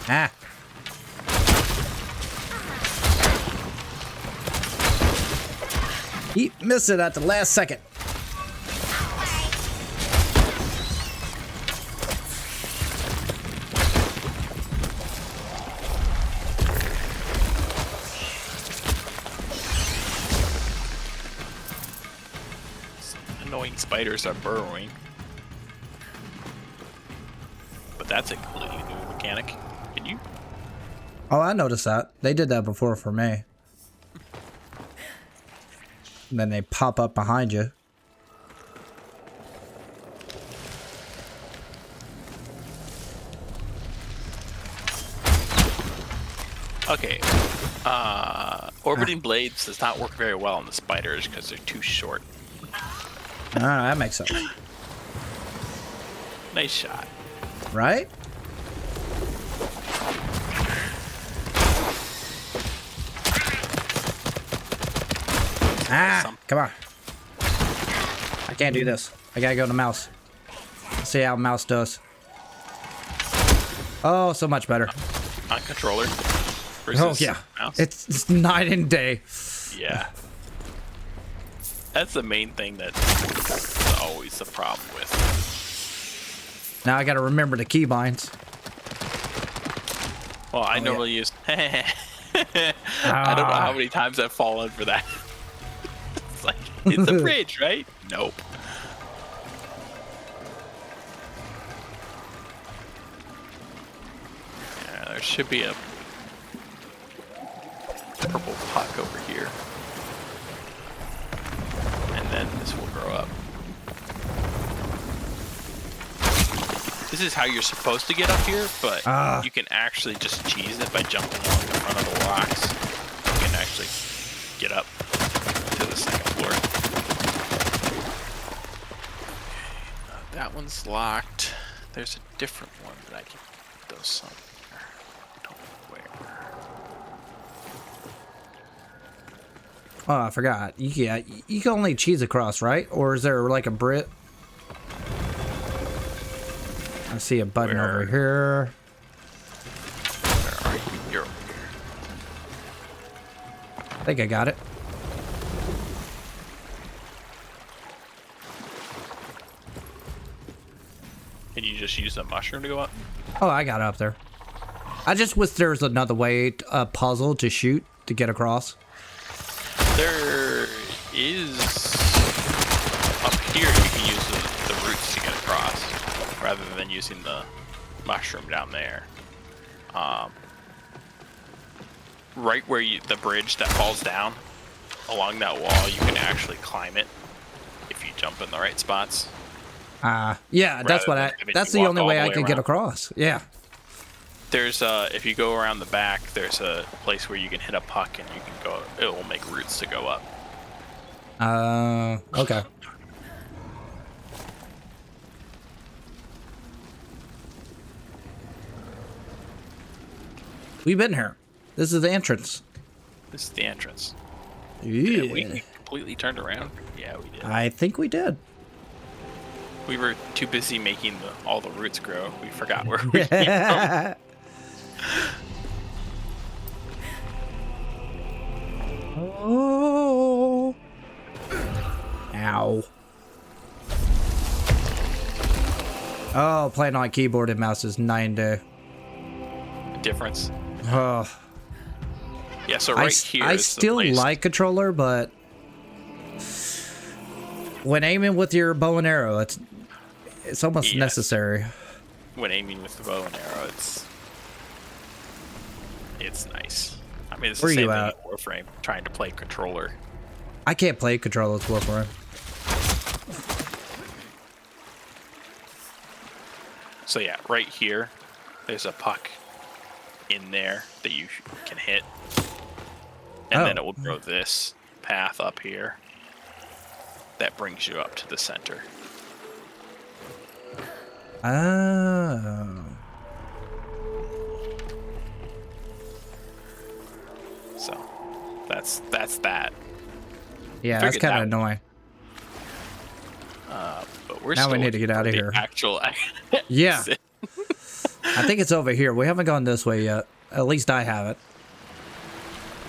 Speaker 1: Ah. He missed it at the last second.
Speaker 3: Annoying spiders are burrowing. But that's a completely new mechanic. Can you?
Speaker 1: Oh, I noticed that. They did that before for me. And then they pop up behind you.
Speaker 3: Okay. Orbiting blades does not work very well on the spiders because they're too short.
Speaker 1: Ah, that makes sense.
Speaker 3: Nice shot.
Speaker 1: Right? Ah, come on. I can't do this. I gotta go to mouse. Let's see how mouse does. Oh, so much better.
Speaker 3: On controller.
Speaker 1: Oh, yeah.
Speaker 3: Mouse.
Speaker 1: It's night and day.
Speaker 3: Yeah. That's the main thing that's always the problem with.
Speaker 1: Now I gotta remember the keybinds.
Speaker 3: Well, I normally use. I don't know how many times I've fallen for that. It's like, it's a bridge, right? Nope. Yeah, there should be a purple puck over here. And then this will grow up. This is how you're supposed to get up here, but you can actually just cheese it by jumping along the front of the rocks. You can actually get up to the second floor. That one's locked. There's a different one that I can put those somewhere. I don't know where.
Speaker 1: Oh, I forgot. Yeah, you can only cheese across, right? Or is there like a Brit? I see a button over here.
Speaker 3: Where are you? You're over here.
Speaker 1: I think I got it.
Speaker 3: Can you just use the mushroom to go up?
Speaker 1: Oh, I got it up there. I just wish there was another way, a puzzle to shoot to get across.
Speaker 3: There is up here. You can use the roots to get across, rather than using the mushroom down there. Right where the bridge that falls down along that wall, you can actually climb it if you jump in the right spots.
Speaker 1: Yeah, that's what that's the only way I could get across. Yeah.
Speaker 3: There's if you go around the back, there's a place where you can hit a puck and you can go. It will make roots to go up.
Speaker 1: Okay. We've been here. This is the entrance.
Speaker 3: This is the entrance.
Speaker 1: Yeah.
Speaker 3: Did we completely turned around? Yeah, we did.
Speaker 1: I think we did.
Speaker 3: We were too busy making all the roots grow. We forgot where we came from.
Speaker 1: Oh. Ow. Oh, playing on keyboard and mouse is 9
Speaker 3: Difference.
Speaker 1: Oh.
Speaker 3: Yeah, so right here.
Speaker 1: I
Speaker 3: is
Speaker 1: still
Speaker 3: the place.
Speaker 1: like controller, but when aiming with your bow and arrow, it's almost
Speaker 3: Yes.
Speaker 1: necessary.
Speaker 3: When aiming with the bow and arrow, it's nice. I mean, it's the
Speaker 1: Where
Speaker 3: same
Speaker 1: you
Speaker 3: thing
Speaker 1: at?
Speaker 3: in Warframe, trying to play controller.
Speaker 1: I can't play controller with Warframe.
Speaker 3: So yeah, right here, there's a puck in there that you can hit. And then
Speaker 1: Oh.
Speaker 3: it will grow this path up here that brings you up to the center.
Speaker 1: Oh.
Speaker 3: So that's that.
Speaker 1: Yeah, that's
Speaker 3: Figured
Speaker 1: kind of
Speaker 3: that
Speaker 1: annoying.
Speaker 3: But we're
Speaker 1: Now we
Speaker 3: still
Speaker 1: need to get
Speaker 3: looking
Speaker 1: out of
Speaker 3: for the
Speaker 1: here.
Speaker 3: Actual
Speaker 1: Yeah.
Speaker 3: exit.
Speaker 1: I think it's over here. We haven't gone this way yet. At least I haven't.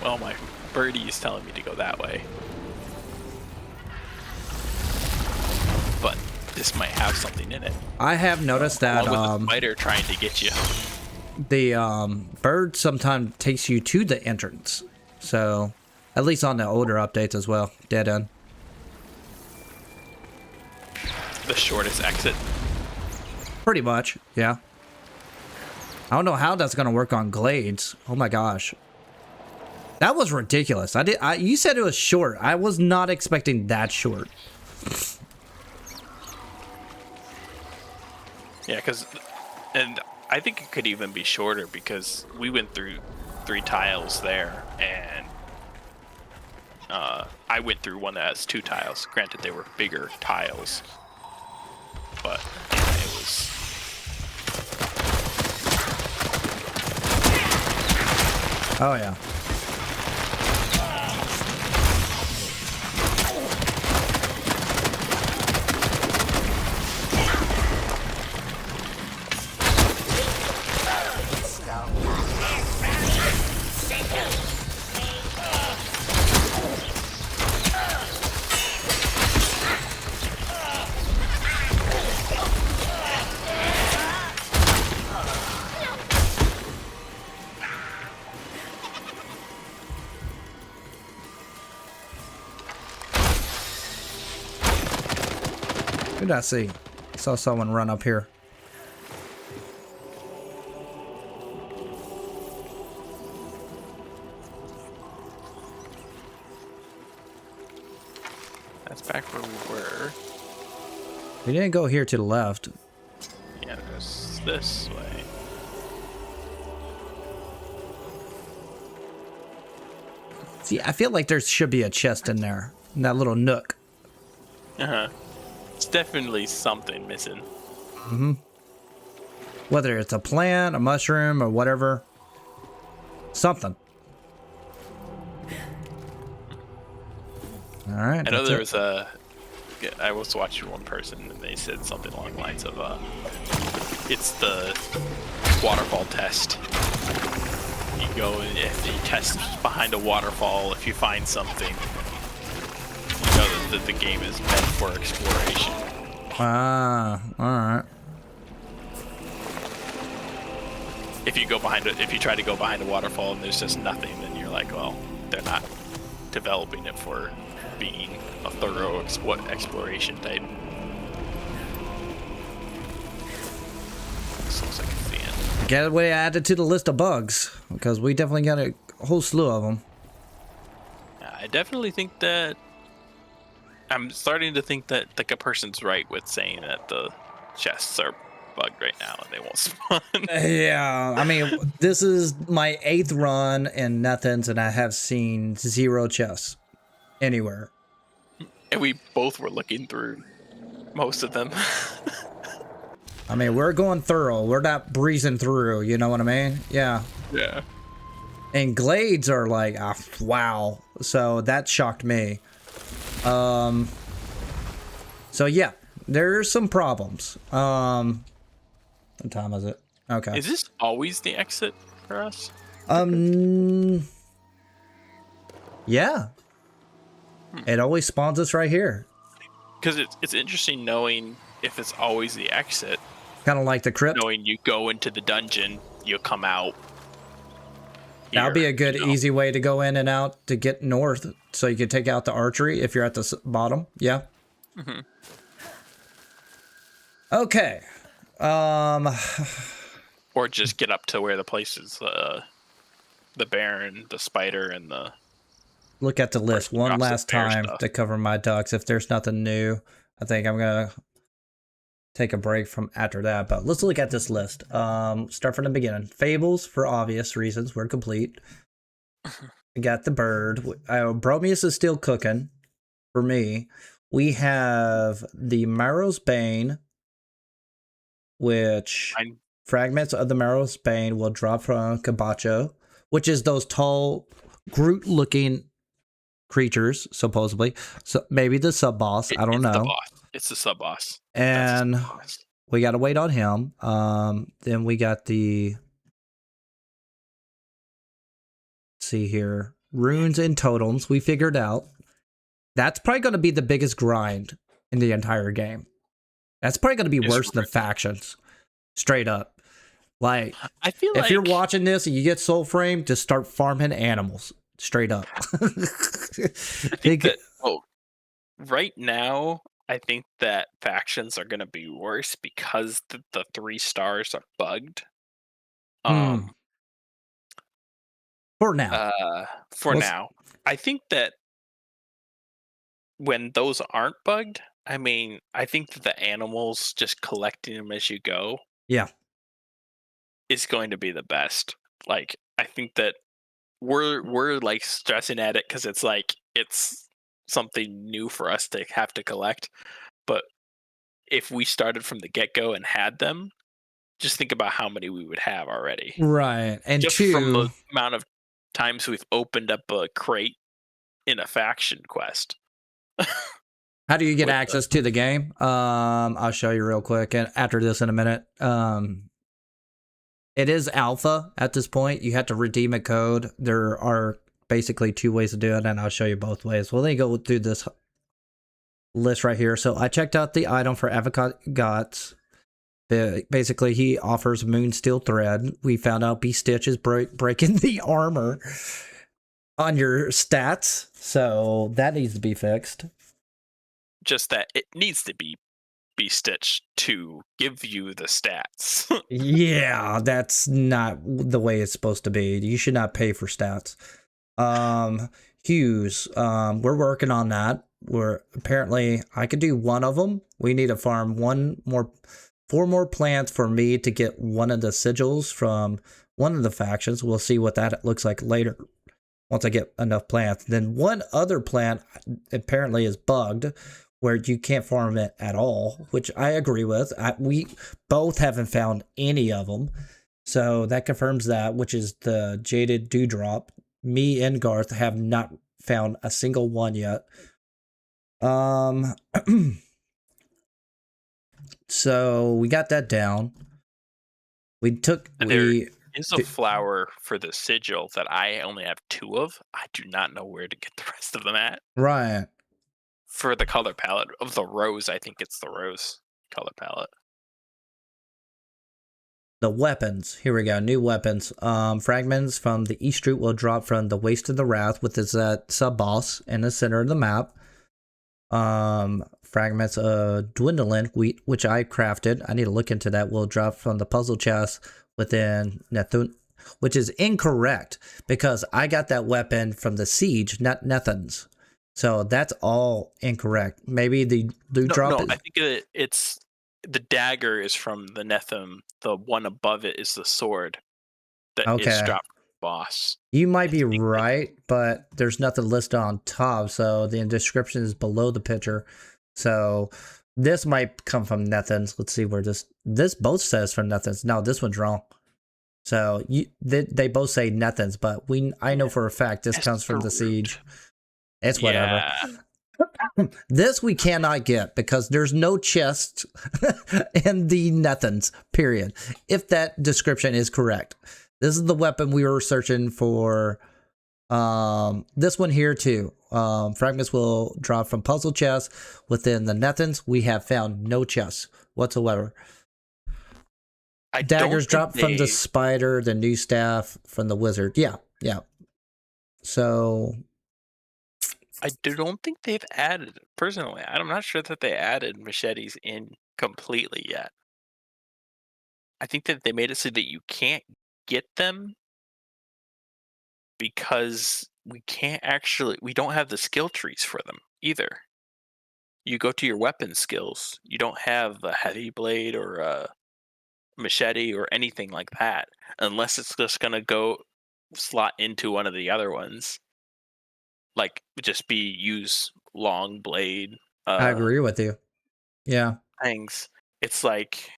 Speaker 3: Well, my birdie is telling me to go that way. But this might have something in it.
Speaker 1: I have noticed that
Speaker 3: Along with a spider trying to get you.
Speaker 1: the bird sometimes takes you to the entrance. So, at least on the older updates as well. Dead end.
Speaker 3: The shortest exit.
Speaker 1: Pretty much, yeah. I don't know how that's gonna work on glades. Oh my gosh. That was ridiculous. You said it was short. I was not expecting that short.
Speaker 3: Yeah, and I think it could even be shorter because we went through 3 tiles there, and I went through one that has 2 tiles. Granted, they were bigger tiles, but yeah, it was.
Speaker 1: Oh yeah. Who did I see? I saw someone run up here.
Speaker 3: That's back where we were.
Speaker 1: We didn't go here to the left.
Speaker 3: Yeah, there's this way.
Speaker 1: See, I feel like there should be a chest in there. In that little nook.
Speaker 3: Uh-huh. It's definitely something missing.
Speaker 1: Mm-hmm. Whether it's a plant, a mushroom, or whatever. Something. Alright.
Speaker 3: I know there was I was watching one person and they said something along the lines of, it's the waterfall test. You go and if you test behind a waterfall, if you find something, you know that the game is meant for exploration.
Speaker 1: Ah, alright.
Speaker 3: If you try to go behind a waterfall and there's just nothing, then you're like, well, they're not developing it for being a thorough exploration type. This looks like it's the end.
Speaker 1: Get we added to the list of bugs because we definitely got a whole slew of them.
Speaker 3: I definitely think that I'm starting to think that like a person's right with saying that the chests are bugged right now and they won't spawn.
Speaker 1: Yeah, I mean, this is my 8th run in nothings, and I have seen 0 chests anywhere.
Speaker 3: And we both were looking through most of them.
Speaker 1: I mean, we're going thorough. We're not breezing through. You know what I mean? Yeah.
Speaker 3: Yeah.
Speaker 1: And glades are like, wow. So that shocked me. So yeah, there's some problems. What time is it? Okay.
Speaker 3: Is this always the exit for us?
Speaker 1: Yeah. It always spawns us right here.
Speaker 3: Because it's interesting knowing if it's always the exit.
Speaker 1: Kind of like the crypt.
Speaker 3: Knowing you go into the dungeon, you'll come out.
Speaker 1: That'll be a good,
Speaker 3: you know.
Speaker 1: easy way to go in and out to get north, so you can take out the archery if you're at the bottom. Yeah.
Speaker 3: Hmm.
Speaker 1: Okay.
Speaker 3: Or just get up to where the places, the Baron, the Spider, and the
Speaker 1: Look at the list one
Speaker 3: drops the
Speaker 1: last
Speaker 3: bear
Speaker 1: time
Speaker 3: stuff.
Speaker 1: to cover my ducks. If there's nothing new, I think I'm gonna take a break from after that. But let's look at this list. Start from the beginning. Fables, for obvious reasons, we're complete. We got the bird. Bromius is still cooking for me. We have the Marrow's Bane, which fragments of the Marrow's Bane will drop from Cabacho, which is those tall Groot-looking creatures, supposedly. So maybe the sub boss. I don't know.
Speaker 3: The boss. It's the sub boss.
Speaker 1: And we gotta wait on him. Then we got the. Let's see here, runes and totems. We figured out. That's probably going to be the biggest grind in the entire game. That's probably going to be worse than factions. Straight up. Like,
Speaker 3: I feel
Speaker 1: if you're watching this and you get Soulframe, just start farming animals. Straight up.
Speaker 3: I think that, right now, I think that factions are going to be worse because the 3 stars are bugged.
Speaker 1: For now.
Speaker 3: Now. I think that when those aren't bugged, I mean, I think that the animals, just collecting them as you go, is going to be the best. Like, I think that we're like stressing at it because it's like it's something new for us to have to collect. But if we started from the get-go and had them, just think about how many we would have already.
Speaker 1: Right. And
Speaker 3: just from the amount of times we've opened up a crate in a faction quest.
Speaker 1: How do you get access to the game? I'll show you real quick, and after this in a minute. It is alpha at this point. You have to redeem a code. There are basically 2 ways to do it, and I'll show you both ways. Well, let me go through this list right here. So I checked out the item for Avocat. Basically, he offers Moon Steel Thread. We found out B-Stitch is breaking the armor on your stats, so that needs to be fixed.
Speaker 3: Just that it needs to be B-Stitch to give you the stats.
Speaker 1: Yeah, that's not the way it's supposed to be. You should not pay for stats. Hughes, we're working on that. Apparently I could do 1 of them. We need to farm 4 more plants for me to get one of the sigils from one of the factions. We'll see what that looks like later once I get enough plants. Then one other plant apparently is bugged, where you can't farm it at all, which I agree with. We both haven't found any of them. So that confirms that, which is the Jaded Dewdrop. Me and Garth have not found a single one yet. So we got that down.
Speaker 3: There is a flower for the sigil that I only have 2 of. I do not know where to get the rest of them at.
Speaker 1: Right.
Speaker 3: For the color palette of the rose, I think it's the rose color palette.
Speaker 1: The weapons. Here we go. New weapons. Fragments from the East Route will drop from the Waste of the Wrath, with its sub-boss in the center of the map. Fragments of Dwindling, which I crafted. I need to look into that. Will drop from the puzzle chest within Nethun, which is incorrect because I got that weapon from the Siege, not Nethun's. So that's all incorrect. Maybe the drop.
Speaker 3: No, I think it's the dagger is from the Nethum. The one above it is the sword that is dropped from the boss.
Speaker 1: You might be right, but there's nothing listed on top, so the description is below the picture. So this might come from Nethun's. Let's see where this both says from Nethun's. No, this one's wrong. So they both say Nethun's, but I know for a fact this comes from the Siege. It's whatever. Yeah. This we cannot get because there's no chest in the Nethun's, period. If that description is correct. This is the weapon we were searching for. This one here too. Fragments will drop from puzzle chests within the Nethun's. We have found no chests whatsoever. Daggers drop from the spider, the new staff from the wizard. Yeah. So
Speaker 3: I don't think they've added personally. I'm not sure that they added machetes in completely yet. I think that they made it so that you can't get them because we don't have the skill trees for them either. You go to your weapon skills, you don't have a heavy blade or a machete or anything like that unless it's just gonna go slot into one of the other ones. Like just be use long blade
Speaker 1: I agree with you. Yeah.
Speaker 3: things. It's like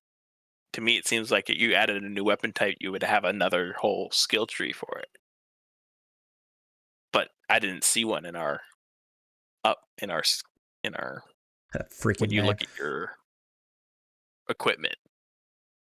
Speaker 3: to me it seems like if you added a new weapon type you would have another whole skill tree for it. But I didn't see one in our up in our s- in our
Speaker 1: That
Speaker 3: when
Speaker 1: freaking
Speaker 3: you
Speaker 1: man.
Speaker 3: look at your equipment.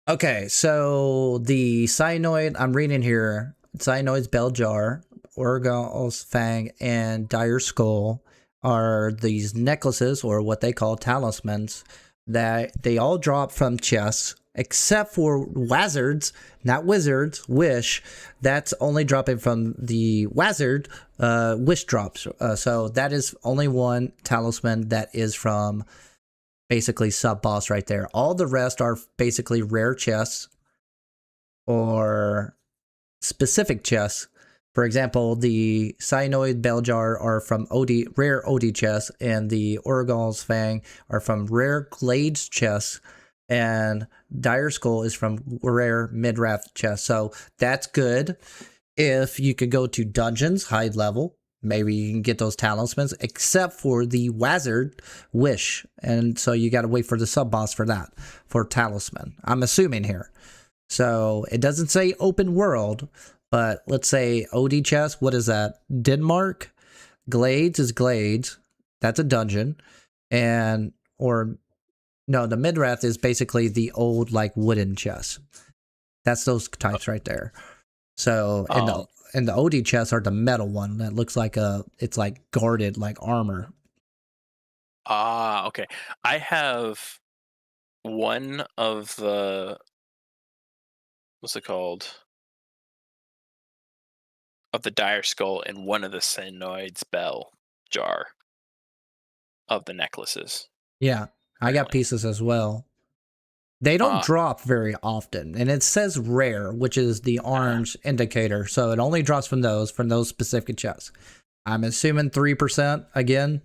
Speaker 1: Okay, so the cyanoid I'm reading here, cyanoid's bell jar, Orgal's fang, and dire skull are these necklaces, or what they call talismans, that they all drop from chests, except for wizards, not wizards, wish. That's only dropping from the wizard wish drops. So that is only one talisman that is from basically sub boss right there. All the rest are basically rare chests or specific chests. For example, the cyanoid bell jar are from rare OD chests, and the Orgal's fang are from rare glades chests, and dire skull is from rare mid-wrath chests. So that's good. If you could go to dungeons, high level, maybe you can get those talismans, except for the wizard wish. And so you got to wait for the sub boss for that, for talisman. I'm assuming here. So it doesn't say open world, but let's say OD chest. What is that? Denmark? Glades is Glades. That's a dungeon. And, or no, the Midrath is basically the old like wooden chest. That's those types right there. So in the OD chests are the metal one that looks like it's like guarded like armor.
Speaker 3: Okay. I have one of the what's it called? Of the dire skull and one of the Cyanoid's bell jar of the necklaces.
Speaker 1: Yeah, I got
Speaker 3: Currently.
Speaker 1: pieces as well. They don't drop very often, and it says rare, which is the orange indicator. So it only drops from those specific chests. I'm assuming 3% again.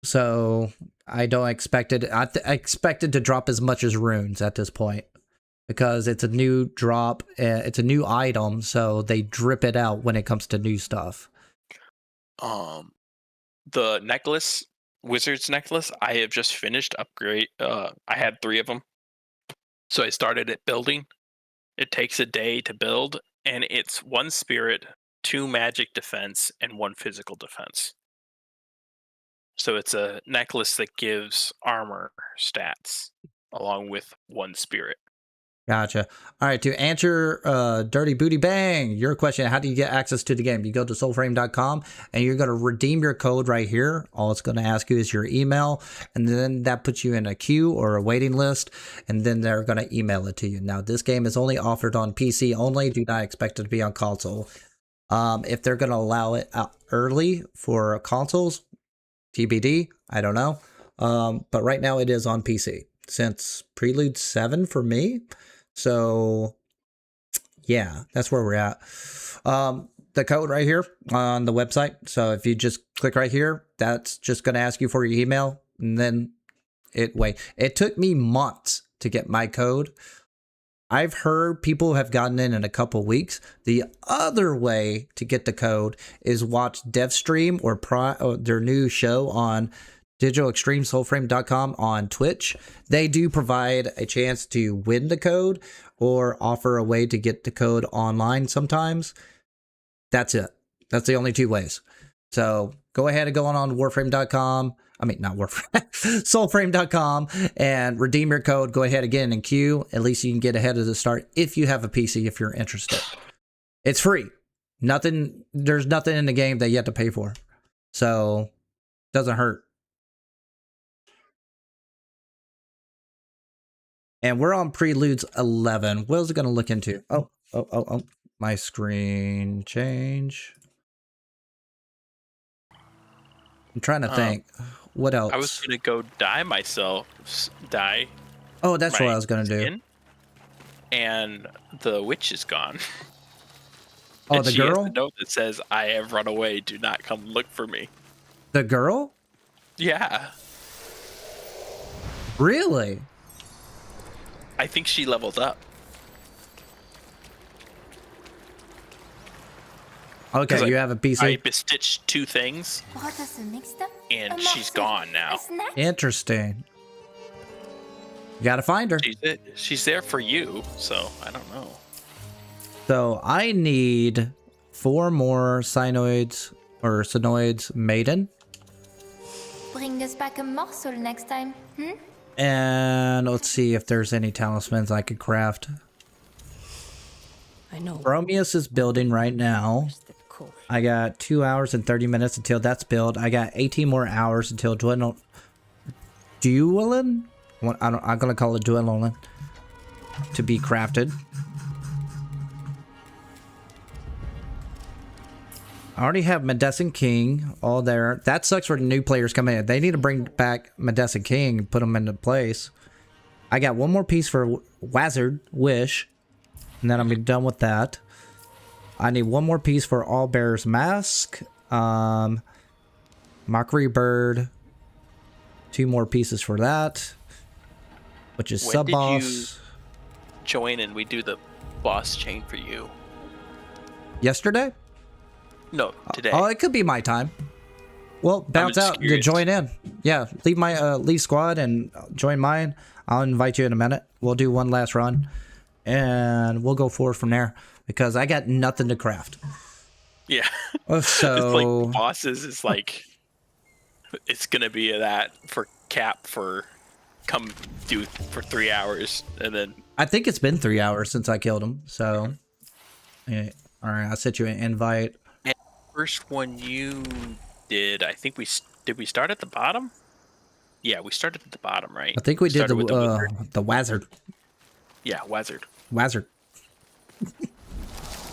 Speaker 1: So I don't expect it. I expect it to drop as much as runes at this point, because it's a new drop. It's a new item, so they drip it out when it comes to new stuff.
Speaker 3: The necklace, wizard's necklace, I have just finished upgrade. I had 3 of them. So I started it building. It takes a day to build, and it's 1 spirit, 2 magic defense, and 1 physical defense. So it's a necklace that gives armor stats along with 1 spirit.
Speaker 1: Gotcha. All right, to answer Dirty Booty Bang, your question, how do you get access to the game? You go to soulframe.com and you're going to redeem your code right here. All it's going to ask you is your email, and then that puts you in a queue or a waiting list, and then they're going to email it to you. Now, this game is only offered on PC only. Do not expect it to be on console. If they're going to allow it out early for consoles, TBD, I don't know. But right now it is on PC since Prelude 7 for me. So yeah, that's where we're at. The code right here on the website. So if you just click right here, that's just going to ask you for your email, and then it took me months to get my code. I've heard people have gotten in a couple weeks. The other way to get the code is watch DevStream or their new show on digitalextremesoulframe.com on Twitch. They do provide a chance to win the code or offer a way to get the code online sometimes. That's it. That's the only 2 ways. So go ahead and go on warframe.com. I mean, not Warframe, soulframe.com, and redeem your code. Go ahead again and queue. At least you can get ahead of the start if you have a PC, if you're interested. It's free. There's nothing in the game that you have to pay for. So doesn't hurt. And we're on Preludes 11. What is it going to look into? Oh. My screen change. I'm trying to think. What else?
Speaker 3: I was gonna go dye myself, dye
Speaker 1: Oh, that's what
Speaker 3: my
Speaker 1: I was gonna do.
Speaker 3: skin, and the witch is gone.
Speaker 1: Oh,
Speaker 3: And
Speaker 1: the
Speaker 3: she has
Speaker 1: girl?
Speaker 3: a note that says, "I have run away. Do not come look for me."
Speaker 1: The girl?
Speaker 3: Yeah,
Speaker 1: Really?
Speaker 3: I think she leveled up.
Speaker 1: Okay,
Speaker 3: 'Cause
Speaker 1: you have a
Speaker 3: I
Speaker 1: PC.
Speaker 3: bestitched 2 things,
Speaker 5: What is the next step?
Speaker 3: and she's gone now.
Speaker 1: Interesting. You gotta find her.
Speaker 3: She's there for you, so I don't know.
Speaker 1: So I need 4 more Cynoids or Cynoids Maiden.
Speaker 7: Bring us back a morsel next time,
Speaker 1: And let's see if there's any talismans I could craft.
Speaker 5: I know.
Speaker 1: Bromius is building right now.
Speaker 5: Cool.
Speaker 1: I got 2 hours and 30 minutes until that's built. I got 18 more hours until Duelin. I'm gonna call it Duelin to be crafted. I already have Medecin King all there. That sucks for the new players coming in. They need to bring back Medecin King and put them into place. I got 1 more piece for Wazard Wish, and then I'm gonna be done with that. I need 1 more piece for All Bear's Mask, Mockery Bird, 2 more pieces for that, which is
Speaker 3: When
Speaker 1: sub
Speaker 3: did
Speaker 1: boss.
Speaker 3: you join and we do the boss chain for you?
Speaker 1: Yesterday?
Speaker 3: No, today.
Speaker 1: Oh, it could be my time. Well, bounce
Speaker 3: just
Speaker 1: out to
Speaker 3: curious.
Speaker 1: join in. Yeah, leave my leave squad and join mine. I'll invite you in a minute. We'll do 1 last run, and we'll go forward from there because I got nothing to craft.
Speaker 3: Yeah.
Speaker 1: Oh,
Speaker 3: It's
Speaker 1: so
Speaker 3: like bosses is like it's gonna be that for Cap for come do for 3 hours and then
Speaker 1: I think it's been 3 hours since I killed him. So, yeah. All right, I'll set you an invite.
Speaker 3: first one you did, I think did we start at the bottom? Yeah, we started at the bottom, right?
Speaker 1: I think we did
Speaker 3: Started with
Speaker 1: the Wazard.
Speaker 3: yeah, Wazard.
Speaker 1: Wazard.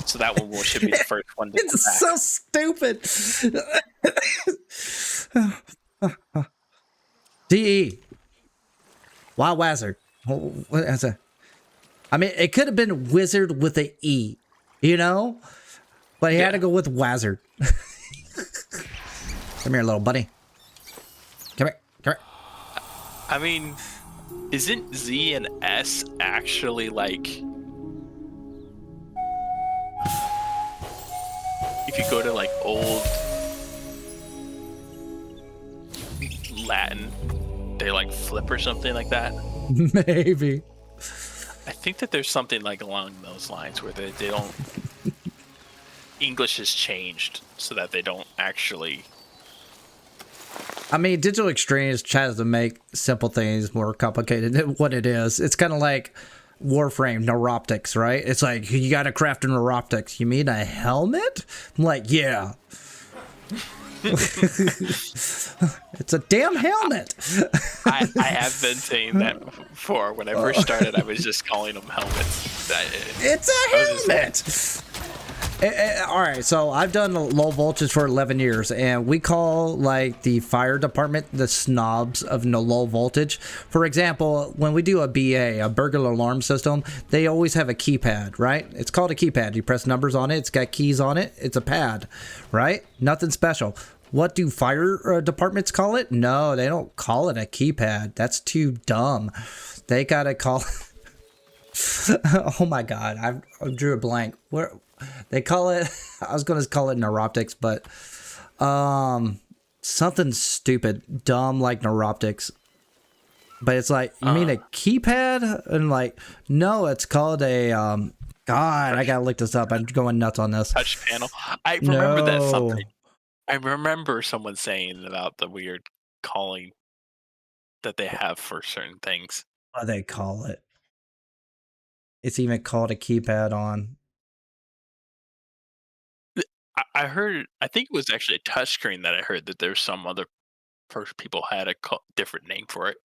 Speaker 3: So that one should be the first one to come
Speaker 1: It's
Speaker 3: back.
Speaker 1: so stupid. DE. Why Wazard? What is it? I mean, it could have been Wizard with an E, you know? But he had to go with Wazard. Come here, little buddy. Come here. Come here.
Speaker 3: I mean, isn't Z and S actually like if you go to like old Latin, they like flip or something like that?
Speaker 1: Maybe.
Speaker 3: I think that there's something like along those lines where they don't English has changed so that they don't actually
Speaker 1: I mean, Digital Extremes tries to make simple things more complicated than what it is. It's kind of like Warframe neuroptics, right? It's like, you got to craft a neuroptics. You mean a helmet? I'm like, yeah. It's a damn helmet.
Speaker 3: I have been saying that before. When I first started, I was just calling them helmets.
Speaker 1: It's a helmet. All right, so I've done low voltage for 11 years, and we call like the fire department the snobs of no low voltage. For example, when we do a BA, a burglar alarm system, they always have a keypad, right? It's called a keypad. You press numbers on it. It's got keys on it. It's a pad, right? Nothing special. What do fire departments call it? No, they don't call it a keypad. That's too dumb. They gotta call. Oh my god, I drew a blank. Where they call it? I was gonna call it neuroptics, but something stupid, dumb like neuroptics. But it's like, you mean a keypad? And like, no, it's called a God, I gotta look this up. I'm going nuts on this.
Speaker 3: touch panel. I remember that
Speaker 1: No.
Speaker 3: something. I remember someone saying about the weird calling that they have for certain things.
Speaker 1: What do they call it? It's even called a keypad on.
Speaker 3: I heard. I think it was actually a touchscreen that I heard that there's some other people had a different name for it.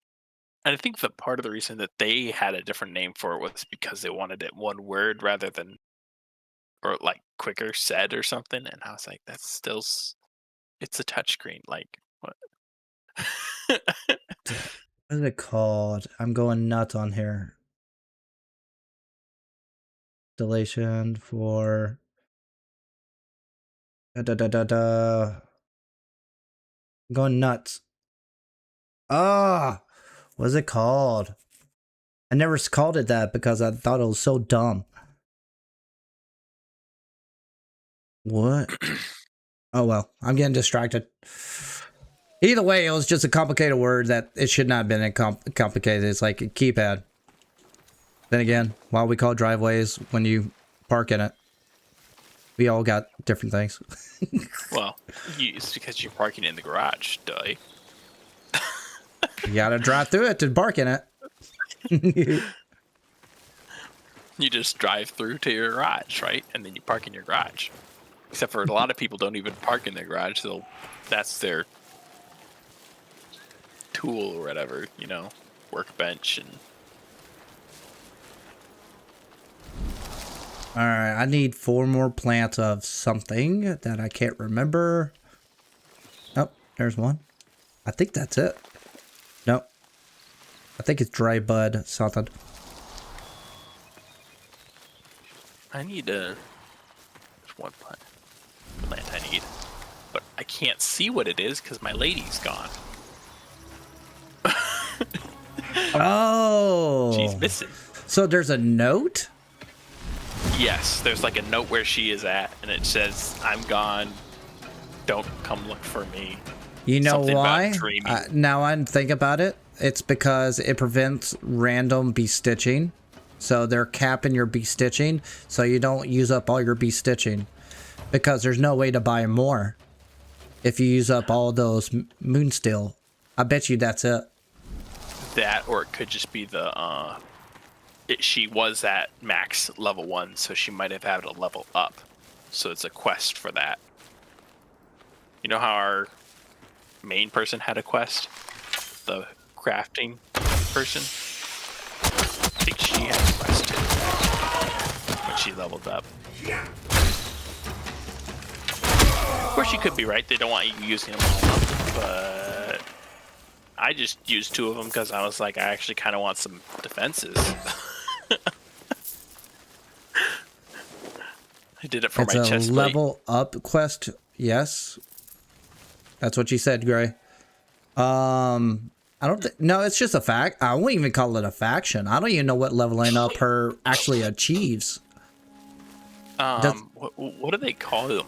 Speaker 3: And I think that part of the reason that they had a different name for it was because they wanted it one word rather than, or like quicker said or something. And I was like, that's still, it's a touchscreen. Like, What?
Speaker 1: What is it called? I'm going nuts on here. Installation for I'm going nuts. Ah, what is it called? I never called it that because I thought it was so dumb. What? Oh well, I'm getting distracted. Either way, it was just a complicated word that it should not have been complicated. It's like a keypad. Then again, why we call driveways when you park in it? We all got different things.
Speaker 3: Well, it's because you're parking in the garage, duh.
Speaker 1: You gotta drive through it to park in it.
Speaker 3: You just drive through to your garage, right? And then you park in your garage. Except for a lot of people don't even park in their garage, so that's their tool or whatever, you know, workbench. And
Speaker 1: All right, I need 4 more plants of something that I can't remember. Oh, there's one. I think that's it. Nope. I think it's dry bud something.
Speaker 3: I need there's one plant I need, but I can't see what it is because my lady's gone.
Speaker 1: Oh,
Speaker 3: She's missing.
Speaker 1: So there's a note?
Speaker 3: Yes, there's like a note where she is at, and it says, "I'm gone. Don't come look for me."
Speaker 1: You know
Speaker 3: Something
Speaker 1: why?
Speaker 3: about dreaming.
Speaker 1: Now I think about it. It's because it prevents random be-stitching. So they're capping your be-stitching, so you don't use up all your be-stitching. Because there's no way to buy more if you use up all those moonsteel. I bet you that's it.
Speaker 3: That, or it could just be the she was at max level 1, so she might have had a level up, so it's a quest for that. You know how our main person had a quest, the crafting person? I think she had a quest too when she leveled up. Of course, you could be right, they don't want you using them all up, but I just used 2 of them because I was like, I actually kind of want some defenses. I did it for my chest plate.
Speaker 1: It's a level up quest. Yes, that's what you said, Gray. I don't think. No, it's just a fact. I wouldn't even call it a faction. I don't even know what leveling up her actually achieves.
Speaker 3: What do they call them?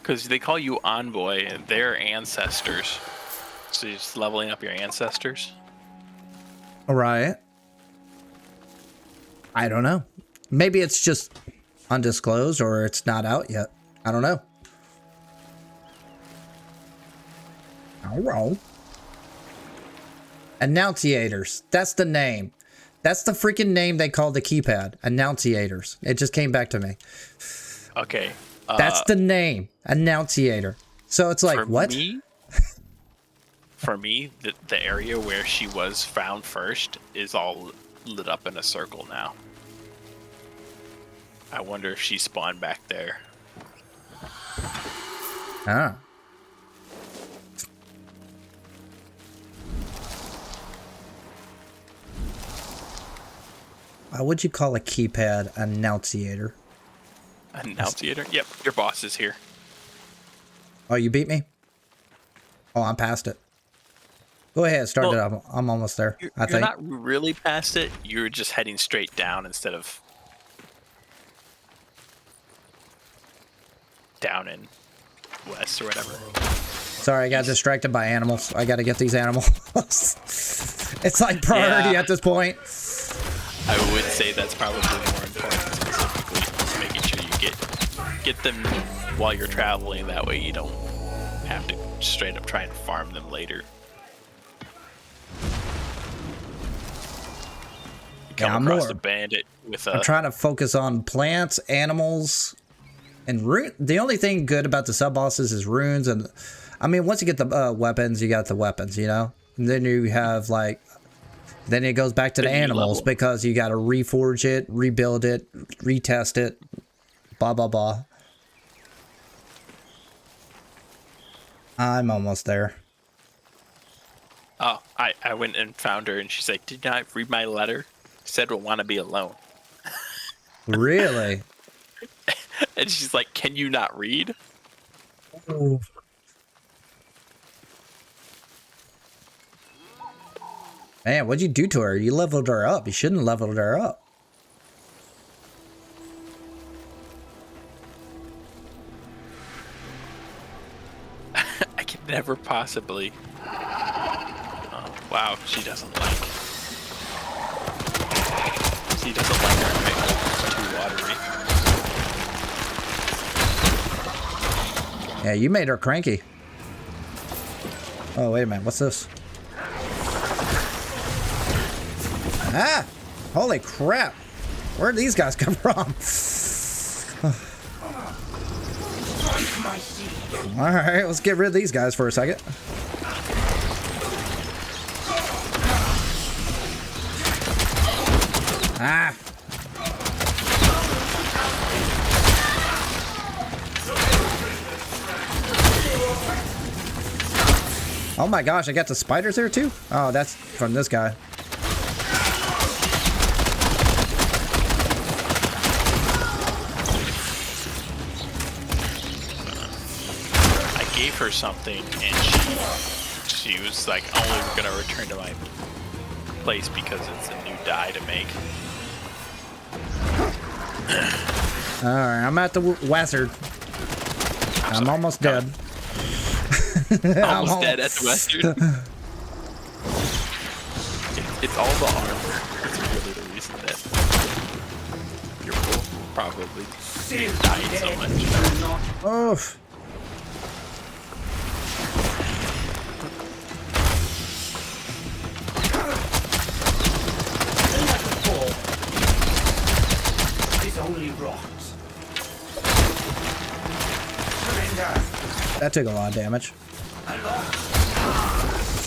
Speaker 3: Because they call you envoy, and they're ancestors. So you're just leveling up your ancestors.
Speaker 1: All right. I don't know. Maybe it's just undisclosed or it's not out yet. I don't know. I don't know. Annunciators. That's the name. That's the freaking name they call the keypad. Annunciators. It just came back to me.
Speaker 3: Okay.
Speaker 1: That's the name. Annunciator. So it's like, what?
Speaker 3: For me, the area where she was found first is all lit up in a circle now. I wonder if she spawned back there.
Speaker 1: Ah. Why would you call a keypad annunciator?
Speaker 3: Annunciator? Yep, your boss is here.
Speaker 1: Oh, you beat me? Oh, I'm past it. Go ahead, start it up. I'm almost there, I think.
Speaker 3: You're not really past it. You're just heading straight down instead of down in west or whatever.
Speaker 1: Sorry, I got distracted by animals. I got to get these animals. It's like priority at this point.
Speaker 3: I would say that's probably more important, specifically just making sure you get them while you're traveling. That way you don't have to straight up try and farm them later. You come across a bandit with a...
Speaker 1: I'm trying to focus on plants, animals, and the only thing good about the sub-bosses is runes. And I mean, once you get the weapons, you got the weapons, you know? And then you have, like... Then it goes back to the animals because you got to reforge it, rebuild it, retest it, blah, blah, blah. I'm almost there.
Speaker 3: Oh, I went and found her, and she's like, "Did not read my letter? Said we'll want to be alone."
Speaker 1: Really?
Speaker 3: And she's like, "Can you not read?"
Speaker 1: Ooh. Man, what'd you do to her? You leveled her up. You shouldn't have leveled her up.
Speaker 3: I can never possibly. Oh, wow, she doesn't like. She doesn't like her. It's too watery.
Speaker 1: Yeah, you made her cranky. Oh, wait a minute. What's this? Ah! Holy crap! Where'd these guys come from? Alright, let's get rid of these guys for a second. Ah! Oh my gosh, I got the spiders there too? Oh, that's from this guy.
Speaker 3: I gave her something, and she was like, "Only gonna return to my place because it's a new dye to make."
Speaker 1: Alright, I'm at the wizard. I'm almost dead.
Speaker 3: Almost dead at the western. It's all the armor. It's really the reason that you're probably dying so much.
Speaker 1: Oof.
Speaker 2: It's only rocks. Surrender.
Speaker 1: That took a lot of damage.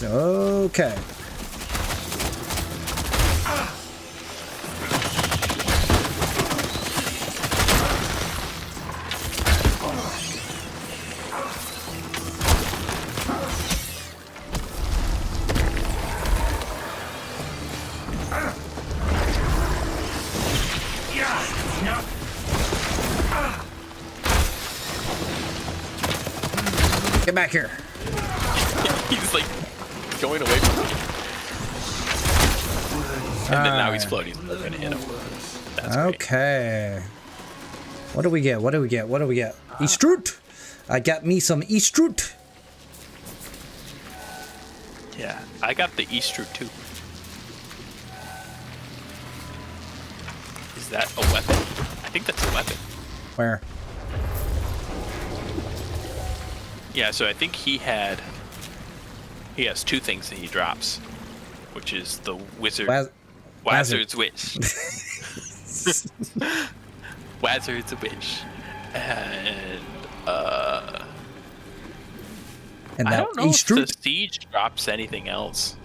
Speaker 1: Okay. Get back here.
Speaker 3: He's like going away from me. And then now he's floating. We're gonna hit him. That's
Speaker 1: okay. What do we get? What do we get? What do we get? Eastrut. I got me some Eastrut.
Speaker 3: great. Yeah, I got the Easter too. Is that a weapon? I think that's a weapon.
Speaker 1: Where?
Speaker 3: Yeah, so I think he has two things that he drops, which is the Wizard's Wish. Wizard's Wish. And
Speaker 1: And
Speaker 3: I
Speaker 1: that
Speaker 3: don't know if
Speaker 1: Eastrut?
Speaker 3: the Siege drops anything else.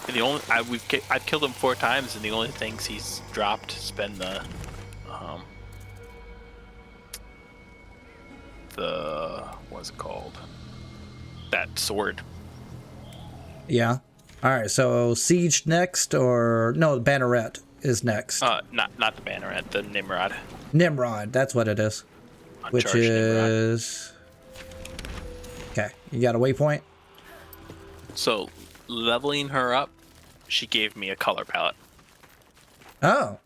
Speaker 3: And the only I've killed him 4 times, and the only things he's dropped has been the what's it called? That sword.
Speaker 1: Yeah. All right. So Siege next, or no? Banneret is next.
Speaker 3: Not the Banneret, the Nimrod.
Speaker 1: Nimrod. That's what it is. Which
Speaker 3: Uncharged
Speaker 1: is okay. You got a waypoint.
Speaker 3: So leveling her up, she gave me a color palette.
Speaker 1: Oh.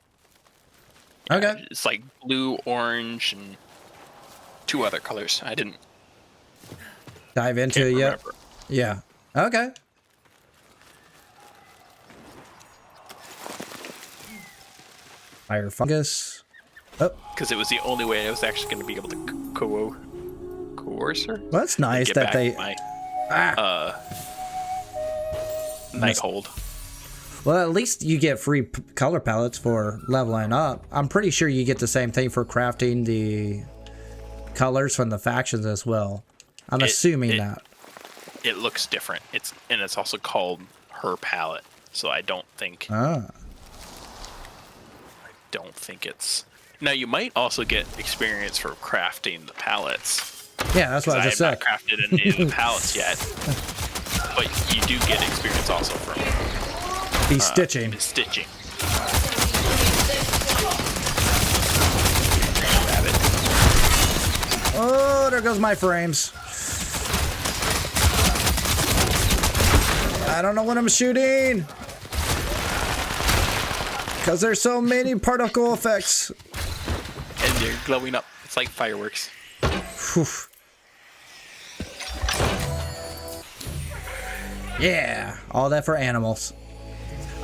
Speaker 1: Okay.
Speaker 3: It's like blue, orange, and 2 other colors. I didn't
Speaker 1: Dive into
Speaker 3: can't
Speaker 1: it yet.
Speaker 3: remember.
Speaker 1: Yeah. Okay. Fire fungus. Oh,
Speaker 3: Because it was the only way I was actually going to be able to coerce her.
Speaker 1: well, that's nice
Speaker 3: Get
Speaker 1: that
Speaker 3: back
Speaker 1: they.
Speaker 3: my
Speaker 1: Ah.
Speaker 3: Nighthold.
Speaker 1: Well, at least you get free color palettes for leveling up. I'm pretty sure you get the same thing for crafting the colors from the factions as well. I'm assuming that.
Speaker 3: It looks different. It's also called her palette. So I don't think
Speaker 1: Ah.
Speaker 3: it's. Now you might also get experience for crafting the palettes.
Speaker 1: Yeah, that's what I
Speaker 3: I
Speaker 1: just
Speaker 3: have
Speaker 1: said.
Speaker 3: not crafted any of the pallets yet, but you do get experience also from
Speaker 1: He's stitching.
Speaker 3: stitching.
Speaker 1: Oh, there goes my frames. I don't know what I'm shooting. Because there's so many particle effects.
Speaker 3: And they're glowing up. It's like fireworks.
Speaker 1: Whew. Yeah, all that for animals.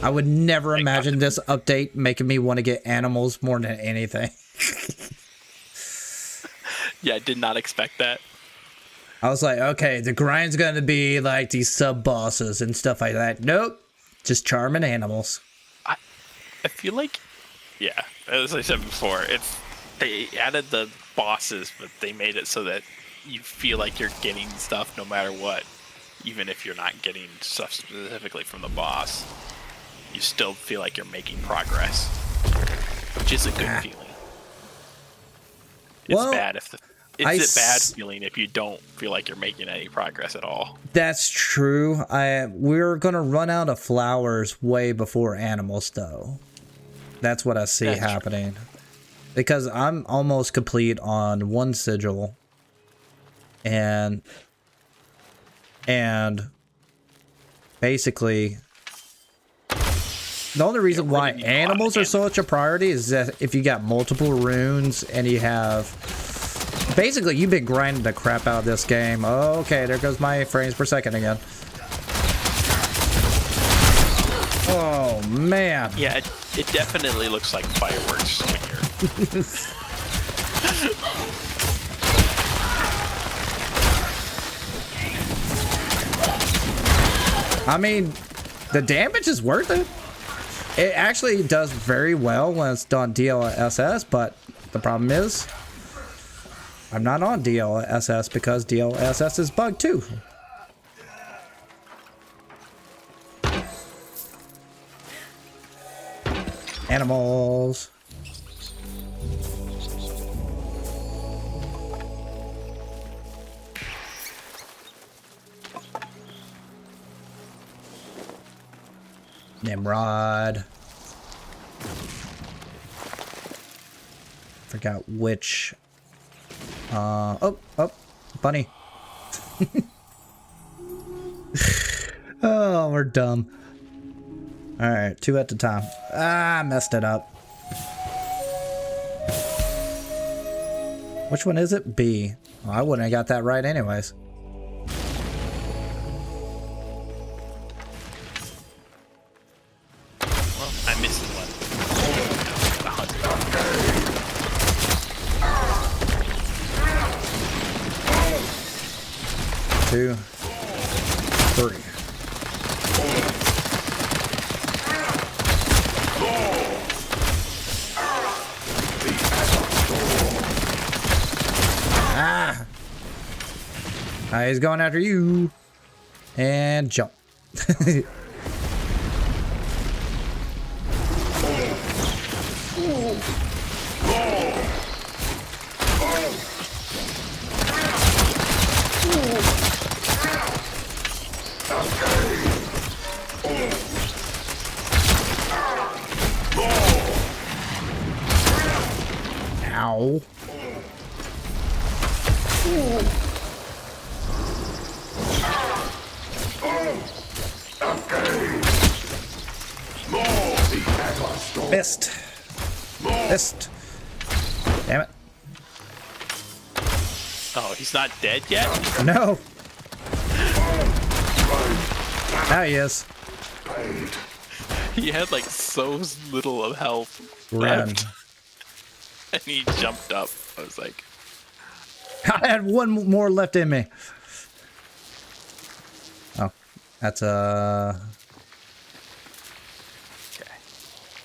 Speaker 1: I would never imagine this update making me want to get animals more than anything.
Speaker 3: Yeah, I did not expect that.
Speaker 1: I was like, okay, the grind's going to be like these sub-bosses and stuff like that. Nope, just charming animals.
Speaker 3: I feel like, yeah, as I said before, they added the bosses, but they made it so that you feel like you're getting stuff no matter what, even if you're not getting stuff specifically from the boss. You still feel like you're making progress, which is a good feeling. It's
Speaker 1: Well,
Speaker 3: bad if it's a bad feeling if you don't feel like you're making any progress at all.
Speaker 1: That's true. We're gonna run out of flowers way before animals, though. That's what I see happening. Because I'm almost complete on one sigil, and basically, the only reason why animals are such a priority is that if you got multiple runes and you have. Basically, you've been grinding the crap out of this game. Okay, there goes my frames per second again. Oh, man.
Speaker 3: Yeah, it definitely looks like fireworks when you're...
Speaker 1: I mean, the damage is worth it. It actually does very well when it's done DLSS, but the problem is... I'm not on DLSS because DLSS is bugged too. Animals. Nimrod. Forgot which. Oh, bunny. Oh, we're dumb. All right, 2 at a time. I messed it up. Which one is it? B. Oh, I wouldn't have got that right anyways.
Speaker 3: Well, I missed one.
Speaker 1: 2, 3. Ah! He's going after you. And jump. Ow. Missed. Missed. Damn it.
Speaker 3: Oh, he's not dead yet?
Speaker 1: No. Now he is.
Speaker 3: He had like so little of health
Speaker 1: Run.
Speaker 3: left. And he jumped up. I was like...
Speaker 1: I had one more left in me. Oh, that's
Speaker 3: Okay.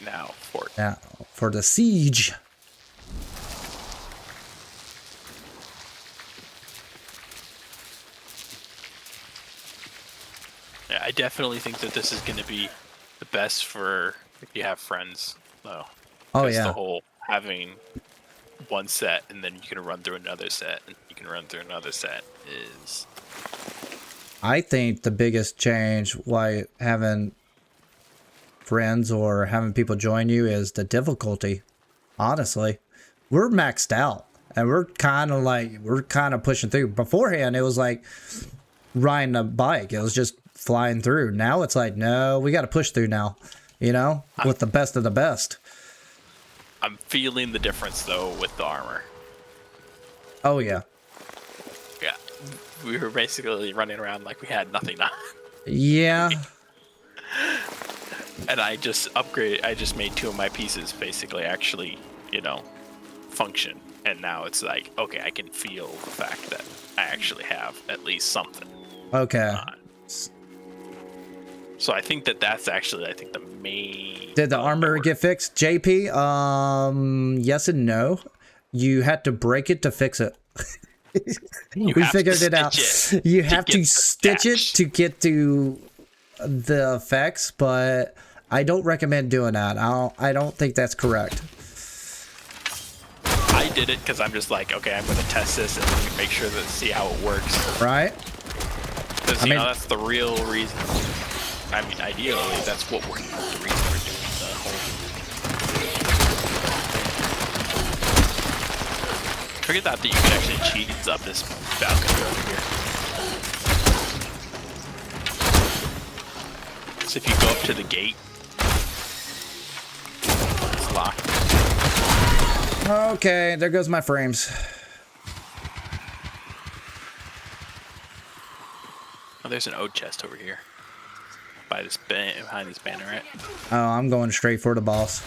Speaker 3: Now
Speaker 1: for the siege.
Speaker 3: Yeah, I definitely think that this is going to be the best for if you have friends, though.
Speaker 1: Oh,
Speaker 3: 'Cause
Speaker 1: yeah.
Speaker 3: the whole having one set and then you can run through another set and you you can run through another set is.
Speaker 1: I think the biggest change why having friends or having people join you is the difficulty. Honestly, we're maxed out and we're kind of pushing through. Beforehand, it was like riding a bike. It was just flying through. Now it's like, no, we got to push through now, you know, with the best of the best.
Speaker 3: I'm feeling the difference though with the armor.
Speaker 1: Oh yeah.
Speaker 3: Yeah. We were basically running around like we had nothing on.
Speaker 1: Yeah.
Speaker 3: And I just made 2 of my pieces basically actually, you know, function. And now it's like, okay, I can feel the fact that I actually have at least something.
Speaker 1: Okay.
Speaker 3: So I think that's actually, I think the main...
Speaker 1: Did the armor get fixed, JP? Yes and no. You had to break it to fix it. We figured it out. You have to stitch it to get to the effects, but I don't recommend doing that. I don't think that's correct.
Speaker 3: I did it because I'm just like, okay, I'm going to test this and make sure see how it works.
Speaker 1: Right?
Speaker 3: Because, you know, that's the real reason. I mean, ideally, that's what the reason we're doing the whole... Figured out that you can actually cheese up this balcony over here. So if you go up to the gate, it's locked.
Speaker 1: Okay, there goes my frames.
Speaker 3: Oh, there's an old chest over here. By this behind this banneret.
Speaker 1: Oh, I'm going straight for the boss.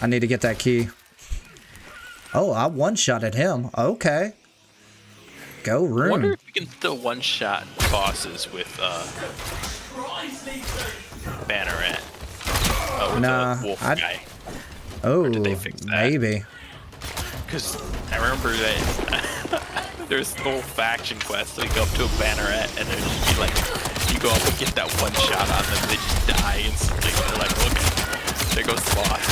Speaker 1: I need to get that key. Oh, I one-shotted him. Okay. Go room.
Speaker 3: I wonder if we can still one-shot bosses with banneret. Oh, with the wolf guy.
Speaker 1: Oh,
Speaker 3: did they fix that?
Speaker 1: Maybe.
Speaker 3: Because I remember that there's the whole faction quest. So you go up to a banneret and then you like you go up and get that one shot on them, they just die instantly. They're like, look, there goes the boss.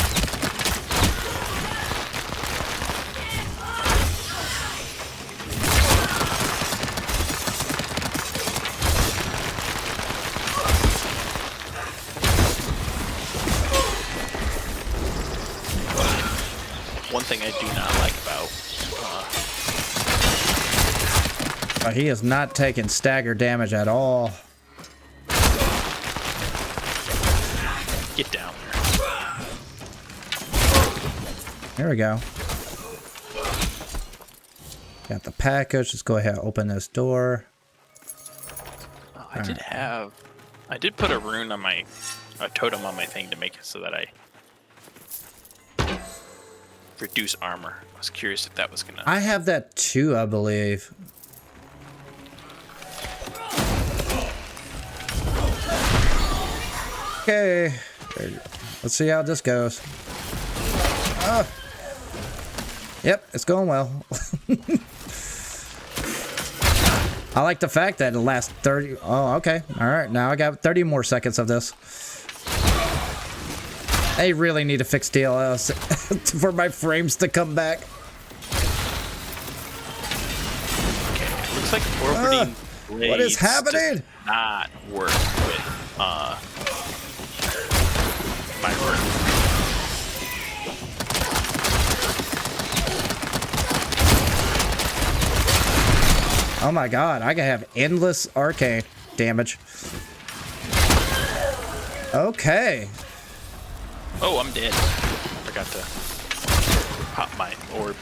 Speaker 3: One thing I do not like about
Speaker 1: he is not taking stagger damage at all.
Speaker 3: Get down there.
Speaker 1: There we go. Got the package. Let's go ahead and open this door.
Speaker 3: Oh, I did put a rune on a totem on my thing to make it so that I reduce armor. I was curious if that was gonna...
Speaker 1: I have that too, I believe. Okay. Let's see how this goes. Yep, it's going well. I like the fact that it lasts 30... Oh, okay. All right, now I got 30 more seconds of this. They really need to fix DLS for my frames to come back.
Speaker 3: Okay, it looks like orbiting blades
Speaker 1: what is happening?
Speaker 3: does not work with my rune.
Speaker 1: Oh my god, I can have endless arcane damage. Okay.
Speaker 3: Oh, I'm dead. Forgot to pop my orb.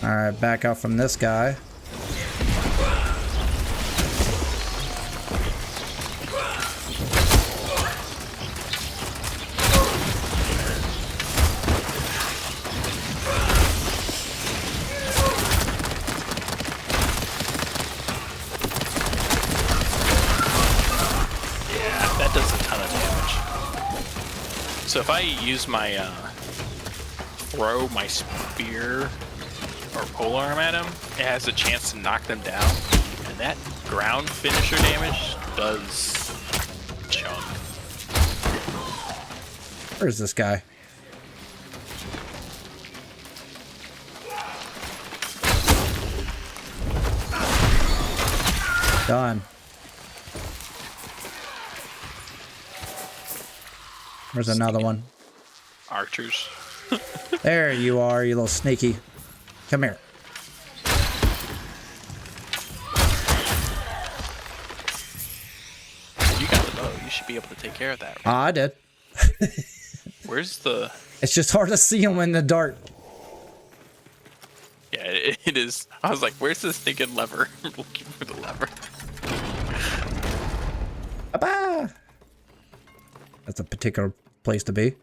Speaker 1: Alright, back out from this guy. So if I use my throw my spear or polearm at him, it has a chance to knock them down, and that ground finisher damage does chunk. Where's this guy? Done. Where's another one?
Speaker 3: Archers.
Speaker 1: There you are, you little sneaky. Come here.
Speaker 3: You got the bow. You should be able to take care of that. Right?
Speaker 1: I did.
Speaker 3: Where's the...
Speaker 1: It's just hard to see them in the dark.
Speaker 3: Yeah, it is. I was like, where's this stinking lever? I'm looking for the lever.
Speaker 1: Bye-bye. That's a particular place to be.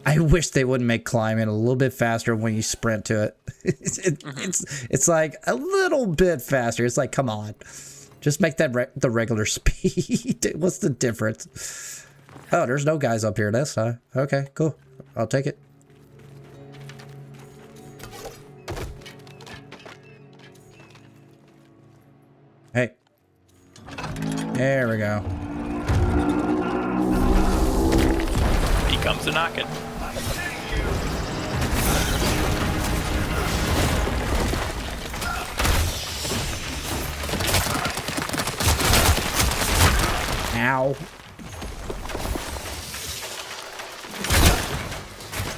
Speaker 1: I wish they wouldn't make climbing a little bit faster when you sprint to it. It's like a little bit faster. It's like, come on. Just make that the regular speed. What's the difference? Oh, there's no guys up here this time. Okay, cool. I'll take it. Hey. There we go.
Speaker 3: He comes to knocking.
Speaker 1: Ow.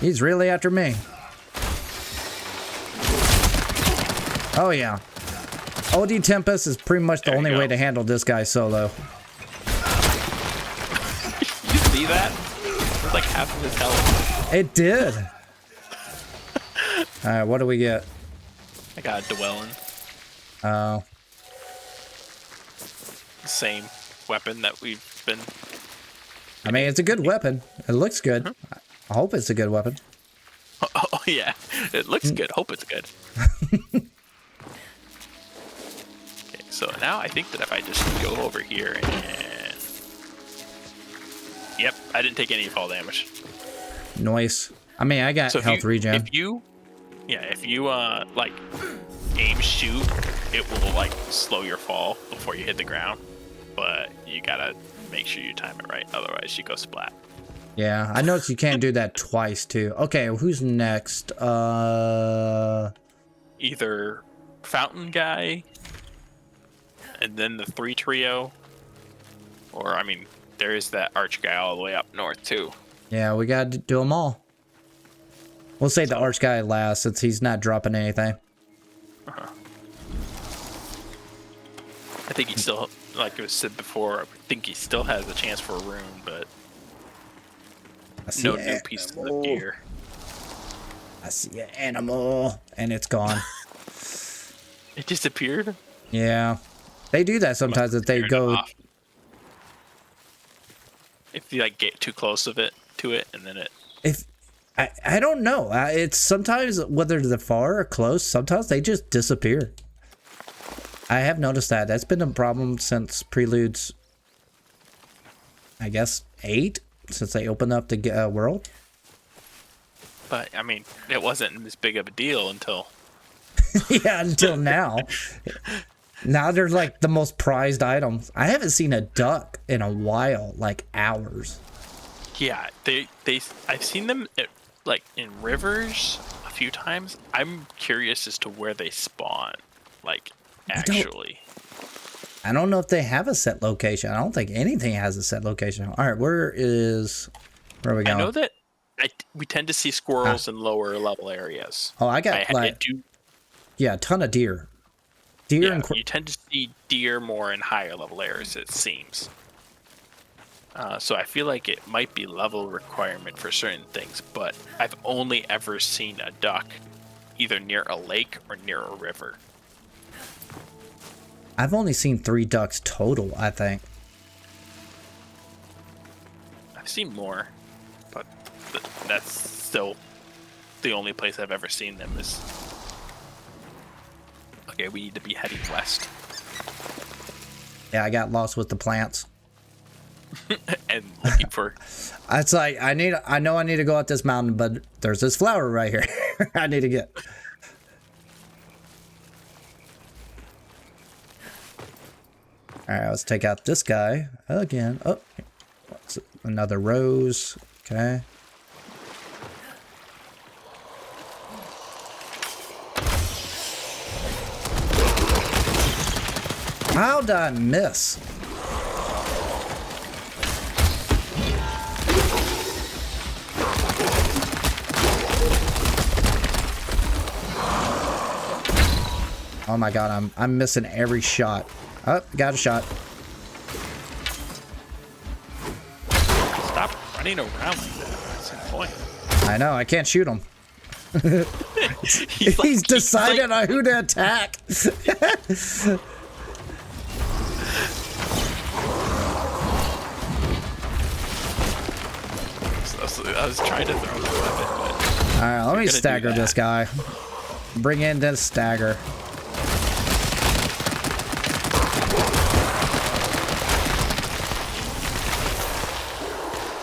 Speaker 1: He's really after me. Oh yeah. OD Tempest is pretty much the only way to handle this guy solo.
Speaker 3: You see that? It's like half of his health.
Speaker 1: It did. Alright, what do we get?
Speaker 3: I got a Dwellin.
Speaker 1: Oh.
Speaker 3: Same weapon that we've been...
Speaker 1: I mean, it's a good weapon. It looks good. I hope it's a good weapon.
Speaker 3: Oh yeah, it looks good. Hope it's good. Okay, so now I think that if I just go over here and... Yep, I didn't take any fall damage.
Speaker 1: Nice. I mean, I got health regen.
Speaker 3: If you like aim shoot, it will like slow your fall before you hit the ground. But you gotta make sure you time it right, otherwise you go splat.
Speaker 1: Yeah, I noticed you can't do that twice too. Okay, who's next?
Speaker 3: Either Fountain Guy, and then the 3 trio, or I mean, there is that Arch guy all the way up north too.
Speaker 1: Yeah, we gotta do them all. We'll say the Arch guy last since he's not dropping anything.
Speaker 3: I think he still, like it was said before, I think he still has a chance for a rune, but no new pieces of gear.
Speaker 1: I see an animal, and it's gone.
Speaker 3: It disappeared?
Speaker 1: Yeah. They do that sometimes if they go...
Speaker 3: If you like get too close of it to it, and then it...
Speaker 1: I don't know. It's sometimes, whether they're far or close, sometimes they just disappear. I have noticed that. That's been a problem since Preludes, I guess, 8? Since they opened up the world.
Speaker 3: But, I mean, it wasn't this big of a deal until...
Speaker 1: Yeah, until now. Now they're like the most prized items. I haven't seen a duck in a while, like hours.
Speaker 3: Yeah, I've seen them like in rivers a few times. I'm curious as to where they spawn, like actually.
Speaker 1: I don't know if they have a set location. I don't think anything has a set location. All right, where are we going?
Speaker 3: I know that we tend to see squirrels in lower level areas.
Speaker 1: Oh, I got yeah, a ton of deer.
Speaker 3: You tend to see deer more in higher level areas, it seems. So I feel like it might be level requirement for certain things, but I've only ever seen a duck either near a lake or near a river.
Speaker 1: I've only seen 3 ducks total, I think.
Speaker 3: I've seen more, but that's still the only place I've ever seen them is... Okay, we need to be heading west.
Speaker 1: Yeah, I got lost with the plants.
Speaker 3: And looking for...
Speaker 1: It's like, I know I need to go up this mountain, but there's this flower right here. I need to get... Alright, let's take out this guy again. Oh, what's it? Another rose. Okay. How did I miss? Oh my god, I'm missing every shot. Oh, got a shot.
Speaker 3: Stop running around like that. That's the point.
Speaker 1: I know, I can't shoot him.
Speaker 3: He's
Speaker 1: He's decided on who to attack.
Speaker 3: I was trying to throw the weapon, but
Speaker 1: Alright, let me stagger this guy. Bring in this stagger.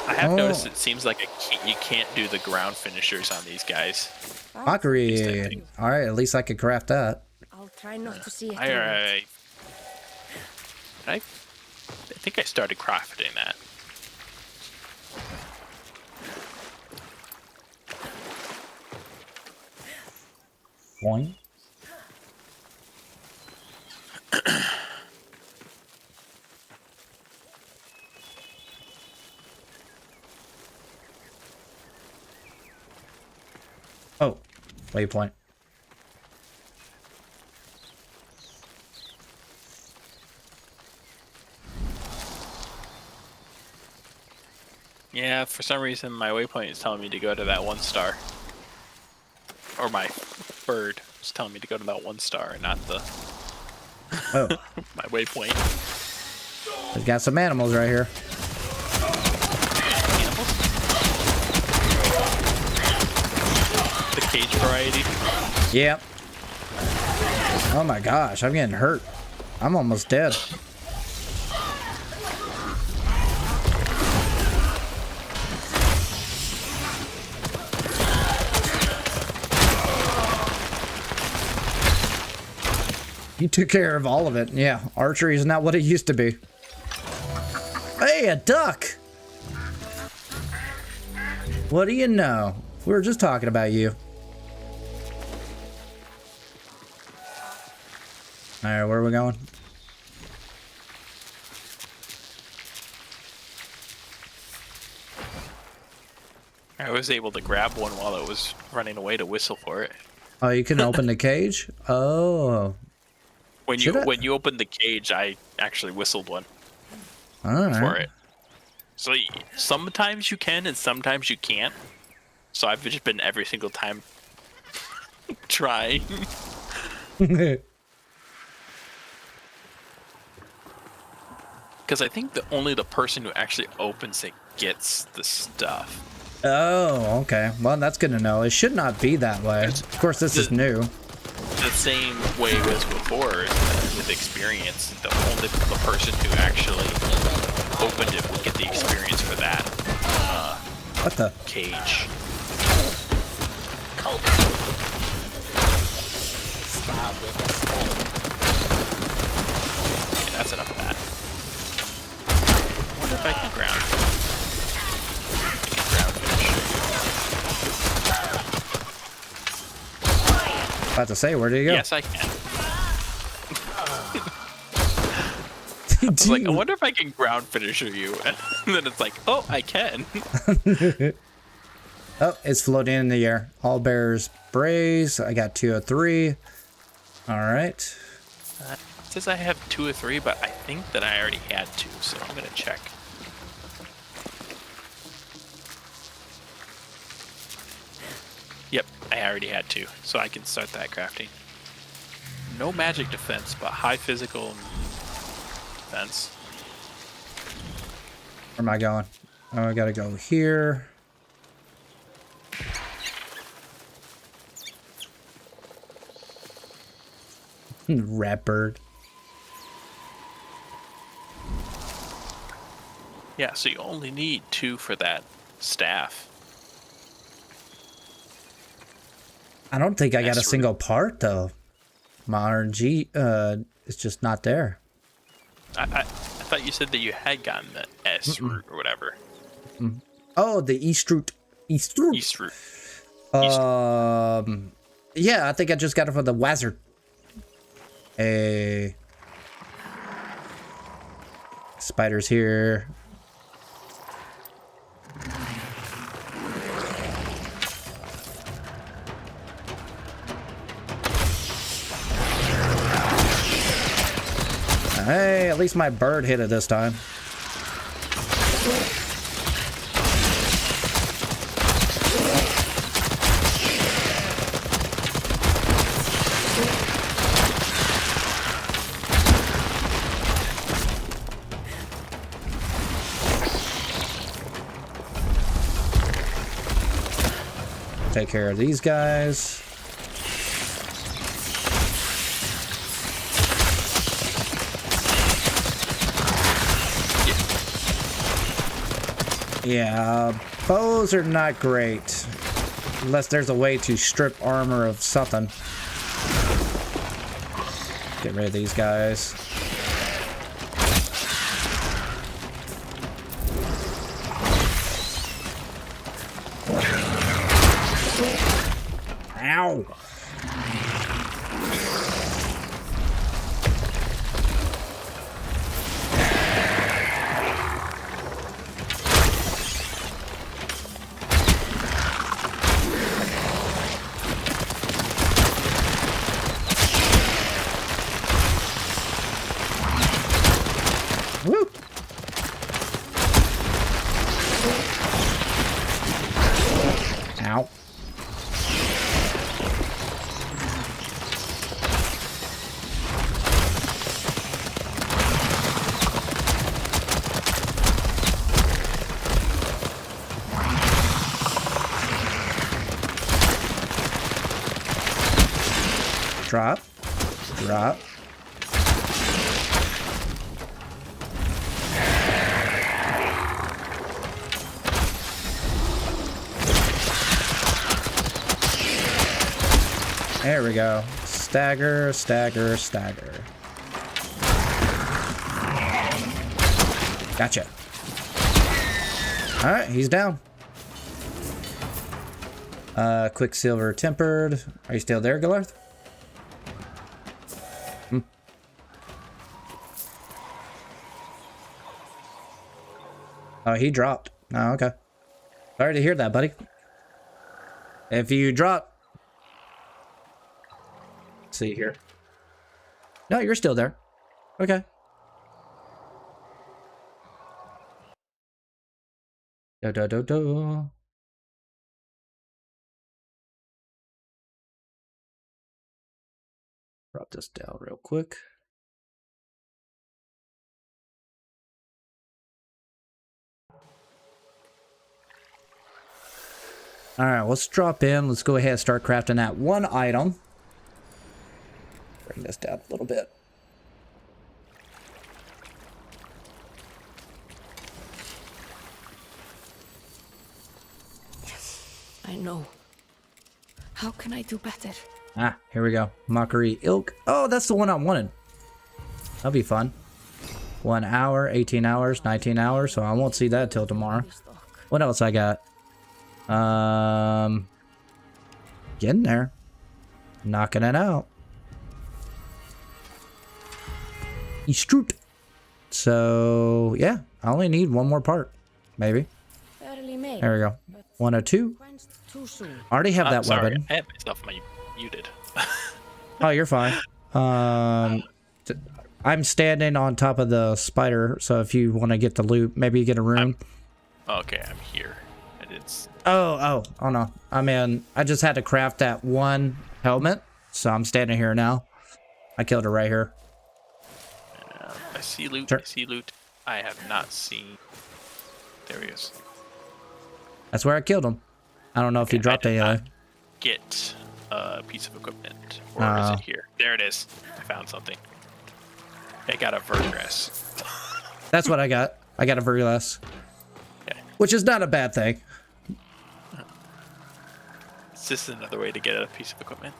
Speaker 3: I have noticed it seems like you can't do the ground finishers on these guys.
Speaker 1: Mockery. Alright, at least I could craft that.
Speaker 5: I'll try not to see it.
Speaker 3: I think I started crafting that.
Speaker 1: Boing. Oh, waypoint.
Speaker 3: Yeah, for some reason my waypoint is telling me to go to that 1 star. Or my bird is telling me to go to that 1 star, not the
Speaker 1: Oh,
Speaker 3: my waypoint.
Speaker 1: we've got some animals right here.
Speaker 3: Animals? The cage variety.
Speaker 1: Yep. Oh my gosh, I'm getting hurt. I'm almost dead. You took care of all of it. Yeah, archery is not what it used to be. Hey, a duck! What do you know? We were just talking about you. Alright, where are we going?
Speaker 3: I was able to grab one while it was running away to whistle for it.
Speaker 1: Oh, you can open the cage? Oh.
Speaker 3: When you opened the cage, I actually whistled one for it. So sometimes you can and sometimes you can't. So I've just been every single time trying. Because I think only the person who actually opens it gets the stuff.
Speaker 1: Oh, okay. Well, that's good to know. It should not be that way. Of course, this is new.
Speaker 3: The same way as before with experience. The person who actually opened it will get the experience for that
Speaker 1: What the?
Speaker 3: cage. Okay, that's enough of that. I wonder if I can ground. I can ground finish.
Speaker 1: About to say, where do you go?
Speaker 3: Yes, I can. I was like, I wonder if I can ground finisher you. And then it's like, oh, I can.
Speaker 1: Oh, it's floating in the air. All bears brace. I got 2 of 3. All right.
Speaker 3: It says I have 2 or 3, but I think that I already had 2, so I'm gonna check. Yep, I already had 2, so I can start that crafting. No magic defense, but high physical defense.
Speaker 1: Where am I going? Oh, I gotta go here. Rat bird.
Speaker 3: Yeah, so you only need 2 for that staff.
Speaker 1: I don't think I got a
Speaker 3: That's
Speaker 1: single part though. My RNG is just not there.
Speaker 3: I thought you said that you had gotten the S route or whatever.
Speaker 1: Oh, the East route. East route.
Speaker 3: East route.
Speaker 1: Yeah, I think I just got it from the wizard. Spiders here. Hey, at least my bird hit it this time. Take care of these guys. Yeah, bows are not great. Unless there's a way to strip armor of something. Get rid of these guys. Ow! Woo! Ow. Drop. Drop. There we go. Stagger, stagger, stagger. Gotcha. Alright, he's down. Quicksilver tempered. Are you still there, Galarth? Oh, he dropped. Oh, okay. Sorry to hear that, buddy. If you drop... Let's see here. No, you're still there. Okay. Do do do do. Drop this down real quick. All right, let's drop in. Let's go ahead and start crafting that one item. Bring this down a little bit.
Speaker 5: I know. How can I do better?
Speaker 1: Ah, here we go. Mockery ilk. Oh, that's the one I wanted. That'll be fun. 1 hour, 18 hours, 19 hours. So I won't see that till tomorrow. What else I got? Getting there. Knocking it out. Eastroot. So, yeah. I only need one more part. Maybe.
Speaker 5: Fairly made.
Speaker 1: There we go. 102.
Speaker 5: Too soon.
Speaker 1: I already have that
Speaker 3: sorry.
Speaker 1: weapon.
Speaker 3: I had myself muted.
Speaker 1: Oh, you're fine. I'm standing on top of the spider, so if you want to get the loot, maybe you get a rune.
Speaker 3: Okay, I'm here. I did.
Speaker 1: Oh no. I mean, I just had to craft that one helmet, so I'm standing here now. I killed her right here.
Speaker 3: I see loot.
Speaker 1: Sure.
Speaker 3: I see loot. I have not seen. There he is.
Speaker 1: That's where I killed him. I don't know if he dropped anything.
Speaker 3: Get a piece of equipment, or is it here? There it is. I found something. I got a vergress.
Speaker 1: That's what I got. I got a vergless,
Speaker 3: Okay.
Speaker 1: which is not a bad thing.
Speaker 3: It's just another way to get a piece of equipment.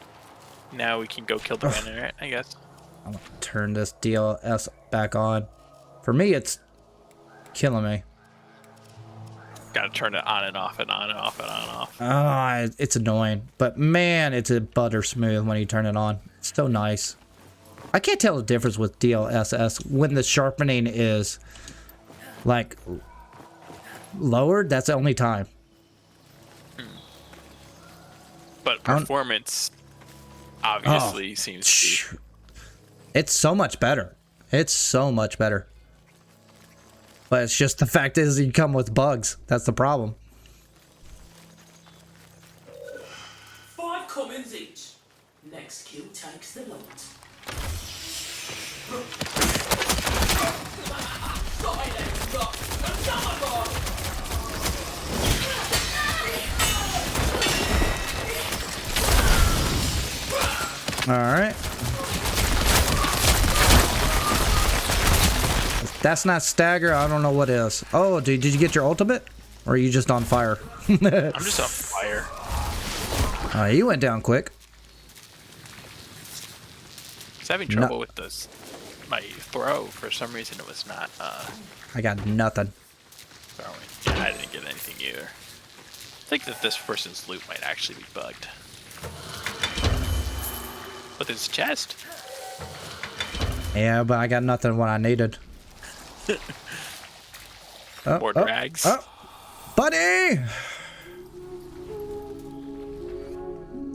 Speaker 3: Now we can go kill the Venerate, I guess.
Speaker 1: I'm gonna turn this DLS back on. For me, it's killing me.
Speaker 3: Gotta turn it on and off and on and off and on and off.
Speaker 1: Oh, it's annoying. But man, it's a butter smooth when you turn it on. It's so nice. I can't tell the difference with DLSS when the sharpening is like lowered. That's the only time.
Speaker 3: But performance obviously seems to be.
Speaker 1: It's so much better. It's so much better. But it's just the fact is you come with bugs. That's the problem.
Speaker 2: 5 commons each. Next kill takes the lot.
Speaker 1: All right. If that's not stagger, I don't know what is. Oh, did you get your ultimate? Or are you just on fire?
Speaker 3: I'm just on fire.
Speaker 1: You went down quick.
Speaker 3: I was having trouble with this. My throw, for some reason, it was not
Speaker 1: I got nothing.
Speaker 3: throwing. Yeah, I didn't get anything either. I think that this person's loot might actually be bugged. But there's a chest.
Speaker 1: Yeah, but I got nothing when I needed.
Speaker 3: More drags.
Speaker 1: Buddy!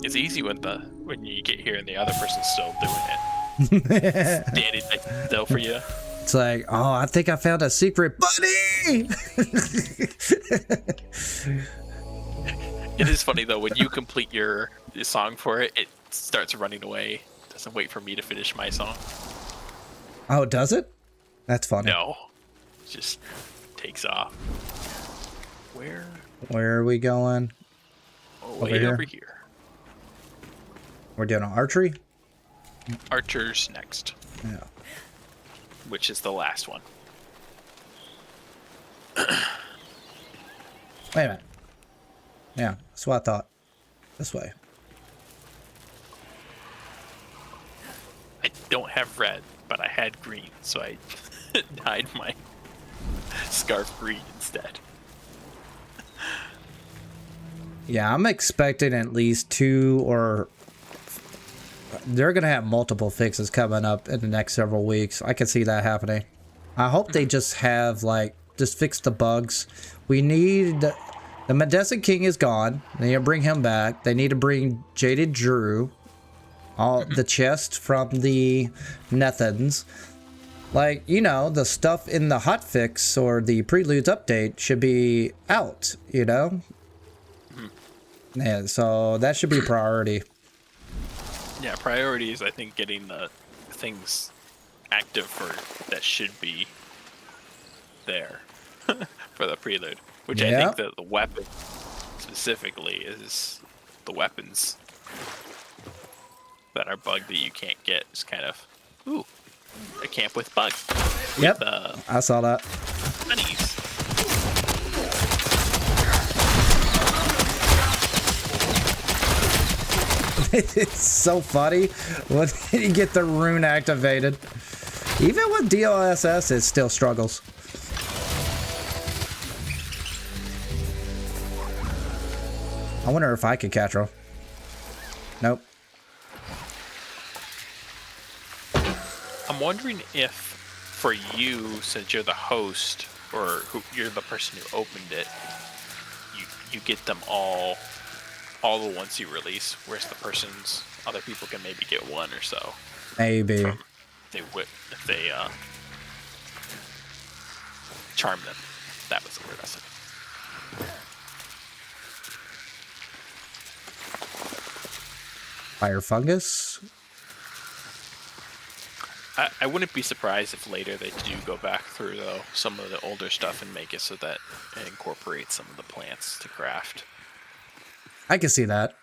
Speaker 3: It's easy when you get here and the other person's still doing it. Standing like still for you.
Speaker 1: It's like, oh, I think I found a secret, buddy!
Speaker 3: It is funny though, when you complete your song for it, it starts running away. Doesn't wait for me to finish my song.
Speaker 1: Oh, does it? That's funny.
Speaker 3: No. It just takes off.
Speaker 1: Where are we going?
Speaker 3: Way over here.
Speaker 1: We're doing archery?
Speaker 3: Archer's next.
Speaker 1: Yeah.
Speaker 3: Which is the last one.
Speaker 1: Wait a minute. Yeah, that's what I thought. This way.
Speaker 3: I don't have red, but I had green, so I dyed my scarf green instead.
Speaker 1: Yeah, I'm expecting at least 2 or... They're going to have multiple fixes coming up in the next several weeks. I can see that happening. I hope they just have, like, just fix the bugs. We need... The Medicine King is gone. They need to bring him back. They need to bring Jaded Drew. All the chest from the Nethans. Like, you know, the stuff in the hotfix or the Preludes update should be out, you know? Yeah, so that should be priority.
Speaker 3: Yeah, priority is, I think, getting the things active for that should be there for the Prelude. Which I think that the weapon specifically is the weapons that are bugged that you can't get. Is kind of, ooh, a camp with bugs.
Speaker 1: Yep,
Speaker 3: with,
Speaker 1: I saw that.
Speaker 3: Bunnies.
Speaker 1: It's so funny when you get the rune activated. Even with DLSS, it still struggles. I wonder if I could catch her. Nope.
Speaker 3: I'm wondering if, for you, since you're the host, or you're the person who opened it, you get them all the ones you release, whereas other people can maybe get one or so.
Speaker 1: Maybe.
Speaker 3: If they charm them. That was the word I said.
Speaker 1: Fire fungus?
Speaker 3: I wouldn't be surprised if later they do go back through, though, some of the older stuff and make it so that it incorporates some of the plants to craft.
Speaker 1: I can see that.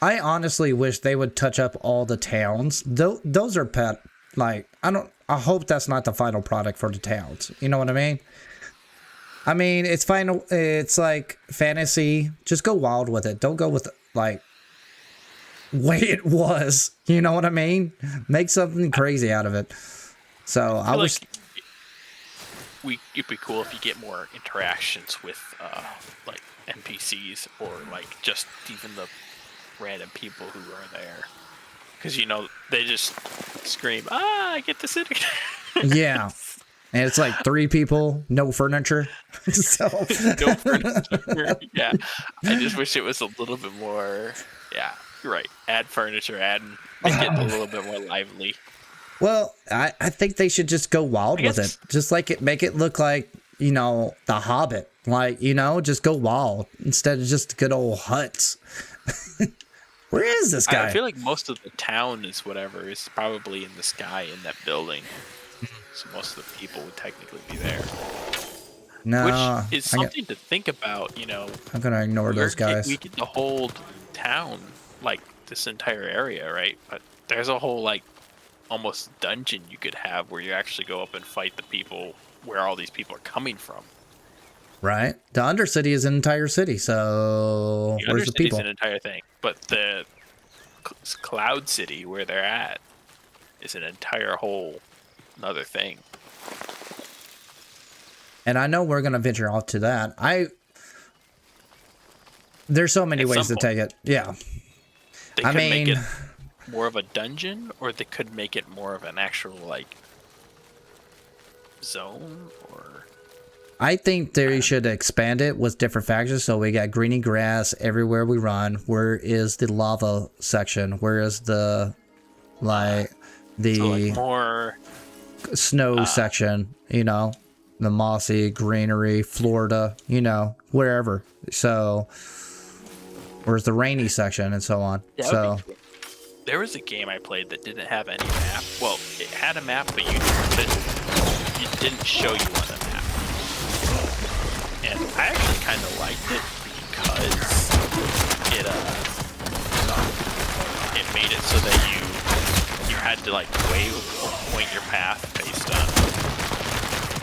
Speaker 1: I honestly wish they would touch up all the towns. Those are pet. Like, I hope that's not the final product for the towns. You know what I mean? I mean, it's final. It's like fantasy. Just go wild with it. Don't go with, like, way it was. You know what I mean? Make something crazy out of it. So I wish...
Speaker 3: it'd be cool if you get more interactions with like NPCs or like just even the random people who are there, because you know they just scream, "Ah, I get the city."
Speaker 1: Yeah. And it's like 3 people, no furniture. So
Speaker 3: No furniture. Yeah, I just wish it was a little bit more. Yeah, you're right. Add furniture, make it a little bit more lively.
Speaker 1: Well, I think they should just go wild with it. Just make it look like, you know, The Hobbit. Like, you know, just go wild instead of just good old huts. Where is this guy?
Speaker 3: I feel like most of the town is probably in the sky in that building. So most of the people would technically be there.
Speaker 1: No.
Speaker 3: Which is something to think about, you know.
Speaker 1: I'm going to ignore those guys.
Speaker 3: We get the whole town, like this entire area, right? But there's a whole, like, almost dungeon you could have where you actually go up and fight the people where all these people are coming from.
Speaker 1: Right. The Undercity is an entire city, so where's the people?
Speaker 3: Undercity's an entire thing, but the Cloud City where they're at is an entire whole another thing.
Speaker 1: And I know we're gonna venture off to that. There's so many ways to take it. Yeah.
Speaker 3: They could make it more of a dungeon, or they could make it more of an actual like zone, or
Speaker 1: I think they should expand it with different factions. So we got greeny grass everywhere we run. Where is the lava section? Where is the
Speaker 3: more
Speaker 1: snow section? You know, the mossy greenery, Florida. You know, wherever. So where's the rainy section and so on? So
Speaker 3: there was a game I played that didn't have any map. Well, it had a map, but it didn't show you on the map. And I actually kind of liked it because it made it so that you had to like weigh or point your path based on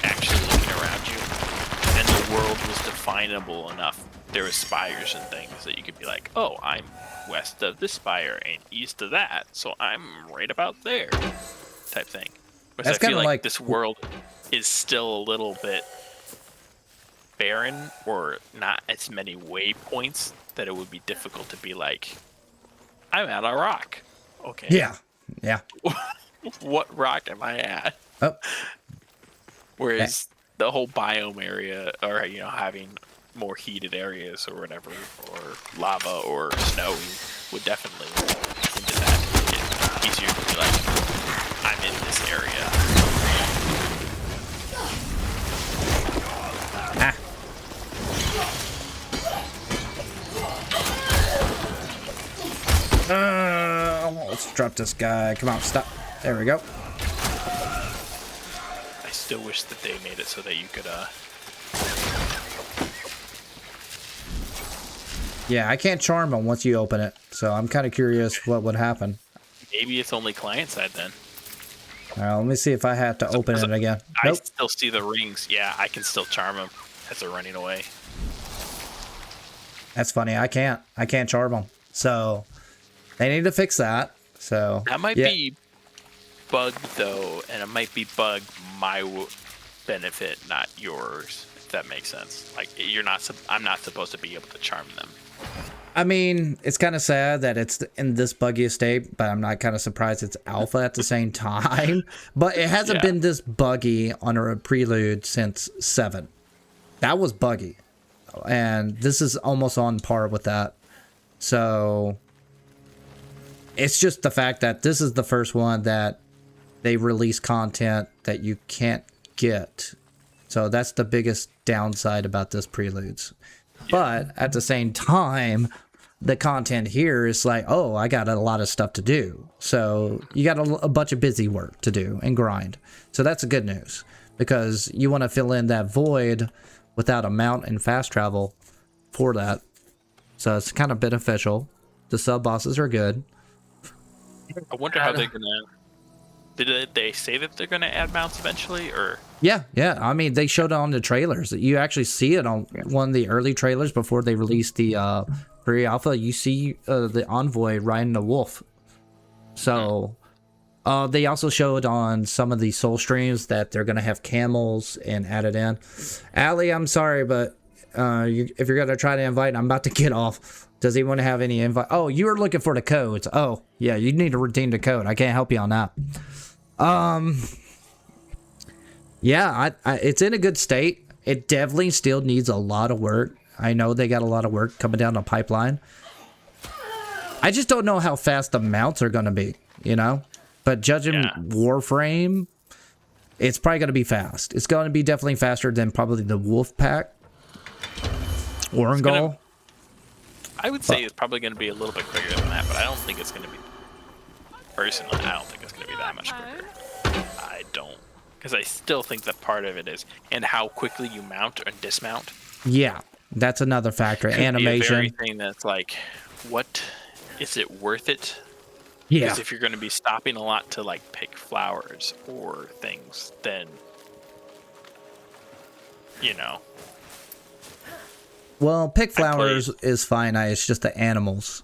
Speaker 3: actually looking around you, and the world was definable enough. There were spires and things that you could be like, oh, I'm west of this spire and east of that, so I'm right about there, type thing. Because I feel like this world is still a little bit barren, or not as many waypoints, that it would be difficult to be like, I'm at a rock. Okay.
Speaker 1: Yeah.
Speaker 3: What rock am I at?
Speaker 1: Oh.
Speaker 3: Whereas the whole biome area, or you know, having more heated areas or whatever, or lava or snow, would definitely into that make it easier to be like, I'm in this area.
Speaker 1: Let's drop this guy. Come on, stop. There we go.
Speaker 3: I still wish that they made it so that you could
Speaker 1: Yeah, I can't charm them once you open it, so I'm kind of curious what would happen.
Speaker 3: Maybe it's only client side then.
Speaker 1: Let me see if I have to open it again.
Speaker 3: I
Speaker 1: Nope.
Speaker 3: still see the rings. Yeah, I can still charm them as they're running away.
Speaker 1: That's funny. I can't charm them. So they need to fix that. So
Speaker 3: that might be bug though, and it might be bug my benefit, not yours. If that makes sense. Like I'm not supposed to be able to charm them.
Speaker 1: I mean, it's kind of sad that it's in this buggy state, but I'm not kind of surprised it's alpha at the same time. But it hasn't been this buggy on a prelude since 7. That was buggy. And this is almost on par with that. So it's just the fact that this is the first one that they release content that you can't get. So that's the biggest downside about this preludes. But at the same time, the content here is like, oh, I got a lot of stuff to do. So you got a bunch of busy work to do and grind. So that's good news, because you want to fill in that void without a mount and fast travel for that. So it's kind of beneficial. The sub bosses are good.
Speaker 3: I wonder how they're gonna. Did they say that they're gonna add mounts eventually, or?
Speaker 1: Yeah. I mean, they showed it on the trailers. You actually see it on one of the early trailers before they released the pre-alpha. You see the envoy riding a wolf. So they also showed on some of the soul streams that they're gonna have camels and added in. Allie, I'm sorry, but if you're gonna try to invite, I'm about to get off. Does anyone have any invite? Oh, you were looking for the codes. Oh, yeah, you need to redeem the code. I can't help you on that. Yeah, it's in a good state. It definitely still needs a lot of work. I know they got a lot of work coming down the pipeline. I just don't know how fast the mounts are going to be, you know? But judging Warframe, it's probably going to be fast. It's going to be definitely faster than probably the Wolf Pack. Orangol.
Speaker 3: I would say it's probably going to be a little bit quicker than that, but I don't think it's going to be... Personally, I don't think it's going to be that much quicker. I don't. Because I still think that part of it is... And how quickly you mount and dismount.
Speaker 1: Yeah, that's another factor. Animation.
Speaker 3: Be a very thing that's like, what... Is it worth it?
Speaker 1: Yeah.
Speaker 3: Because if you're going to be stopping a lot to like pick flowers or things, then... You know...
Speaker 1: Well, pick flowers is fine. It's just the animals.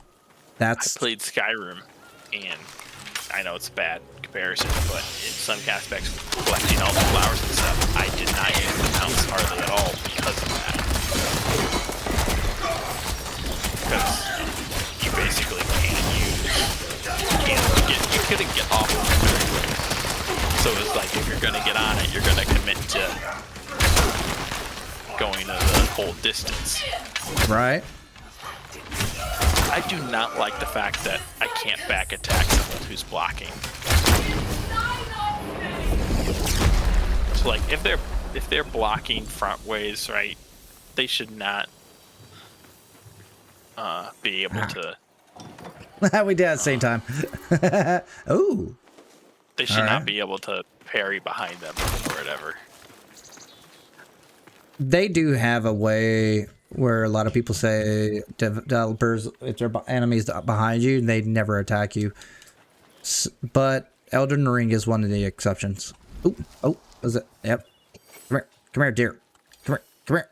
Speaker 3: I played Skyrim, and I know it's a bad comparison, but in some aspects, collecting all the flowers and stuff, I did not use the mounts hardly at all because of that. Because you basically you couldn't get off of it very quickly. So it's like if you're going to get on it, you're going to commit to going the whole distance.
Speaker 1: Right.
Speaker 3: I do not like the fact that I can't back attack someone who's blocking. So like if they're blocking front ways, right, they should not be able to.
Speaker 1: We did at the same time. Ooh.
Speaker 3: They should not be able to parry behind them or whatever.
Speaker 1: They do have a way where a lot of people say developers, if their enemies behind you, they never attack you. But Elden Ring is one of the exceptions. Ooh, oh, is it? Yep. Come here, dear. Come here.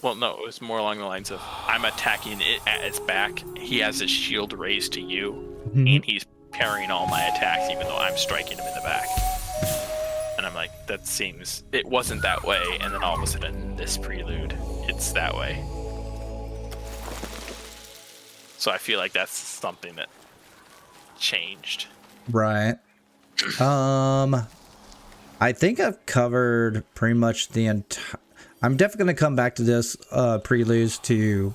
Speaker 3: Well, no, it was more along the lines of I'm attacking it at its back. He has his shield raised to you, and he's parrying all my attacks, even though I'm striking him in the back. And I'm like, that seems... It wasn't that way, and then all of a sudden, in this prelude, it's that way. So I feel like that's something that changed.
Speaker 1: Right. I think I've covered pretty much the entire... I'm definitely going to come back to this preludes to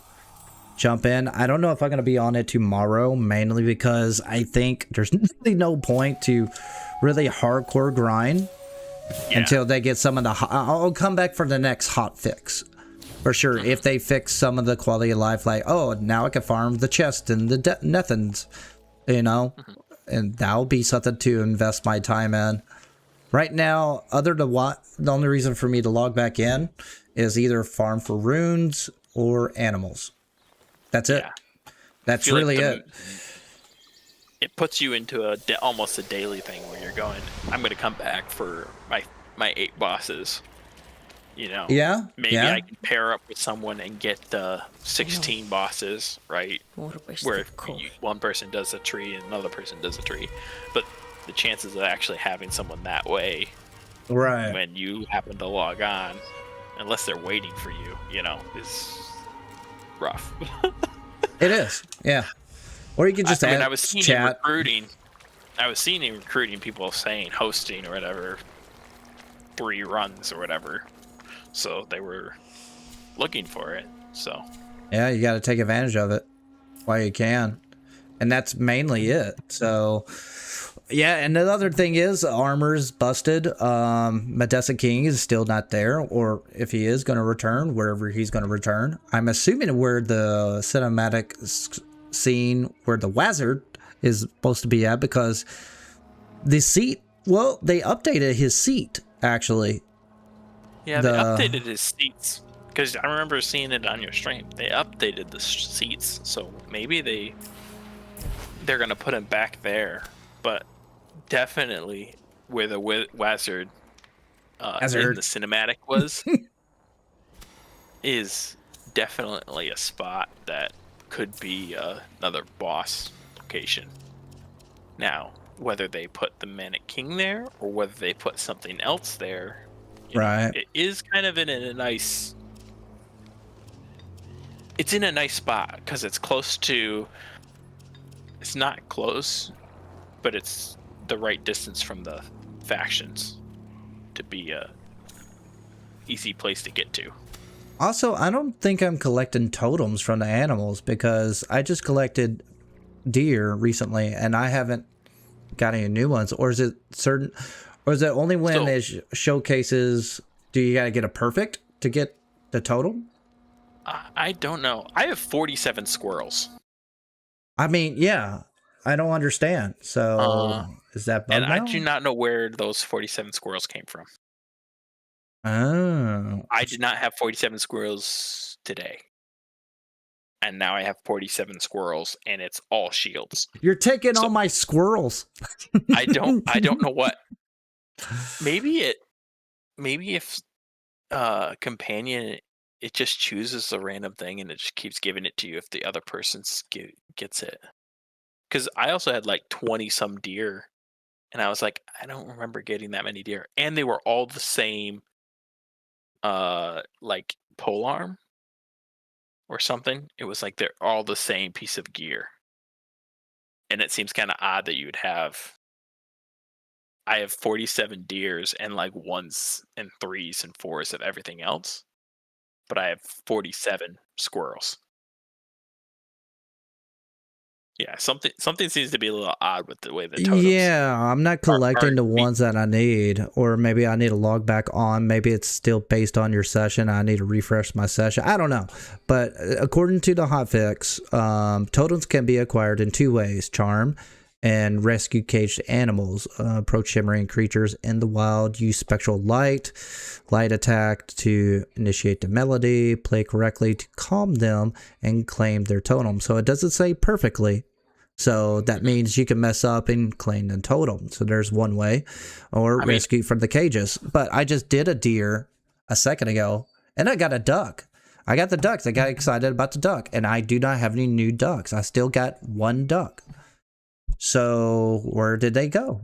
Speaker 1: jump in. I don't know if I'm going to be on it tomorrow, mainly because I think there's really no point to really hardcore grind. Until they get some of the... I'll come back for the next hot fix. For sure. If they fix some of the quality of life, like, oh, now I can farm the chest and the Nethans, you know? And that'll be something to invest my time in. Right now, the only reason for me to log back in is either farm for runes or animals. That's it. That's really it.
Speaker 3: It puts you into almost a daily thing where you're going, I'm going to come back for my 8 bosses. You know?
Speaker 1: Yeah.
Speaker 3: Maybe I can pair up with someone and get the 16 bosses, right? Where one person does a tree and another person does a tree. But the chances of actually having someone that way,
Speaker 1: right,
Speaker 3: when you happen to log on, unless they're waiting for you, you know, is rough.
Speaker 1: It is, yeah. Or you could just
Speaker 3: I was seeing chat. I was seeing in recruiting people saying hosting or whatever 3 runs or whatever, so they were looking for it. So
Speaker 1: yeah, you got to take advantage of it while you can, and that's mainly it. So yeah, and the other thing is armor's busted. Medessa King is still not there, or if he is going to return, wherever he's going to return. I'm assuming where the cinematic scene where the wizard is supposed to be at, because the seat, well, they updated his seat actually.
Speaker 3: Yeah, they updated his seats, because I remember seeing it on your stream. They updated the seats, so maybe they're gonna put him back there, but definitely where the wizard in the cinematic was is definitely a spot that could be another boss location. Now, whether they put the Manic King there or whether they put something else there,
Speaker 1: right?
Speaker 3: It is kind of in a nice. It's in a nice spot because it's close to. It's not close, but it's the right distance from the factions to be a easy place to get to.
Speaker 1: Also, I don't think I'm collecting totems from the animals because I just collected deer recently and I haven't got any new ones. Or is it certain, or is it only when it showcases, do you gotta get a perfect to get the totem?
Speaker 3: I don't know. I have 47 squirrels.
Speaker 1: I mean, yeah, I don't understand. So is that bug
Speaker 3: and
Speaker 1: now?
Speaker 3: I do not know where those 47 squirrels came from.
Speaker 1: Oh.
Speaker 3: I did not have 47 squirrels today. And now I have 47 squirrels and it's all shields.
Speaker 1: You're taking all my squirrels.
Speaker 3: I don't know what. Maybe if companion, it just chooses a random thing and it just keeps giving it to you if the other person gets it. Because I also had like 20 some deer and I was like, I don't remember getting that many deer. And they were all the same like polearm or something. It was like they're all the same piece of gear. And it seems kind of odd that you would have. I have 47 deers and like 1s and 3s and 4s of everything else. But I have 47 squirrels. Yeah, something seems to be a little odd with the way the totems.
Speaker 1: Yeah, I'm not collecting the ones that I need, or maybe I need to log back on. Maybe it's still based on your session. I need to refresh my session. I don't know. But according to the hotfix, totems can be acquired in 2 ways: charm and rescue caged animals. Approach shimmering creatures in the wild. Use spectral light attack to initiate the melody. Play correctly to calm them and claim their totem. So it doesn't say perfectly. So that means you can mess up and claim the totem. So there's one way, or rescue from the cages. But I just did a deer a second ago, and I got a duck. I got the ducks. I got excited about the duck, and I do not have any new ducks. I still got 1 duck. So where did they go?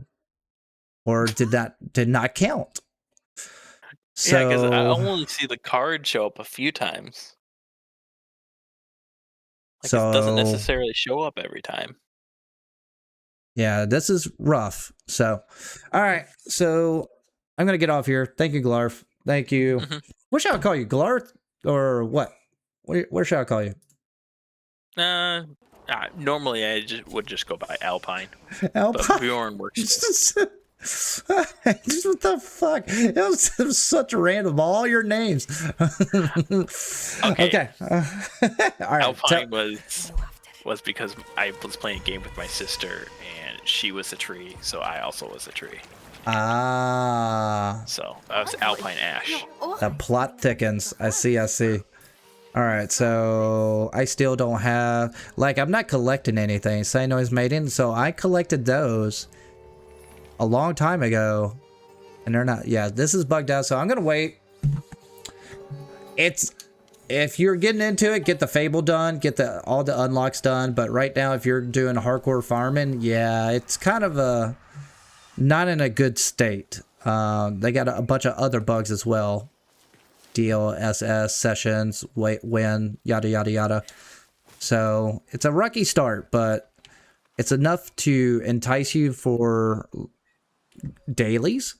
Speaker 1: Or did not count? So,
Speaker 3: yeah, because I only see the card show up a few times. Like it doesn't necessarily show up every time.
Speaker 1: Yeah, this is rough. So, all right. So I'm gonna get off here. Thank you, Glarf. Thank you. What shall I call you, Glarf, or what? Where shall I call you?
Speaker 3: Normally I would just go by Alpine.
Speaker 1: Alpine.
Speaker 3: But Bjorn works.
Speaker 1: What the fuck? It was such random. All your names. Okay. All right.
Speaker 3: Alpine was because I was playing a game with my sister and she was a tree, so I also was a tree. So I was Alpine Ash.
Speaker 1: The plot thickens. I see. All right, so I still don't have, like, I'm not collecting anything. Say Noise Maiden. So I collected those a long time ago, and they're not. Yeah, this is bugged out, so I'm gonna wait. If you're getting into it, get the Fable done, get all the unlocks done. But right now, if you're doing hardcore farming, yeah, it's kind of not in a good state. They got a bunch of other bugs as well. DLSS sessions, win, yada yada yada. So it's a rocky start, but it's enough to entice you for dailies.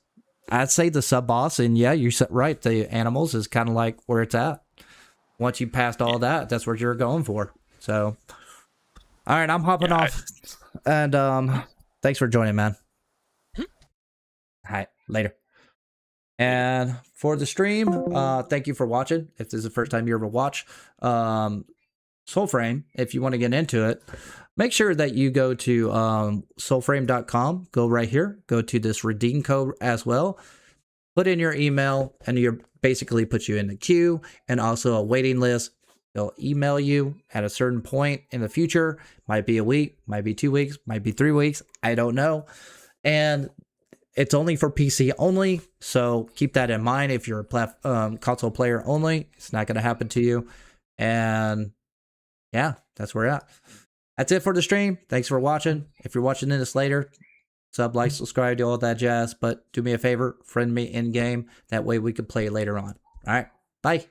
Speaker 1: I'd say the sub boss, and yeah, you said right, the animals is kind of like where it's at. Once you passed all that, that's what you're going for. So, all right, I'm hopping off, and thanks for joining, man. All right, later. And for the stream, thank you for watching. If this is the first time you ever watch Soulframe, if you want to get into it, make sure that you go to soulframe.com. Go right here. Go to this redeem code as well. Put in your email, and you basically put you in the queue and also a waiting list. They'll email you at a certain point in the future. Might be a week, might be 2 weeks, might be 3 weeks. I don't know. And it's only for PC only, so keep that in mind. If you're a console player only, it's not going to happen to you. And yeah, that's where we're at. That's it for the stream. Thanks for watching. If you're watching this later, sub, like, subscribe, do all that jazz. But do me a favor, friend me in game. That way we can play later on. All right, bye.